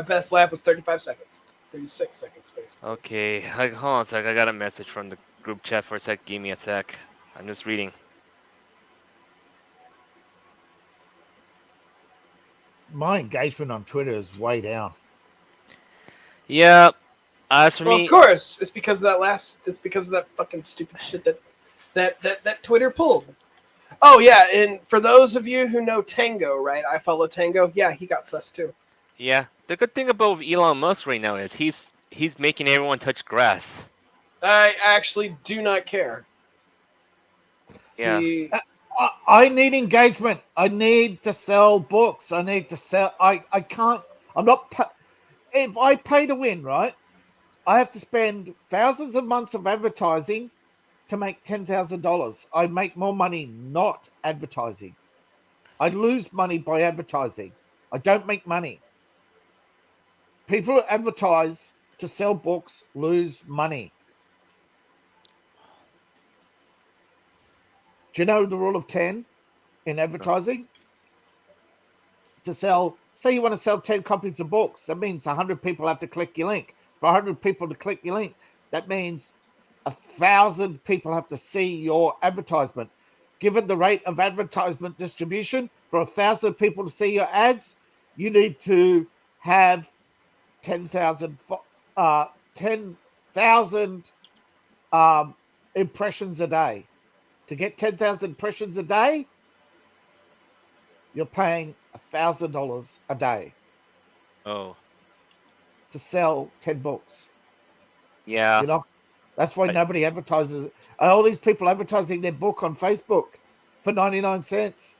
best lap was 35 seconds. 36 seconds, basically. Okay, hold on a sec. I got a message from the group chat for a sec. Give me a sec. I'm just reading. My engagement on Twitter is way down. Yeah. As for me, of course, it's because of that fucking stupid shit that Twitter pulled. Oh yeah, and for those of you who know Tango, right? I follow Tango. Yeah, he got sus too. Yeah. The good thing about Elon Musk right now is he's making everyone touch grass. I actually do not care. Yeah. I need engagement. I need to sell books. I need to sell. I can't. I'm not. If I pay to win, right? I have to spend thousands of months of advertising to make $10,000. I make more money not advertising. I lose money by advertising. I don't make money. People who advertise to sell books lose money. Do you know the rule of 10 in advertising? To sell, say you want to sell 10 copies of books, that means 100 people have to click your link. For 100 people to click your link, that means 1,000 people have to see your advertisement. Given the rate of advertisement distribution, for 1,000 people to see your ads, you need to have 10,000 impressions a day. To get 10,000 impressions a day, you're paying $1,000 a day. Oh. To sell 10 books. Yeah. You know, that's why nobody advertises. All these people advertising their book on Facebook for 99 cents.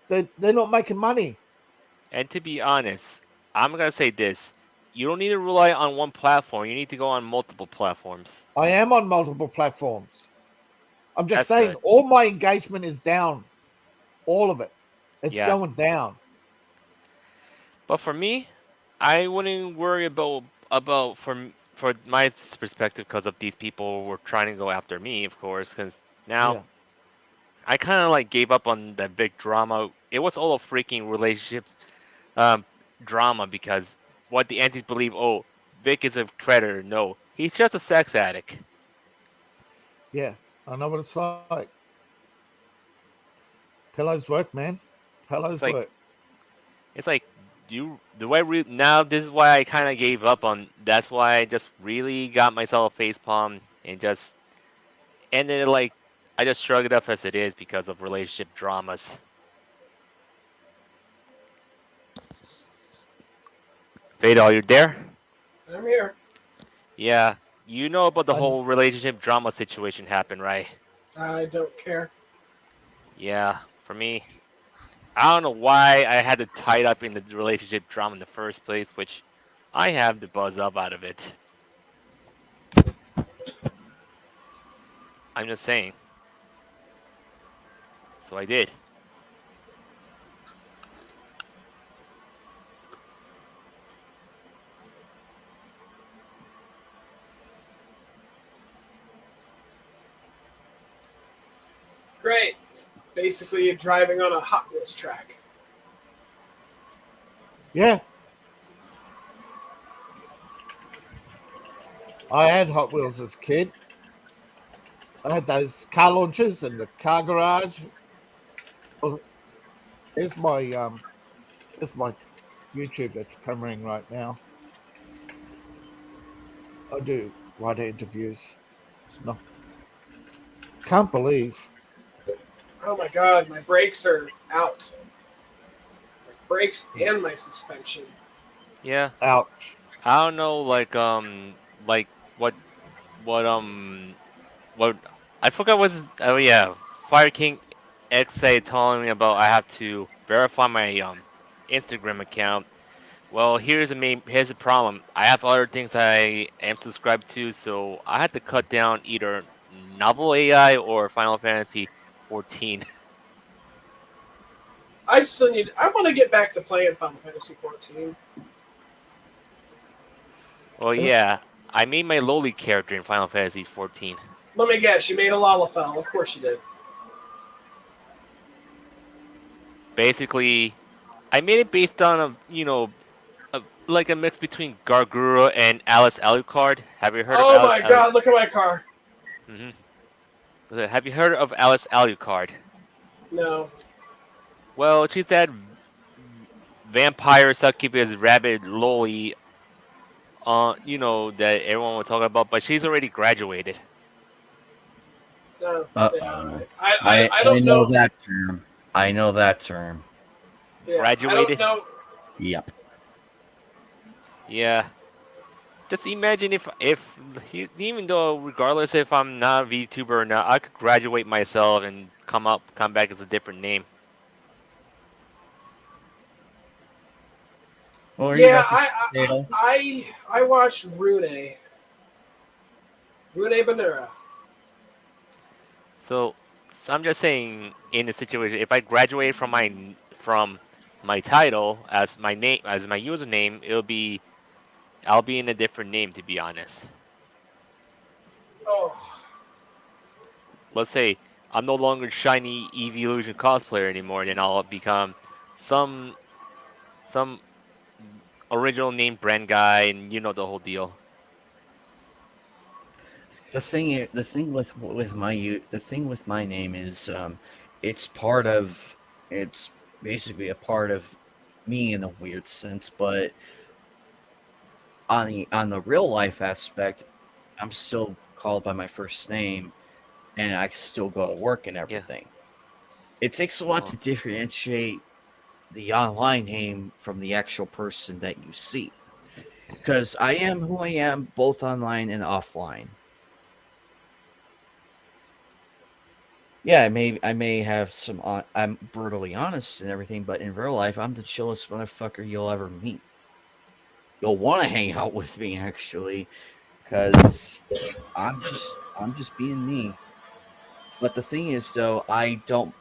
They're not making money. And to be honest, I'm going to say this. You don't need to rely on one platform. You need to go on multiple platforms. I am on multiple platforms. I'm just That's saying good. all my engagement is down. All of it. It's going down. But for me, I wouldn't worry about for my perspective because of these people were trying to go after me, of course, because now I kind of like gave up on that big drama. It was all a freaking relationships drama because what the antis believe, oh, Vic is a predator. No, he's just a sex addict. Yeah, I know what it's like. Pillows work, man. Pillows work. It's like now this is why I kind of gave up on. That's why I just really got myself a facepalm and just ended it like I just shrugged it off as it is because of relationship dramas. Veda, are you there? I'm here. Yeah, you know about the whole relationship drama situation happened, right? I don't care. Yeah, for me, I don't know why I had to tie it up in the relationship drama in the first place, which I have the buzz up out of it. I'm just saying. So I did. Great. Basically, you're driving on a Hot Wheels track. Yeah. I had Hot Wheels as a kid. I had those car launchers in the car garage. Here's my YouTube that's premiering right now. I do write interviews. It's not. Can't believe. Oh my god, my brakes are out. My brakes and my suspension. Yeah. Ouch. I don't know, like what what I forgot was oh yeah, Fire King XA telling me about I have to verify my Instagram account. Well, here's the problem. I have other things I am subscribed to, so I had to cut down either Novel AI or Final Fantasy 14. I want to get back to playing Final Fantasy 14. Well, yeah, I made my lowly character in Final Fantasy 14. Let me guess, you made a Lalafell. Of course you did. Basically, I made it based on like a mix between Gargura and Alice Alucard. Have you heard of Alice? Oh my god, look at my car. Have you heard of Alice Alucard? No. Well, she's that vampire succubus rabbit loli, that everyone was talking about, but she's already graduated. No, I don't know know. that term. I know that term. Yeah, Graduated? I don't know. Yep. Yeah. Just imagine if even though regardless if I'm not a VTuber or not, I could graduate myself and come back as a different name. What were you Yeah, about to say, Dale? I watched Rune Banura. So I'm just saying in a situation if I graduate from my title as my name as my username, I'll be in a different name to be honest. Oh, Let's say I'm no longer shiny Evolution cosplayer anymore, then I'll become some some original name brand guy, and you know the whole deal. The thing with my name is it's part of it's basically a part of me in a weird sense, but on the real life aspect, I'm still called by my first name, and I still go to work and Yeah. everything. It takes a lot to differentiate the online name from the actual person that you see, because I am who I am both online and offline. Yeah, I may have some. I'm brutally honest and everything, but in real life, I'm the chillest motherfucker you'll ever meet. You'll want to hang out with me actually, because I'm just being me. But the thing is, though, I don't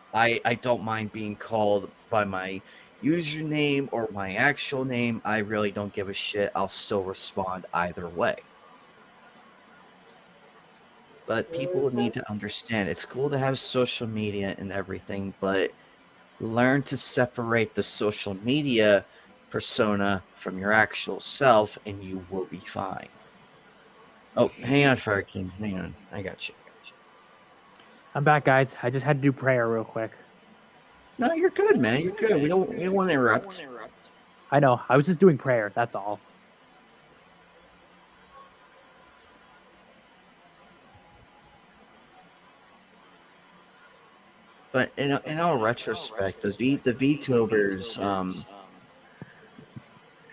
mind being called by my username or my actual name. I really don't give a shit. I'll still respond either way. But people need to understand it's cool to have social media and everything, but learn to separate the social media persona from your actual self, and you will be fine. Oh, hang on, Fire King. Hang on. I got you. I'm back, guys. I just had to do prayer real quick. No, you're good, man. You're good. We don't want to interrupt. I know. I was just doing prayer. That's all. But in all retrospect, the VTubers,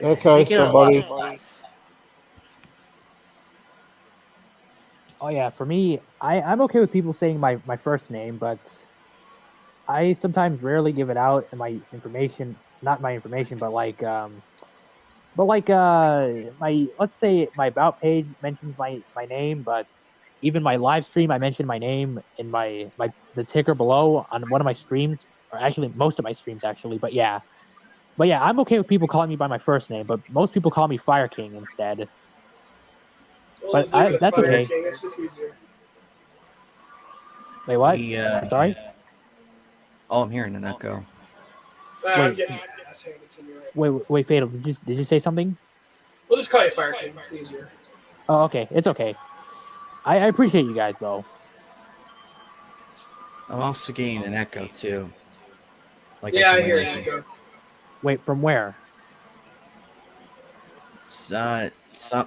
Okay, they get a somebody. lot. Oh yeah, for me, I'm okay with people saying my first name, but I sometimes rarely give it out and my information, not my information, my, let's say my about page mentions my name, but even my live stream I mentioned my name in my the ticker below on one of my streams, or actually most of my streams actually. But yeah, I'm okay with people calling me by my first name, but most people call me Fire King instead. well, But just leave it at that's Fire okay. King. It's just easier. Wait, what? We, Sorry. Oh, I'm hearing an echo. I'm Wait. getting my ass handed to me right. Wait, Fatal. Did you say something? We'll just call you Fire King. It's easier. Oh, okay. It's okay. I appreciate you guys though. I'm also getting an echo too. Like Yeah, I can hear really it. Echo. Wait, from where? It's not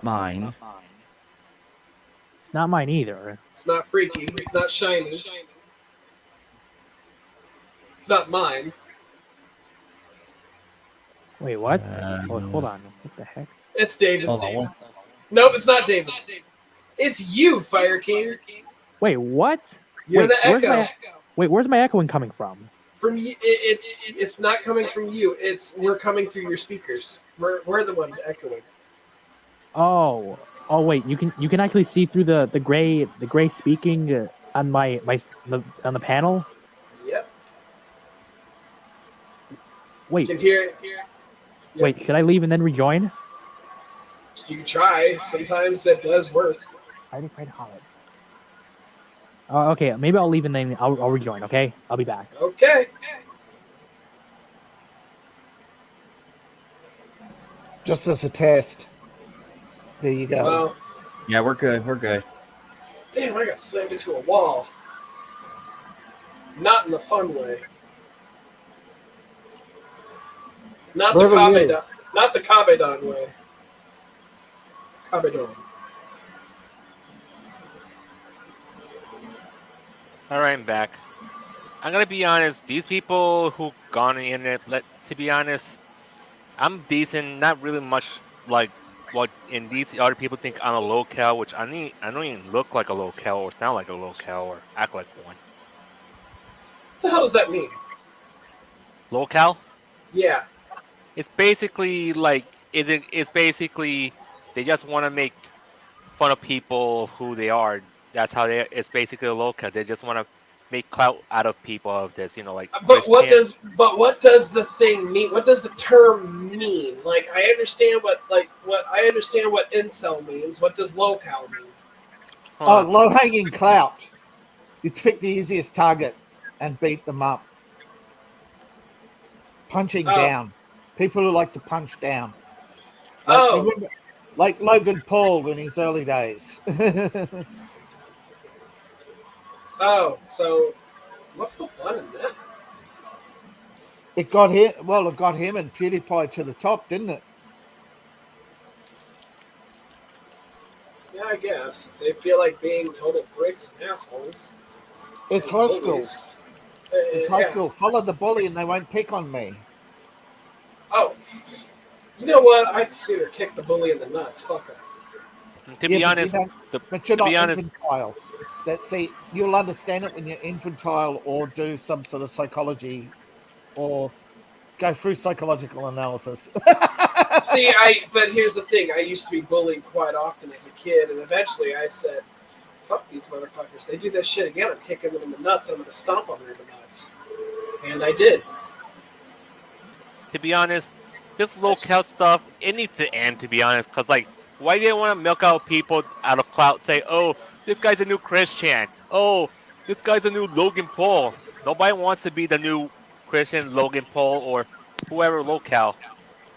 mine. It's not mine either. It's not freaky. It's not shiny. It's not mine. Wait, what? Hold on. What the heck? It's David's. Hold on. Nope, it's not David's. It's you, Fire King. Wait, what? You're Wait, the echo. Where's my echoing coming from? From you, it's not coming from you. We're coming through your speakers. We're the ones echoing. Oh, wait. You can actually see through the gray speaking on on the panel. Yep. Wait. You can hear it. Yep. Wait, should I leave and then rejoin? You can try. Sometimes that does work. I didn't try to call it. Okay, maybe I'll leave and then I'll rejoin. Okay, I'll be back. Okay. Just as a test. There you go. Well, Yeah, we're good. We're good. damn, I got slammed into a wall. Not in the fun way. Not the Kabedon. Not the Kabedon way. Kabedon. All right, I'm back. I'm gonna be honest. These people who gone on the internet, to be honest, I'm decent. Not really much like what in these other people think I'm a locale, which I don't even look like a locale or sound like a locale or act like one. What the hell does that mean? Locale? Yeah. It's basically it's basically they just want to make fun of people who they are. That's how they. It's basically a locale. They just want to make clout out of people of this. Like Christian. What does the thing mean? What does the term mean? Like I understand what incel means. What does locale mean? Oh, low hanging clout. You pick the easiest target and beat them up. Punching down. People who like to punch down. Like Logan Paul in his early days. So what's the fun in that? It got him. Well, it got him and PewDiePie to the top, didn't it? Yeah, I guess they feel like being total bricks and assholes. It's high school. It's high school. Follow the bully, and they won't pick on me. Oh, you know what? I'd sooner kick the bully in the nuts. Fuck that. To be honest, but you're not infantile. See, you'll understand it when you're infantile, or do some sort of psychology, or go through psychological analysis. But here's the thing. I used to be bullied quite often as a kid, and eventually I said, fuck these motherfuckers. They do that shit again, I'm kicking them in the nuts, I'm going to stomp on their nuts. And I did. To be honest, this locale stuff, it needs to end, to be honest, because, why do they want to milk out people out of clout, say, oh, this guy's a new Christian, oh, this guy's a new Logan Paul. Nobody wants to be the new Christian Logan Paul or whoever locale.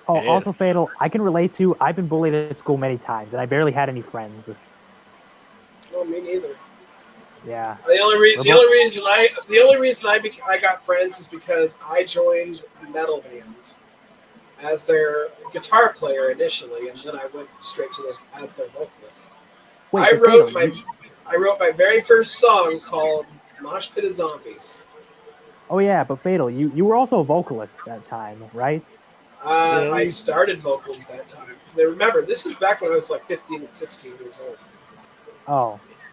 Oh, also Fatal, I can relate to. I've been bullied at school many times, and I barely had any friends. Well, me neither. Yeah. The only reason I got friends is because I joined a metal band as their guitar player initially, and then I went straight to them as their vocalist. Wait, I wrote my very first song called "Mosh Pit of Zombies." Oh yeah, but Fatal, you were also a vocalist that time, right? I started vocals that time. Now, remember, this is back when I was like 15 and 16 years old.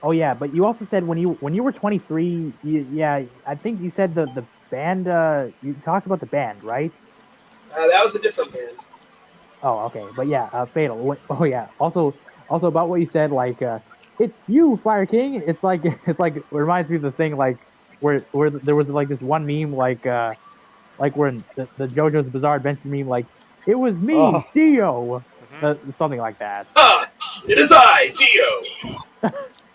Oh yeah, but you also said when you were 23, I think you said the band. You talked about the band, right? That was a different band. Oh, okay, but yeah, Fatal. Oh yeah, also about what you said, it's you, Fire King. It's like it reminds me of the thing where there was this one meme when the JoJo's Bizarre Adventure meme, it was me, Dio, something like that. It is I, Dio.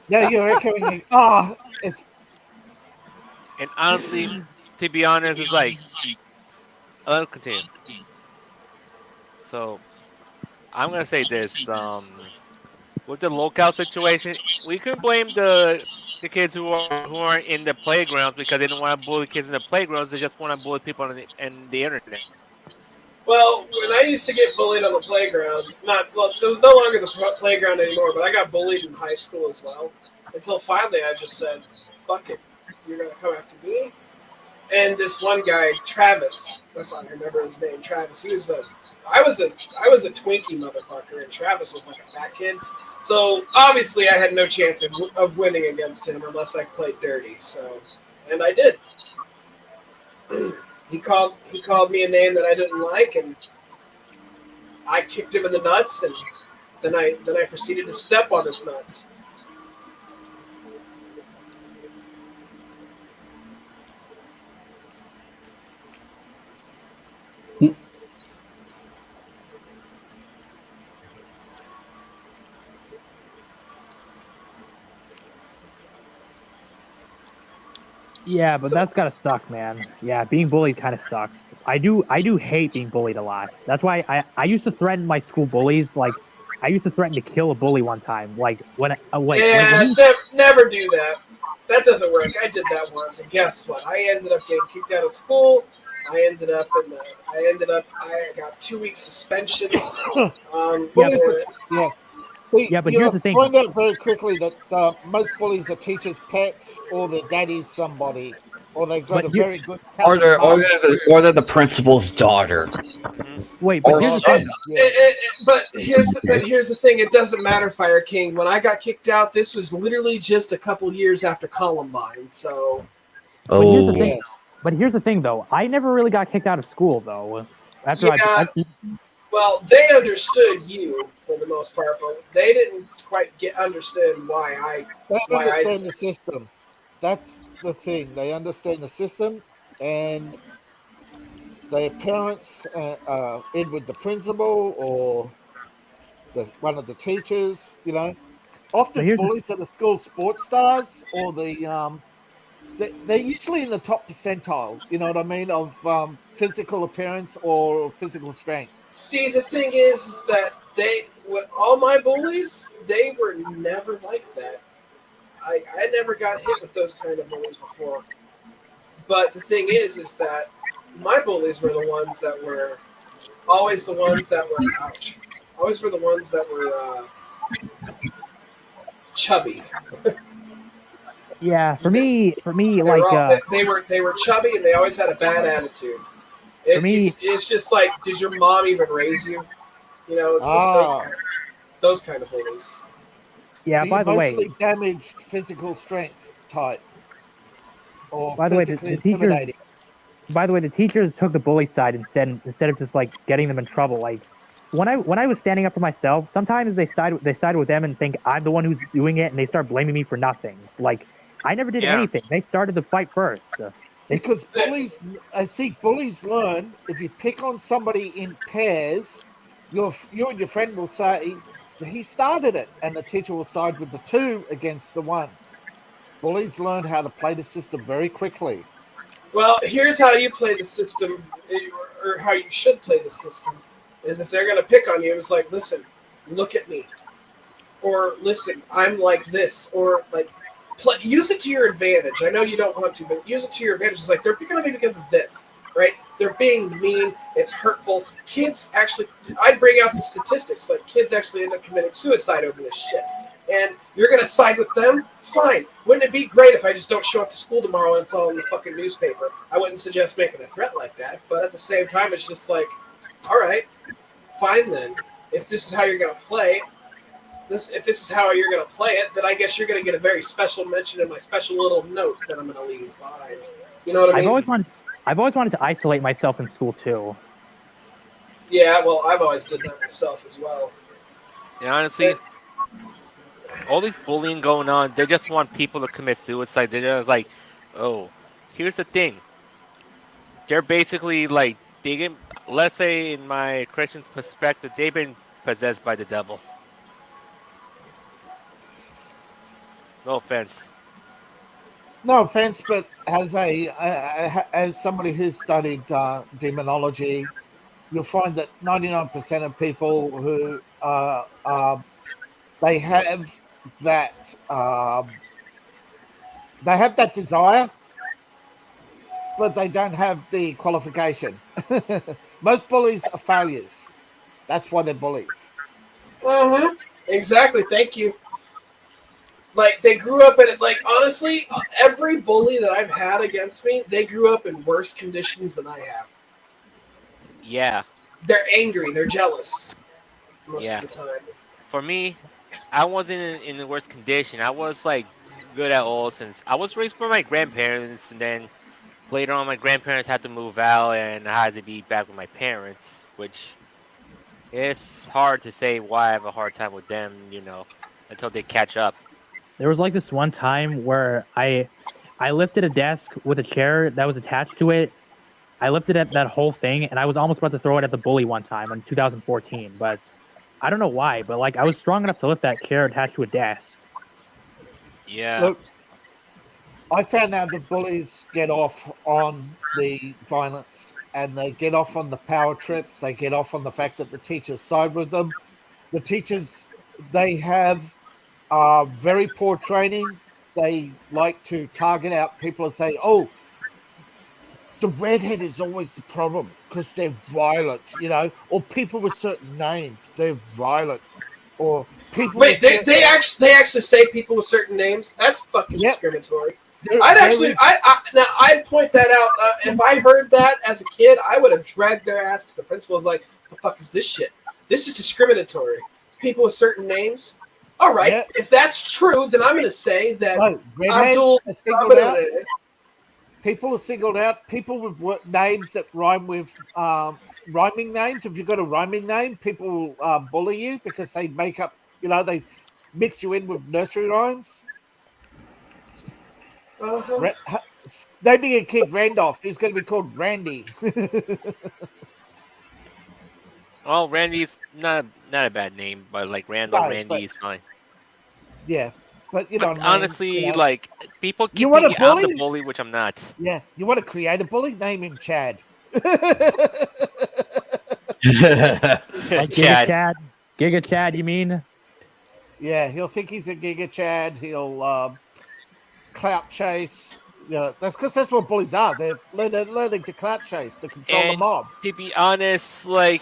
Yeah, you're echoing. It's. And honestly, to be honest, it's I'll continue. So, I'm gonna say this. With the locale situation, we can blame the kids who aren't in the playgrounds because they don't want to bully kids in the playgrounds. They just want to bully people on the internet. Well, when I used to get bullied on the playground, it was no longer the playground anymore, but I got bullied in high school as well. Until finally I just said, fuck it, you're going to come after me? And this one guy, Travis, if I remember his name, Travis, I was a Twinkie motherfucker, and Travis was like a fat kid. So obviously I had no chance of winning against him unless I played dirty. And I did. He called me a name that I didn't like, and I kicked him in the nuts, and then I proceeded to step on his nuts. Yeah, but that's gotta suck, man. Yeah, being bullied kind of sucks. I do hate being bullied a lot. That's why I used to threaten my school bullies. I used to threaten to kill a bully one time. Never do that. That doesn't work. I did that once, and guess what? I ended up getting kicked out of school. I got 2 weeks suspension. Well, Yeah, but here's the thing. Find out very quickly that most bullies are teachers' pets, or their daddy's somebody, or they've got But a you- very good. Or they're, or mum. they're the principal's daughter. Wait, but Or here's the son. thing. But here's the thing. It doesn't matter, Fire King. When I got kicked out, this was literally just a couple years after Columbine. So. But here's the Oh. thing. But here's the thing, though. I never really got kicked out of school, though. After Yeah. Well, they understood you for the most part, but they didn't quite understand why I. They understand the system. That's the thing. They understand the system, and their parents, in with the principal or one of the teachers. Often bullies are the school sports stars or the they're usually in the top percentile. You know what I mean, of physical appearance or physical strength. See, the thing is that with all my bullies, they were never like that. I never got hit with those kind of bullies before. But the thing is that my bullies were the ones that were always the ones that were ouch. Always were the ones that were chubby. Yeah, for me, they were chubby and they always had a bad attitude. It's just like, did your mom even raise you? It's those kind of bullies. Yeah. By the way, mostly damaged physical strength type. Or by the way, the intimidating. teachers. By the way, the teachers took the bully side instead of just like getting them in trouble. Like when I was standing up for myself, sometimes they side with them and think I'm the one who's doing it, and they start blaming me for nothing. Like I never did anything. They started the fight first. Because bullies learn if you pick on somebody in pairs, you and your friend will say he started it, and the teacher will side with the two against the one. Bullies learn how to play the system very quickly. Well, here's how you play the system, or how you should play the system, is if they're going to pick on you, it's like, listen, look at me. Or, listen, I'm like this. Or, like, use it to your advantage. I know you don't want to, but use it to your advantage. It's like, they're picking on me because of this, right? They're being mean. It's hurtful. Kids actually, I'd bring out the statistics. Like, kids actually end up committing suicide over this shit. And you're going to side with them? Fine. Wouldn't it be great if I just don't show up to school tomorrow and it's all in the fucking newspaper? I wouldn't suggest making a threat like that, but at the same time, it's just like, all right, fine then. If this is how you're going to play if this is how you're going to play it, then I guess you're going to get a very special mention in my special little note that I'm going to leave behind. You know what I mean? I've always wanted to isolate myself in school too. Yeah, well, I've always done that myself as well. And honestly, all this bullying going on, they just want people to commit suicide. They're just like, oh, here's the thing. They're basically like, let's say in my Christian perspective, they've been possessed by the devil. No offense. No offense, but as somebody who's studied demonology, you'll find that 99% of people who they have that desire, but they don't have the qualification. Most bullies are failures. That's why they're bullies. Mm-hmm. Exactly. Thank you. Like, they grew up in it. Like, honestly, every bully that I've had against me, they grew up in worse conditions than I have. Yeah. They're angry. They're jealous most of the time. For me, I wasn't in the worst condition. I was, like, good at all since I was raised by my grandparents, and then later on my grandparents had to move out, and I had to be back with my parents, which it's hard to say why I have a hard time with them, until they catch up. There was like this one time where I lifted a desk with a chair that was attached to it. I lifted that whole thing, and I was almost about to throw it at the bully one time in 2014. But I don't know why, but like I was strong enough to lift that chair attached to a desk. Yeah. Look, I found out the bullies get off on the violence, and they get off on the power trips. They get off on the fact that the teachers side with them. The teachers, they have very poor training. They like to target out people and say, oh, the redhead is always the problem because they're violent, or people with certain names, they're violent. or people. Wait, they actually say people with certain names. That's fucking discriminatory. I'd point that out. If I heard that as a kid, I would have dragged their ass to the principal. Was like, "The fuck is this shit? This is discriminatory. People with certain names." All right, if that's true, then I'm going to say that Abdul. People are singled out. People with names that rhyme with rhyming names. If you've got a rhyming name, people bully you because they make up. They mix you in with nursery rhymes. Naming a kid Randolph, he's going to be called Randy. Well, Randy's not a bad name, but like Randall, Randy is fine. Yeah, but honestly, like people keep thinking I'm the bully, which I'm not. Yeah, you want to create a bully? Name him Chad. Chad. Giga Chad, you mean? Yeah, he'll think he's a Giga Chad. He'll clout chase. Yeah, that's because that's what bullies are. They're learning to clout chase, to control the mob. To be honest, like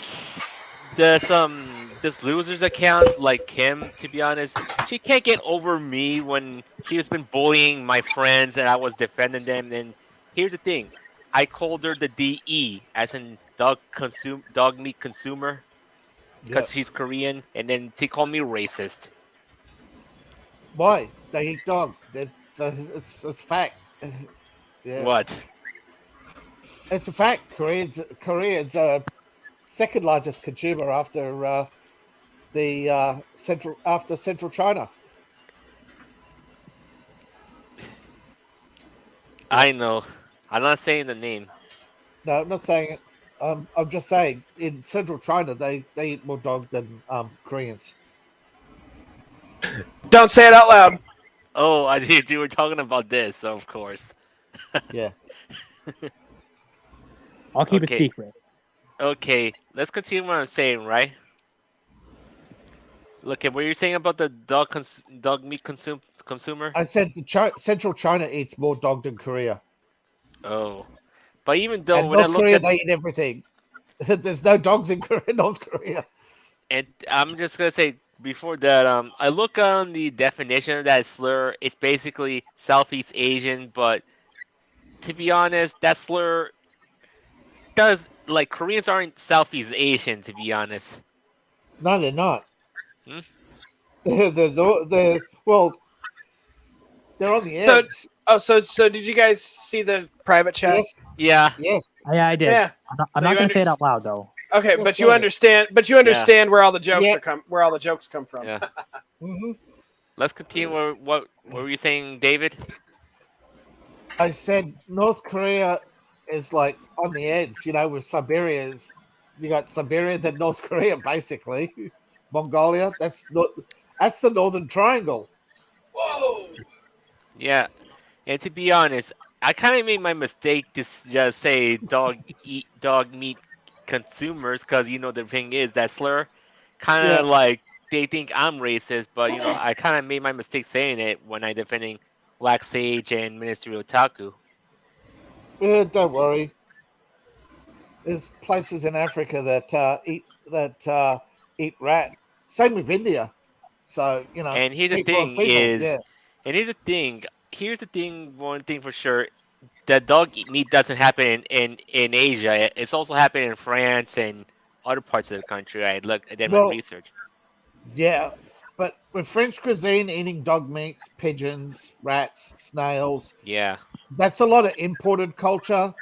this loser's account, like Kim, to be honest, she can't get over me when she has been bullying my friends and I was defending them. And here's the thing, I called her the DE, as in dog meat consumer, because she's Korean, and then she called me racist. Why? They eat dog. It's fact. Yeah. What? It's a fact. Koreans are second largest consumer after Central China. I know. I'm not saying the name. No, I'm not saying it. I'm just saying in Central China they eat more dog than Koreans. Don't say it out loud. Oh, I did. You were talking about this, so of course. Yeah. I'll keep it secret. Okay, let's continue what I'm saying, right? Look at what you're saying about the dog meat consumer. I said Central China eats more dog than Korea. Oh, but even though when North Korea, they eat everything. There's no dogs in North Korea. And I'm just gonna say before that, I look on the definition of that slur. It's basically Southeast Asian, but to be honest, that slur does like Koreans aren't Southeast Asian. To be honest, no, they're not. Hmm? They're on the edge. So did you guys see the private chat? Yes. Yeah. Yes. Yeah, I did. Yeah. I'm not going to say it out loud though. Okay, but you understand. Where all the jokes come from. Yeah. Mm-hmm. Let's continue. What were you saying, David? I said North Korea is like on the edge. With Siberia, you got Siberia, then North Korea, basically. Mongolia. That's the Northern Triangle. Whoa. Yeah, and to be honest, I kind of made my mistake to just say dog meat consumers, because the thing is that slur kind of like they think I'm racist, but I kind of made my mistake saying it when I defending Black Sage and Ministry Otaku. Yeah, don't worry. There's places in Africa that eat rat. Same with India. So And here's the thing Here's the thing. One thing for sure. That dog meat doesn't happen in Asia. It's also happening in France and other parts of the country. I did my research. Yeah, but with French cuisine, eating dog meats, pigeons, rats, snails. Yeah, that's a lot of imported culture,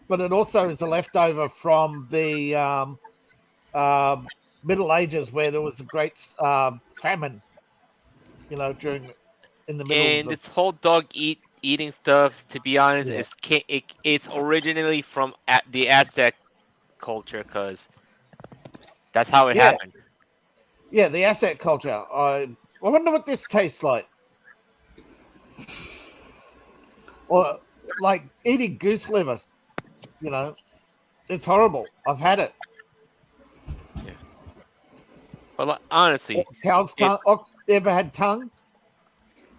but it also is a leftover from the Middle Ages, where there was a great famine. During in the middle. And this whole dog eating stuff, to be honest, it's originally from the Aztec culture, because that's how it happened. Yeah, the Aztec culture. I wonder what this tastes like. Or like eating goose liver. It's horrible. I've had it. Yeah. But honestly, cow's tongue. Ox ever had tongue?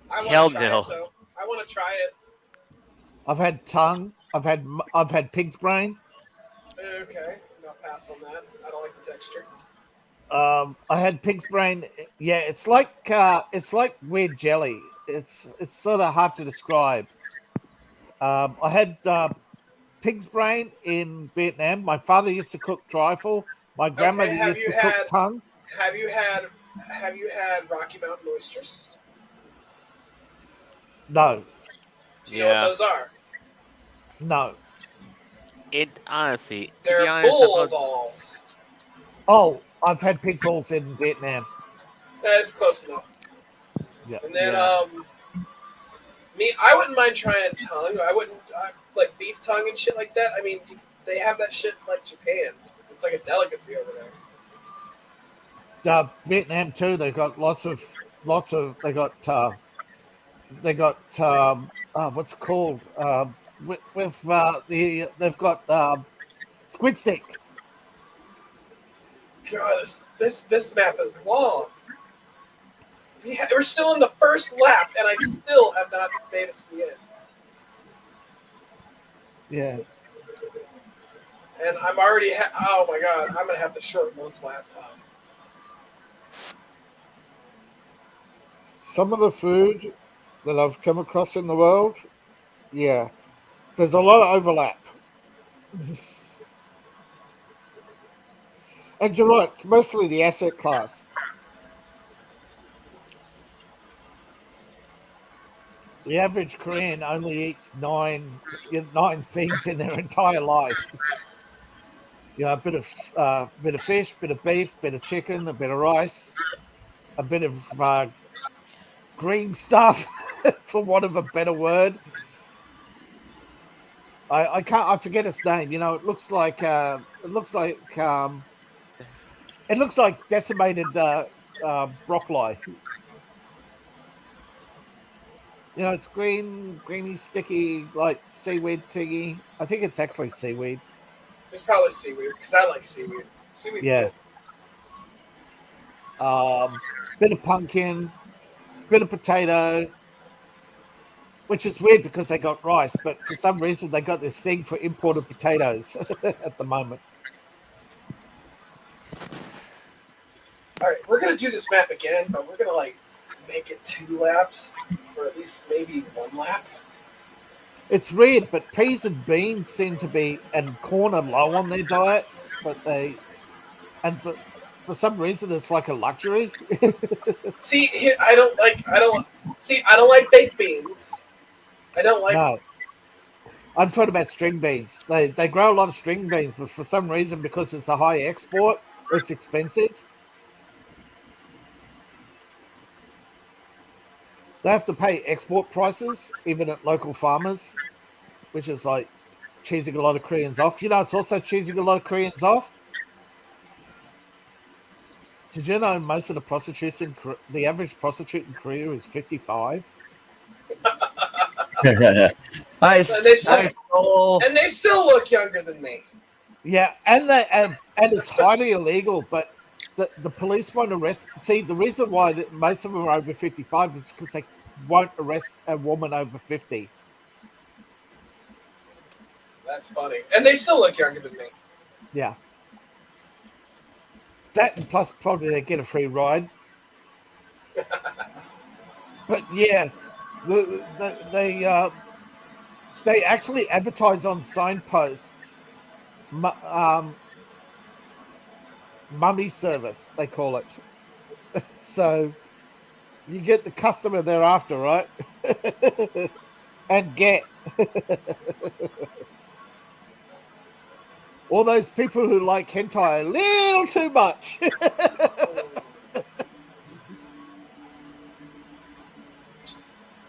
Hell no. I want to try it. I've had tongue. I've had pig's brain. Okay, I'll pass on that. I don't like the texture. I had pig's brain. Yeah, it's like weird jelly. It's sort of hard to describe. I had pig's brain in Vietnam. My father used to cook trifle. My grandmother Okay, used to cook tongue. have you had have you had Rocky Mountain oysters? No, Do you know what Yeah. those are? no. It honestly, to be They're honest, I've bull not. balls. Oh, I've had pig balls in Vietnam. That's close enough. Yeah, And then yeah. me, I wouldn't mind trying tongue. I wouldn't like beef tongue and shit like that. I mean, they have that shit in, like Japan. It's like a delicacy over there. Vietnam too. They got lots of. They got what's it called? They've got squid stick. God, this map is long. We're still in the first lap, and I still have not made it to the end. Yeah. And I'm already. Oh my god, I'm gonna have to shorten this lap time. Some of the food that I've come across in the world, yeah, there's a lot of overlap. And you're right, it's mostly the asset class. The average Korean only eats nine things in their entire life. You know, a bit of fish, bit of beef, bit of chicken, a bit of rice, a bit of green stuff, for want of a better word. I forget its name. You know, it looks like decimated broccoli. You know, it's green, greeny, sticky, like seaweed thingy. I think it's actually seaweed. It's probably seaweed because I like seaweed. Seaweed's Yeah. good. Bit of pumpkin, bit of potato, which is weird because they got rice, but for some reason they got this thing for imported potatoes at the moment. All right, we're gonna do this map again, but we're gonna like make it 2 laps, or at least maybe 1 lap. It's weird, but peas and beans seem to be and corn are low on their diet, but for some reason it's like a luxury. See, here, I don't like baked beans. I don't like. No, I'm talking about string beans. They grow a lot of string beans, but for some reason, because it's a high export, it's expensive. They have to pay export prices even at local farmers, which is like cheesing a lot of Koreans off. You know, it's also cheesing a lot of Koreans off. Did you know most of the prostitutes the average prostitute in Korea is 55? Nice, And they still look younger than me. Yeah, and it's highly illegal, but the police won't arrest. See, the reason why most of them are over 55 is because they won't arrest a woman over 50. That's funny. And they still look younger than me. Yeah. That and plus probably they get a free ride. But yeah, they actually advertise on signposts. Mummy service, they call it. So you get the customer thereafter, right? And get all those people who like hentai a little too much.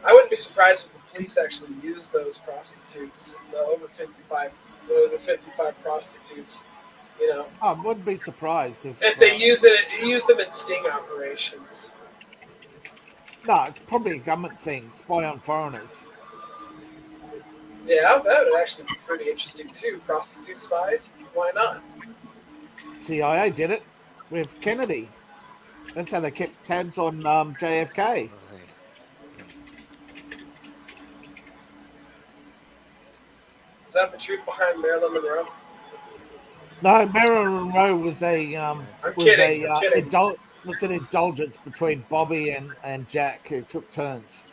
I wouldn't be surprised if the police actually use those prostitutes, the over 55, the 55 prostitutes. You know, I wouldn't be surprised if they use them in sting operations. No, it's probably a government thing. Spy on foreigners. Yeah, that would actually be pretty interesting too. Prostitute spies? Why not? CIA did it with Kennedy. That's how they kept tabs on JFK. Is that the truth behind Marilyn Monroe? No, Marilyn Monroe was a I'm kidding. I'm kidding. was an indulgence between Bobby and Jack, who took turns.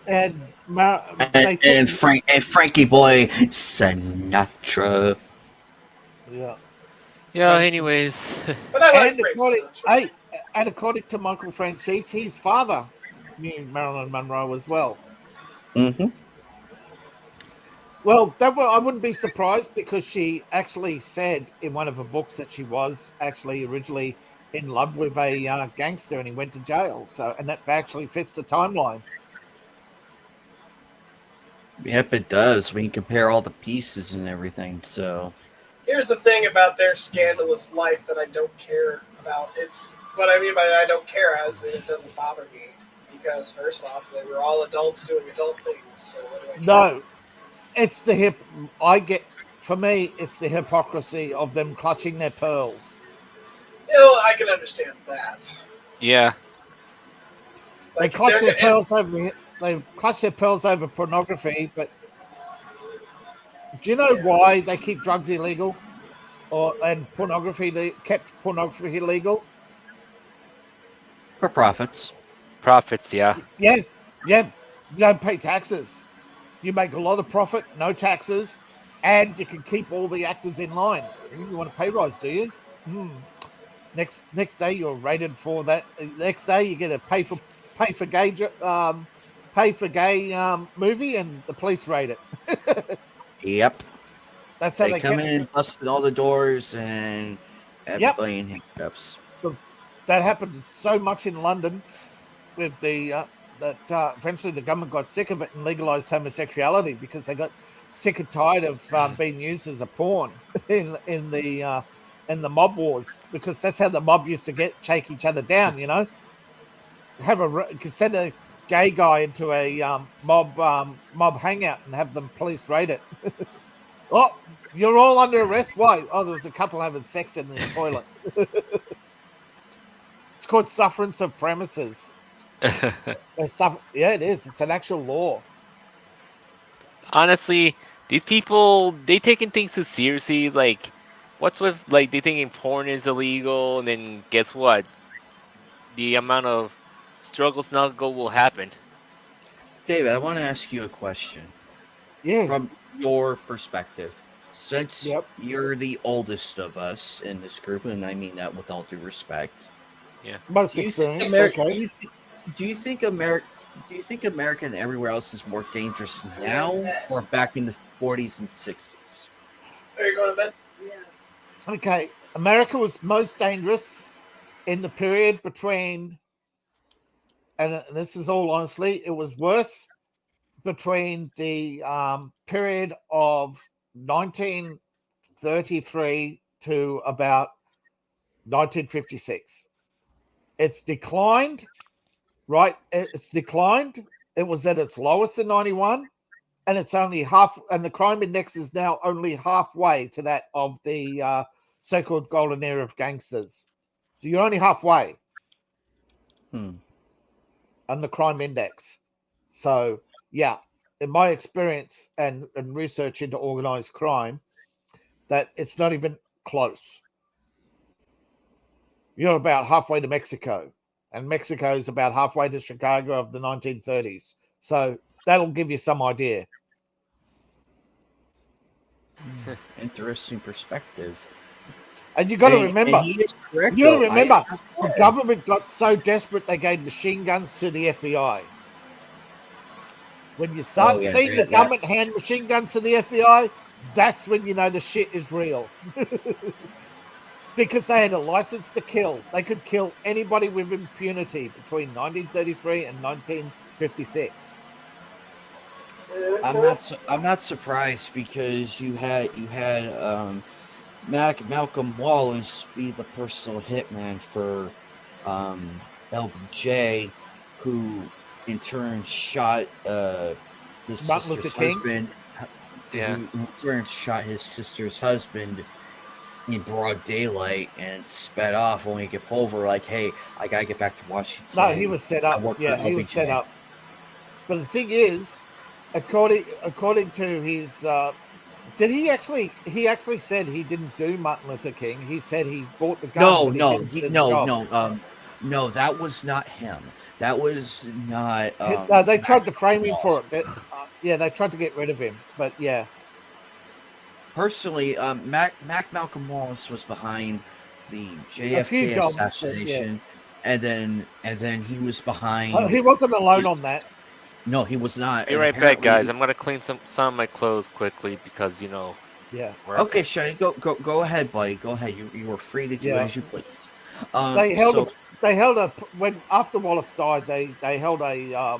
And they took And Frankie Boy Sinatra. yeah. Yeah. And Anyways, But I like and Frank according Sinatra. hey, and according to Michael Franchise, his father knew Marilyn Monroe as well. Mm-hmm. Well, I wouldn't be surprised because she actually said in one of her books that she was actually originally in love with a gangster and he went to jail. So, and that actually fits the timeline. Yep, it does. We can compare all the pieces and everything. So Here's the thing about their scandalous life that I don't care about. It's what I mean by I don't care as it doesn't bother me because first off, they were all adults doing adult things. So what do I care? No, it's the hip. I get for me, it's the hypocrisy of them clutching their pearls. I can understand that. yeah. They clutch their pearls over. They clutch their pearls over pornography, but do you know why they keep drugs illegal, and pornography kept pornography illegal? for profits. Profits. Yeah. Yeah, yeah. You don't pay taxes. You make a lot of profit, no taxes, and you can keep all the actors in line. You want a pay rise, do you? Next day you're rated for that. Next day you get a pay for gay movie, and the police rate it. Yep. That's how They they come kept. in, busting all the doors, and everybody in handcuffs. That happened so much in London with the that eventually the government got sick of it and legalized homosexuality because they got sick and tired of being used as a pawn in the mob wars, because that's how the mob used to shake each other down. Send a gay guy into a mob hangout and have them police raid it. Oh, you're all under arrest. Why? Oh, there was a couple having sex in the toilet. It's called sufferance of premises. Yeah, it is. It's an actual law. Honestly, these people, they taking things too seriously. Like, what's with like they thinking porn is illegal, and then guess what? The amount of struggle snuggle will happen. David, I want to ask you a question. Yeah. From your perspective, since Yep. you're the oldest of us in this group, and I mean that with all due respect, Yeah. Most do you think experience. America? Okay. Do you think America and everywhere else is more dangerous now or back in the 40s and 60s? Are you going to bed? Okay. America was most dangerous in the period between, and this is all honestly, it was worse between the period of 1933 to about 1956. It's declined, right? It's declined. It was at its lowest in 91, and it's only half, and the crime index is now only halfway to that of the so-called golden era of gangsters. So you're only halfway on the crime index. So yeah, in my experience and research into organized crime, that it's not even close. You're about halfway to Mexico, and Mexico is about halfway to Chicago of the 1930s. So that'll give you some idea. Interesting perspective. And you got to remember, the government got so desperate they gave machine guns to the FBI. When you start seeing the government hand machine guns to the FBI, that's when you know the shit is real. Because they had a license to kill. They could kill anybody with impunity between 1933 and 1956. I'm not surprised because you had Malcolm Wallace be the personal hitman for LBJ, who in turn shot his sister's husband. Yeah. Who in turn shot his sister's husband in broad daylight and sped off, only to get pulled over like, hey, I gotta get back to Washington. No, he was set up. Yeah, he was set up. But the thing is, according to his Did he actually? He actually said he didn't do Martin Luther King. He said he bought the gun. No, but he no, didn't do the job. no. That was not him. That was not. They tried to frame him for it. Yeah, they tried to get rid of him. But yeah, personally, Malcolm Wallace was behind the A few JFK jobs, assassination, and then he was behind. he wasn't alone on that. No, he was not. Be and right back, apparently guys. he- I'm gonna clean some of my clothes quickly because Yeah. Okay, Shiny, go ahead, buddy. Go ahead. You were free to do Yeah. as you please. They held when after Wallace died, they held a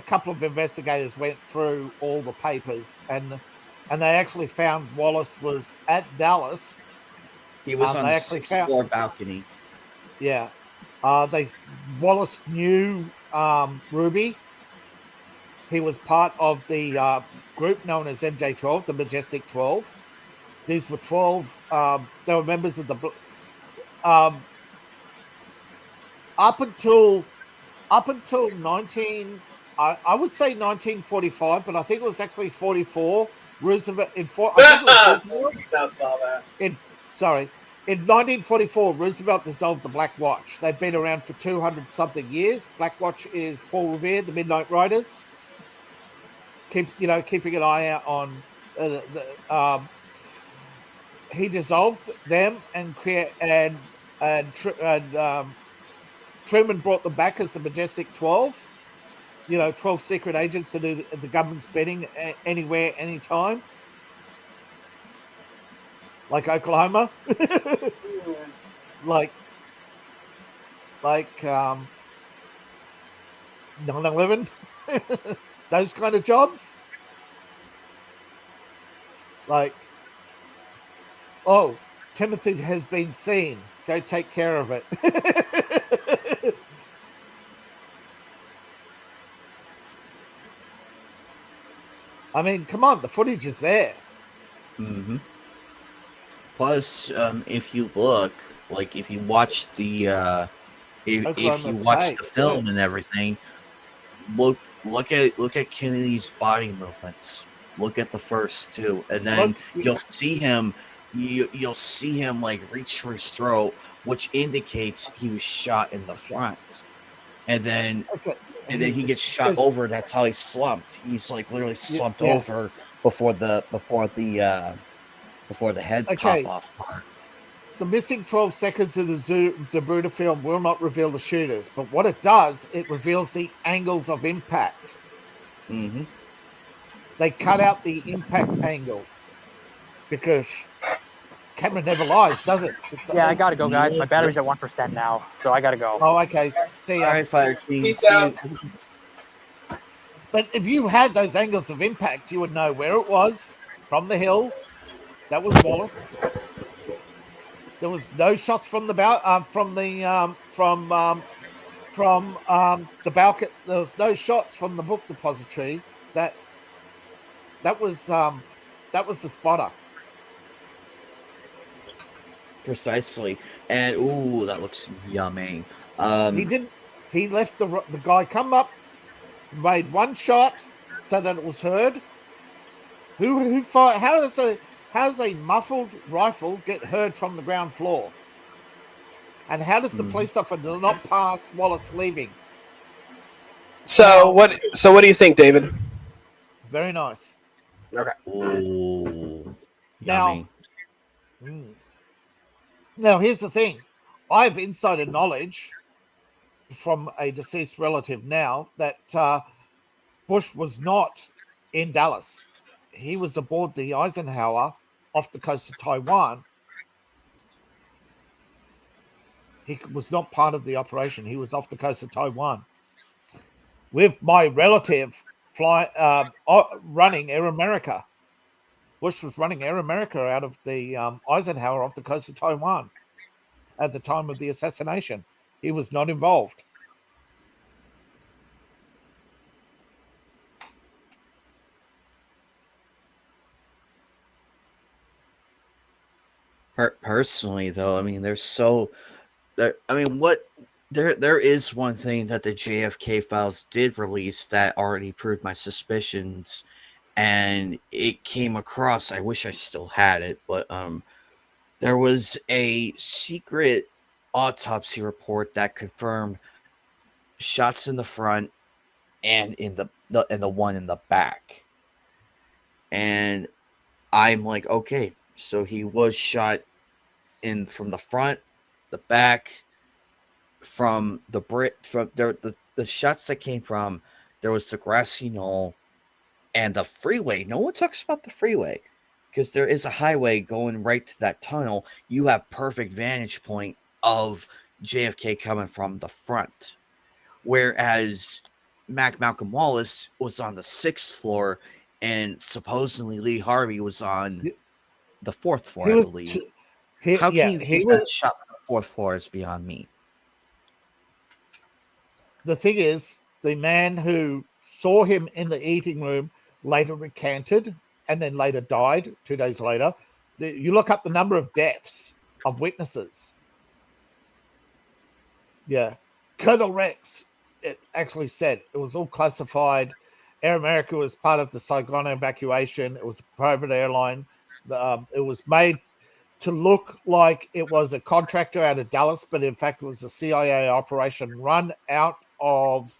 couple of investigators went through all the papers and they actually found Wallace was at Dallas. He was on they the actually sixth floor balcony. Yeah. Wallace knew Ruby. He was part of the group known as MJ12, the Majestic 12. These were 12. They were members of the. Up until 19, I would say 1945, but I think it was actually 44. Roosevelt I think it was Roosevelt. Now saw that. In 1944, Roosevelt dissolved the Black Watch. They've been around for 200 something years. Black Watch is Paul Revere, the Midnight Riders. Keeping an eye out on he dissolved them and Truman brought them back as the Majestic 12. 12 secret agents to do the government's bidding anywhere, anytime. Like Oklahoma. like 9/11. Those kind of jobs. Timothy has been seen. Go take care of it. I mean, come on, the footage is there. Mm-hmm. Plus, if you look, if you watch the if you watch the film and everything, look at Kennedy's body movements. Look at the first two, and then you'll see him. You'll see him reach for his throat, which indicates he was shot in the front, and then he gets shot over. That's how he slumped. He's literally slumped over before the head pop off part. The missing 12 seconds of the Zabruta film will not reveal the shooters, but what it does, it reveals the angles of impact. Mm-hmm. They cut out the impact angles because camera never lies, does it? I gotta go, guys. My battery's at 1% now, so I gotta go. Oh, okay. See ya. All right, Fire King. Peace out. But if you had those angles of impact, you would know where it was from the hill. That was Wallace. There was no shots from the balcony. There was no shots from the book depository. That was the spotter. Precisely, and that looks yummy. He left the guy come up, made one shot so that it was heard. Who fired? How does a muffled rifle get heard from the ground floor? And how does the police officer not pass Wallace leaving? So what do you think, David? Very nice. Okay. Ooh, Now, yummy. Now here's the thing. I have insider knowledge from a deceased relative now that Bush was not in Dallas. He was aboard the Eisenhower off the coast of Taiwan. He was not part of the operation. He was off the coast of Taiwan with my relative running Air America. Bush was running Air America out of the Eisenhower off the coast of Taiwan at the time of the assassination. He was not involved. Personally, though, I mean, there is one thing that the JFK files did release that already proved my suspicions, and it came across. I wish I still had it, but there was a secret autopsy report that confirmed shots in the front and in the one in the back. And I'm like, okay, so he was shot in from the front, the back, from the Brit from there the shots that came from there was the grassy knoll and the freeway. No one talks about the freeway because there is a highway going right to that tunnel. You have perfect vantage point of JFK coming from the front, whereas Malcolm Wallace was on the 6th floor, and supposedly Lee Harvey was on the 4th floor, He I was believe. t- he, How yeah, can you he get was. that shot from the 4th floor is beyond me. The thing is, the man who saw him in the eating room later recanted and then later died 2 days later. You look up the number of deaths of witnesses. Yeah. Colonel Rex, it actually said it was all classified. Air America was part of the Saigon evacuation. It was a private airline. It was made to look like it was a contractor out of Dallas, but in fact it was a CIA operation run out of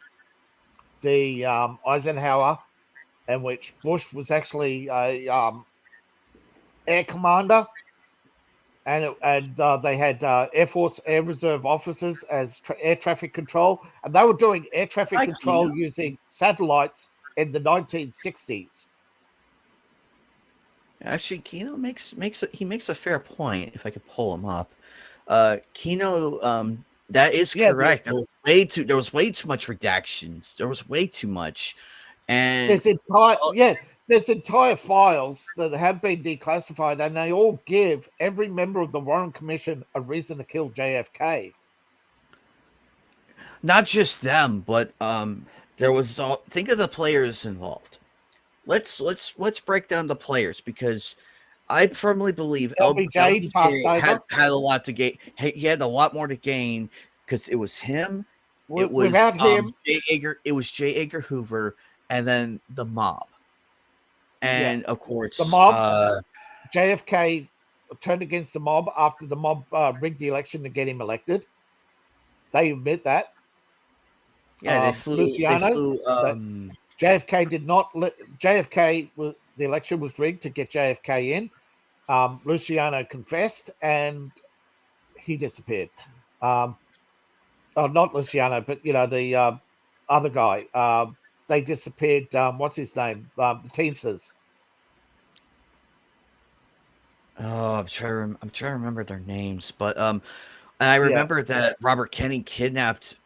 the Eisenhower, in which Bush was actually a air commander, and they had Air Force Air Reserve officers as air traffic control, and they were doing air traffic control using satellites in the 1960s. Actually, Kino makes a fair point. If I could pull him up, Kino, that is correct. There was way too much redactions. There was way too much, and there's entire files that have been declassified, and they all give every member of the Warren Commission a reason to kill JFK. not just them, but there was all. Think of the players involved. Let's break down the players because I firmly believe LBJ had a lot to gain. He had a lot more to gain because it was him. It was without him, J. Edgar Hoover, and then the mob, and of course the mob. JFK turned against the mob after the mob rigged the election to get him elected. They admit that. Yeah, they flew. Luciano, JFK did not. JFK was the election was rigged to get JFK in. Luciano confessed and he disappeared. Not Luciano, but the other guy. They disappeared. What's his name? The Teamsters. Oh, I'm trying to remember their names, but and I remember that Robert Kennedy kidnapped,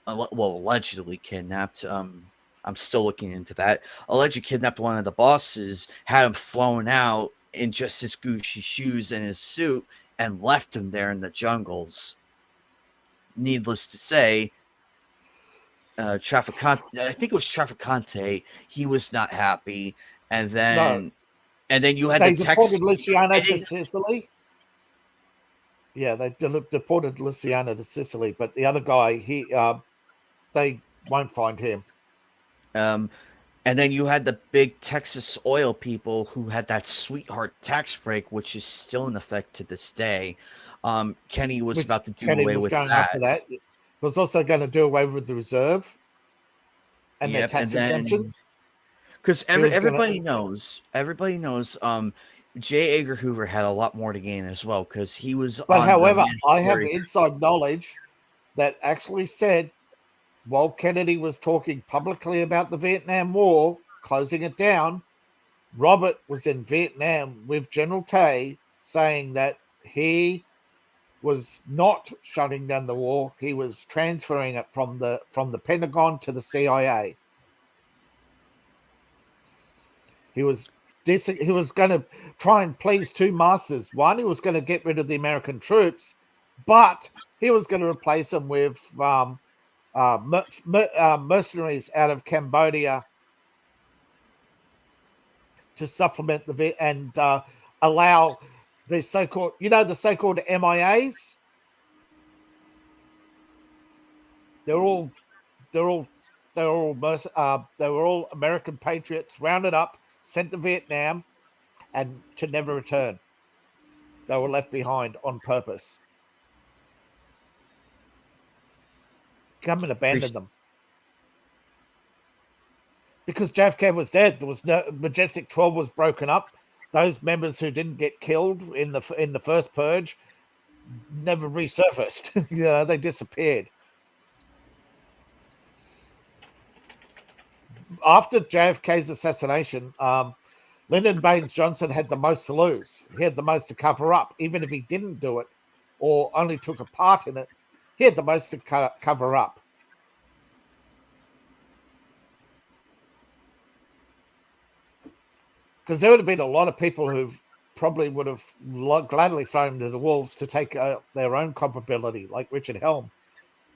allegedly kidnapped. I'm still looking into that. Allegedly kidnapped one of the bosses, had him flown out in just his Gucci shoes and his suit, and left him there in the jungles. Needless to say, Traficante, I think it was Traficante, he was not happy, and then you had they the text. Deported Luciano to Sicily. Yeah, they deported Luciano to Sicily, but the other guy, they won't find him. And then you had the big Texas oil people who had that sweetheart tax break, which is still in effect to this day. Kenny was about to do away with that. He was also going to do away with the reserve and their tax exemptions. Because everybody knows, J. Edgar Hoover had a lot more to gain as well because he was. But however, I have inside knowledge that actually said, while Kennedy was talking publicly about the Vietnam War, closing it down, Robert was in Vietnam with General Tay saying that he was not shutting down the war. He was transferring it from the Pentagon to the CIA. He was going to try and please two masters. One, he was going to get rid of the American troops, but he was going to replace them with mercenaries out of Cambodia to supplement and allow the so-called MIAs. They were all American patriots rounded up, sent to Vietnam, and to never return. They were left behind on purpose. Government abandoned them. Because JFK was dead, there was no Majestic 12 was broken up. Those members who didn't get killed in the first purge never resurfaced. They disappeared. After JFK's assassination, Lyndon Baines Johnson had the most to lose. He had the most to cover up, even if he didn't do it or only took a part in it. He had the most to cover up. Because there would have been a lot of people who probably would have gladly thrown to the wolves to take their own culpability, like Richard Helm,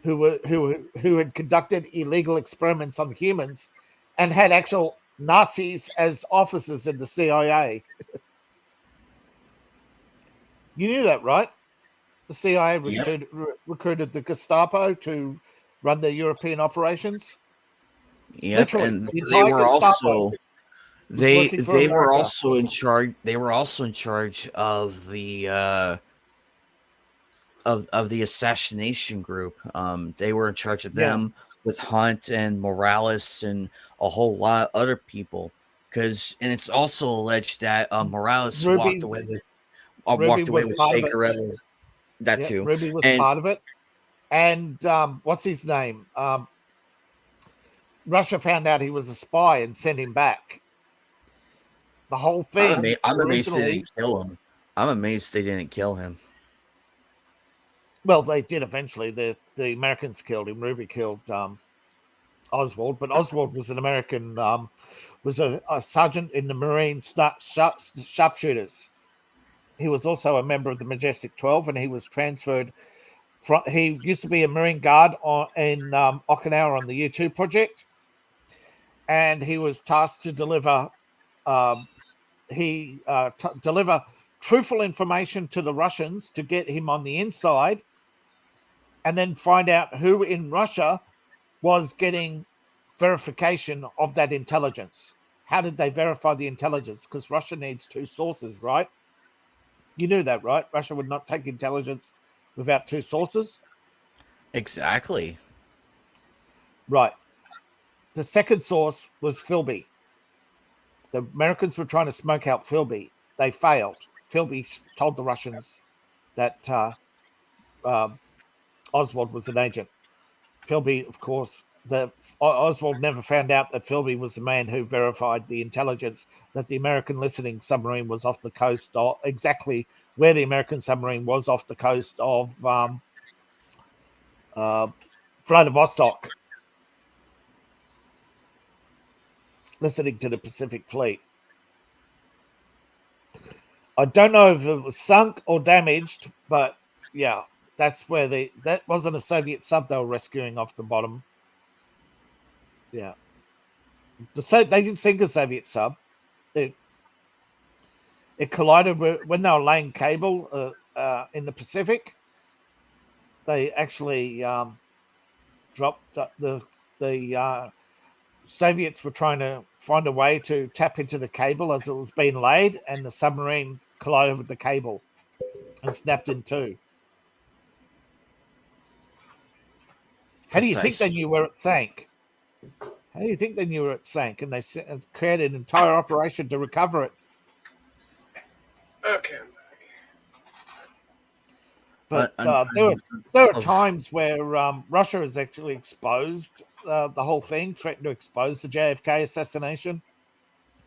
who had conducted illegal experiments on humans and had actual Nazis as officers in the CIA. You knew that, right? The CIA recruited the Gestapo to run their European operations. Yep, Literally, and the they entire were Gestapo also they working for they were America. also in charge. They were also in charge of the of the assassination group. They were in charge of them with Hunt and Morales and a whole lot of other people. And it's also alleged that Morales walked away with Che Guevara. That too. Ruby was And part of it. And what's his name? Russia found out he was a spy and sent him back. The whole thing. I'm amazed they didn't kill him. I'm amazed they didn't kill him. Well, they did eventually. The Americans killed him. Ruby killed Oswald, but Oswald was an American, was a sergeant in the Marine sharpshooters. He was also a member of the Majestic 12, and he was transferred from. He used to be a Marine Guard in Okinawa on the U2 project, and he was tasked to deliver. Deliver truthful information to the Russians to get him on the inside, and then find out who in Russia was getting verification of that intelligence. How did they verify the intelligence? Because Russia needs two sources, right? You knew that, right? Russia would not take intelligence without two sources. Exactly. Right. The second source was Philby. The Americans were trying to smoke out Philby. They failed. Philby told the Russians that Oswald was an agent. Philby, of course, Oswald never found out that Philby was the man who verified the intelligence that the American listening submarine was off the coast of exactly where the American submarine was off the coast of Vladivostok, listening to the Pacific Fleet. I don't know if it was sunk or damaged, but yeah, that's where that wasn't a Soviet sub they were rescuing off the bottom. Yeah. They didn't sink a Soviet sub. It collided when they were laying cable in the Pacific. They actually dropped the Soviets were trying to find a way to tap into the cable as it was being laid, and the submarine collided with the cable and snapped in two. How do you think they knew where it sank? How do you think they knew where it sank? And they created an entire operation to recover it. Okay. But there are times where Russia has actually exposed the whole thing, threatened to expose the JFK assassination,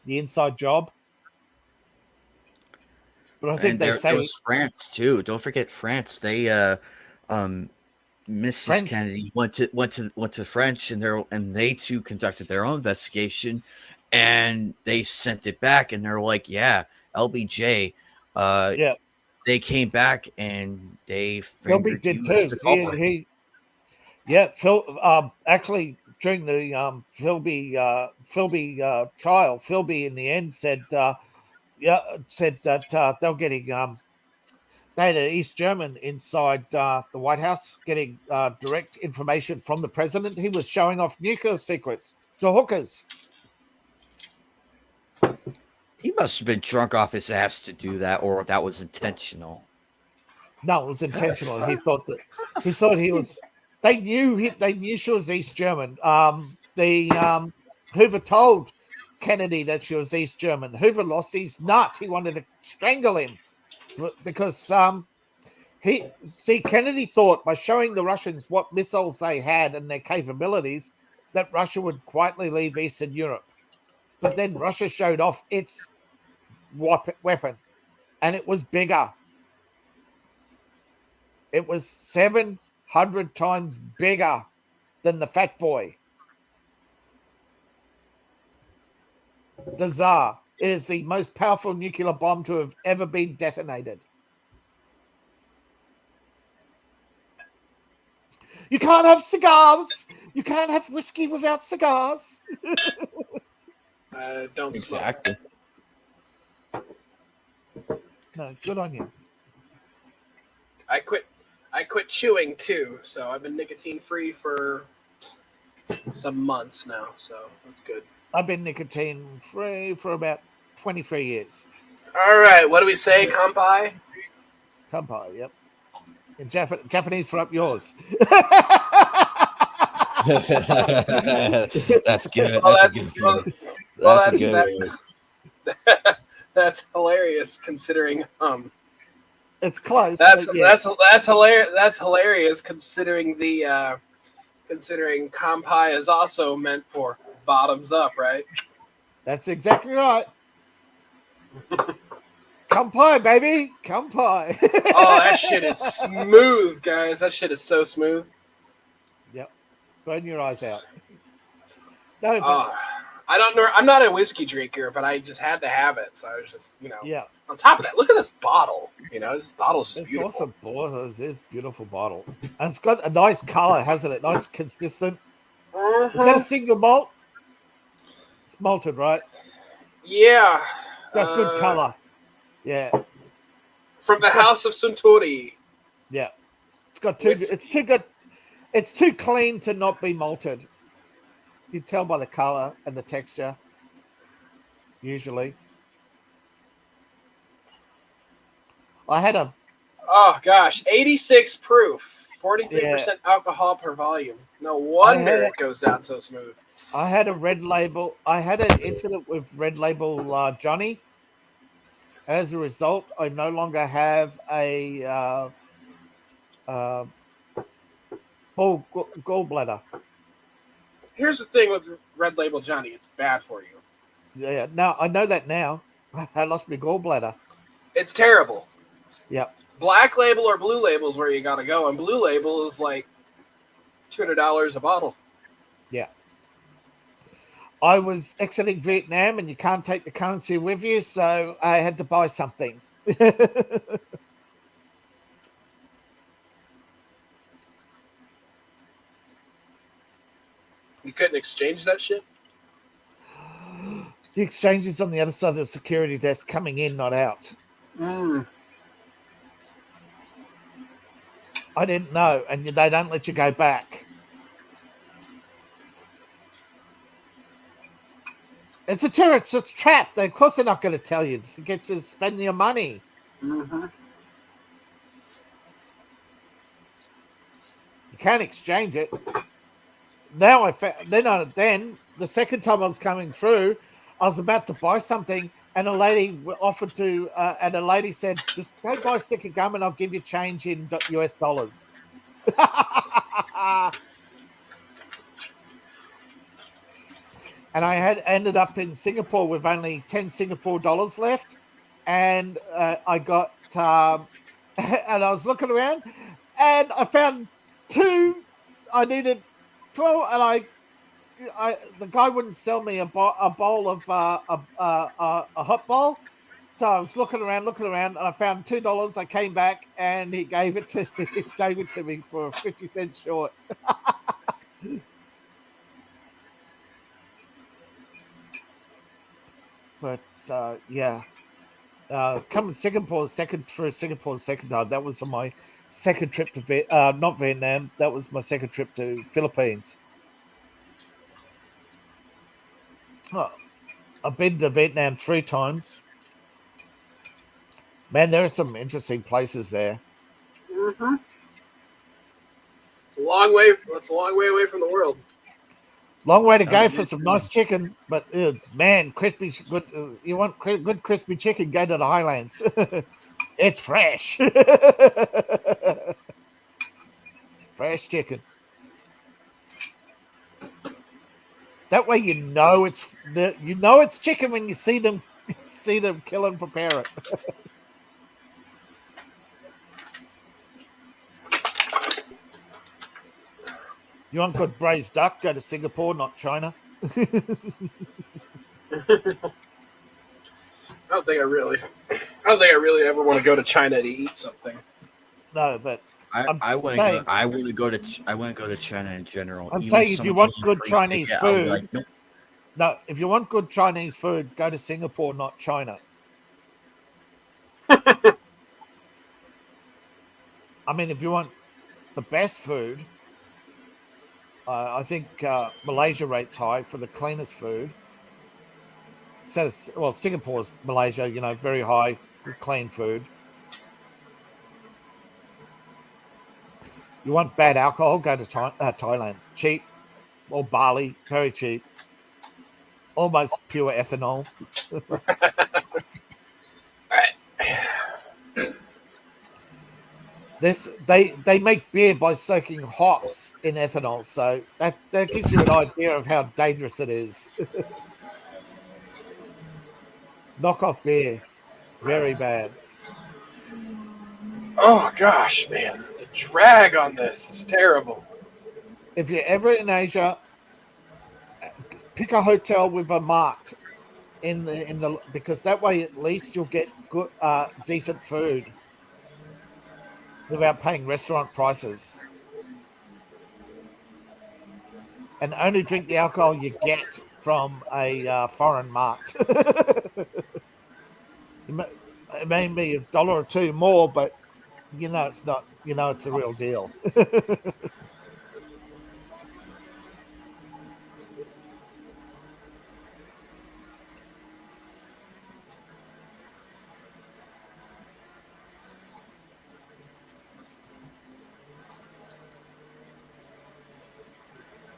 the inside job. But I think there was France too. Don't forget France. They Mrs. French. Kennedy went to French, and they too conducted their own investigation, and they sent it back, and they're like, yeah, LBJ. Yeah. They came back and they Philby did too. Phil. Actually, during the Philby trial, Philby in the end said that they're getting they had an East German inside the White House getting direct information from the president. He was showing off nuclear secrets to hookers. He must have been drunk off his ass to do that, or that was intentional. No, it was intentional. He thought he was. They knew she was East German. Hoover told Kennedy that she was East German. Hoover lost his nut. He wanted to strangle him because Kennedy thought by showing the Russians what missiles they had and their capabilities that Russia would quietly leave Eastern Europe. But then Russia showed off its weapon, and it was bigger. It was 700 times bigger than the Fat Boy. The Tsar is the most powerful nuclear bomb to have ever been detonated. You can't have cigars. You can't have whiskey without cigars. Don't exactly. No, good on you. I quit chewing too, so I've been nicotine free for some months now, so that's good. I've been nicotine free for about 23 years. All right, what do we say, Kampai? Kampai, yep. In Japanese for up yours. That's good. That's hilarious considering it's close. That's hilarious. That's hilarious considering the considering Kampai is also meant for bottoms up, right? That's exactly right. Kampai, baby, Kampai. Oh, that shit is smooth, guys. That shit is so smooth. Yep. Burn your eyes out. No, I don't know. I'm not a whiskey drinker, but I just had to have it. So I was just, Yeah. On top of that, look at this bottle. This bottle's just beautiful. Awesome bottle. This beautiful bottle. And it's got a nice color, hasn't it? Nice, consistent. Is that a single malt? It's malted, right? Yeah. Got good color. Yeah. From the House of Suntory. Yeah. It's got too. It's too good. It's too clean to not be malted. You tell by the color and the texture. Usually. I had a. Oh gosh, 86 proof, 43% alcohol per volume. No wonder it goes down so smooth. I had a Red Label. I had an incident with Red Label Johnny. As a result, I no longer have a gallbladder. Here's the thing with Red Label Johnny: it's bad for you. Yeah, no, I know that now. I lost my gallbladder. It's terrible. Yep. Black Label or Blue Label is where you got to go, and Blue Label is like $200 a bottle. Yeah. I was exiting Vietnam, and you can't take the currency with you, so I had to buy something. You couldn't exchange that shit? The exchange is on the other side of the security desk, coming in, not out. I didn't know, and they don't let you go back. It's a tourist, it's a trap. Of course they're not going to tell you to get you to spend your money. Mm-hmm. You can't exchange it. Now then the second time I was coming through, I was about to buy something, and a lady offered to, and a lady said, "Just go buy a stick of gum, and I'll give you change in US dollars." And I had ended up in Singapore with only 10 Singapore dollars left, and I got, and I was looking around, and I found two. I needed 12, and the guy wouldn't sell me a bowl of a hot bowl. So I was looking around, and I found $2. I came back, and he gave it to me for 50 cents short. But coming Singapore second time. That was on my second trip to not Vietnam. That was my second trip to Philippines. Oh. I've been to Vietnam 3 times. Man, there are some interesting places there. Mm-hmm. It's a long way. That's a long way away from the world. Long way to Oh, go it for is. some nice chicken, but man, crispy, good. You want good crispy chicken? Go to the Highlands. It's fresh, fresh chicken. That way, you know it's chicken when you see them kill and prepare it. You want good braised duck? Go to Singapore, not China. I don't think I really ever want to go to China to eat something. No, but I wouldn't go. I wouldn't go to. I wouldn't go to China in general. I'm Even saying if if you someone want gave me a good free Chinese ticket, I would be food, like, nope. no, if you want good Chinese food, go to Singapore, not China. I mean, if you want the best food, I think Malaysia rates high for the cleanest food. So, well, Singapore's Malaysia, very high for clean food. You want bad alcohol? Go to Thailand. Cheap, or Bali, very cheap. Almost pure ethanol. They make beer by soaking hops in ethanol, so that gives you an idea of how dangerous it is. Knockoff beer, very bad. Oh gosh, man, the drag on this is terrible. If you're ever in Asia, pick a hotel with a mart in the because that way at least you'll get good decent food without paying restaurant prices. And only drink the alcohol you get from a foreign mart. It may be $1 or $2 more, but it's not. It's the real deal.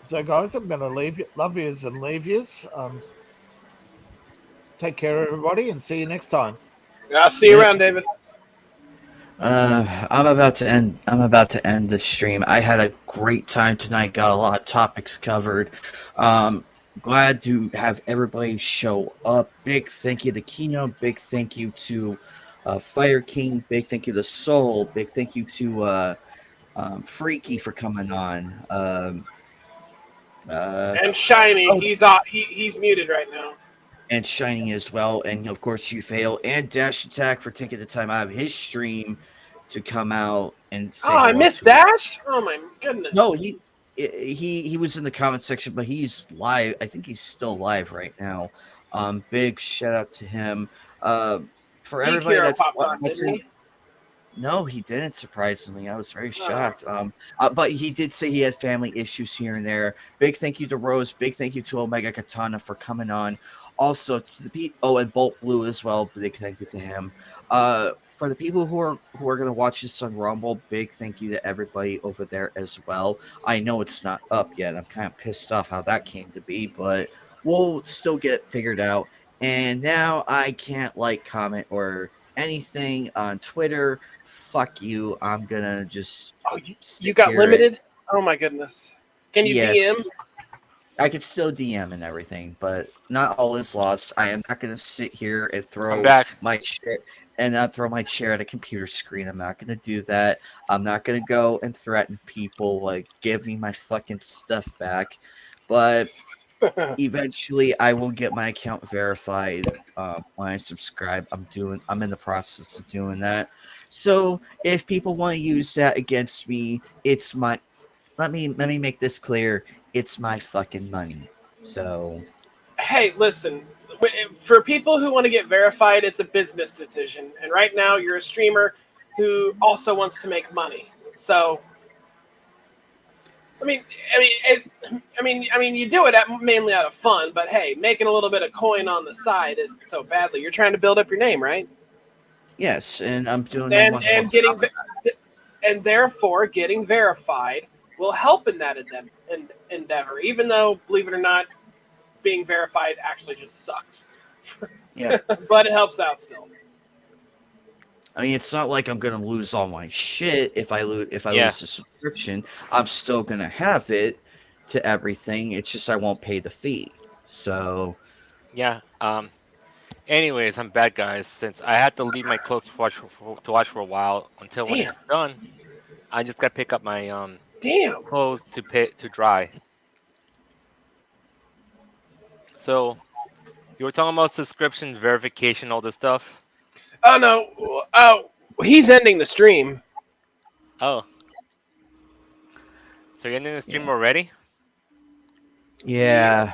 So, guys, I'm going to leave you. Love yous and leave yous. Take care, everybody, and see you next time. I'll see you around, David. I'm about to end. I'm about to end the stream. I had a great time tonight. Got a lot of topics covered. Glad to have everybody show up. Big thank you to Kino. Big thank you to Fire King. Big thank you to Soul. Big thank you to Freaky for coming on. And Shiny, he's muted right now. And Shiny as well, and of course you fail, and Dash Attack for taking the time out of his stream to come out and say. Oh, I missed Dash. Oh my goodness. No, he was in the comment section, but he's live. I think he's still live right now. Big shout out to him. For everybody that's in. No, he didn't. Surprisingly, I was very shocked. But he did say he had family issues here and there. Big thank you to Rose. Big thank you to Omega Katana for coming on. Also to the and Bolt Blue as well. Big thank you to him. For the people who are going to watch this on Rumble, big thank you to everybody over there as well. I know it's not up yet. I'm kind of pissed off how that came to be, but we'll still get it figured out. And now I can't comment or anything on Twitter. Fuck you. I'm gonna just. Oh, you got limited? Oh my goodness. Can you DM? I could still DM and everything, but not all is lost. I am not gonna sit here and throw my chair at a computer screen. I'm not gonna do that. I'm not gonna go and threaten people like give me my fucking stuff back. But eventually I will get my account verified when I subscribe. I'm in the process of doing that. So if people want to use that against me, it's my let me make this clear. It's my fucking money. So hey, listen, for people who want to get verified, it's a business decision. And right now you're a streamer who also wants to make money. So I mean, you do it mainly out of fun, but hey, making a little bit of coin on the side isn't so badly. You're trying to build up your name, right? Yes, and I'm doing the And wonderful getting job. and therefore getting verified will help in that endeavor. Even though, believe it or not, being verified actually just sucks. Yeah. But it helps out still. I mean, it's not like I'm gonna lose all my shit if I lose Yeah. the subscription. I'm still gonna have it to everything. It's just I won't pay the fee. So Yeah. Anyways, I'm back, guys. Since I had to leave my clothes to watch for a while until when Damn. it's done, I just gotta pick up my Damn. clothes to dry. So you were talking about subscription verification, all this stuff. Oh no. Oh, he's ending the stream. Oh, so you're ending the stream yeah, already? yeah,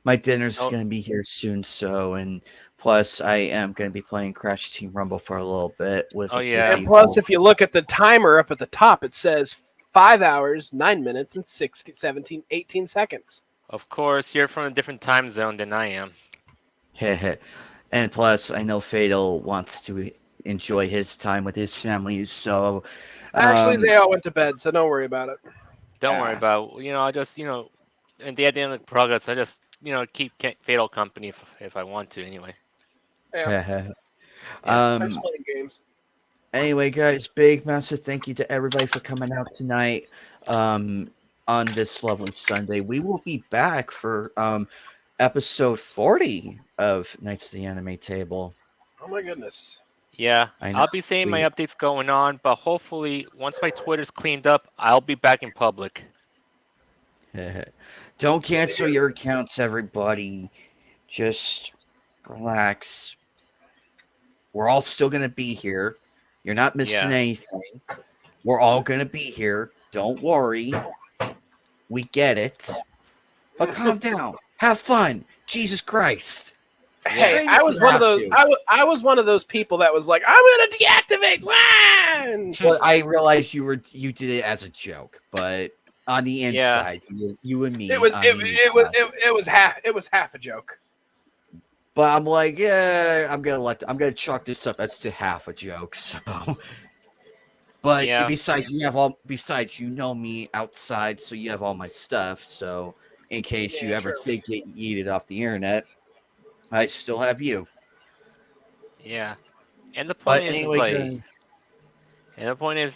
my dinner's Oh, gonna be here soon. So and plus I am gonna be playing Crash Team Rumble for a little bit with oh a few yeah. And plus, people. if you look at the timer up at the top, it says 5 hours, 9 minutes, and 16, 17, 18 seconds. Of course, you're from a different time zone than I am. And plus, I know Fatal wants to enjoy his time with his family. So Actually, they all went to bed, so don't worry about it. Don't worry about it. I just at the end of the progress, I just keep Fatal company if I want to anyway. Yeah, Yeah. I'm just playing games. Anyway, guys, big massive thank you to everybody for coming out tonight on this lovely Sunday. We will be back for episode 40 of Knights of the Anime Table. Oh my goodness. Yeah, I know. I'll be saying my updates going on, but hopefully once my Twitter's cleaned up, I'll be back in public. Don't cancel your accounts, everybody. Just relax. We're all still going to be here. You're not missing anything. We're all going to be here. Don't worry. We get it. But calm down. Have fun. Jesus Christ. Hey, Stream I if was you one of have those. to. I was one of those people that was like, I'm gonna deactivate one. Well, I realized you did it as a joke, but on the inside, you and me. It was half a joke. But I'm like, yeah, I'm gonna chalk this up as to half a joke. So, but besides, you know me outside, so you have all my stuff. So, in case you ever did get yeeted off the internet, I still have you. Yeah, and the point is, anyway, and the point is,